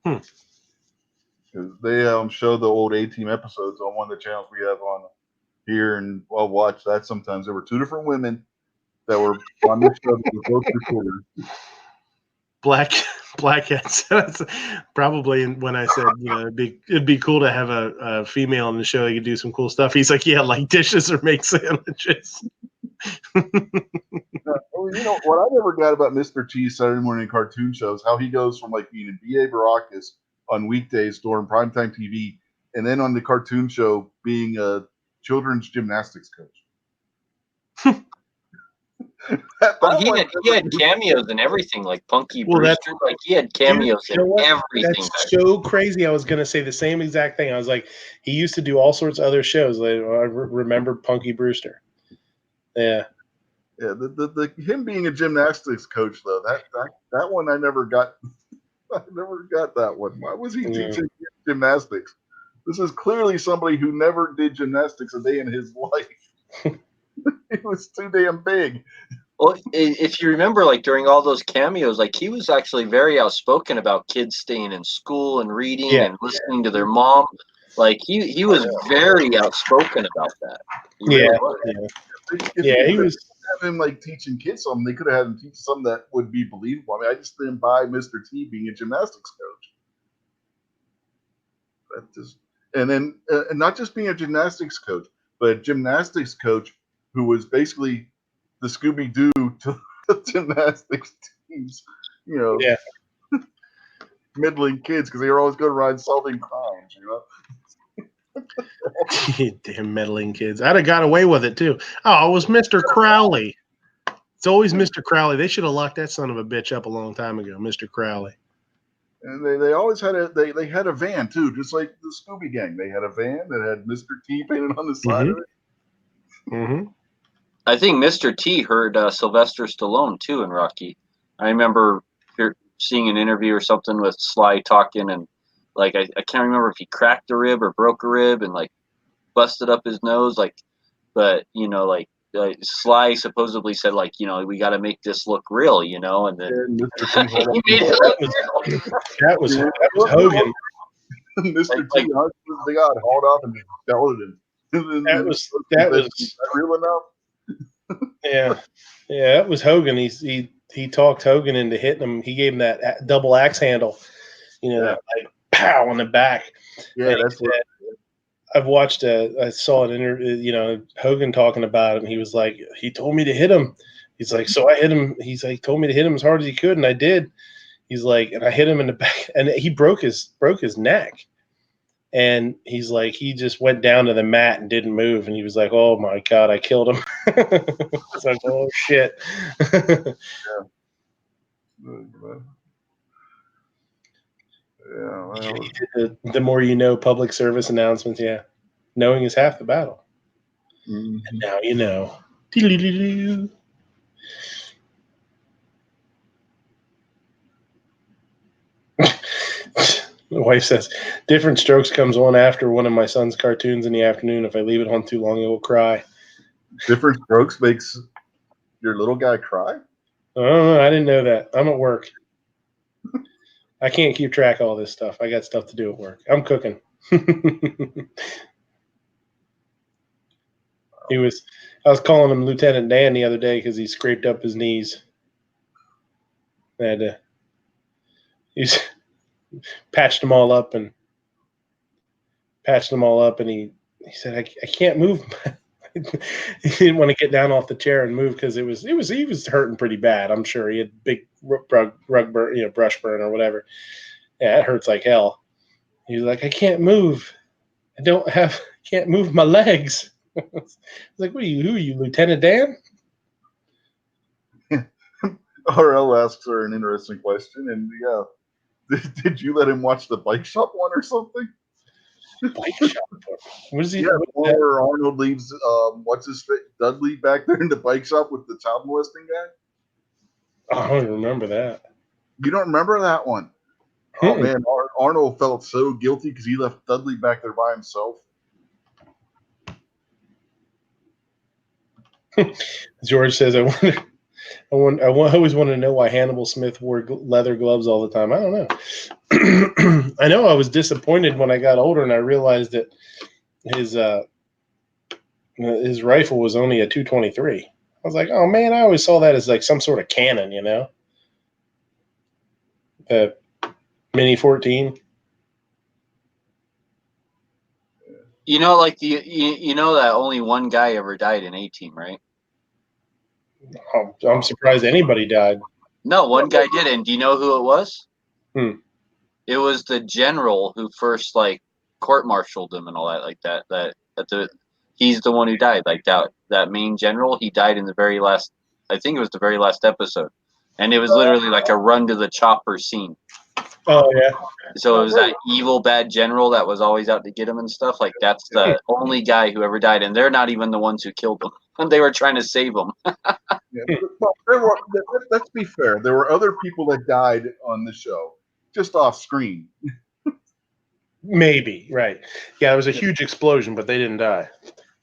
Because they show the old A-Team episodes on one of the channels we have on here, and I'll watch that sometimes. There were 2 different women that were on the show that were both reporters. Blackheads. That's probably when I said, you know, it'd be cool to have a female on the show that could do some cool stuff. He's like, yeah, like dishes or make sandwiches. You know what I never got about Mr. T's Saturday morning cartoon shows, how he goes from like being a B.A. Baracus on weekdays during primetime TV, and then on the cartoon show being a children's gymnastics coach. Well, he had cameos and everything, like Punky Brewster. Like he had cameos in everything. That's so crazy. I was going to say the same exact thing. I was like, he used to do all sorts of other shows. Like, I remember Punky Brewster. Yeah. Yeah, the him being a gymnastics coach though, that one I never got. I never got that one. Why was he teaching gymnastics? This is clearly somebody who never did gymnastics a day in his life. It was too damn big. Well, if you remember, like during all those cameos, like he was actually very outspoken about kids staying in school and reading and listening to their mom. Like he was very outspoken about that. He was. Have him like teaching kids something. They could have had him teach something that would be believable. I mean, I just didn't buy Mr. T being a gymnastics coach. That just, and then and not just being a gymnastics coach, but a gymnastics coach who was basically the Scooby Doo to the gymnastics teams. You know, middling kids because they were always going around solving crimes. You know. Damn meddling kids. I'd have got away with it too. Oh, it was Mr. Crowley. It's always Mr. Crowley. They should have locked that son of a bitch up a long time ago, Mr. Crowley. And they always had they had a van too, just like the Scooby Gang. They had a van that had Mr. T painted on the side of it. Mm-hmm. I think Mr. T heard Sylvester Stallone too in Rocky. I remember seeing an interview or something with Sly talking, and like I can't remember if he cracked a rib or broke a rib and like busted up his nose, like, but you know, like Sly supposedly said, like, you know, we got to make this look real, you know, and then he made it that was Hogan. Mr. T got hauled off and just belted him. That was real enough. Yeah, that was Hogan. He talked Hogan into hitting him. He gave him that double axe handle, you know, that like pow on the back. Yeah, and that's what. I saw an interview, you know, Hogan talking about him. He was like, he told me to hit him. He's like, so I hit him. He's like, told me to hit him as hard as he could, and I did. He's like, and I hit him in the back, and he broke his neck. And he's like, he just went down to the mat and didn't move. And he was like, oh my God, I killed him. It's like, oh shit. The more you know, public service announcements, knowing is half the battle. Mm-hmm. And now you know. The wife says, different strokes comes on after one of my son's cartoons in the afternoon. If I leave it on too long, it will cry. Different strokes makes your little guy cry? I don't know. I didn't know that. I'm at work. I can't keep track of all this stuff. I got stuff to do at work. I'm cooking. I was calling him Lieutenant Dan the other day because he scraped up his knees. He's patched them all up, and he said, I can't move. He didn't want to get down off the chair and move because he was hurting pretty bad. I'm sure he had big rug burn, brush burn or whatever. Yeah, it hurts like hell. He was like, I can't move. can't move my legs. It's like, who are you, Lieutenant Dan? RL asks her an interesting question, and yeah, did you let him watch the bike shop one or something? Bike shop? What is he? Yeah, where Arnold leaves, what's his face, Dudley back there in the bike shop with the child molesting guy? I don't remember that. You don't remember that one? Oh man, Arnold felt so guilty because he left Dudley back there by himself. George says, I always want to know why Hannibal Smith wore leather gloves all the time. I don't know. I know I was disappointed when I got older and I realized that his rifle was only a 223. I was like, oh man, I always saw that as like some sort of cannon, you know? The Mini 14. You know, like you know that only one guy ever died in A-Team, right? I'm surprised anybody died. No, one guy did, and do you know who it was? It was the general who first like court-martialed him and all that, like that. He's the one who died, like that main general. He died in the very last. I think it was the very last episode, and it was literally like a run to the chopper scene. Oh yeah. So it was that evil bad general that was always out to get him and stuff. Like that's the only guy who ever died, and they're not even the ones who killed him. And they were trying to save him. Well, let's be fair. There were other people that died on the show, just off screen. Maybe, right. Yeah, there was a huge explosion, but they didn't die.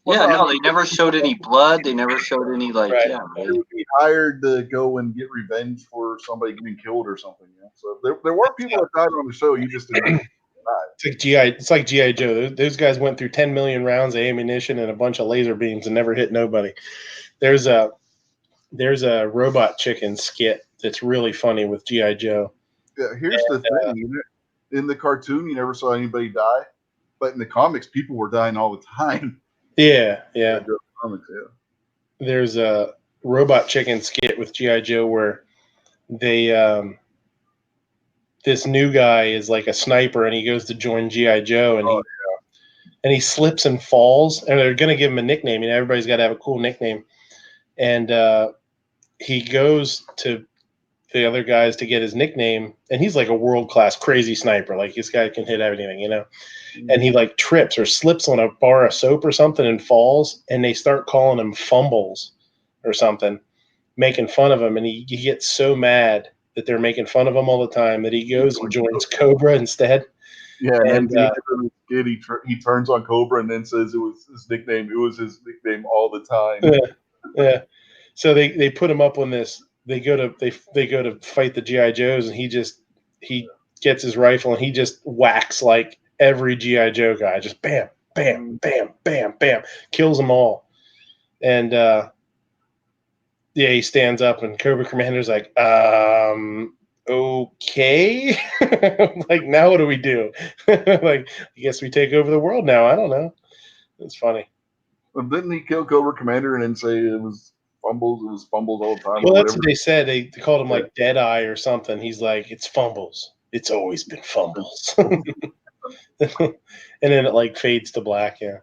Yeah, no, they never showed any blood. They never showed any They would be hired to go and get revenge for somebody getting killed or something. Yeah? So there were people that died on the show. You just didn't. It's like GI Joe. Those guys went through 10 million rounds of ammunition and a bunch of laser beams and never hit nobody. There's a robot chicken skit that's really funny with GI Joe. Yeah, here's the thing. In the cartoon, you never saw anybody die, but in the comics, people were dying all the time. Yeah. Comics, yeah. There's a robot chicken skit with GI Joe where they this new guy is like a sniper and he goes to join GI Joe and he slips and falls and they're gonna give him a nickname. You know, everybody's got to have a cool nickname, and he goes to the other guys to get his nickname, and he's like a world-class crazy sniper. Like this guy can hit everything, you know. And he like trips or slips on a bar of soap or something and falls, and they start calling him Fumbles or something, making fun of him, and he gets so mad that they're making fun of him all the time that he goes and joins Cobra instead. Yeah, and then he turns on Cobra and then says it was his nickname. It was his nickname all the time. Yeah. So they put him up on this. They go to fight the GI Joes, and he gets his rifle and he just whacks like every GI Joe guy, just bam, bam, bam, bam, bam, kills them all. And he stands up, and Cobra Commander's like, okay, like now what do we do? Like, I guess we take over the world now. I don't know. It's funny. But didn't he kill Cobra Commander and then say it was fumbles? It was fumbles all the time. Well, that's what they said. They called him like Deadeye or something. He's like, it's fumbles. It's always been fumbles. And then it like fades to black. Yeah.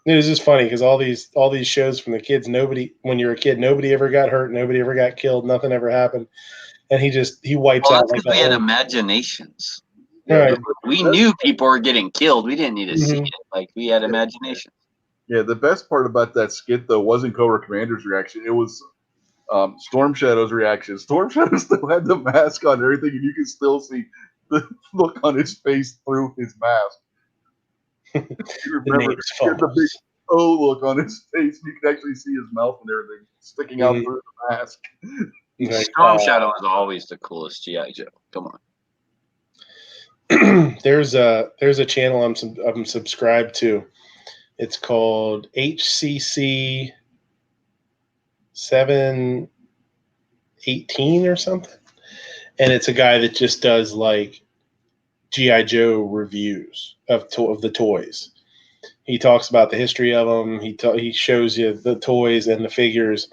It was just funny because all these shows from the kids, when you're a kid, nobody ever got hurt, nobody ever got killed, nothing ever happened, and he wipes out. Like we had imaginations. Right. We knew people were getting killed. We didn't need to see it. Like we had imagination. Yeah, the best part about that skit though wasn't Cobra Commander's reaction. It was Storm Shadow's reaction. Storm Shadow still had the mask on and everything, and you can still see the look on his face through his mask. You remember he had the big look on his face. You can actually see his mouth and everything sticking out through the mask. Storm Shadow is always the coolest GI Joe. Come on. There's a channel I'm subscribed to. It's called HCC 718 or something, and it's a guy that just does like GI Joe reviews of the toys. He talks about the history of them. He shows you the toys and the figures.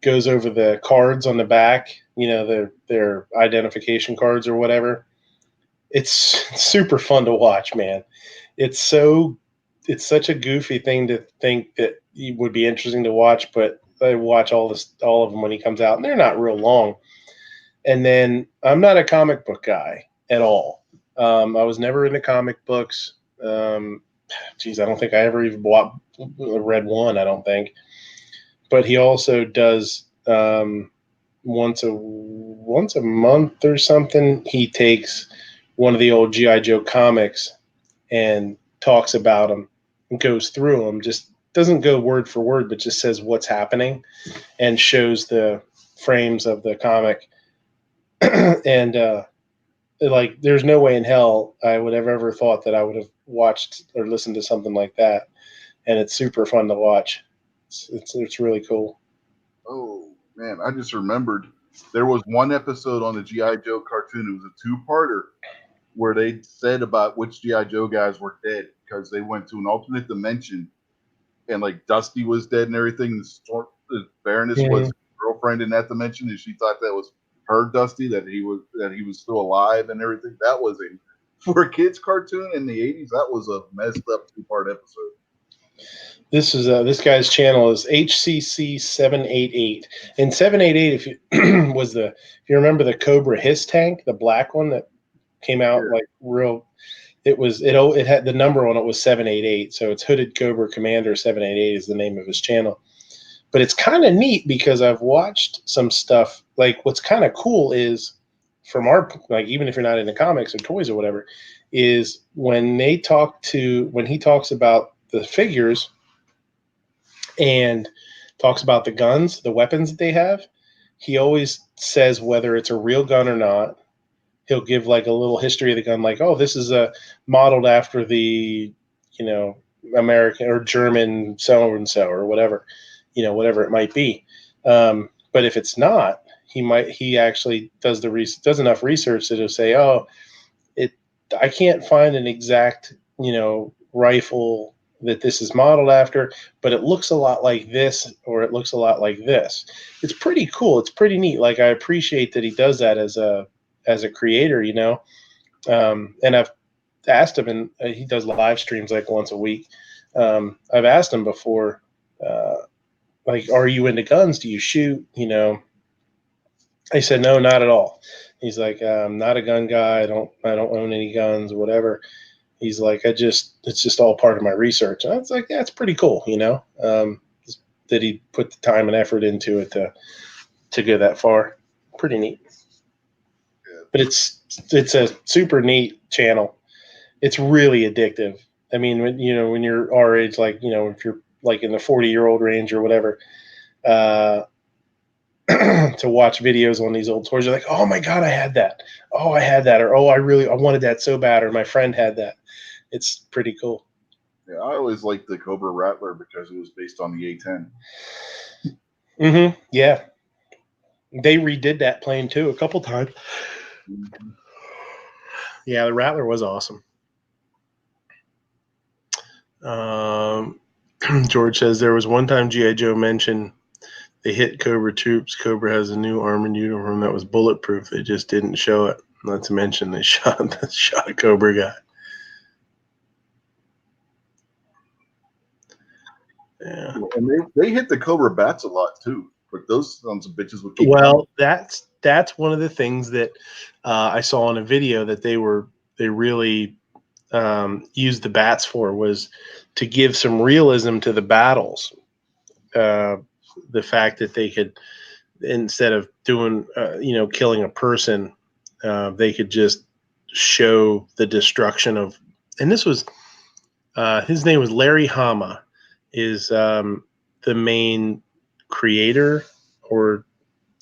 Goes over the cards on the back, you know, their identification cards or whatever. it's super fun to watch, man. It's such a goofy thing to think that would be interesting to watch, but I watch all of them when he comes out, and they're not real long. And then I'm not a comic book guy at all. I was never into comic books. Geez, I don't think I ever even read one. I don't think. But he also does once a month or something. He takes one of the old GI Joe comics and talks about them and goes through them. Just doesn't go word for word, but just says what's happening and shows the frames of the comic. And like, there's no way in hell I would have ever thought that I would have watched or listened to something like that. And it's super fun to watch. It's really cool. Oh man, I just remembered there was one episode on the GI Joe cartoon. It was a two-parter where they said about which GI Joe guys were dead because they went to an alternate dimension, and like Dusty was dead and everything. The Baroness was his girlfriend in that dimension, and she thought that was her Dusty, that he was still alive and everything. That was for a kids cartoon in the 80s. That was a messed up two-part episode. This guy's channel is HCC 788, and 788 if you remember the Cobra Hiss tank, the black one that came out like real. It had the number on it was 788, so it's Hooded Cobra Commander 788 is the name of his channel. But it's kind of neat because I've watched some stuff. Like, what's kind of cool is from even if you're not into comics or toys or whatever, is when he talks about the figures and talks about the guns, the weapons that they have, he always says whether it's a real gun or not. He'll give like a little history of the gun, like, oh, this is modeled after the, American or German so-and-so or whatever, whatever it might be. But if it's not, he actually does does enough research that he'll say, oh, I can't find an exact, rifle that this is modeled after, but it looks a lot like this, or it looks a lot like this. It's pretty cool. It's pretty neat. Like, I appreciate that he does that as a creator, and I've asked him, and he does live streams like once a week. I've asked him before, like, are you into guns? Do you shoot? I said, no, not at all. He's like, I'm not a gun guy. I don't own any guns or whatever. He's like, it's just all part of my research. And I was like, yeah, it's pretty cool, that he put the time and effort into it to go that far. Pretty neat. But it's a super neat channel. It's really addictive. I mean, when you're our age, like, if you're like in the 40-year-old range or whatever, to watch videos on these old toys, you're like, oh my God, I had that. Oh, I had that. Or, oh, I wanted that so bad. Or my friend had that. It's pretty cool. Yeah, I always liked the Cobra Rattler because it was based on the A-10. Mm-hmm. Yeah. They redid that plane too a couple times. Mm-hmm. Yeah, the Rattler was awesome. George says there was one time G.I. Joe mentioned they hit Cobra troops. Cobra has a new armored uniform that was bulletproof. They just didn't show it. Not to mention they shot a Cobra guy. Yeah, and they hit the Cobra bats a lot too. But those sons of bitches would keep. Well, that's one of the things that I saw in a video that they really used the bats for, was to give some realism to the battles. The fact that they could, instead of doing killing a person, they could just show the destruction of. And this was his name was Larry Hama, is the main creator,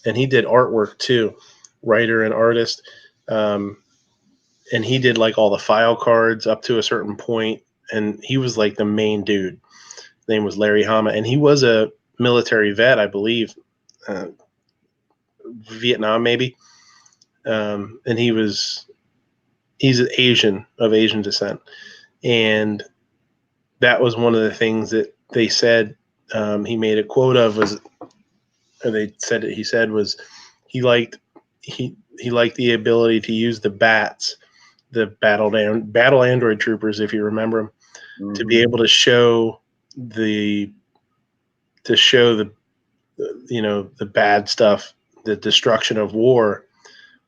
and he did artwork too, writer and artist. And he did like all the file cards up to a certain point, and he was like the main dude. His name was Larry Hama, and he was a military vet, I believe, Vietnam maybe. And he's of Asian descent, and that was one of the things that they said he made a quote of, he liked the ability to use the bats battle android troopers, if you remember them, to be able to show the the bad stuff, the destruction of war,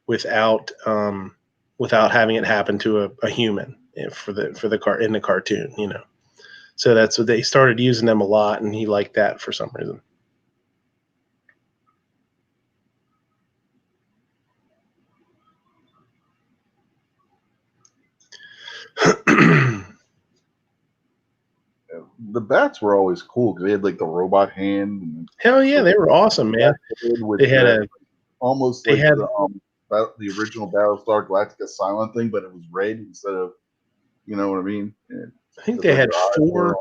without having it happen to a human for the car in the cartoon, So that's what they started using them a lot, and he liked that for some reason. The bats were always cool because they had like the robot hand. And hell yeah, they were awesome, man. They had almost like the original Battlestar Galactica silent thing, but it was red instead of, you know what I mean? And I think they had four.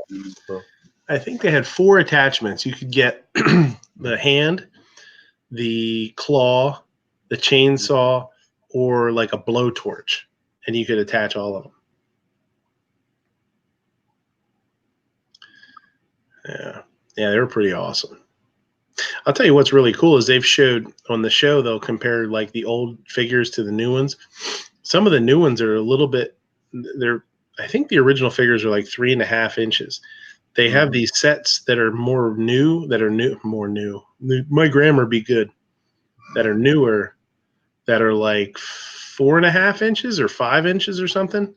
I think they had 4 attachments. You could get the hand, the claw, the chainsaw, or like a blowtorch, and you could attach all of them. Yeah, they were pretty awesome. I'll tell you what's really cool is they've showed on the show, they'll compare like the old figures to the new ones. Some of the new ones are a little bit, I think the original figures are like 3.5 inches. They have these sets that are more new. My grammar be good. That are newer, that are like 4.5 inches or 5 inches or something.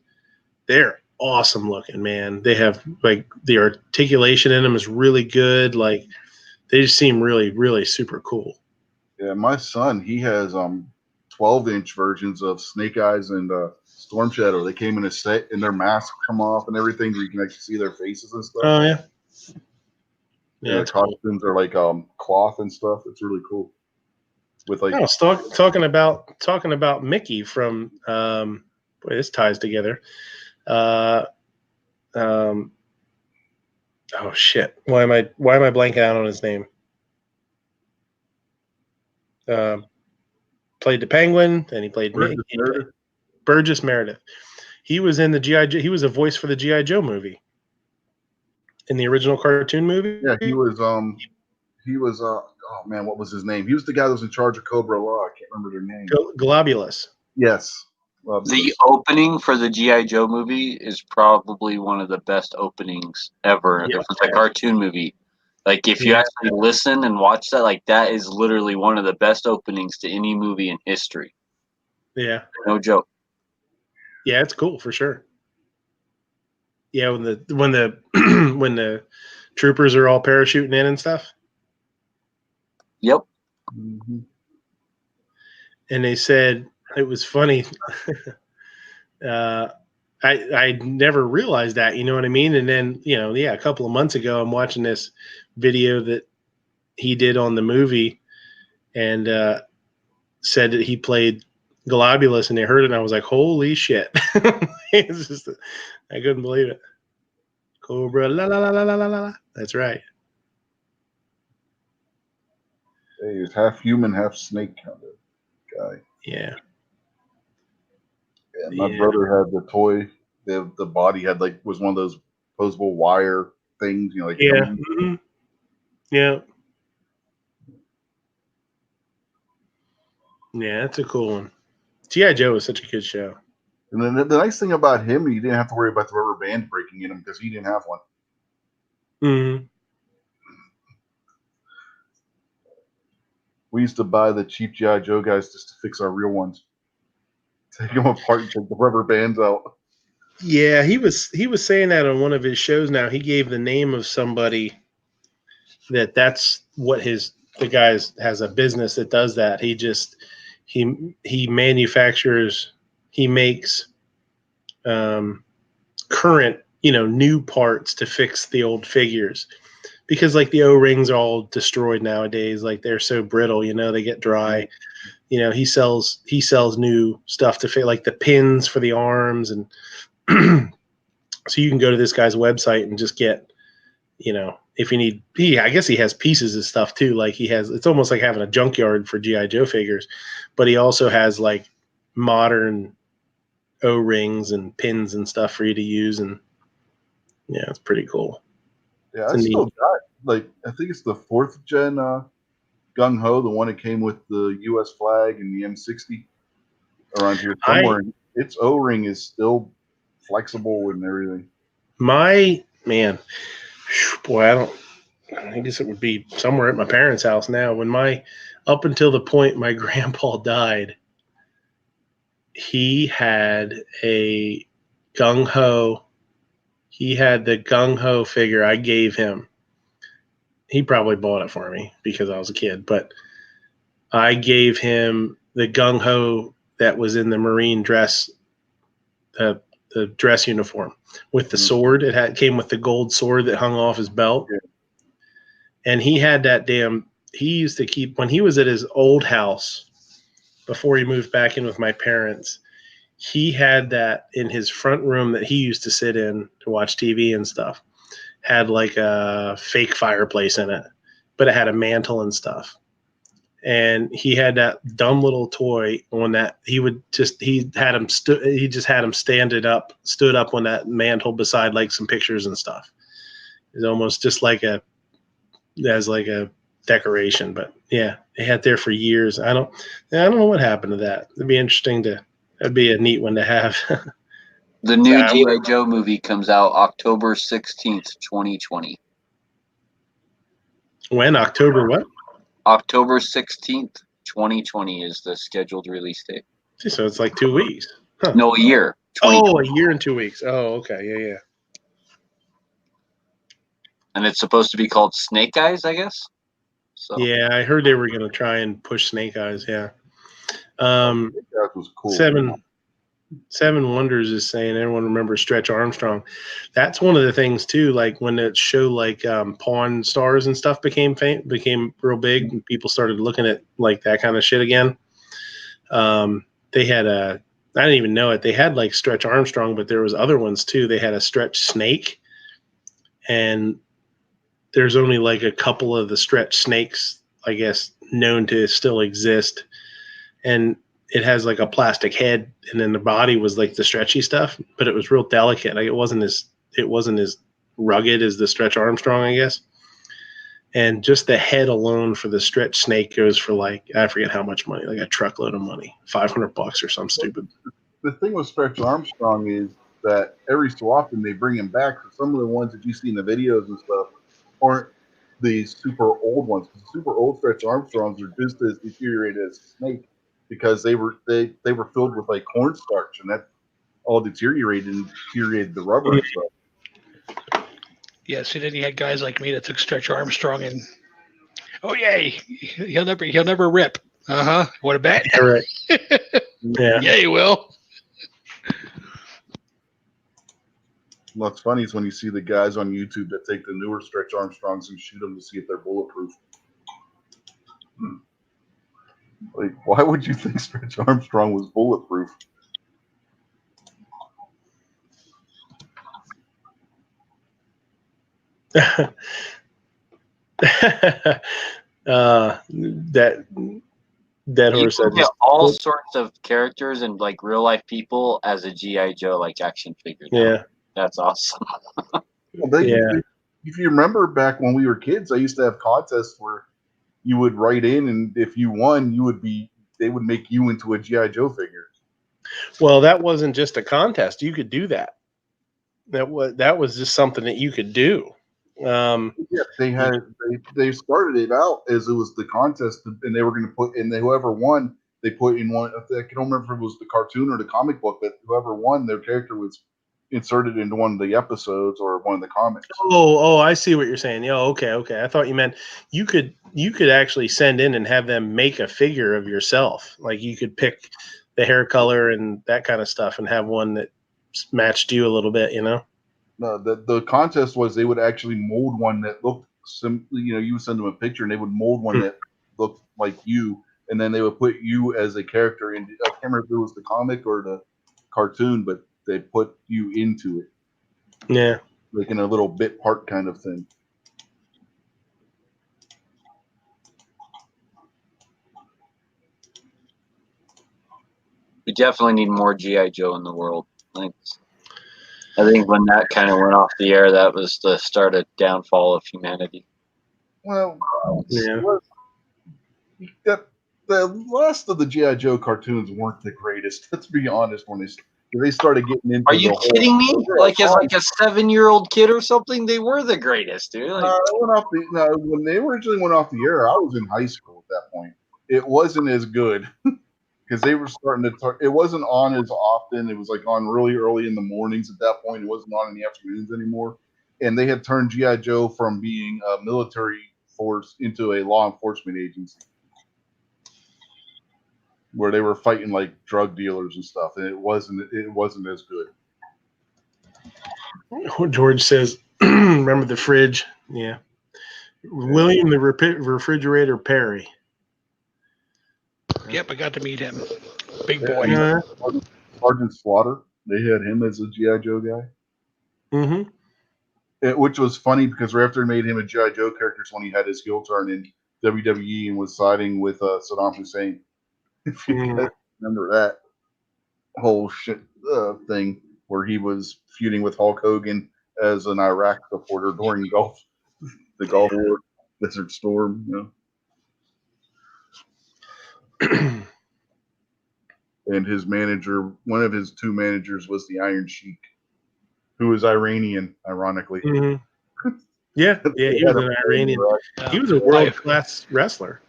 They're awesome looking, man. They have like the articulation in them is really good. Like they just seem really, really super cool. Yeah, my son, he has 12-inch versions of Snake Eyes and Storm Shadow. They came in a set, and their masks come off and everything, so you can actually see their faces and stuff. Oh yeah. Yeah, the costumes are like cloth and stuff. It's really cool. With like talking about Mickey from boy, this ties together. Oh shit! Why am I blanking out on his name? Played the Penguin, and he played Burgess Meredith. He was in the G.I. Joe. He was a voice for the G.I. Joe movie. In the original cartoon movie? Yeah, he was oh man, what was his name? He was the guy that was in charge of Cobra Law. I can't remember their name. Globulus. Yes. The opening for the G.I. Joe movie is probably one of the best openings ever. Yeah. For the cartoon movie. Like, if you actually listen and watch that, like, that is literally one of the best openings to any movie in history. Yeah. No joke. Yeah, it's cool for sure. Yeah, when the when the troopers are all parachuting in and stuff. Yep. Mm-hmm. And they said it was funny. I never realized that, you know what I mean? And then, a couple of months ago, I'm watching this video that he did on the movie and said that he played Globulus, and they heard it, and I was like, holy shit. It's just, I couldn't believe it. Cobra, la, la, la, la, la, la, la. That's right. Hey, he was half human, half snake kind of guy. Yeah. Yeah, my brother had the toy. The body had was one of those posable wire things, like yeah. Mm-hmm. Yeah. Yeah, that's a cool one. G.I. Joe is such a good show. And then the nice thing about him, he didn't have to worry about the rubber band breaking in him because he didn't have one. Mm-hmm. We used to buy the cheap G.I. Joe guys just to fix our real ones. Take them apart and take the rubber bands out. Yeah, he was saying that on one of his shows now. He gave the name of somebody that's what the guy has a business that does that. He manufactures, he makes current, new parts to fix the old figures. Because like the O-rings are all destroyed nowadays, like they're so brittle, they get dry. He sells new stuff to fit, like the pins for the arms, and so you can go to this guy's website and just get, if you need, I guess he has pieces of stuff too. Like it's almost like having a junkyard for G.I. Joe figures, but he also has like modern O-rings and pins and stuff for you to use, and yeah, it's pretty cool. Yeah, I still got I think it's the 4th gen Gung Ho, the one that came with the U.S. flag and the M60 around here somewhere. its O-ring is still flexible and everything. My man, boy, I guess it would be somewhere at my parents' house now. Up until the point my grandpa died, he had a gung-ho. He had the gung-ho figure I gave him. He probably bought it for me because I was a kid, but I gave him the gung-ho that was in the Marine dress, the dress uniform with the sword. It came with the gold sword that hung off his belt. Yeah. And he had that he used to keep, when he was at his old house, before he moved back in with my parents, he had that in his front room that he used to sit in to watch TV and stuff. Had like a fake fireplace in it, but it had a mantle and stuff. And he had that dumb little toy on that he just had him stood up on that mantle beside like some pictures and stuff. It's almost just like as like a decoration, but yeah, they had there for years. I don't know what happened to that. That'd be a neat one to have. The new G.I. Joe movie comes out October 16th, 2020. When? October what? October 16th, 2020 is the scheduled release date. So it's like 2 weeks. Huh. No, a year. Oh, a year and 2 weeks. Oh, okay. Yeah. And it's supposed to be called Snake Eyes, I guess. So. Yeah, I heard they were going to try and push Snake Eyes. Yeah. That was cool. Seven Wonders is saying everyone remembers Stretch Armstrong. That's one of the things too. Like when it showed like Pawn Stars and stuff became real big, and people started looking at like that kind of shit again. They had I didn't even know it. They had like Stretch Armstrong, but there was other ones too. They had a Stretch Snake, and there's only like a couple of the Stretch Snakes, I guess, known to still exist. And it has like a plastic head, and then the body was like the stretchy stuff, but it was real delicate. Like it wasn't as rugged as the Stretch Armstrong, I guess. And just the head alone for the Stretch Snake goes for like, I forget how much money, like a truckload of money, $500 or something stupid. The thing with Stretch Armstrong is that every so often they bring him back. So some of the ones that you see in the videos and stuff aren't the super old ones. The super old Stretch Armstrongs are just as deteriorated as a snake, because they were filled with like cornstarch, and that all deteriorated the rubber and stuff. Yeah, so then you had guys like me that took Stretch Armstrong and yay, he'll never rip. What a bet. Correct. Yeah. Yeah, he will. What's funny is when you see the guys on YouTube that take the newer Stretch Armstrongs and shoot them to see if they're bulletproof. Like, why would you think Stretch Armstrong was bulletproof? That horse you can get all sorts of characters and like real life people as a G.I. Joe like action figure now. Yeah, that's awesome. If you remember back when we were kids, I used to have contests where you would write in, and if you won, they would make you into a G.I. Joe figure. Well, that wasn't just a contest. You could do that. That was just something that you could do. Yeah, they started it out as it was the contest, and they were going to put in whoever won. They put in one. I don't remember if it was the cartoon or the comic book, but whoever won, their character was inserted into one of the episodes or one of the comics. Oh, I see what you're saying. Yeah, okay. I thought you meant you could actually send in and have them make a figure of yourself. Like you could pick the hair color and that kind of stuff and have one that matched you a little bit, you know? No, the contest was they would actually mold one that looked you would send them a picture and they would mold one that looked like you, and then they would put you as a character in. I can't remember if it was the comic or the cartoon, but they put you into it. Yeah. Like in a little bit part kind of thing. We definitely need more G.I. Joe in the world. I think when that kind of went off the air, that was the start of downfall of humanity. Well, yeah. the last of the G.I. Joe cartoons weren't the greatest. Let's be honest. When they started getting into Are you kidding me? Like as like a 7-year-old kid or something, they were the greatest, dude. Like, when they originally went off the air, I was in high school at that point. It wasn't as good because they were starting to. It wasn't on as often. It was like on really early in the mornings at that point. It wasn't on in the afternoons anymore. And they had turned G.I. Joe from being a military force into a law enforcement agency, where they were fighting like drug dealers and stuff, and it wasn't as good. George says, "Remember the fridge?" Yeah. William the Refrigerator Perry. Yep, I got to meet him. Big boy. Sergeant Slaughter. They had him as a G.I. Joe guy. Mm-hmm. Which was funny because right after they made him a G.I. Joe character when he had his heel turn in WWE and was siding with Saddam Hussein. If you guys remember that whole shit thing where he was feuding with Hulk Hogan as an Iraq supporter during the Gulf War, Desert Storm, And his manager, one of his two managers, was the Iron Sheik, who was Iranian, ironically. Mm-hmm. Yeah, he was an Iranian. He was a world-class wrestler.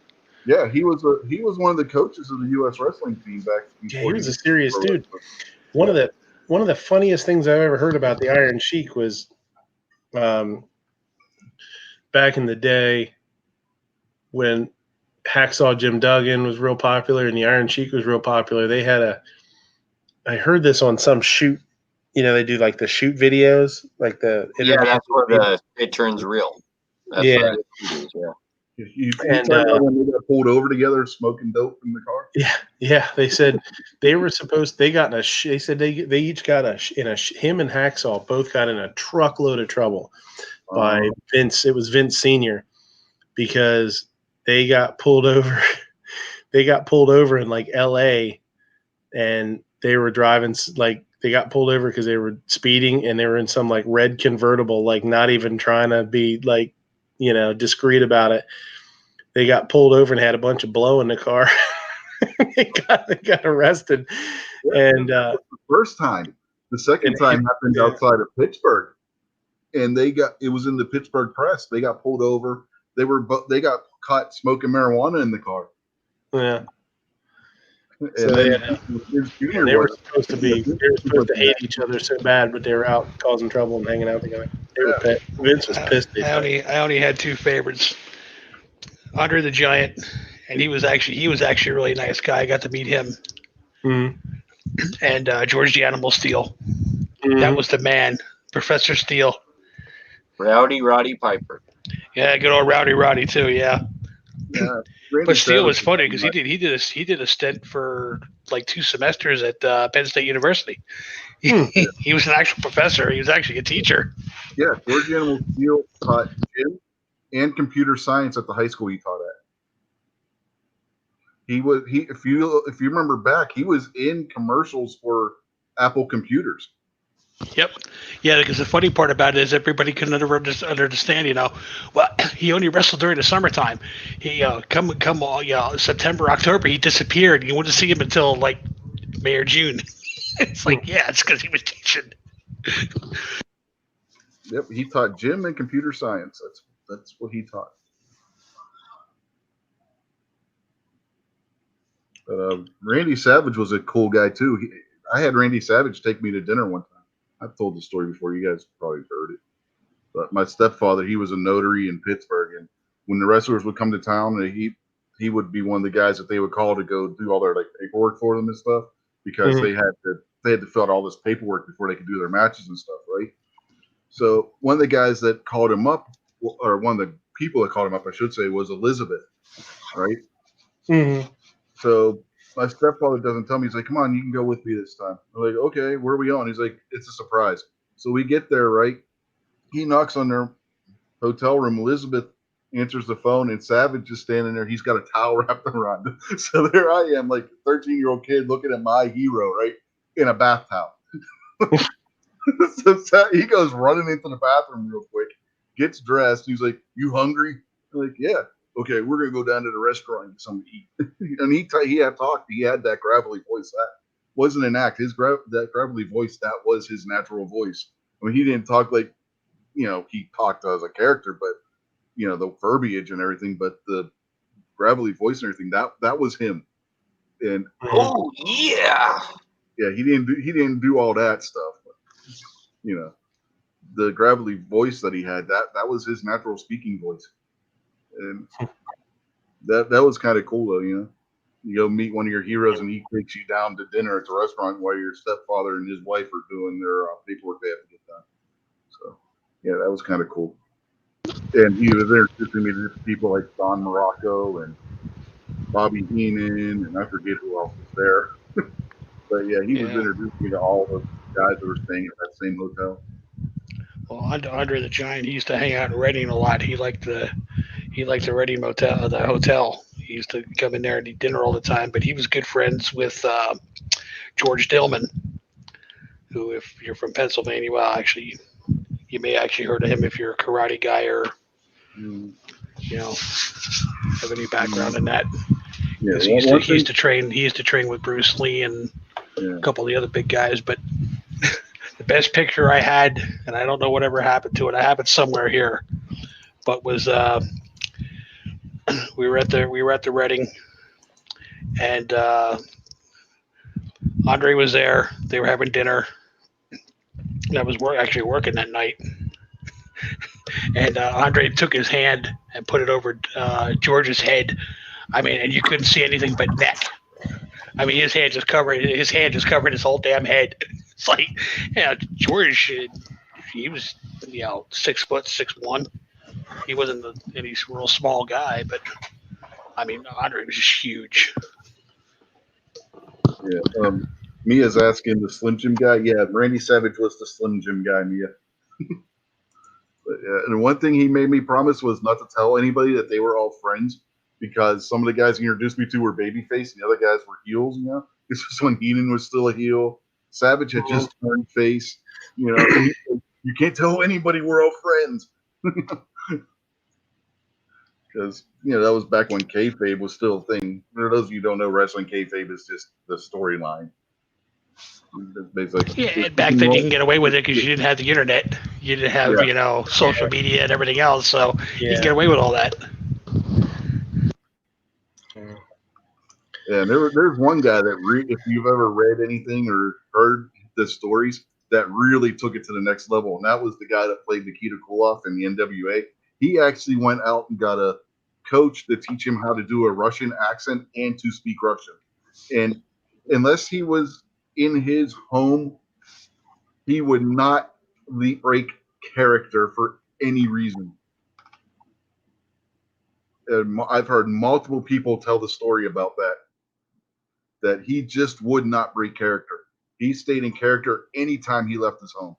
Yeah, he was one of the coaches of the U.S. wrestling team back before. Yeah, he was a serious dude. One of the funniest things I've ever heard about the Iron Sheik was, back in the day when Hacksaw Jim Duggan was real popular and the Iron Sheik was real popular. They had I heard this on some shoot. They do like the shoot videos, like the yeah, that's where it turns real. That's yeah. You talking about when they got pulled over together, smoking dope in the car? Yeah. They said they were supposed. They got in a. They said they each got him and Hacksaw both got in a truckload of trouble by Vince. It was Vince Senior because they got pulled over. They got pulled over in like L.A. and they were driving like. They got pulled over because they were speeding and they were in some like red convertible, like not even trying to be like, discreet about it. They got pulled over and had a bunch of blow in the car. they got arrested. And the first time, the second time happened outside of Pittsburgh, and it was in the Pittsburgh press. They got pulled over. They got caught smoking marijuana in the car. Yeah. So they were supposed to hate each other so bad, but they were out causing trouble and hanging out together. They were pissed. Vince was pissed. I only had two favorites. Andre the Giant, and he was actually a really nice guy. I got to meet him. Mm-hmm. And George the Animal Steel. Mm-hmm. That was the man, Professor Steel. Rowdy Roddy Piper. Yeah, good old Rowdy too. Yeah. But Steel was funny because he did a stint for like 2 semesters at Penn State University. He was an actual professor. He was actually a teacher. Yeah, George the Animal Steel taught gym and computer science at the high school he taught at. If you remember back, he was in commercials for Apple computers. Yep. Yeah, because the funny part about it is everybody couldn't understand, well, he only wrestled during the summertime. He September, October, he disappeared. You wouldn't see him until like May or June. It's like, yeah, it's because he was teaching. Yep, he taught gym and computer science. That's what he taught. Randy Savage was a cool guy too. I had Randy Savage take me to dinner one time. I've told the story before. You guys probably heard it. But my stepfather, he was a notary in Pittsburgh, and when the wrestlers would come to town, he would be one of the guys that they would call to go do all their like paperwork for them and stuff because they had to fill out all this paperwork before they could do their matches and stuff, right? So one of the guys that called him up, or one of the people that called him up, I should say, was Elizabeth, right? Mm-hmm. So my stepfather doesn't tell me. He's like, come on, you can go with me this time. I'm like, okay, where are we going? He's like, it's a surprise. So we get there, right? He knocks on their hotel room. Elizabeth answers the phone, and Savage is standing there. He's got a towel wrapped around him. So there I am, like a 13-year-old kid looking at my hero, right, in a bath towel. So he goes running into the bathroom real quick, gets dressed. He's like, you hungry? I'm like, yeah. okay, we're gonna go down to the restaurant and get something to eat. And he had that gravelly voice. That wasn't an act. That gravelly voice, that was his natural voice. I mean, he didn't talk like, he talked as a character, but the verbiage and everything, but the gravelly voice and everything, that was him. And oh yeah, he didn't do all that stuff. But, the gravelly voice that he had, that was his natural speaking voice. And that was kind of cool, though. You go meet one of your heroes and he takes you down to dinner at the restaurant while your stepfather and his wife are doing their paperwork they have to get done. So yeah, that was kind of cool. And he was introducing me to people like Don Morocco and Bobby Heenan, and I forget who else was there. But yeah, he was introducing me to all the guys that were staying at that same hotel. Well, Andre the Giant, he used to hang out in Reading a lot. He liked the Reading motel, the hotel. He used to come in there and eat dinner all the time. But he was good friends with George Dillman, who, if you're from Pennsylvania, well, actually, you may actually heard of him if you're a karate guy or have any background in that. Yeah, he used to train with Bruce Lee and a couple of the other big guys. But the best picture I had, and I don't know whatever happened to it. I have it somewhere here, but was we were at the Reading, and Andre was there. They were having dinner. And I was actually working that night. And Andre took his hand and put it over George's head. I mean, and you couldn't see anything but neck. I mean, his hand just covered his whole damn head. It's like, George, he was 6 foot 6'1". He wasn't any real small guy, but I mean, Andre was just huge. Yeah. Mia's asking the Slim Jim guy. Yeah, Randy Savage was the Slim Jim guy, Mia. But, and one thing he made me promise was not to tell anybody that they were all friends, because some of the guys he introduced me to were babyface and the other guys were heels. This was when Heenan was still a heel. Savage had just turned face. And you can't tell anybody we're all friends. Because that was back when kayfabe was still a thing. For those of you who don't know, wrestling kayfabe is just the storyline. Yeah, and back then you can get away with it because you didn't have the internet, you didn't have social media and everything else, so you can get away with all that. Yeah, there's one guy that if you've ever read anything or heard the stories, that really took it to the next level, and that was the guy that played Nikita Koloff in the NWA. He actually went out and got a coach to teach him how to do a Russian accent and to speak Russian. And unless he was in his home, he would not break character for any reason. And I've heard multiple people tell the story about that he just would not break character. He stayed in character anytime he left his home.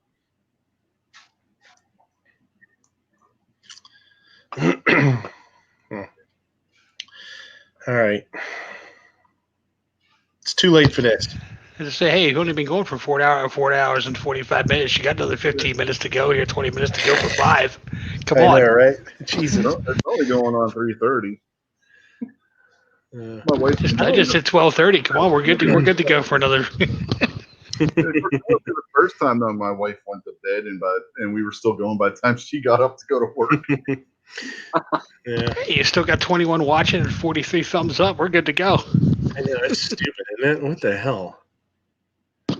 All right. It's too late for this. And to say, hey, you've only been going for 4 hours and 45 minutes. You got another 15 minutes to go here, 20 minutes to go for 5. Come on. Know, right? Jesus. It's only going on 3:30. My wife, I just said 12:30. Come on, we're good to go for another. The first time that my wife went to bed and we were still going by the time she got up to go to work. Hey, you still got 21 watching and 43 thumbs up. We're good to go. I know, it's stupid, isn't it? What the hell?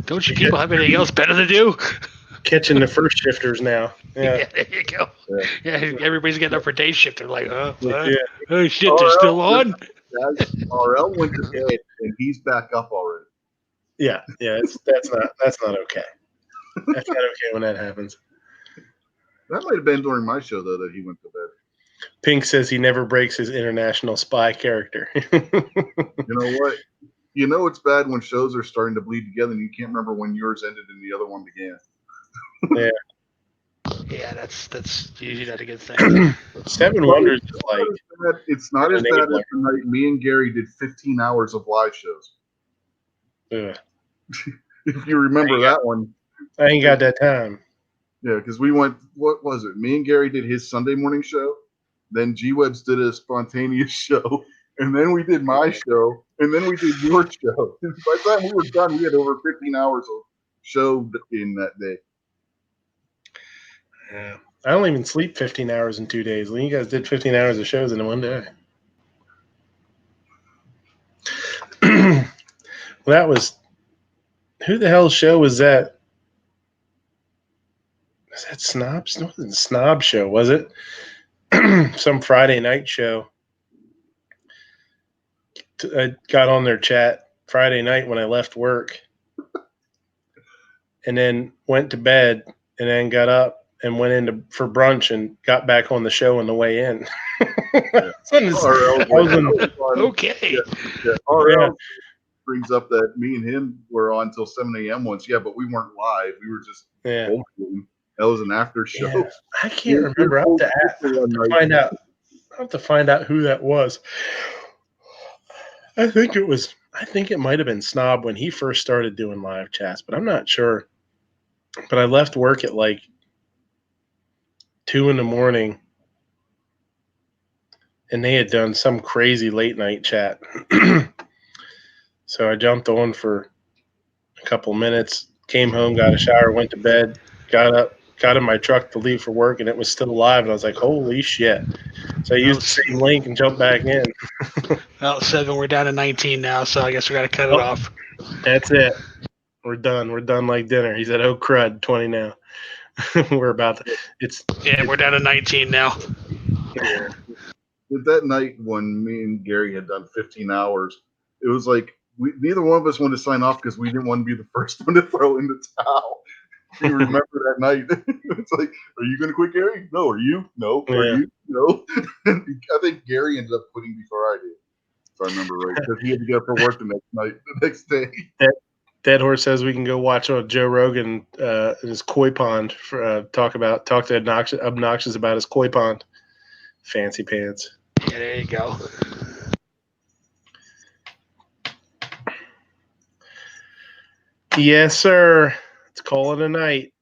Don't you people have anything else better to do? Catching the first shifters now. Yeah, there you go. Yeah, everybody's getting up for day shift. They're like, oh shit, RL, they're still on. RL went to bed and he's back up already. Yeah, that's not okay. That's not okay when that happens. That might have been during my show though that he went to bed. Pink says he never breaks his international spy character. You know what? It's bad when shows are starting to bleed together and you can't remember when yours ended and the other one began. Yeah, that's usually not a good thing. Seven Wonders is like it's not as bad as the night me and Gary did 15 hours of live shows. If you remember that one. I ain't got that time. Yeah, because we went, what was it? Me and Gary did his Sunday morning show. Then G-Webs did a spontaneous show. And then we did my show. And then we did your show. By the time we were done, we had over 15 hours of show in that day. Yeah. I don't even sleep 15 hours in 2 days. You guys did 15 hours of shows in one day. Well, that was – who the hell's show was that? Was that Snobs? No, it wasn't a Snob show, was it? Some Friday night show. I got on their chat Friday night when I left work and then went to bed and then got up and went in for brunch and got back on the show on the way in. Okay. RL brings up that me and him were on until 7 a.m. once. Yeah, but we weren't live. We were just bullshitting. That was an after show. Yeah. I can't remember. I have to find out who that was. I think it might have been Snob when he first started doing live chats, but I'm not sure. But I left work at like 2 a.m. and they had done some crazy late night chat. So I jumped on for a couple minutes, came home, got a shower, went to bed, got up, got in my truck to leave for work, and it was still live. And I was like, holy shit. So I used the same link and jumped back in. Well, 7, we're down to 19 now, so I guess we got to cut it off. That's it. We're done. We're done like dinner. He said, oh, crud, 20 now. We're down to 19 now. Yeah. That night when me and Gary had done 15 hours, it was like neither one of us wanted to sign off because we didn't want to be the first one to throw in the towel. You remember that night? It's like, are you going to quit, Gary? No. Are you? No. Yeah. Are you? No. I think Gary ended up quitting before I did, if I remember right, because he had to get up for work the next day. Dead Horse says we can go watch Joe Rogan in his koi pond for talk to obnoxious about his koi pond. Fancy pants. Yeah, there you go. Yes, sir. Let's call it a night.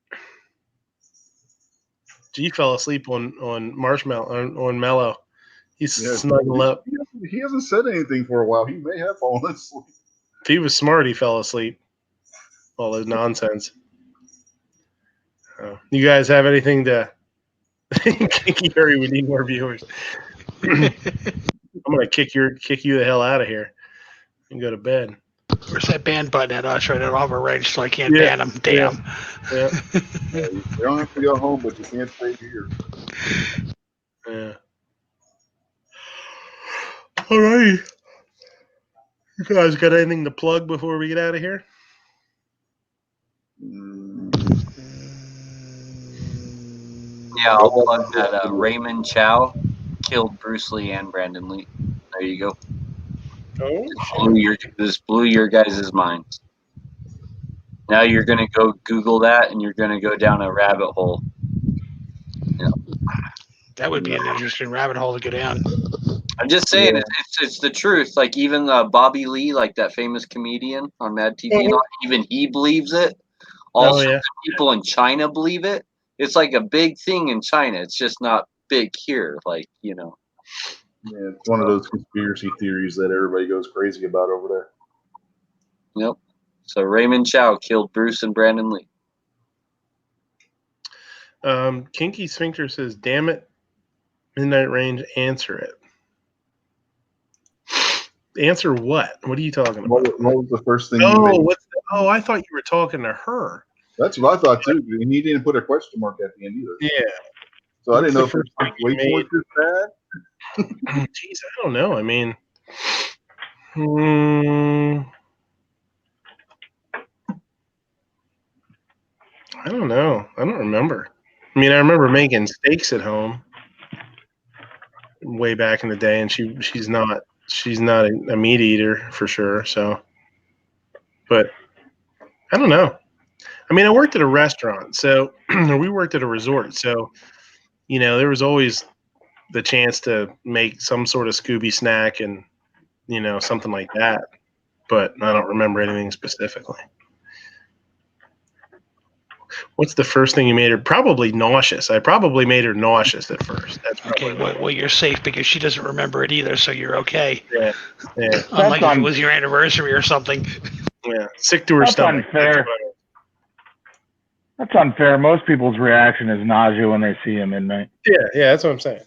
G fell asleep on Marshmallow on Mellow. He's snuggled up. He hasn't said anything for a while. He may have fallen asleep. If he was smart, he fell asleep. All his nonsense. You guys have anything to? Kinky Harry, we need more viewers. I'm gonna kick you the hell out of here and go to bed. Where's that ban button at? I was trying to overrange so I can't ban them. Damn. Yeah. You don't have to go home, but you can't stay here. Yeah. All right. You guys got anything to plug before we get out of here? Yeah, I'll plug that Raymond Chow killed Bruce Lee and Brandon Lee. There you go. This blew your guys' minds. Now you're going to go Google that, and you're going to go down a rabbit hole. Yeah. That would be an interesting rabbit hole to go down. I'm just saying, it's the truth. Like, even Bobby Lee, like that famous comedian on Mad TV, and all, even he believes it. Also, people in China believe it. It's like a big thing in China. It's just not big here. Like, you know. Yeah, it's one of those conspiracy theories that everybody goes crazy about over there. Yep. So Raymond Chow killed Bruce and Brandon Lee. Kinky Sphincter says, damn it, Midnight Range, answer it. Answer what? What are you talking about? What was the first thing I thought you were talking to her. That's what I thought, too. He didn't put a question mark at the end either. Yeah. So I didn't know if it was way too bad. Jeez, I don't know. I mean, I don't know. I don't remember. I mean, I remember making steaks at home way back in the day, and she's not a meat eater for sure. So, but I don't know. I mean, I worked at a restaurant, so we worked at a resort, so you know, there was always the chance to make some sort of Scooby snack and you know something like that. But I don't remember anything specifically. What's the first thing you made her? Probably nauseous. I probably made her nauseous at first. That's okay. Well, you're safe because she doesn't remember it either, so you're okay. Yeah. Unlike if it was your anniversary or something. Yeah, sick to her stomach. Unfair. That's unfair. Most people's reaction is nausea when they see him Midnight. Yeah, that's what I'm saying.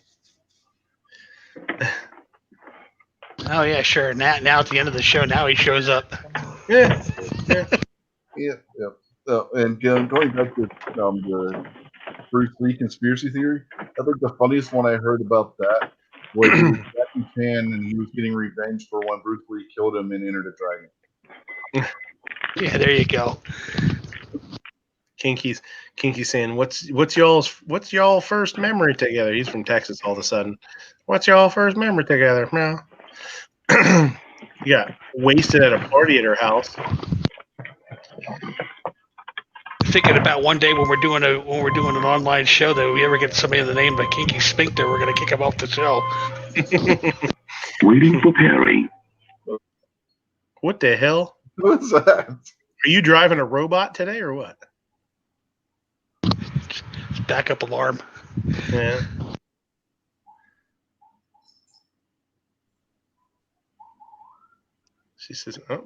Oh yeah, sure. Now at the end of the show, now he shows up. Yeah. And going back to the Bruce Lee conspiracy theory, I think the funniest one I heard about that was Jackie Chan, and he was getting revenge for when Bruce Lee killed him in Enter the Dragon. Yeah, there you go. Kinky's saying, what's y'all first memory together? He's from Texas all of a sudden. What's y'all first memory together? Now, you got wasted at a party at her house. Thinking about one day when we're doing an online show that we ever get somebody in the name of Kinky Sphincter, we're gonna kick him off the show. Waiting for Perry. What the hell? What's that? Are you driving a robot today or what? Backup alarm. Yeah. She says, "Oh,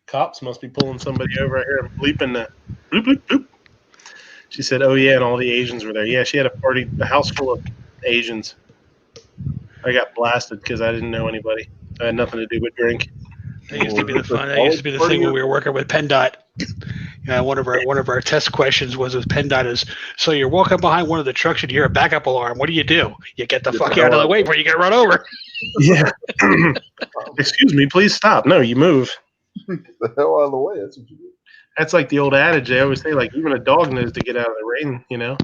cops must be pulling somebody over here and bleeping that. Bloop, bloop, bloop." She said, "Oh yeah, and all the Asians were there. Yeah, she had a house full of Asians. I got blasted because I didn't know anybody. I had nothing to do but drink." That used to be the fun. That used to be the thing when we were working with PennDOT. One of our test questions was with PennDOT is, so you're walking behind one of the trucks and you hear a backup alarm. What do? You get the fuck out of the way before you get run over. Yeah. Excuse me, please stop. No, you move. Get the hell out of the way. That's what you do. That's like the old adage they always say, like, even a dog knows to get out of the rain, you know?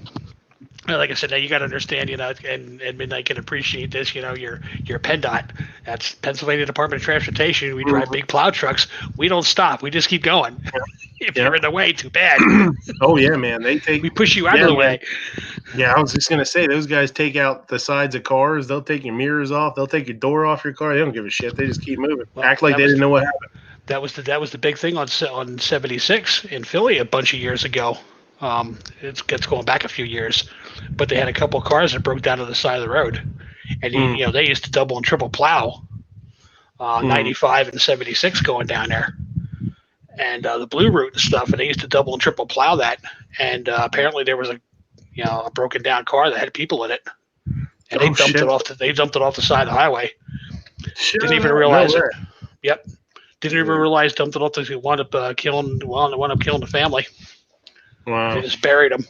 Like I said, now you got to understand, and Midnight can appreciate this. You're PennDOT. That's Pennsylvania Department of Transportation. We drive big plow trucks. We don't stop. We just keep going. If you're in the way, too bad. Oh yeah, man. We push you out of the way. Yeah, I was just gonna say those guys take out the sides of cars. They'll take your mirrors off. They'll take your door off your car. They don't give a shit. They just keep moving. Well, act like they didn't know what happened. That was the big thing on 76 in Philly a bunch of years ago. It's going back a few years, but they had a couple of cars that broke down to the side of the road, and they used to double and triple plow 95 and 76 going down there, and the Blue Route and stuff, and they used to double and triple plow that, and apparently there was a broken down car that had people in it, and they dumped it off the side of the highway. Didn't even realize it. Yep. Didn't even realize dumped it off the wound up killing the family. Wow. They just buried them.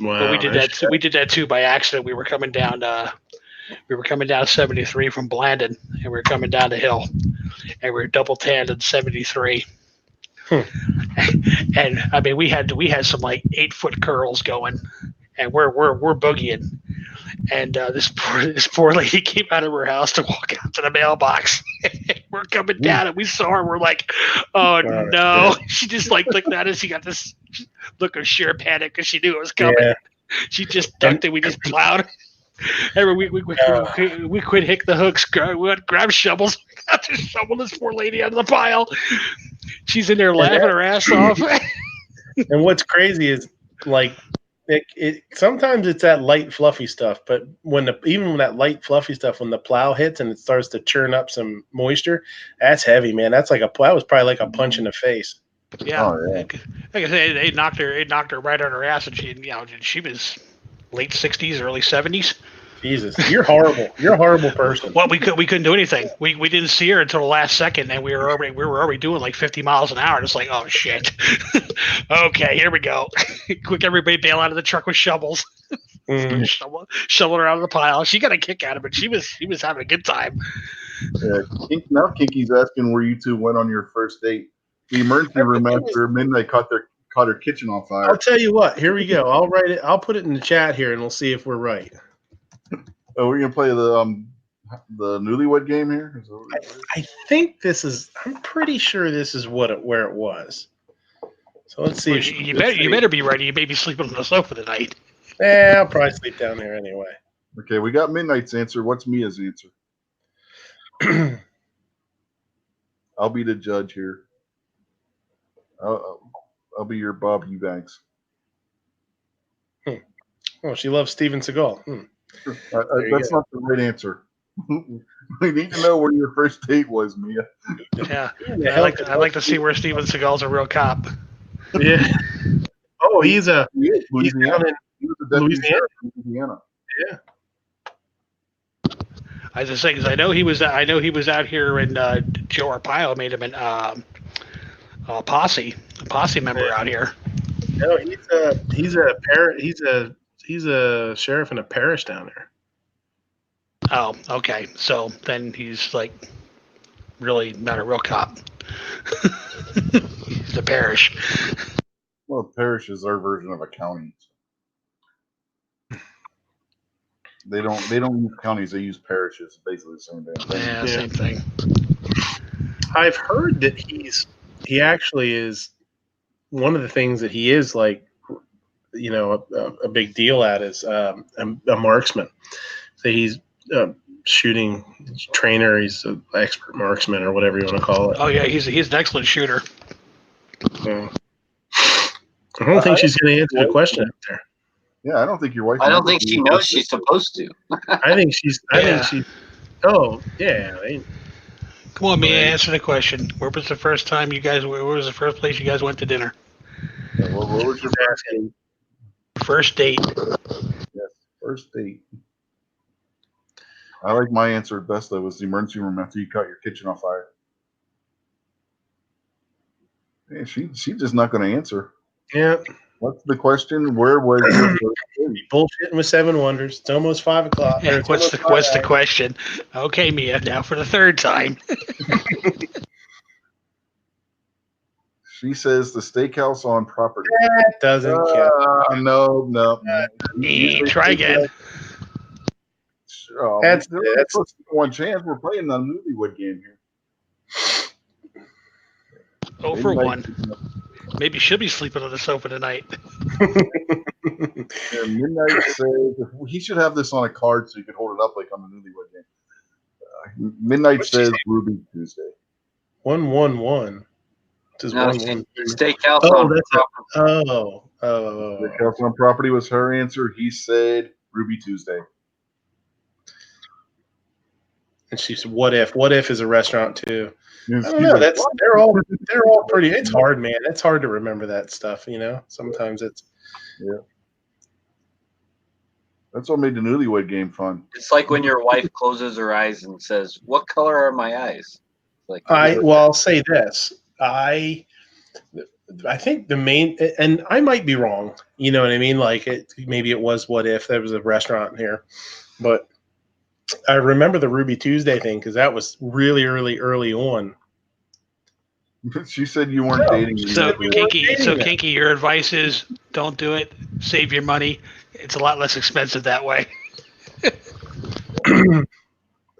Wow. But we did that. We did that too by accident. We were coming down 73 from Blandon, and we were coming down the hill, and we were double tanned 73. And I mean, we had some like 8-foot curls going, and we're boogieing. And this poor lady came out of her house to walk out to the mailbox. We're coming down, and we saw her. We're like, "Oh no!" She just like looked at us. She got this look of sheer panic because she knew it was coming. Yeah. She just ducked and we just plowed. And we quit hitting the hooks. Grab shovels. We got to shovel this poor lady out of the pile. She's in there laughing her ass off. And what's crazy is like. It sometimes it's that light fluffy stuff, but even that light fluffy stuff, when the plow hits and it starts to churn up some moisture, that's heavy, man. That was probably like a punch in the face. Yeah, like I said, it knocked her right on her ass, and she was late 60s, early 70s. Jesus, you're horrible. You're a horrible person. Well, we couldn't do anything. We didn't see her until the last second, and we were already doing like 50 miles an hour. It's like, oh shit. Okay, here we go. Quick, everybody bail out of the truck with shovels. Shoveling her out of the pile. She got a kick out of it. She was having a good time. Now Kinky's asking where you two went on your first date. The emergency room after midnight caught her kitchen on fire. I'll tell you what. Here we go. I'll write it. I'll put it in the chat here, and we'll see if we're right. Oh, we're gonna play the newlywed game here. I think this is. I'm pretty sure this is where it was. So let's see. You better be ready. You may be sleeping on the sofa tonight. I'll probably sleep down there anyway. Okay, we got Midnight's answer. What's Mia's answer? I'll be the judge here. I'll be your Bob Eubanks. Oh, she loves Steven Seagal. That's not the right answer. We need to know where your first date was, Mia. Yeah, I'd like to see where Steven Seagal's a real cop. Yeah. Oh, he's down Louisiana. in He was a deputy Louisiana. sheriff in Louisiana. Yeah. I was just saying, because I know he was out here, and Joe Arpaio made him a posse member out here. No, he's a sheriff in a parish down there. Oh, okay. So then he's like really not a real cop. He's a parish. Well, a parish is our version of a county. They don't use counties, they use parishes. Basically the same thing. Yeah, same thing. I've heard that he actually is one of the things that he is like, you know, a big deal at is a marksman. So he's a shooting trainer. He's an expert marksman or whatever you want to call it. Oh yeah, he's an excellent shooter. I don't think she's going to answer the question up there. Yeah, I don't think your wife. I don't think she knows she's supposed to. I think she's. Oh yeah. Come on, Mia, answer the question. Where was the first time you guys? Where was the first place you guys went to dinner? What was your first date? First date. Yes, first date. I like my answer best though. Was the emergency room after you caught your kitchen on fire. Yeah, she's just not going to answer. Yeah. What's the question? Where was your first date? Bullshitting with 7 Wonders. It's almost 5 o'clock. Yeah, what's the question? Okay, Mia, now for the third time. She says the steakhouse on property. That doesn't count. No. Try again. Oh, that's one chance. We're playing the Newlywed game here. 0 for 1. Maybe she'll be sleeping on the sofa tonight. Yeah, Midnight says he should have this on a card so you could hold it up like on the Newlywed game. Midnight says Ruby Tuesday. 111. Just No, 1-1. Steakhouse Oh, on that's property. Steakhouse on property was her answer. He said Ruby Tuesday. And she said, "What if? What if is a restaurant too?" Yes, I don't know. They're all pretty. It's hard, man. It's hard to remember that stuff. You know, sometimes it's. Yeah. That's what made the Newlywed game fun. It's like when your wife closes her eyes and says, "What color are my eyes?" Like I'll say this. I think the main, and I might be wrong. You know what I mean? Like maybe it was What If there was a restaurant here, but I remember the Ruby Tuesday thing because that was really early on. She said you weren't dating. So Kinky, your advice is don't do it. Save your money. It's a lot less expensive that way.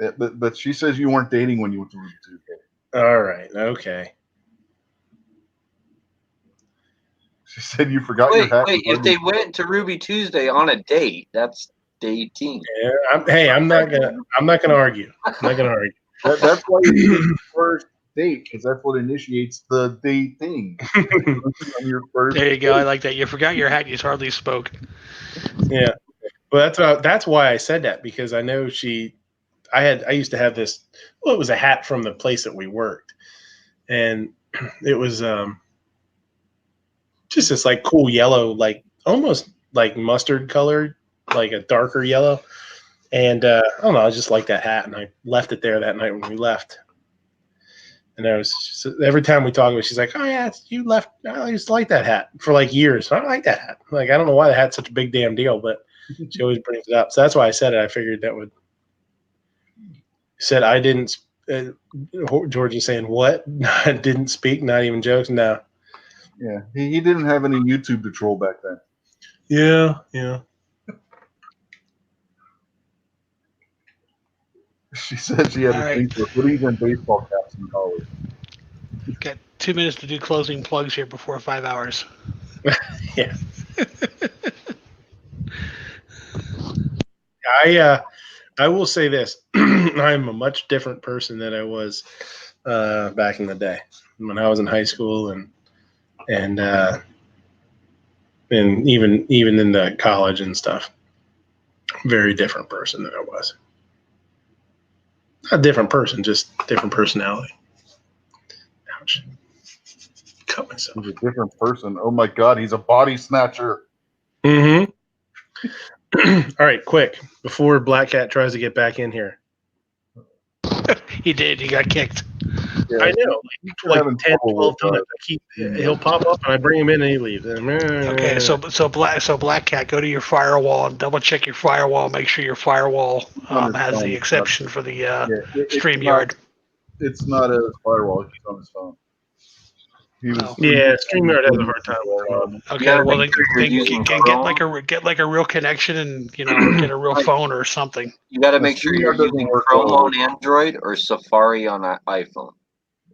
Yeah, but she says you weren't dating when you went to Ruby Tuesday. All right. Okay. She said you forgot your hat. Wait, if they went to Ruby Tuesday on a date, that's dating. Yeah. I'm not gonna argue. I'm not gonna argue. That's why it's first date, because that's what initiates the date thing. There you go. I like that. You forgot your hat. You hardly spoke. Yeah. Well, that's why I said that, because I know I used to have this. Well, it was a hat from the place that we worked, and it was just this like cool yellow, like almost like mustard colored, like a darker yellow. And I don't know, I just liked that hat, and I left it there that night when we left. And I was just, every time we talk about it, she's like, "Oh yeah, you left. I used to like that hat for like years. I like that hat. Like I don't know why the hat's such a big damn deal, but she always brings it up. So that's why I said it. I figured that would. Said I didn't. George is saying what? I didn't speak. Not even jokes. No. Yeah, he didn't have any YouTube to troll back then. Yeah. She said she had to think for hoodies and baseball caps in college. Got 2 minutes to do closing plugs here before 5 hours. Yeah. I will say this. I'm a much different person than I was back in the day when I was in high school, and and even in the college and stuff. Very different person than I was. Not a different person, just different personality. Ouch. Cut myself. He's a different person. Oh my God, he's a body snatcher. Mm-hmm. All right, quick, before Black Cat tries to get back in here. He did. He got kicked. Yeah, I know, like 10, 12 times. He'll pop up and I bring him in and he leaves. Okay, so Black Cat, go to your firewall and double check your firewall. Make sure your firewall has the exception for the StreamYard. It's not a firewall. He's on his phone. StreamYard has a hard time. Okay, well then get like a real connection and get a real phone or something. You got to make sure you're using Chrome on Android or Safari on iPhone.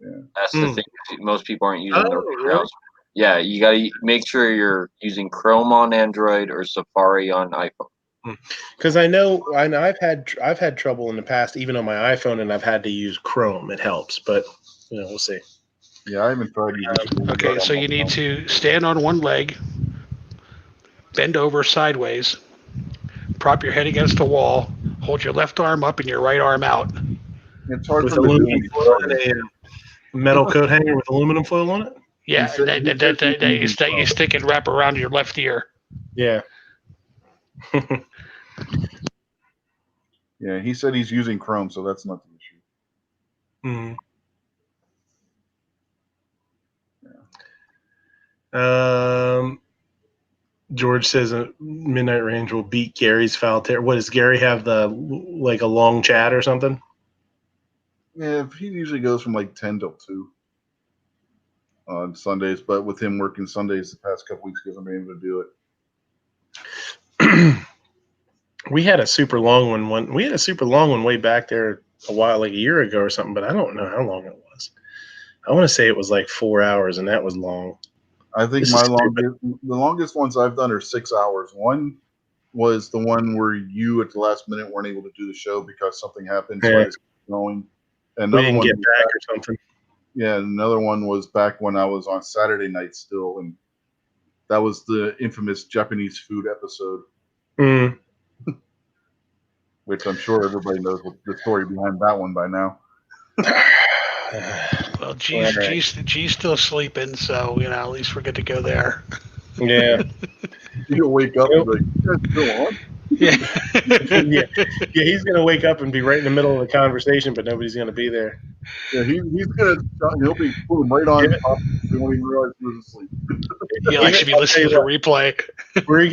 Yeah. That's the thing. Most people aren't using the right browser. Yeah, you got to make sure you're using Chrome on Android or Safari on iPhone. Because I know I've had trouble in the past, even on my iPhone, and I've had to use Chrome. It helps, but we'll see. Yeah, I haven't tried using. Okay, so you need to stand on one leg, bend over sideways, prop your head against the wall, hold your left arm up and your right arm out. It's hard with for aluminum foil and a metal coat hanger with aluminum foil on it. Yeah, you stick and wrap around your left ear. Yeah. Yeah, he said he's using Chrome, so that's not the issue. Mm-hmm. George says Midnight Range will beat Gary's foul tear. What does Gary have, a long chat or something? Yeah, he usually goes from 10 till 2 on Sundays, but with him working Sundays the past couple weeks, he hasn't been able to do it. We had a super long one. We had a super long one way back there a while, like a year ago or something, but I don't know how long it was. I want to say it was 4 hours, and that was long. I think the longest ones I've done are 6 hours. One was the one where you at the last minute weren't able to do the show because something happened, so I just kept going. We didn't get back or something. Yeah, another one was back when I was on Saturday night still, and that was the infamous Japanese food episode. Mm. Which I'm sure everybody knows the story behind that one by now. Well, G's still sleeping, so at least we're good to go there. Yeah. He'll wake up and be like, "You guys still on?" Yeah. He's gonna wake up and be right in the middle of the conversation, but nobody's gonna be there. Yeah, he'll be putting right on top. He won't even realize he was asleep. He'll actually be listening to the replay. We're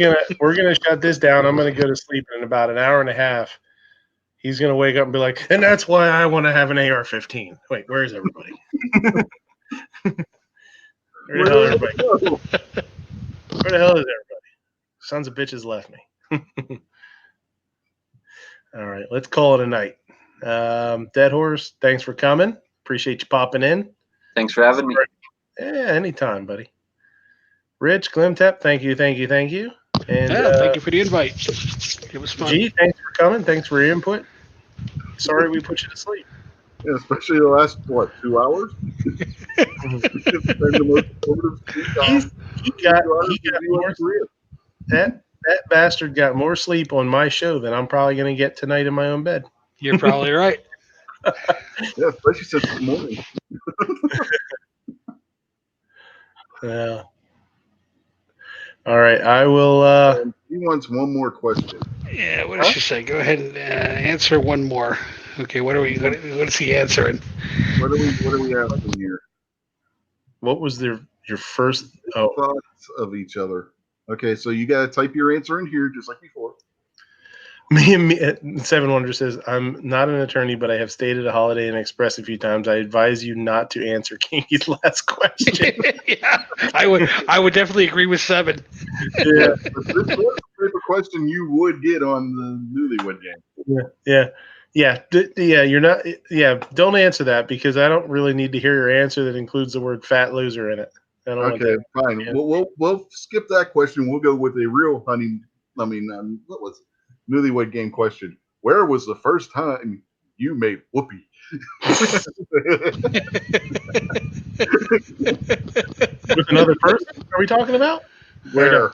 gonna shut this down. I'm gonna go to sleep in about an hour and a half. He's gonna wake up and be like, and that's why I want to have an AR-15. Wait, where is everybody? Where the hell is everybody? Where the hell is everybody? Sons of bitches left me. All right, let's call it a night. Dead Horse, thanks for coming. Appreciate you popping in. Thanks for having me. Yeah, anytime, buddy. Rich, Glimtep, thank you. And thank you for the invite. It was fun. G, thanks for coming. Thanks for your input. Sorry we put you to sleep. Yeah, especially the last 2 hours. That bastard got more sleep on my show than I'm probably going to get tonight in my own bed. You're probably right. Yeah, especially since this morning. Yeah. All right, I will. He wants one more question. Yeah, what does she say? Go ahead and answer one more. Okay, what is he answering? What are we asking here? What was your first thoughts of each other? Okay, so you got to type your answer in here just like before. Me, Seven Wonder says, I'm not an attorney, but I have stated a Holiday Inn Express a few times. I advise you not to answer Kinky's last question. Yeah, I would definitely agree with Seven. Yeah, but this was the type of question you would get on the Newlywed Game. Yeah. You're not. Yeah, don't answer that because I don't really need to hear your answer that includes the word "fat loser" in it. I don't want that. Fine. Yeah. We'll skip that question. We'll go with a real what was it? Newlywed Game question. Where was the first time you made whoopee? With another person? Are we talking about? Where?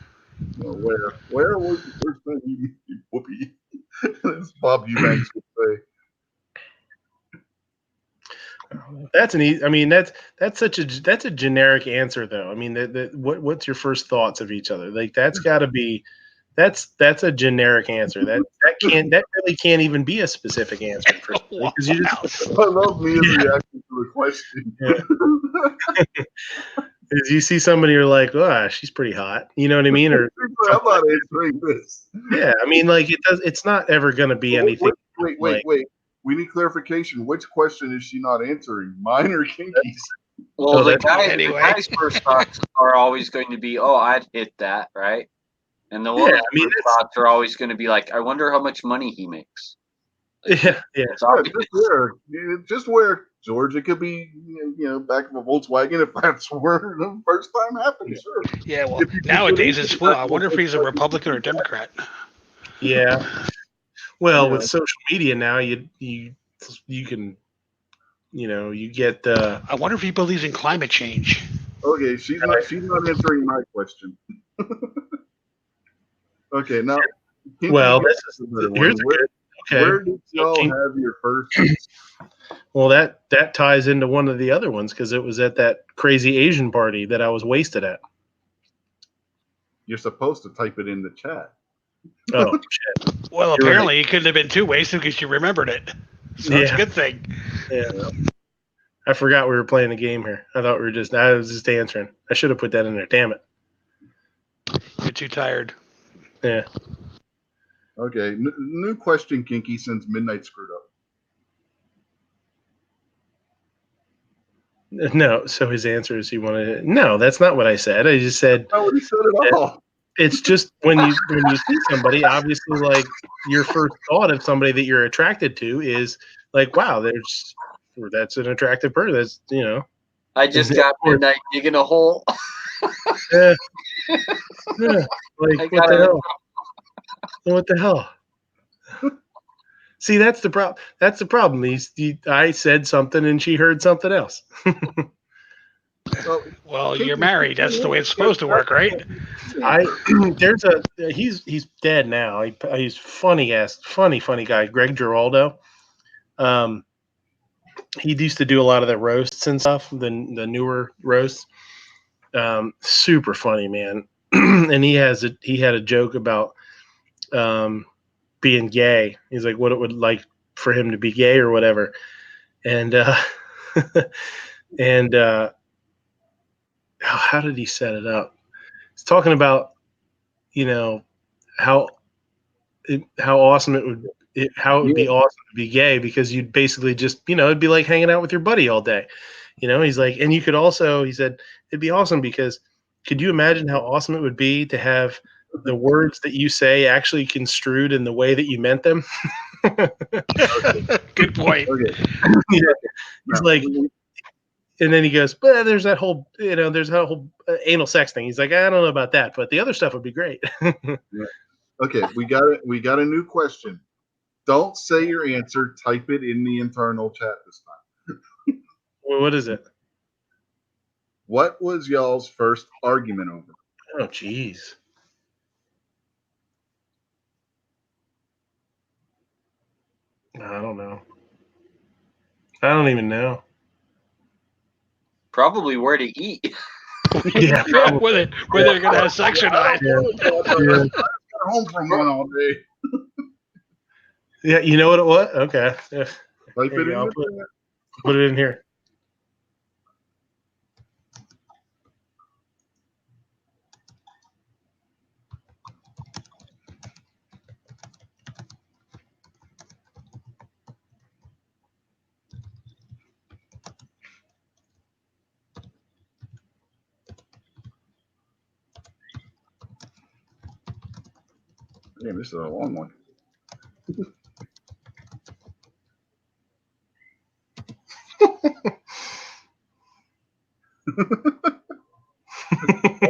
Where was the first time you eat whoopee? As Bob Eubanks would say. That's an easy. I mean, that's a generic answer, though. I mean, what's your first thoughts of each other? Like that's got to be. That's a generic answer. That really can't even be a specific answer because you just. I love Mia's reaction to the question. Yeah. As you see somebody, you're like, "Oh, she's pretty hot." You know what I mean? Or I'm not answering this. Yeah, I mean, like it's not ever going to be anything. Wait. We need clarification. Which question is she not answering? Mine or Kinky's? Well, the guy's first thoughts are always going to be, "Oh, I'd hit that," right? And the woman's first thoughts are always going to be like, "I wonder how much money he makes." Like, yeah. Just where, George. It could be, back of a Volkswagen if that's where the first time happened. Sure. Yeah. Well, nowadays it's well. I wonder if he's a Republican or a Democrat. Yeah. Well, with social media now, you can, you get. I wonder if he believes in climate change. Okay, she's not answering my question. Okay, now. Well, Where did y'all have your first? Well, that ties into one of the other ones because it was at that crazy Asian party that I was wasted at. You're supposed to type it in the chat. Oh, shit. Well, apparently it couldn't have been too wasted because you remembered it. So that's a good thing. Yeah. I forgot we were playing the game here. I was just answering. I should have put that in there. Damn it. You're too tired. Yeah. Okay. New question, Kinky, since Midnight screwed up. No. So his answer is he wanted. No, that's not what I said. I just said. That's not what he said at all. It's just when you see somebody, obviously, like your first thought of somebody that you're attracted to is like, wow, that's an attractive person. That's I just got Midnight digging a hole. Yeah. Like what the hell? What the hell? See, that's the problem. That's the problem. I said something and she heard something else. Well, you're married. That's the way it's supposed to work, right? He's dead now. He's funny guy, Greg Giraldo. He used to do a lot of the roasts and stuff, the newer roasts. Super funny, man. And he had a joke about being gay. He's like, what it would like for him to be gay or whatever. And how did he set it up? He's talking about, how awesome it would be awesome to be gay because you'd basically just, it'd be like hanging out with your buddy all day. He's like, and you could also, he said, it'd be awesome because could you imagine how awesome it would be to have the words that you say actually construed in the way that you meant them? Good point. Okay. He's like, and then he goes, but there's that whole, anal sex thing. He's like, I don't know about that, but the other stuff would be great. Yeah. Okay, we got a new question. Don't say your answer. Type it in the internal chat this time. Well, what is it? What was y'all's first argument over? Oh, jeez. I don't know. I don't even know. Probably where to eat. Yeah, whether they're gonna have sex or not. Yeah. I got home from one all day. Yeah, you know what it was? Okay. Yeah. Type it in. Put it in here. Damn, this is a long one. All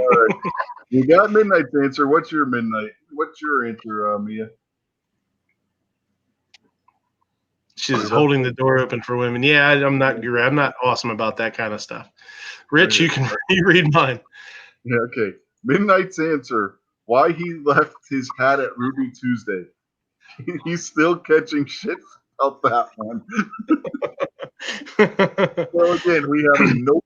right. You got Midnight's answer. What's your Midnight? What's your answer, Mia? She's holding the door open for women. Yeah, I'm not awesome about that kind of stuff. Rich, you can read mine. Yeah, okay. Midnight's answer why he left his hat at Ruby Tuesday. He's still catching shit about that one. So again, we have a nope.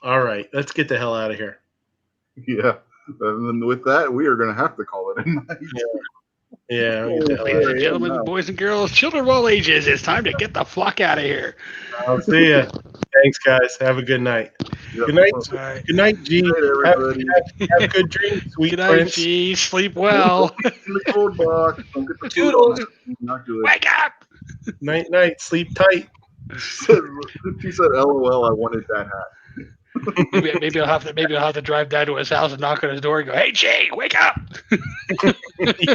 All right, let's get the hell out of here. Yeah, and then with that, we are going to have to call it a night. Yeah. Ladies and gentlemen, boys and girls, children of all ages, it's time to get the fuck out of here. I'll see ya. Thanks, guys. Have a good night. Yep. Good night. Right. Good night, G. Good night, everybody. Have good dreams, sweet Good night, prince. G. Sleep well. In the cold box. Don't get the food Toodles. on it. Not good. Wake up. Night, night. Sleep tight. She said, "LOL, I wanted that hat." Maybe I'll have to drive down to his house and knock on his door and go, "Hey, Jay, wake up." Yeah.